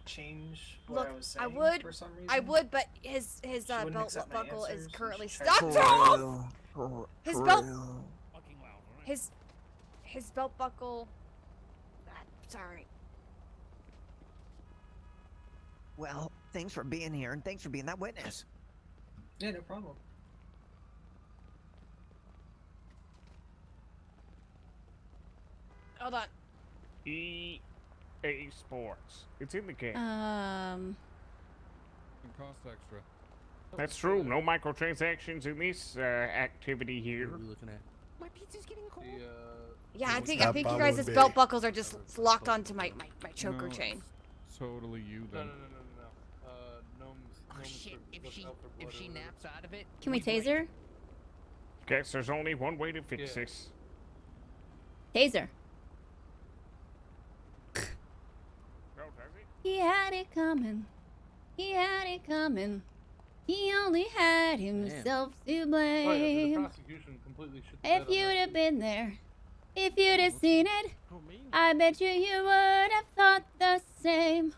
change what Look, I was saying. I would, for some reason. I would, but his wouldn't belt accept my buckle is answers, so currently she tried stuck. to- His belt, his belt buckle. Sorry. Well, thanks for being here and thanks for being that witness. Yeah, no problem. Hold on. EA Sports. It's in the game. Um, Cost extra. That's true. No microtransactions in this activity here. What are we looking at? My pizza's getting cold. Yeah, I think you guys' belt buckles are just locked onto my choker chain. Totally you then. Oh shit! If she naps out of it. can we taser? Guess there's only one way to fix this. Taser. Oh, does it? He had it coming. He had it coming. He only had himself to blame. prosecution completely shit the If bed on you'd that. have been there, if you'd have seen it, I bet you would have thought the same.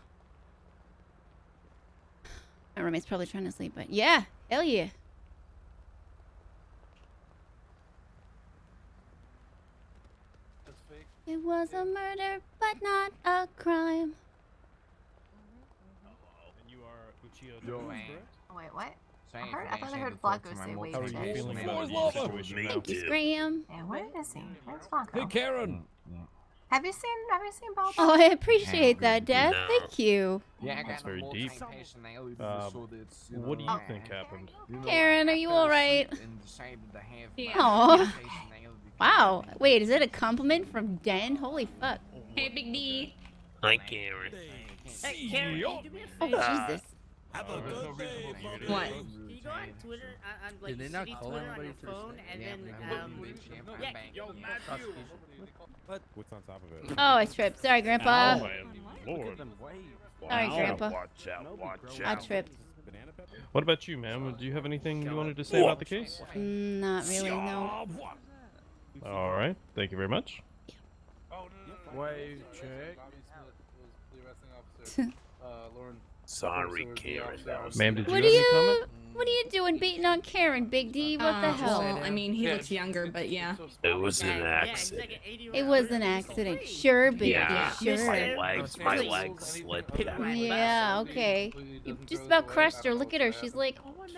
My roommate's probably trying to sleep, but yeah, hell yeah. That's fake. It was a murder, but not a crime. And you are Uchiha. Wait, what? So I thought I heard Flacco say wait. How are you feeling Me about the situation now? Thank you, Graham. Yeah, where is he? Where's Flacco? Hey, Karen! Have you seen Bob? Oh, I appreciate that, Death. Thank you. Yeah, That's very deep. What do you think happened? Karen, are you alright? Yeah. Aw. Wow. Wait, is it a compliment from Den? Holy fuck. Hey, Big D. Hi, Karen. Hey, Karen, Oh, Jesus. Have a good day, What? Can you go on Twitter, on like Did they not city call Twitter on anybody your to phone, respond? and Yeah, then What's on top of it? Oh, I tripped. Sorry, Grandpa. Lord. Sorry, Grandpa. Watch out, watch I out. tripped. What about you, ma'am? Do you have anything you wanted to say about the case? Not really, no. All right. Thank you very much. Wait, check. The arresting officer, Lauren. Sorry, Karen. That was Ma'am, did you What have are any comment? What are you doing beating on Karen, Big D? What the hell? Well, I mean, he looks younger, but yeah. It was an accident. It was an accident. Sure, Big Yeah, D, sure. my legs slipped. Yeah, okay. You just about crushed her. Look at her. She's like What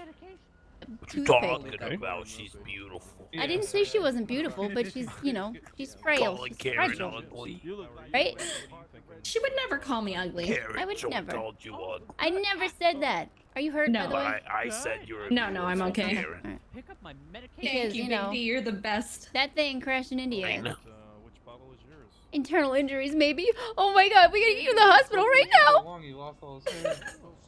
you toothpick. talking about? She's beautiful. I didn't say she wasn't beautiful, but she's, you know, she's frail. Calling She's Karen fragile. ugly. Right? She would never call me ugly. Karen I would Joe never. called you ugly. I never said that. Are you hurt, by the way? I said you're a No, I'm beautiful okay. Karen. Pick up my medication. Because, Thank you, you know, Big D. You're the best. that thing crashed in I India. know. Which bottle is yours? Internal injuries, maybe. Oh my god, we gotta get you to the hospital right now.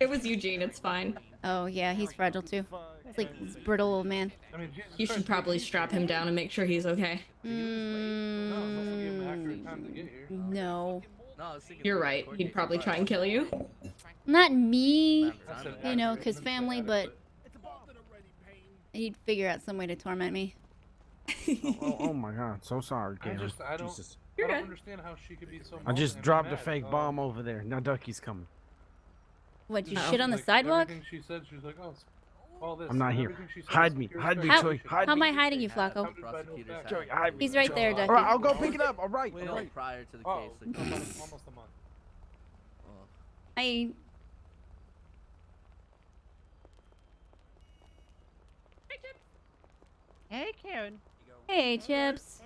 It was Eugene. It's fine. Oh yeah, he's fragile too. It's like this brittle old man. You should probably strap him down and make sure he's okay. No. You're right. He'd probably try and kill you. Not me, you know, cause family, but he'd figure out some way to torment me. Oh my god, so sorry, I Karen. don't understand how she could be so. I just dropped a fake bomb over there. Now Ducky's coming. What, you shit on the sidewalk? Everything she said, she was like, oh, it's all this. I'm not and here. everything she said Hide was me, pure hide me, fact. Joy. Hide How am me. I hiding you, Flacco? Joy, hide me. He's right there, Ducky. All right, I'll go pick it up. All right. Well, All right. prior to the Oh, case. almost a month. Hey, Karen. Hey, Chips.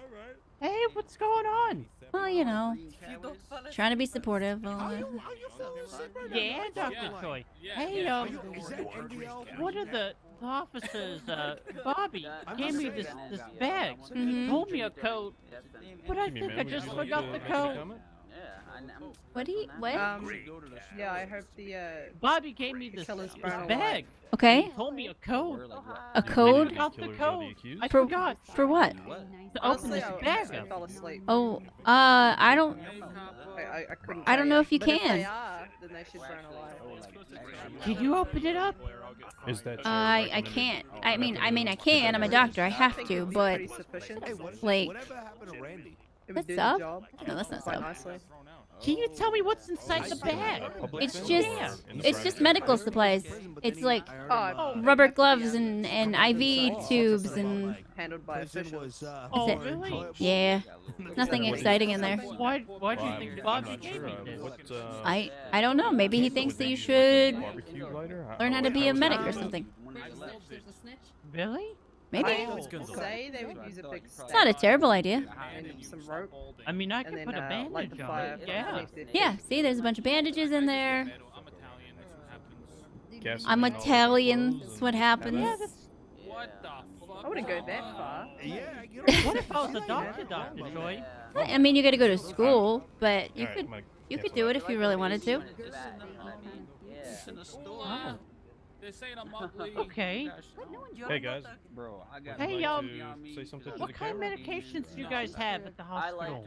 Hey, what's going on? Well, you know, trying to be supportive. Yeah, Dr. Choi. Hey, one of the officers, Bobby, gave me this bag. Told me a code, but I think I just forgot the code. What do you, what? Yeah, I hope the, Bobby gave me this bag. Okay. Told me a code. A code? Forgot the code. I For, forgot. for what? To open this bag up. Oh, I don't. I don't know if you can. Can you open it up? Is that I can't. I mean, I can. I'm a doctor. I have to, but like, that's sub? No, that's not sub. Can you tell me what's inside the bag? It's just medical supplies. It's like rubber gloves and IV tubes and. Handled by officials. That's Oh, it. really? Yeah. Nothing exciting in there. Why do you think Bobby gave me this? I don't know. Maybe he thinks that you should learn how to be a medic or something. Really? Maybe. Say they would use a big It's not a terrible idea. and some rope. I mean, I could put a bandage on it. Yeah. Yeah, see, there's a bunch of bandages in there. I'm Italian. That's what happens. I wouldn't go that far. What if I was a doctor, Dr. Joy? I mean, you got to go to school, but you could do it if you really wanted to. Oh. Okay. Hey guys. Hey, say something to what the kind of camera? medications do you guys have at the hospital?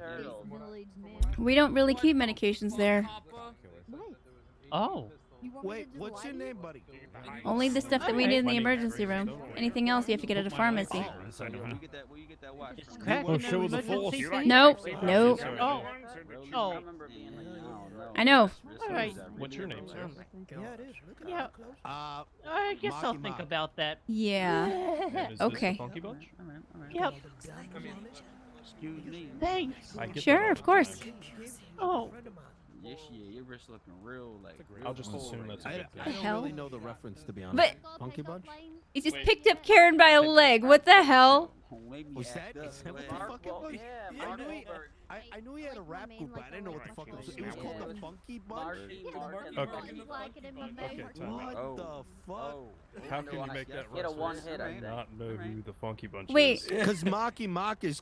We don't really keep medications there. Oh. Wait, what's your name, buddy? Only the stuff that we need in the emergency room. Anything else you have to get at a pharmacy. Oh, show the force. Nope. Nope. Oh. Oh. I know. All right. What's your name, sir? Yeah. I guess I'll think about that. Yeah. Okay. Funky Bunch? Yep. Excuse me. Thanks. Sure, of course. Oh. Yes, yeah, your wrist looking real like. I'll just assume that's a I good don't thing. hell? really know the reference to be honest. But- Funky Bunch? He just picked up Karen by a leg. What the hell? Was that what the fuck it was? I knew he had a rap group, but I didn't know what the fuck it was. It was called the Funky Bunch. Okay. What the fuck? How can you make that Get a reference one-hit, I and think. not know who the Funky Bunch Wait. is? Because Marky Mark is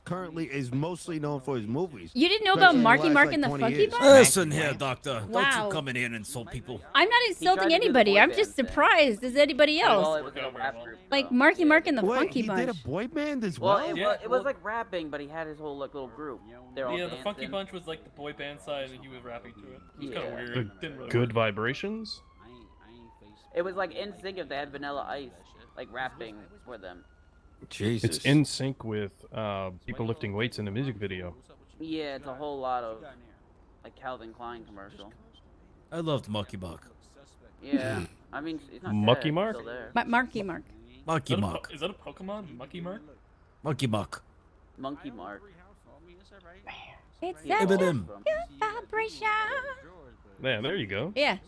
mostly known for his movies. You didn't know about Especially Marky last, Mark like, and the 20 Funky years. Bunch? Listen here, Doctor. Don't Wow. you come in here and insult people. I'm not insulting anybody. I'm just surprised as anybody else. Well, it was in a rap group. Like Marky Mark and the Wait, Funky he Bunch. did a boy band as Well, well? it was like rapping, but he had his whole like little group. They're all Yeah, the Funky dancing. Bunch was like the boy band side, and he was rapping to it. It was kind of weird. Good, It didn't really good work. vibrations? It was like in sync if they had Vanilla Ice, like rapping for them. Jesus. It's in sync with people lifting weights in the music video. Yeah, it's a whole lot of like Calvin Klein commercial. I loved Mucky Buck. Yeah, I mean, it's not Mucky dead, Mark? It's still there. Marky Mark. Mucky Buck. Is that a Pokemon? Mucky Mark? Mucky Buck. Monkey Mark. It's Yeah, such but a then- good vibration. Yeah, there you go. Yeah,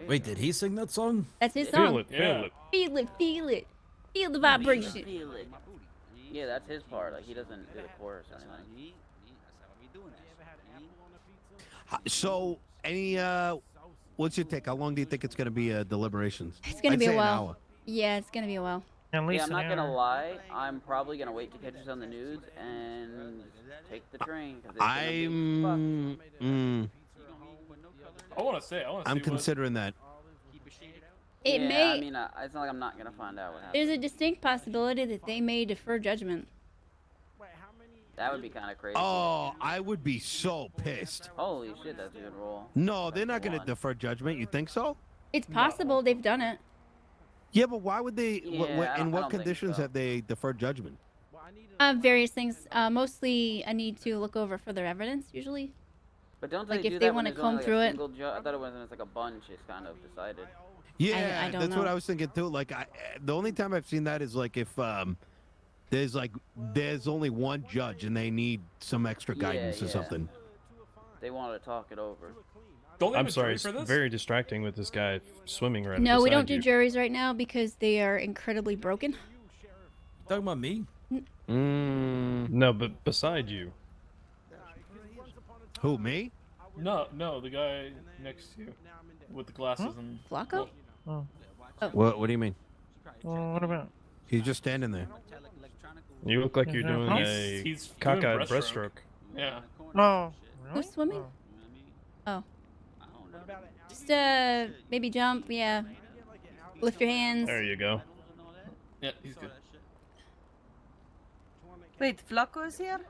Wait, did he sing that song? that's his Feel song. it, feel it. Feel it, feel it. Feel the vibration. Feel it. Yeah, that's his part. Like he doesn't do the chorus or anything. So, what's your take? How long do you think it's going to be deliberations? It's gonna I'd be a say an while. hour. Yeah, it's gonna be a while. I'm not gonna lie. I'm probably gonna wait to catch us on the news and take the train. I want to say. I'm considering that. It yeah, may. I mean, it's not like I'm not gonna find out what happened. There's a distinct possibility that they may defer judgment. That would be kind of crazy. Oh, I would be so pissed. Holy shit, that's a good roll. No, they're not going to defer judgment. You think so? It's possible they've done it. Yeah, but why would they? Yeah, In I what don't think conditions so. have they deferred judgment? Various things. Mostly, I need to look over further evidence. Usually. But don't like they if do they that when want to there's comb only through like a it? single I thought it was when it's like a bunch. It's kind of decided. Yeah, I don't that's know. what I was thinking too. Like, the only time I've seen that is like if there's only one judge and they need some extra guidance or something. They want to talk it over. I'm sorry, it's very distracting with this guy swimming right No, we don't beside do juries right now because they are incredibly broken. Talking about me? No, but beside you. Who, me? No, the guy next to you with the glasses and. Flacco? Oh. What do you mean? What about? He's just standing there. You look like you're doing He's a cockeyed doing breaststroke. Yeah. Oh. Who's swimming? Oh. Just maybe jump. Yeah. Lift your hands. There you go. Yeah, he's good. Wait, Flacco is here?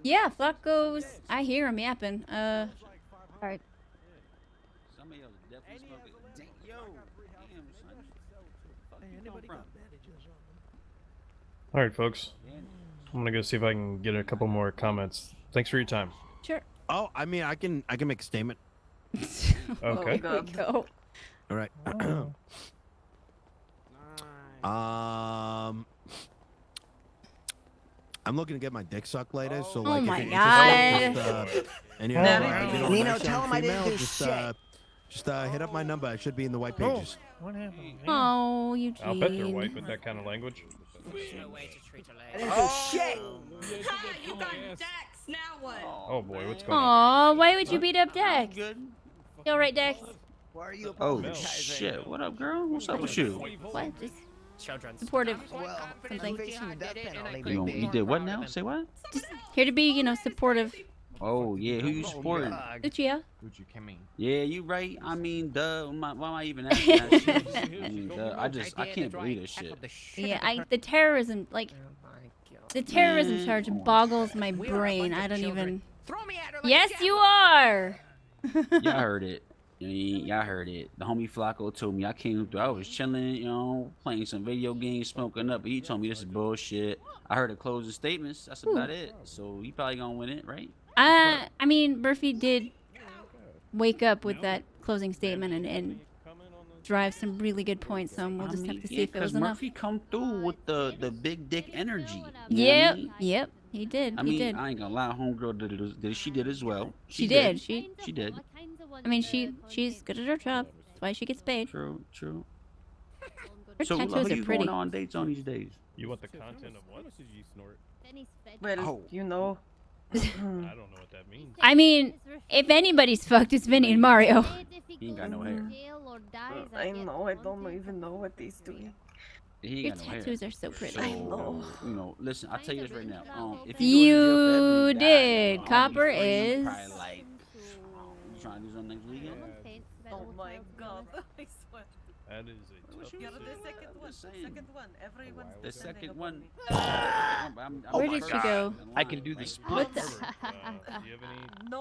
Yeah, Flacco's. I hear him yapping. Alright. All right, folks. I'm gonna go see if I can get a couple more comments. Thanks for your time. Sure. Oh, I mean, I can make a statement. Okay. There we go. All right. I'm looking to get my dick sucked later, so like, my if you God. and Nino, tell him I didn't do shit. Just hit up my number. It should be in the white pages. What happened? Oh, Eugene. I'll bet they're white with that kind of language. I didn't do shit. You got Dex. Now what? Oh boy, what's going on? Aw, why would you beat up Dex? You alright, Dex? Why are you Oh apologizing? shit! What up, girl? What's up with you? What? Just supportive. Something. You did what now? Say what? Just here to be, supportive. Oh yeah, who you supporting? Uchiha. Yeah, you right. I mean, duh. Why am I even asking that shit? I mean, duh. I can't believe this shit. Yeah, the terrorism, the terrorism charge boggles my brain. I don't even. Yes, you are. Y'all heard it. Y'all heard it. The homie Flacco told me I came through. I was chilling, playing some video games, smoking up. But he told me this is bullshit. I heard the closing statements. That's about it. So he probably gonna win it, right? I mean, Murphy did wake up with that closing statement and drive some really good points. So we'll just have to see if it was enough. Murphy come through with the big dick energy. Yep, yep, he did. I mean, I ain't gonna lie, homegirl she did as well. She did. She did. I mean, she's good at her job. That's why she gets paid. True. Her So tattoos who are you pretty. going on dates on these days? You want the content of what? Well, you know. I don't know what that means. I mean, if anybody's fucked, it's Vinny and Mario. He ain't got no hair. I know, I don't even know what he's doing. He Your ain't got no hair. tattoos are so pretty. So, listen, I'll tell you this right now. If You did. Copper is. Probably like, you trying to do something next weekend? Oh my god, I swear. That is a tough You're decision. the second one. Everyone's The second one. Where did she go? I can do the split. What the? Do you have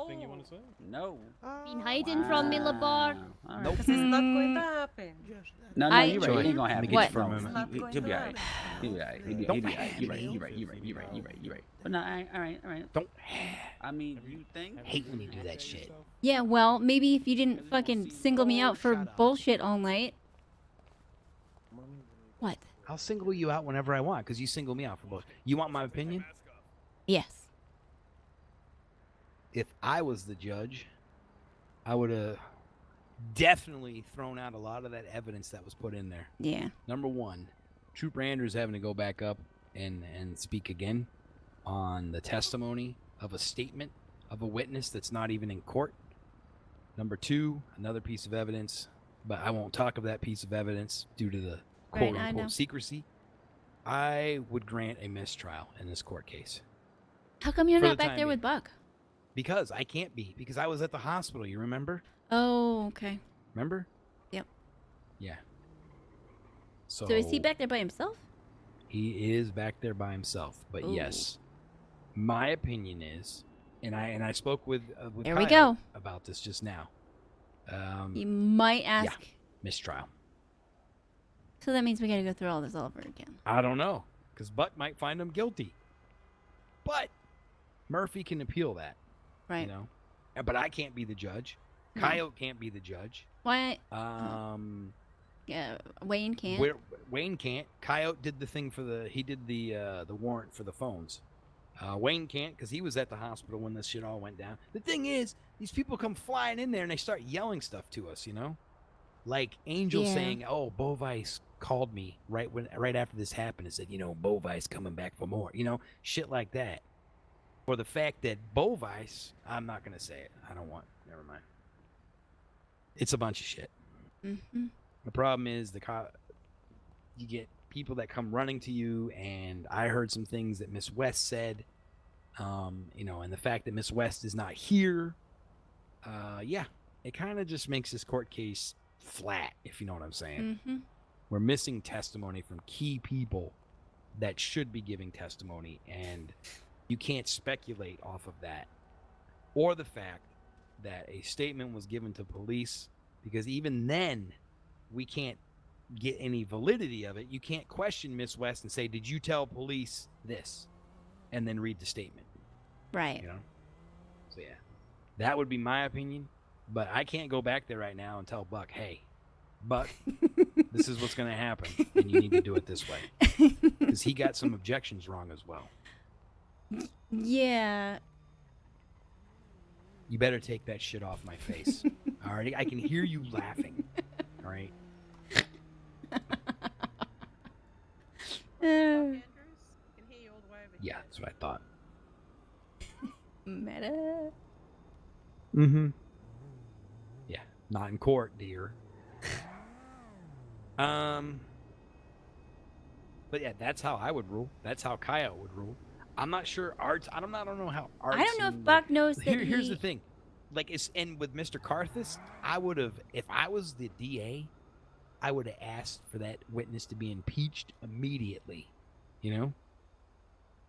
anything you want to say? No. Been hiding from me, LeBar. Nope. Because it's not going to happen. No, you're right. It ain't gonna happen. What? He'll be alright. He'll be alright. You're right. But no, alright. Don't. I mean, you think? Hate when you do that shit. Yeah, well, maybe if you didn't fucking single me out for bullshit all night. What? I'll single you out whenever I want, because you single me out for both. You want my opinion? Yes. If I was the judge, I would have definitely thrown out a lot of that evidence that was put in there. Yeah. Number one, Trooper Andrews having to go back up and speak again on the testimony of a statement of a witness that's not even in court. Number two, another piece of evidence, but I won't talk of that piece of evidence due to the Right, I know. quote-unquote secrecy. I would grant a mistrial in this court case. How come you're For not the back time there being. with Buck? Because I can't be. Because I was at the hospital, you remember? Oh, okay. Remember? Yep. Yeah. So is he back there by himself? He is back there by himself. But Ooh. yes, my opinion is, and I spoke with There we Kyle go. about this just now. He might ask. Yeah, mistrial. So that means we gotta go through all this all over again. I don't know, because Buck might find him guilty. But Murphy can appeal that. Right. You know? But I can't be the judge. No. Coyote can't be the judge. Why? Yeah, Wayne can't. Wayne can't. Coyote did the thing for the warrant for the phones. Wayne can't because he was at the hospital when this shit all went down. The thing is, these people come flying in there and they start yelling stuff to us, you know? Like Angel saying, "Oh, Bovice called me right after this happened and said, you know, Bovice coming back for more." You know, shit like that. For the fact that Bovice, I'm not gonna say it. I don't want. Never mind. It's a bunch of shit. Mm-hmm. The problem is you get people that come running to you, and I heard some things that Miss West said, you know, and the fact that Miss West is not here, yeah, it kind of just makes this court case flat, if you know what I'm saying. Mm-hmm. We're missing testimony from key people that should be giving testimony, and you can't speculate off of that, or the fact that a statement was given to police, because even then, we can't get any validity of it. You can't question Miss West and say, "Did you tell police this?" and then read the statement. Right. You know? So yeah, that would be my opinion, but I can't go back there right now and tell Buck, "Hey, Buck, this is what's going to happen, and you need to do it this way," because he got some objections wrong as well. Yeah. You better take that shit off my face. All right, I can hear you laughing. All right. Yeah, that's what I thought. Meta. Mm-hmm. Yeah, not in court, dear. But yeah, that's how I would rule. That's how Kyle would rule. I'm not sure Arts. I don't know how Arts. I don't know if Buck knows that Here's the thing, like and with Mr. Carthus, I would have, if I was the DA, I would have asked for that witness to be impeached immediately. You know,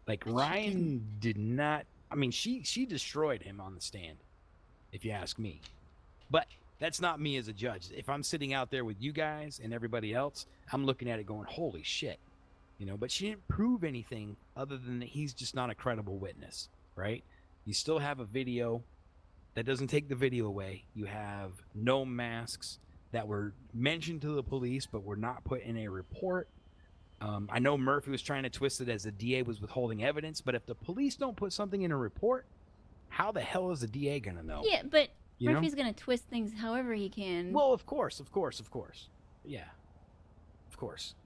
like Ryan did not. I mean, she destroyed him on the stand, if you ask me. But that's not me as a judge. If I'm sitting out there with you guys and everybody else, I'm looking at it going, "Holy shit." You know, but she didn't prove anything other than that he's just not a credible witness, right? You still have a video that doesn't take the video away. You have no masks that were mentioned to the police but were not put in a report. I know Murphy was trying to twist it as the DA was withholding evidence, but if the police don't put something in a report, how the hell is the DA going to know? Yeah, but You Murphy's know? going to twist things however he can. Well, of course. Yeah, of course.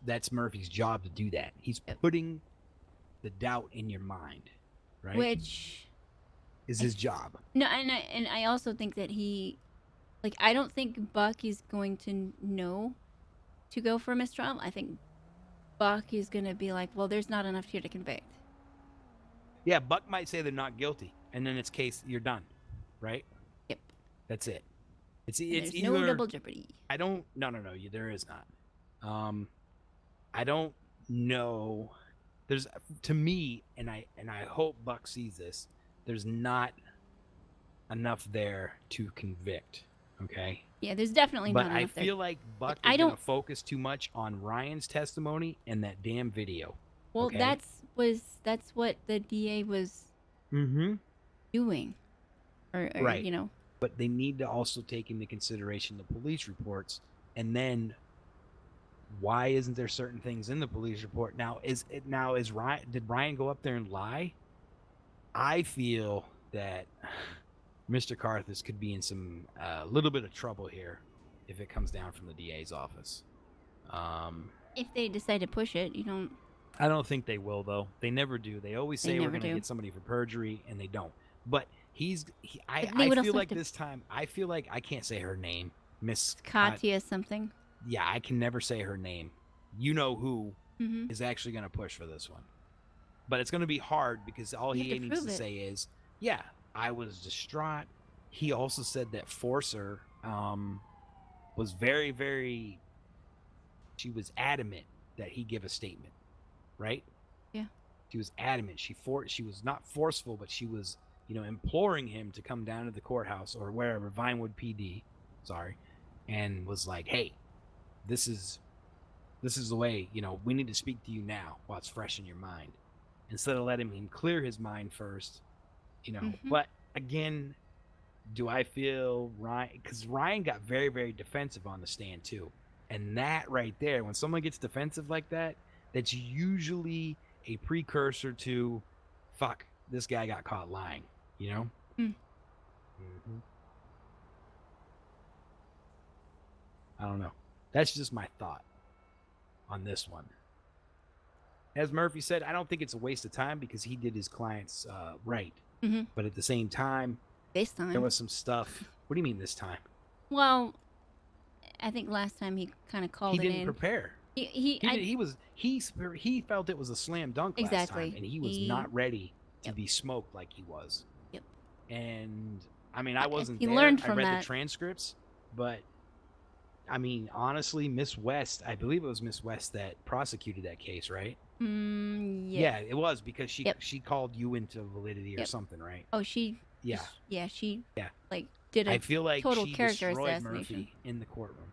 That's Murphy's job to do that. He's putting the doubt in your mind, right? Which is his job. No, and I also think that I don't think Buck is going to know to go for a mistrial. I think Buck is going to be like, well, there's not enough here to convict. Yeah, Buck might say they're not guilty, and then it's case you're done, right? Yep. That's it. It's There's either no double jeopardy. No, there is not. I don't know. There's, to me, and I hope Buck sees this, there's not enough there to convict. Okay. Yeah, there's definitely but not enough there. I feel like Buck is going to focus too much on Ryan's testimony and that damn video. Well, okay? that's what the DA was doing, or right. You know. But they need to also take into consideration the police reports, and then why isn't there certain things in the police report? Did Ryan go up there and lie? I feel that Mr. Carthus could be in some little bit of trouble here if it comes down from the DA's office. If they decide to push it, you don't. I don't think they will, though. They never do. They always say we're going to get somebody for perjury, and they don't. But I feel like this time, I feel like I can't say her name, Miss Katya something. Yeah, I can never say her name. you know who Mhm. is actually going to push for this one. But it's going to be hard because all You he have to needs to prove it. say is, yeah, I was distraught. He also said that Forcer was very, very, she was adamant that he give a statement, right? Yeah. She was adamant. She was not forceful, but she was, imploring him to come down to the courthouse or wherever, Vinewood PD, sorry, and was like, hey, this is the way, we need to speak to you now while it's fresh in your mind. Instead of letting him clear his mind first, But again, do I feel Ryan? Because Ryan got very, very defensive on the stand too, and that right there, when someone gets defensive like that, that's usually a precursor to, fuck, this guy got caught lying. Mm. I don't know. That's just my thought on this one. As Murphy said, I don't think it's a waste of time because he did his clients right. Mhm. But at the same time, This time. there was some stuff. What do you mean this time? Well, I think last time he kind of called He it didn't in. prepare. He felt it was a slam dunk last Exactly. time, and he was not ready to be smoked like he was. Yep. And I mean, I wasn't He there. learned I from read that. the transcripts, but I mean, honestly, Miss West, I believe it was Miss West that prosecuted that case, right? Yeah. It was because she called you into validity or something, right? Oh, she. Yeah. She. Yeah. Like did a I feel like total she character destroyed assassination. Murphy in the courtroom.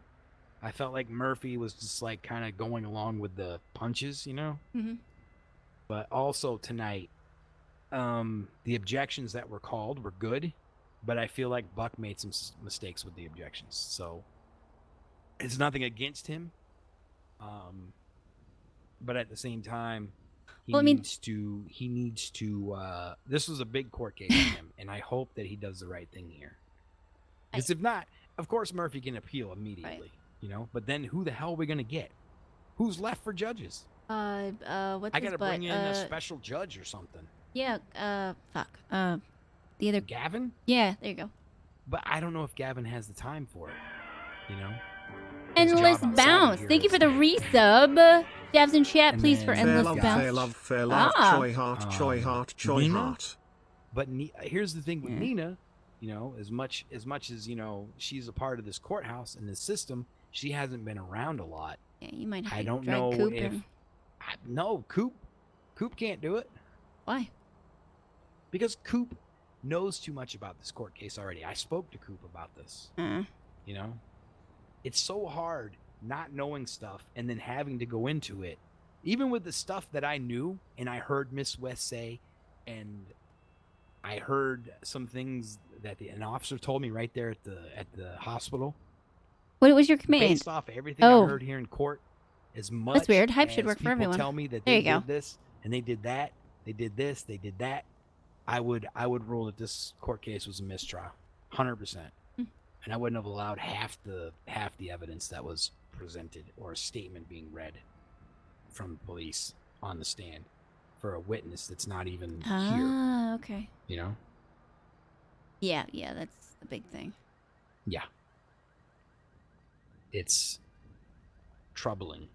I felt like Murphy was just like kind of going along with the punches, Mm-hmm. But also tonight, the objections that were called were good, but I feel like Buck made some mistakes with the objections. So it's nothing against him, but at the same time, he needs to. This was a big court case for him, and I hope that he does the right thing here. Because if not, of course Murphy can appeal immediately, But then who the hell are we gonna get? Who's left for judges? What's I his gotta butt? bring in a special judge or something. Yeah. Fuck. The other. Gavin? Yeah. There you go. But I don't know if Gavin has the time for it. Endless Bounce. Thank you for the resub. Dabs in chat, And please, for then Endless Gavin. Bounce. Fair love, fair love, choy heart, choy heart, choy Nina? heart. But here's the thing with Nina, as much as she's a part of this courthouse and this system, she hasn't been around a lot. Yeah, you might have I to don't drag know Coop if in. no Coop can't do it. Why? Because Coop knows too much about this court case already. I spoke to Coop about this. It's so hard not knowing stuff and then having to go into it. Even with the stuff that I knew and I heard Miss West say, and I heard some things that an officer told me right there at the hospital. What was your command? Based off everything I heard here in court, as much That's weird. Hype as should work for people everyone. tell me that There they you go. did this and they did that, they did this, they did that, I would rule that this court case was a mistrial, 100%. And I wouldn't have allowed half the evidence that was presented or a statement being read from police on the stand for a witness that's not even here. Ah, okay. Yeah, that's the big thing. Yeah. It's troubling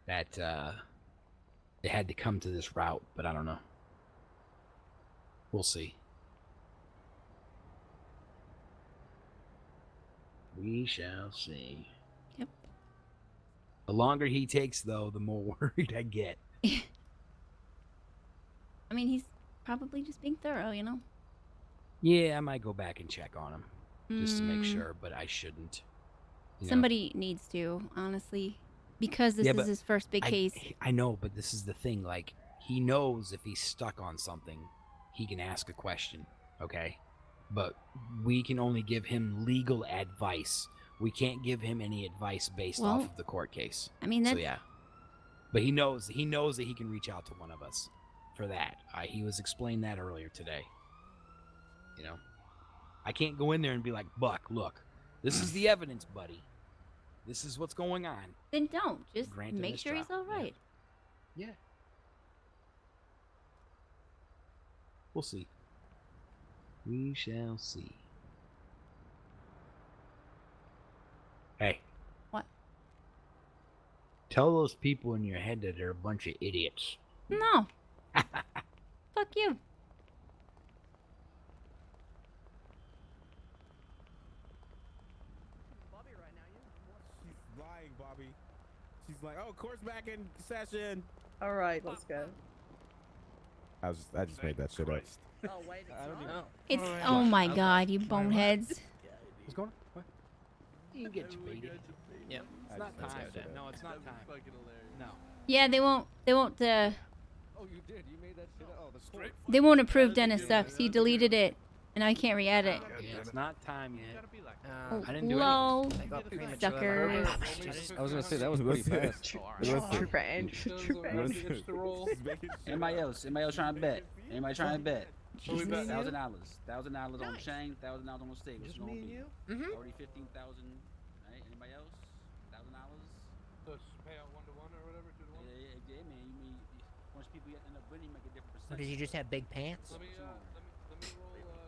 that it had to come to this route, but I don't know. We'll see. We shall see. Yep. The longer he takes, though, the more worried I get. I mean, he's probably just being thorough, Yeah, I might go back and check on him just to make Mm. sure, but I shouldn't. Somebody needs to, honestly, because this is his first big case. I know, but this is the thing. Like, he knows if he's stuck on something, he can ask a question, okay? But we can only give him legal advice. We can't give him any advice based off of the court case. I mean, so yeah. But he knows that he can reach out to one of us for that. He was explained that earlier today. I can't go in there and be like, Buck, look, this is the evidence, buddy. This is what's going on. Then don't. Just Grant a make sure he's mistrial. all right. Yeah. We'll see. We shall see. Hey. What? Tell those people in your head that they're a bunch of idiots. No. Fuck you. She's lying, Bobby. She's like, oh, court's back in session. All right, let's go. I just made that shit up. Oh wait, it's not. It's oh my god, you boneheads. What's going on? What? You get your baby. Yep. It's not time. No, it's not time. No. Yeah, they won't Oh, you did. You made that shit up. Oh, the court. they won't approve Dennis sucks. He deleted it and I can't re-add it. Yeah, it's not time yet. Oh, I didn't do lol. anything. Suckers. I was gonna say that was pretty fast. Trooper Andrew. Trooper Andrew. Anybody else? Anybody else trying to bet? Anybody trying to bet? $1,000. $1,000 on Chang. $1,000 on mistake. What's gonna be? Already 15,000. Right? Anybody else? $1,000. So it's pay out 1-to-1 or whatever, 2-to-1. Yeah, man. You mean once people end up winning, you make a different Or percentage. does he just have big pants? Let me roll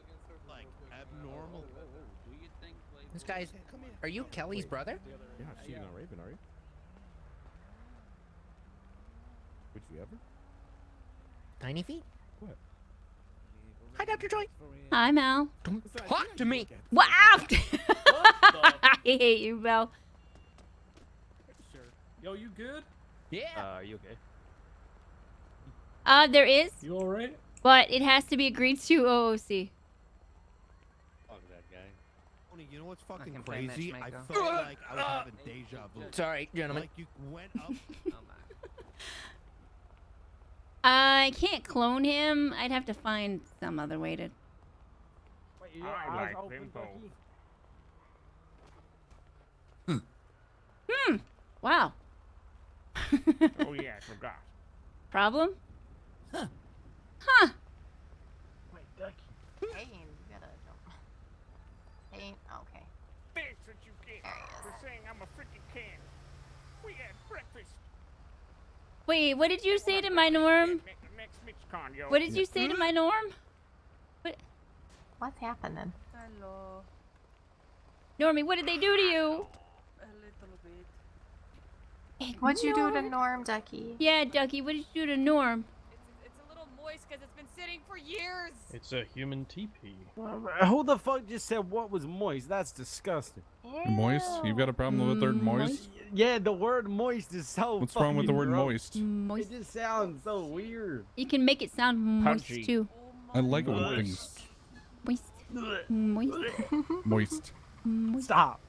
against her. Like abnormal. Do you think? This guy's. Are you Kelly's brother? Yeah, she's not raping, are you? Would you ever? Tiny feet? What? Hi, Dr. Joy. Hi, Mel. Don't talk to me. Wow! I hate you, Mel. Sure. Yo, you good? Yeah. Are you okay? There is, You alright? but it has to be agreed to OOC. Fuck that guy. Tony, you know what's fucking can play crazy? I matchmaker. felt like I was having deja vu. Sorry, gentlemen. Like you went up. I can't clone him. I'd have to find some other way to. I like pimple. Wow. Oh yeah, I forgot. Problem? Huh. Huh. Wait, Ducky. Hey, you gotta jump. Hey, okay. Thanks what you get for saying I'm a freaking can. We had breakfast. Wait, what did you say to my Norm? Next MitchCon, yo. What did you say to my Norm? What's happening? Hello. Normie, what did they do to you? A little bit. What'd you do to Norm, Ducky? Yeah, Ducky, what did you do to Norm? It's a little moist because it's been sitting for years. It's a human teepee. Who the fuck just said what was moist? That's disgusting. Moist? You've got a problem with the word moist? Yeah, the word moist is so. What's wrong with the word moist? Moist. It just sounds so weird. You can make it sound moist Punchy. too. I like it when things Moist. Moist. moist. Stop.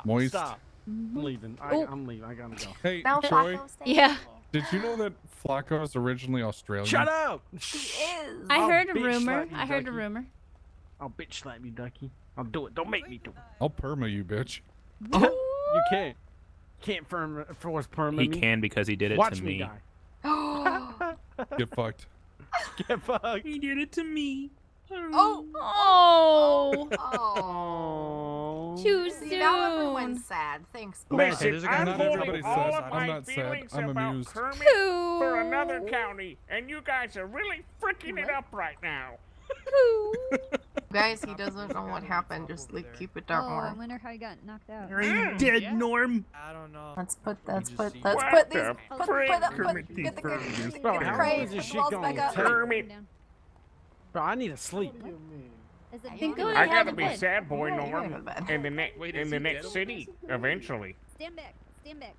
Moist. Stop. I'm leaving. Oh. I'm leaving. I gotta go. Hey, No, Troy, Flacco, stay Yeah. did you know that Flacco is originally Australian? Shut up. He is. I I'll heard a bitch rumor. slap you, I heard a Ducky. rumor. I'll bitch slap you, Ducky. I'll do it. Don't make me do it. I'll perma you, bitch. You can't. Can't force perma He me. can because he did it Watch to me me. die. Get fucked. Get fucked. He did it to me. Oh. Oh. Oh. Too See, now soon. everyone's sad. Thanks. Listen, there's a guy I'm not holding everybody's all sad. of I'm my not sad. feelings I'm about amused. Kermit Coo. for another county, and you guys are really freaking it up right now. Guys, he doesn't know what happened. Just like keep it dark I more. wonder how he got knocked out. Are you dead, Norm? I don't know. Let's put What these. the Get frick, the Kermit? crate. This The shit walls gonna back up. Kermit. Bro, I need to sleep. Is it Then go I ahead gotta and be bed. sad boy, Yeah, you Norm, go to bed. in the next city eventually. Stand back. Stand back.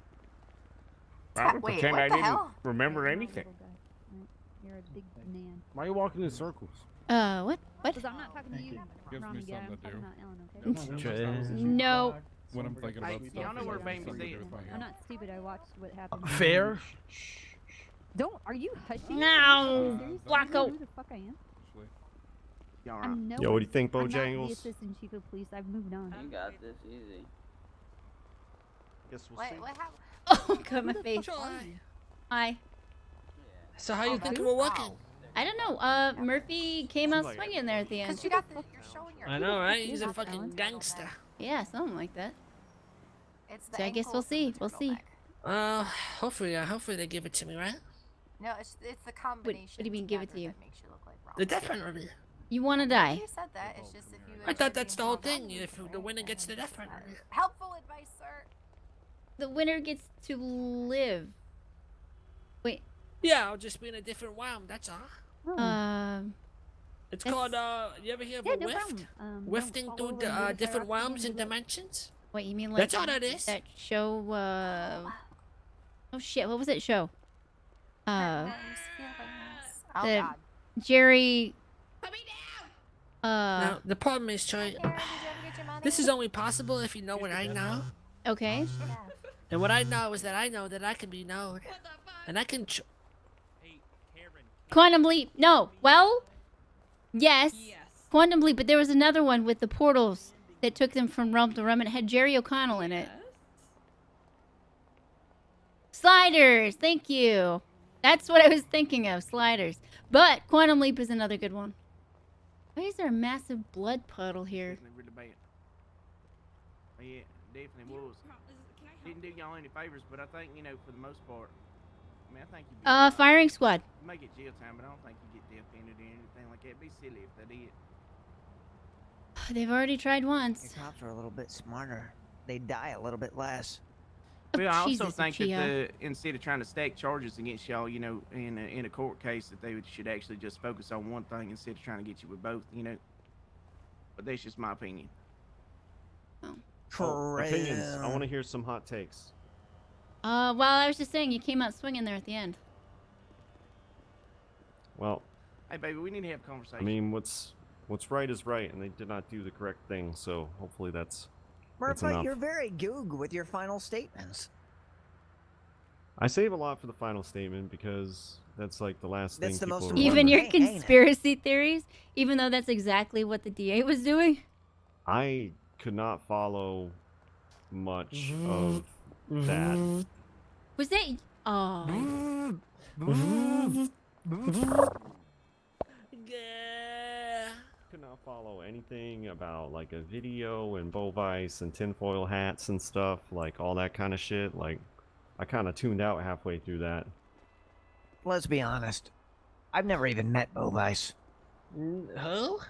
I would Wait, pretend what I the didn't hell? remember You're a anything. little guy. Right. You're a big man. Why are you walking in circles? What? What? Because I'm not talking to you, Gives Ronnie me guy. I'm something to talking do. about Ellen, okay? No. When I'm thinking about I stuff. don't know where gives me Bambi's something to at. do. I'm not stupid. I watched what happened. Fair. Don't. Are you hushing? No. Seriously? Flacco. You know who the fuck I am? I'm no Yo, what do you one. think, I'm not the Bojangles? assistant chief of police. I've moved on. You got this easy. Guess we'll Wait, see. what happened? Oh, God, my face. Hi. So how you think we're working? I don't know. Murphy came out swinging there at the end. Because you got the. You're showing your. I know, right? He's a Not fucking balanced. gangster. Yeah, something like that. It's the So I guess we'll ankles and see. the We'll see. turtleneck. Hopefully they give it to me, right? No, it's the combination. What do you mean, give it to you? That makes you look like Ron. The death penalty. You want to die? You said that. It's just if you. I thought that's the whole thing. If the winner gets the death penalty. Helpful advice, sir. the winner gets to live. Wait. Yeah, I'll just be in a different realm. That's all. It's that's- called. You ever hear of a wift? Wifting through different realms and dimensions. Wait, you mean like That's all that is. that show? Oh shit! What was that show? The God. Jerry. Now the problem is, Troy. This is only possible if you know what I know. Okay. And what I know is that I know that I can be known, and I can. Quantum Leap. No. Well, yes. Quantum Leap, but there was another one with the portals that took them from realm to realm, and it had Jerry O'Connell in it. Sliders. Thank you. That's what I was thinking of. Sliders. But Quantum Leap is another good one. Why is there a massive blood puddle here? Really bad. Oh, yeah, definitely was. Didn't do y'all any favors, but I think, you know, for the most part, I mean, I think you Firing squad. You might get jail time, but I don't think you get death penalty or anything like that. It'd be silly if they did. They've already tried once. The cops are a little bit smarter. They die a little bit less. But I also Jesus, think Uchiha. that instead of trying to stack charges against y'all, you know, in a court case, that they should actually just focus on one thing instead of trying to get you with both, you know. But that's just my opinion. Opinions. I want to hear some hot takes. Well, I was just saying you came out swinging there at the end. Well, Hey, baby, we need to have a conversation. I mean, what's right is right, and they did not do the correct thing. So hopefully that's Murphy, enough. you're very goog with your final statements. I save a lot for the final statement because that's like the last That's thing the people most remember. Even your Ain't it? conspiracy theories, even though that's exactly what the DA was doing. I could not follow much of that. Was that? Oh. Could not follow anything about like a video and Bovice and tinfoil hats and stuff, like all that kind of shit. Like, I kind of tuned out halfway through that. Let's be honest. I've never even met Bovice. Who?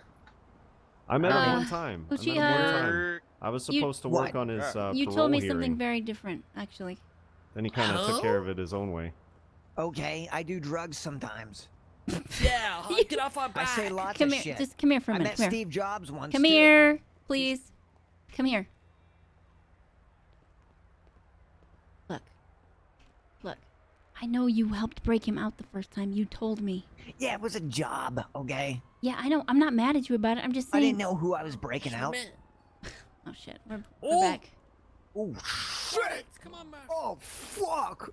I met him one time. I met him one Uchiha. time. I was supposed to work on his You parole told me hearing. something very different, actually. Then he kind of took care of it his own way. Okay, I do drugs sometimes. Yeah, get off our I back. say lots Come of here, shit. just come here for a I minute. met Come here. Steve Jobs once. Come too. here, please. Come here. Look. Look. I know you helped break him out the first time. You told me. Yeah, it was a job, okay? Yeah, I know. I'm not mad at you about it. I'm just I saying. didn't know who I was breaking out. Oh shit. We're back. Oh shit! Come on, Murph. Oh fuck!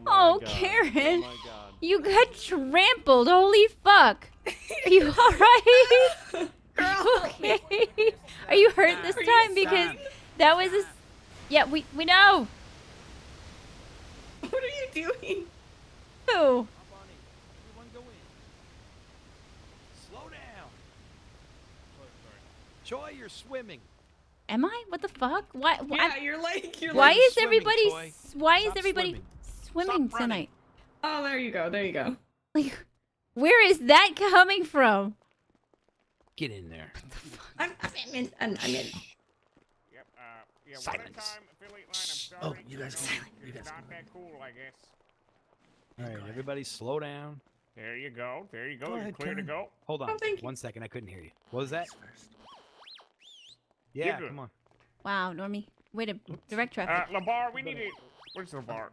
Oh, God. Karen. Oh my God. You got trampled. Holy fuck. Are you alright? Okay. Are you hurt this time? Because that was a... Yeah, we know. What are you doing? Who? Slow down. Joy, you're swimming. Am I? What the fuck? Why? Yeah, you're like Why is swimming, everybody? Toy. Why is Stop everybody swimming Stop running. tonight? Oh, there you go. There you go. Like, where is that coming from? Get in there. I'm in. Yeah, Silence. Oh, you guys. You guys. Not that cool, I guess. All right, everybody, slow down. There you go. There you go. Go You're ahead, clear to Karen. go. Hold on. Oh, thank you. 1 second, I couldn't hear you. What was that? You're Yeah, good. come on. Wow, Normie. Way to direct traffic. Labar, we need to. Where's Labar?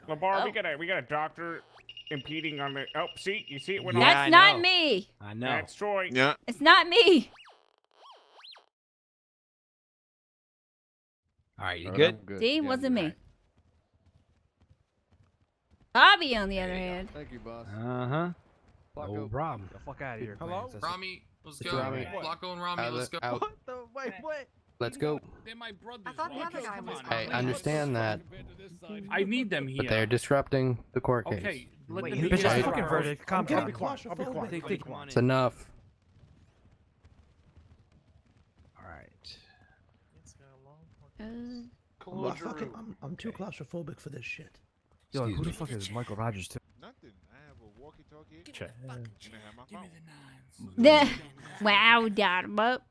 Labar, we got a doctor impeding on the. Oh, see, you see it went off. That's not me. I know. That's Troy. Yeah. It's not me. All right, you All right, good? I'm good. See, Yeah, wasn't you're me. Bobby, on the other hand. Thank you, boss. Uh-huh. No Flacco. problem. The fuck out of here. Hello? Rami, let's It's go. Rami. Flacco and Rami, let's go. What the? Wait, what? Let's go. They're my brothers. I thought the Rami. other guy Come was on, gone. I Rami. understand that, I need them here. but they're disrupting the court case. Okay, let Wait, them you be bitch here. ass fucking verdict. Calm down. I'll be quiet. I'll be quiet. Take Come on It's in. enough. All right. I'm too claustrophobic for this shit. Yo, who the fuck is Michael Rogers too? Nothing. I have a Check. Wow, got him up.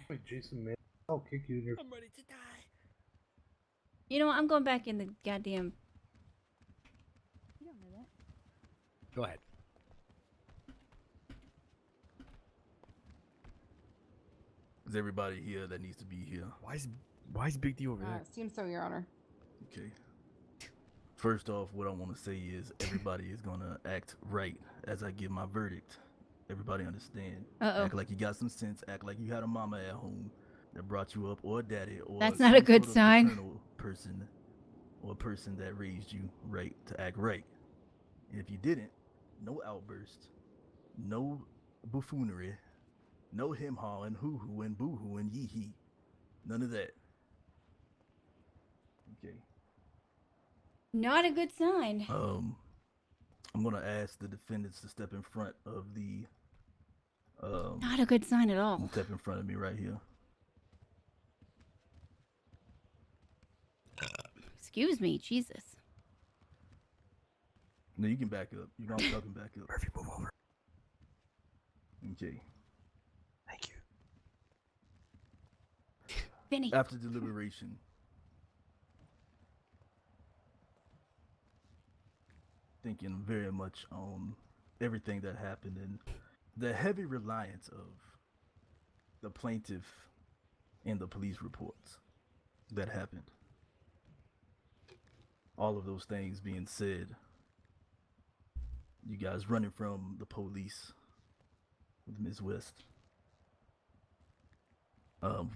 Wait, Jason, man, I'll kick you in your. I'm ready to die. You know what? I'm going back in the goddamn. You don't know that. Go ahead. Is everybody here that needs to be here? Why is Big D over there? Seems so, Your Honor. Okay. First off, what I want to say is everybody is gonna act right as I give my verdict. Everybody understand? Uh-oh. Act like you got some sense. Act like you had a mama at home that brought you up, or a daddy, or That's not a some good sort of sign. paternal person, or a person that raised you right to act right. And if you didn't, no outburst, no buffoonery, no him haw and hoo hoo and boo hoo and yee hee, none of that. Okay. Not a good sign. I'm gonna ask the defendants to step in front of the. Not a good sign at all. Step in front of me right here. Excuse me, Jesus. No, you can back up. You're gonna fucking back up. Murphy, move over. Okay. Thank you. Vinny. After deliberation, thinking very much on everything that happened and the heavy reliance of the plaintiff and the police reports that happened. All of those things being said, you guys running from the police with Ms. West,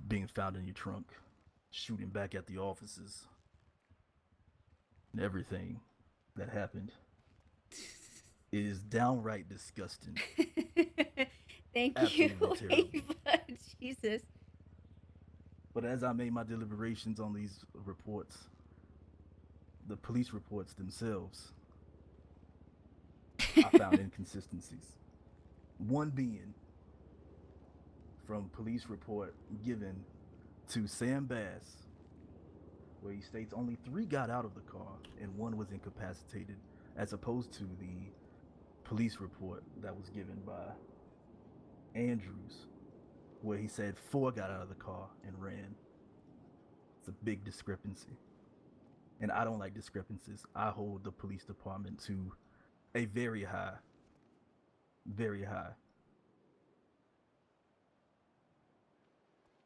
being found in your trunk, shooting back at the officers, and everything that happened. It is downright disgusting. Thank Absolutely you. terrible. Jesus. But as I made my deliberations on these reports, the police reports themselves, I found inconsistencies. One being from police report given to Sam Bass, where he states only 3 got out of the car and 1 was incapacitated, as opposed to the police report that was given by Andrews, where he said 4 got out of the car and ran. It's a big discrepancy. And I don't like discrepancies. I hold the police department to a very high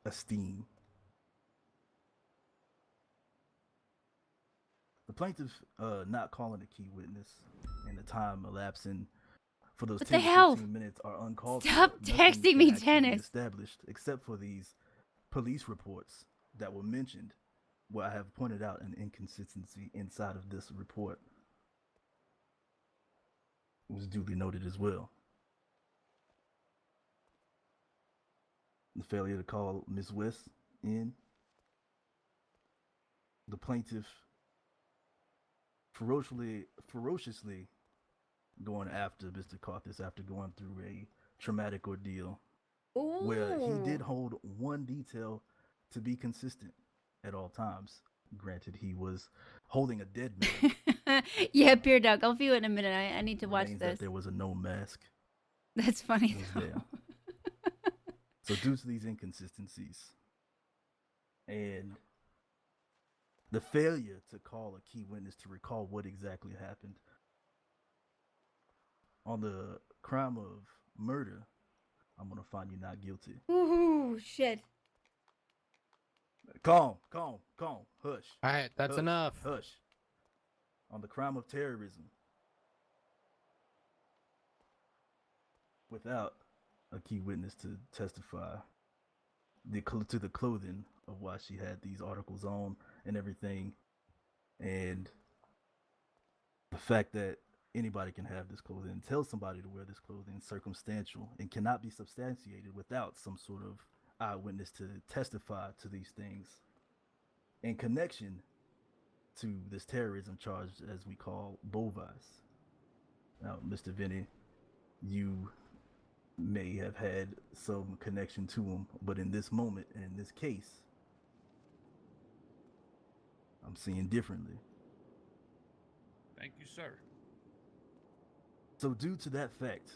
esteem. The plaintiff not calling a key witness and the time elapsing for those What 10 the to hell? 15 minutes are uncalled Stop for. Nothing texting can me, actually be Dennis. established except for these police reports that were mentioned, where I have pointed out an inconsistency inside of this report. It was duly noted as well. The failure to call Ms. West in. The plaintiff ferociously going after Mr. Carthus after going through a traumatic ordeal, where he did hold one detail to be consistent at all times. Granted, he was holding a dead man. Yeah, Beer Dog. I'll view it in a minute. I need to watch Remains this. that there was a no mask. That's funny. Was Though. there. So due to these inconsistencies and the failure to call a key witness to recall what exactly happened on the crime of murder, I'm gonna find you not guilty. Ooh, shit. Calm, hush. All right, that's Hush, enough. Hush. On the crime of terrorism, without a key witness to testify to the clothing of why she had these articles on and everything, and the fact that anybody can have this clothing and tell somebody to wear this clothing, circumstantial, and cannot be substantiated without some sort of eyewitness to testify to these things in connection to this terrorism charge, as we call Bovice. Now, Mr. Vinny, you may have had some connection to him, but in this moment, and in this case, I'm seeing differently. Thank you, sir. So due to that fact,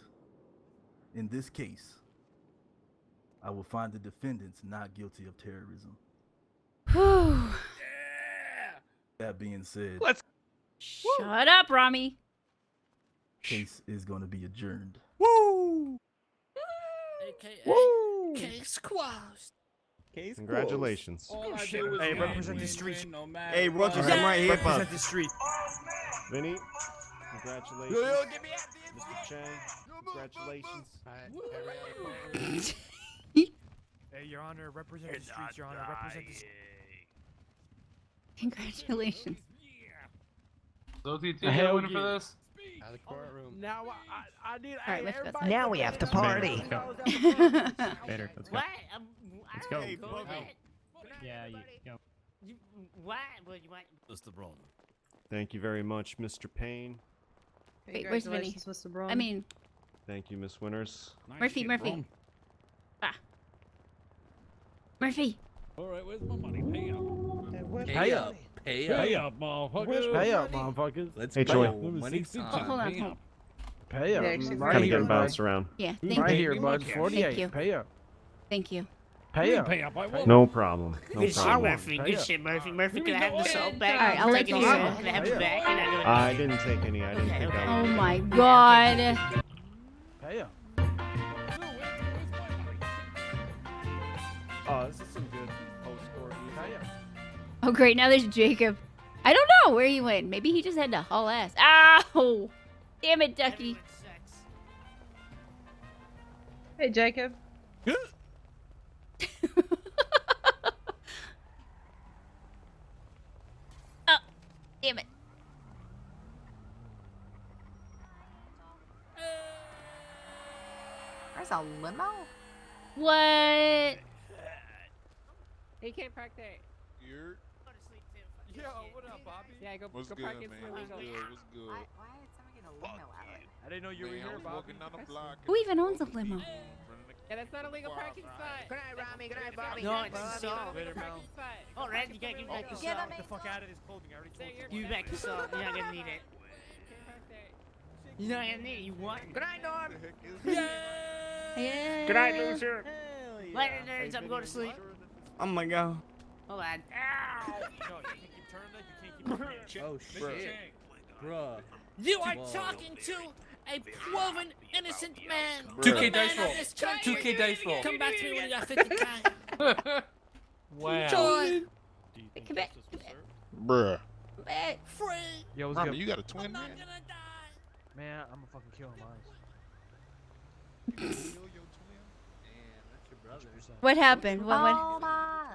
in this case, I will find the defendants not guilty of terrorism. Whew. That being said, Shut up, Rami. case is going to be adjourned. Woo! AKA Case closed. Case Congratulations. All I shit. do is Hey, win. represent the streets. No matter Hey, what. Rogers, I'm right here. Rip up. Represent the street. Vinny, congratulations. Yo, get me out Mr. Chang, congratulations. Hey, Your Honor, represent the streets, Your Honor. Represent the streets. Congratulations. So TT, A hell winning for yeah. this? Out of the courtroom. Now I need. All right, let's go. Now we have to party. Better. Let's go. What? Let's go. Hey, Bubby. Yeah, you go. What? What you want? Mr. Braun. Thank you very much, Mr. Payne. Wait, where's Vinny? Congratulations, Mr. Braun. I mean, Thank you, Miss Winters. Murphy. Ah. Murphy. All right, where's my money? Pay up. Pay up. Pay up, motherfuckers. Pay up, motherfuckers. Let's Hey, go. Troy. Money Oh, time. hold on. Hold. Pay up. actually Right Kind of here, getting bud. bounced around. Yeah, thank Right you. here, bud. Thank 48. you. Pay up. Thank you. Pay up. Pay up. I will. No problem. No Good shit, problem. Murphy. Pay Good up. shit, Murphy. Murphy, can I have the salt back? All right, I'll let Take you it have easy. it. Can I have it back? Can I do it? I didn't take any. I didn't think Oh that. my God. Pay up. Oh, this is some good post-court music. Oh great, now there's Jacob. I don't know where he went. Maybe he just had to haul ass. Ow! Damn it, Ducky. Everyone sucks. Hey, Jacob. Oh, damn it. There's a limo? What? He can't park there. You're. Go to sleep too. Yo, what up, Bobby? Yeah, go What's go good, park man? in some What's illegal. good? What's good? Why did someone get a limo out? I didn't know you were here, Bobby. Walking down the block. Who even owns a limo? Yeah, that's not a legal parking spot. Good night, Rami. Good night, Bobby. No, Good night, it's Bobby. not. Legal parking spot. Oh, Red, you gotta give me back the Get salt. him, Get the fuck out of this clothing. I already told you. Give me back the salt. You're not gonna need it. You're not gonna need it. You want? Good night, Norm. Yeah. Good night, loser. Later, nerds. I'm going to sleep. Oh my god. Hold on. No, you can't keep turning that. You can't keep. Oh, shit. Bruh. You are talking to a proven innocent man. 2K The dice man roll. of this country. 2K dice roll. Come back to me when you got 50K. Wow. Joy. Come back. Bruh. Come back. Free. Yo, what's Mama, good? you got a twin, I'm man? not gonna die. Man, I'm gonna fucking kill him. What happened? What? Hold on.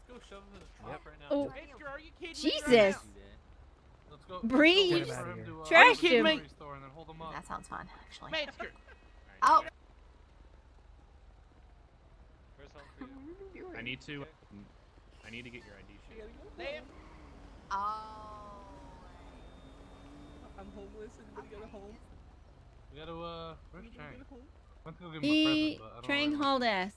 Let's go shove him in the trap right now. Oh, Hey, Skr, are you kidding me Jesus. right now? Let's go. Bree, Let's you go just for him to, trashed go to the him. grocery store and then hold him up. That sounds fun, actually. Mate, Skr. Oh. Where's home for you? I need to get your ID sheet. Oh. I'm homeless and we gotta go home. We gotta, where's Chang? Went to go give him a He present, but I don't Trang know where. hauled ass.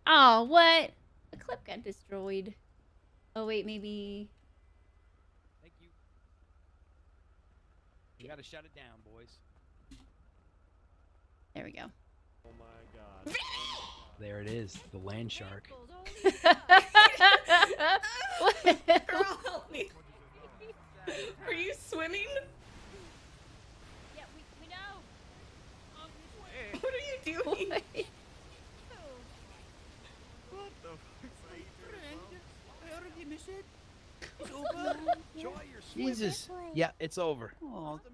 Oh, what? The clip got destroyed. Oh wait, maybe. Thank you. You gotta shut it down, boys. There we go. Oh my god. There it is, the land shark. Girl, help me. Are you swimming? Yeah, we know. What are you doing? What the Jesus. Yeah, it's over.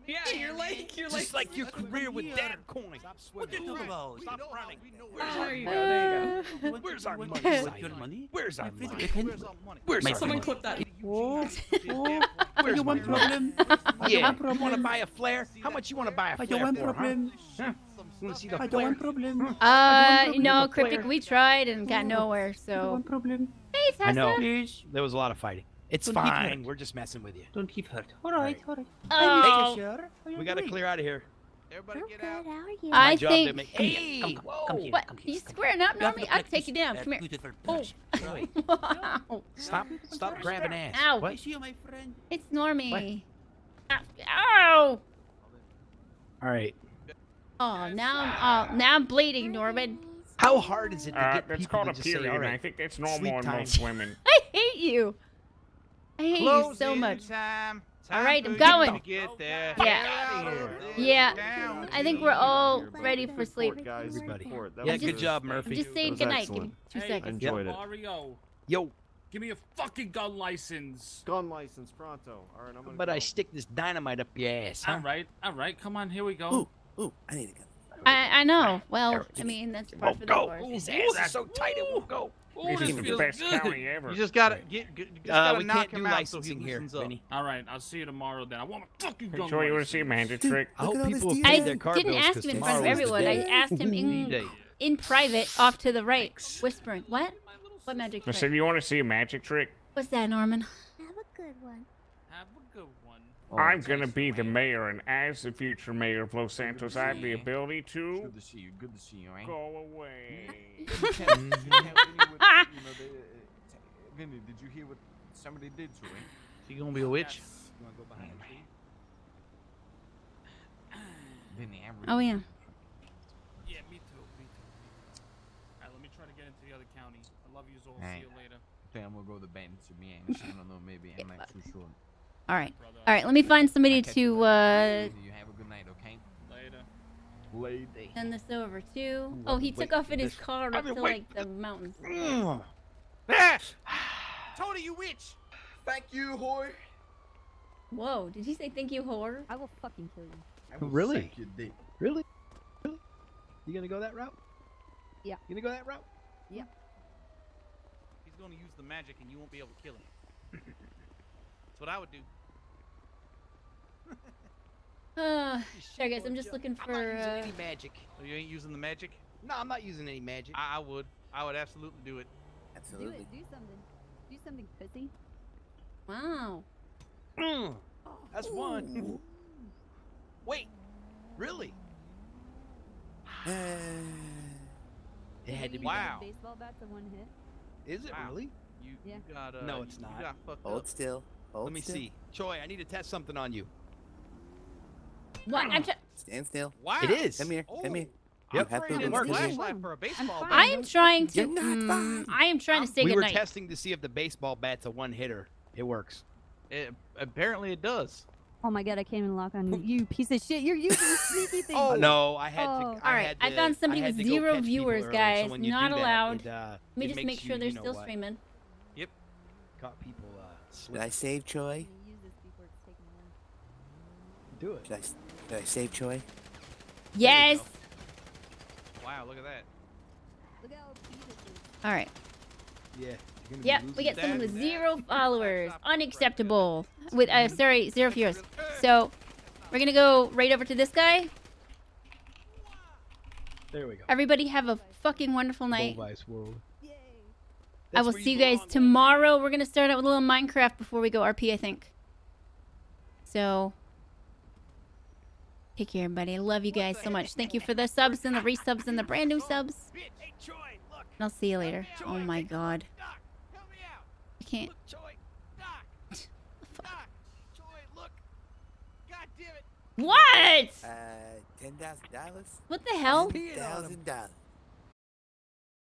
Yeah, you're like Just like your career with that coin. What you talking about? Stop running. There you go. There you go. Where's our money? What's your money? Where's our money? Where's Where's our Someone money? clip that. Where's my money? Yeah, you want to buy a flare? How much you want to buy a flare for, huh? You want to see the flare? No, Cryptic, we tried and got nowhere, so. Hey, Tessa. I know. There was a lot of fighting. It's Don't keep fine. hurt. We're just messing with you. Don't keep hurt. All right. Oh. We gotta clear out of here. Everybody get out. I job to think. make- Come here, Hey, come here. What? You squaring up, You have Normie? look I'll like take this, you down. Come here. beautiful Oh. person. Wow. Stop grabbing ass. Ow. What? I see you, my friend. It's Normie. Ow. All right. Oh, now I'm bleeding, Norman. How hard is it to get That's people called to a just say, period, all and I right, think that's normal sleep in time. most women. I hate you. I hate you so much. All right, I'm going. Get there. Yeah. Yeah. I think we're all ready for sleep. Guys, Everybody. report. That Yeah, was good a- job, I'm Murphy. just saying was goodnight. Give me excellent. 2 I seconds. enjoyed it. Mario, Yo, give me a fucking gun license. Gun license, pronto. All right, I'm gonna but go. I stick this dynamite up your ass, huh? All right, come on, here we go. Ooh, I need a gun. I know. Well, I mean, that's part of the go. course. His ass is so tight it won't go. Oh, This this is the feels best good. county ever. You just gotta gotta we knock can't do him out so he licensing here, loosens up. Vinny. All right, I'll see you tomorrow then. I want my fucking Hey, gun Troy, you want to license. see a magic trick? I hope people have I paid their car didn't bills ask 'cause him in front of tomorrow is the everyone. I day. asked him D-Day. in private, off to the right, whispering. What? What magic I trick? said, you want to see a magic trick? What's that, Norman? Have a good one. Have a good one. I'm gonna be the mayor, and as the future mayor of Los Santos, I have the ability to Good to see you. Good to see you, eh? go away. Vinny, did you hear what somebody did to him? You gonna be a witch? You wanna go behind the tree? Vinny, I really Oh yeah. Yeah, me too. All right, let me try to get into the other county. I love you, all. Hey. See you later. think I'm gonna go to the bank to me. I don't know, maybe I'm not too sure. All right. All right. Let me find somebody to You have a good night, okay? Later. send this over to. Oh, he took off in his car up to like the mountains. Tony, you witch! Thank you, whore. Whoa! Did he say thank you, whore? I will fucking kill you. I will Really? suck your dick. Really? Really? You gonna go that route? Yeah. You gonna go that route? Yeah. He's gonna use the magic and you won't be able to kill him. That's what I would do. Sorry guys, I'm just looking for. I'm not using any magic. Oh, you ain't using the magic? No, I'm not using any magic. I would. I would absolutely do it. Do it. Do something. Do something, pussy. Wow. That's one. Wait, really? It had to be. Wow. Baseball bat's a one hit. Is it Wow. really? You Yeah. got No, it's not. You got fucked Hold up. still. Hold Let me still. see. Choi, I need to test something on you. What? I'm Stand still. Wow. It is. Come here. Come here. Yep. You have to Upgraded do works. this. flashlight for a baseball fine. bat. I am trying to. You're not fine. I am trying to say We were goodnight. testing to see if the baseball bat's a one hitter. It works. Apparently it does. Oh my god, I can't even lock on you. You piece of shit. You're using sneaky things. No, I had to. Oh. All right, I found somebody with 0 viewers, guys. Not allowed. Let me just make sure they're still streaming. Yep. Caught people Did I save Choi? Use this before it's taken away. Do it. Did I save Choi? Yes. Wow, look at that. Look how cute it is. All right. Yeah. Yep, we get someone with 0 followers. Unacceptable. With sorry, 0 viewers. So we're gonna go right over to this guy. There we go. Everybody have a fucking wonderful night. Vice world. I will see you guys tomorrow. We're gonna start out with a little Minecraft before we go RP, I think. So take care, everybody. I love you guys so much. Thank you for the subs and the resubs and the brand new subs. And I'll see you later. Oh my god. I can't. What? $10,000. What the hell? $1,000.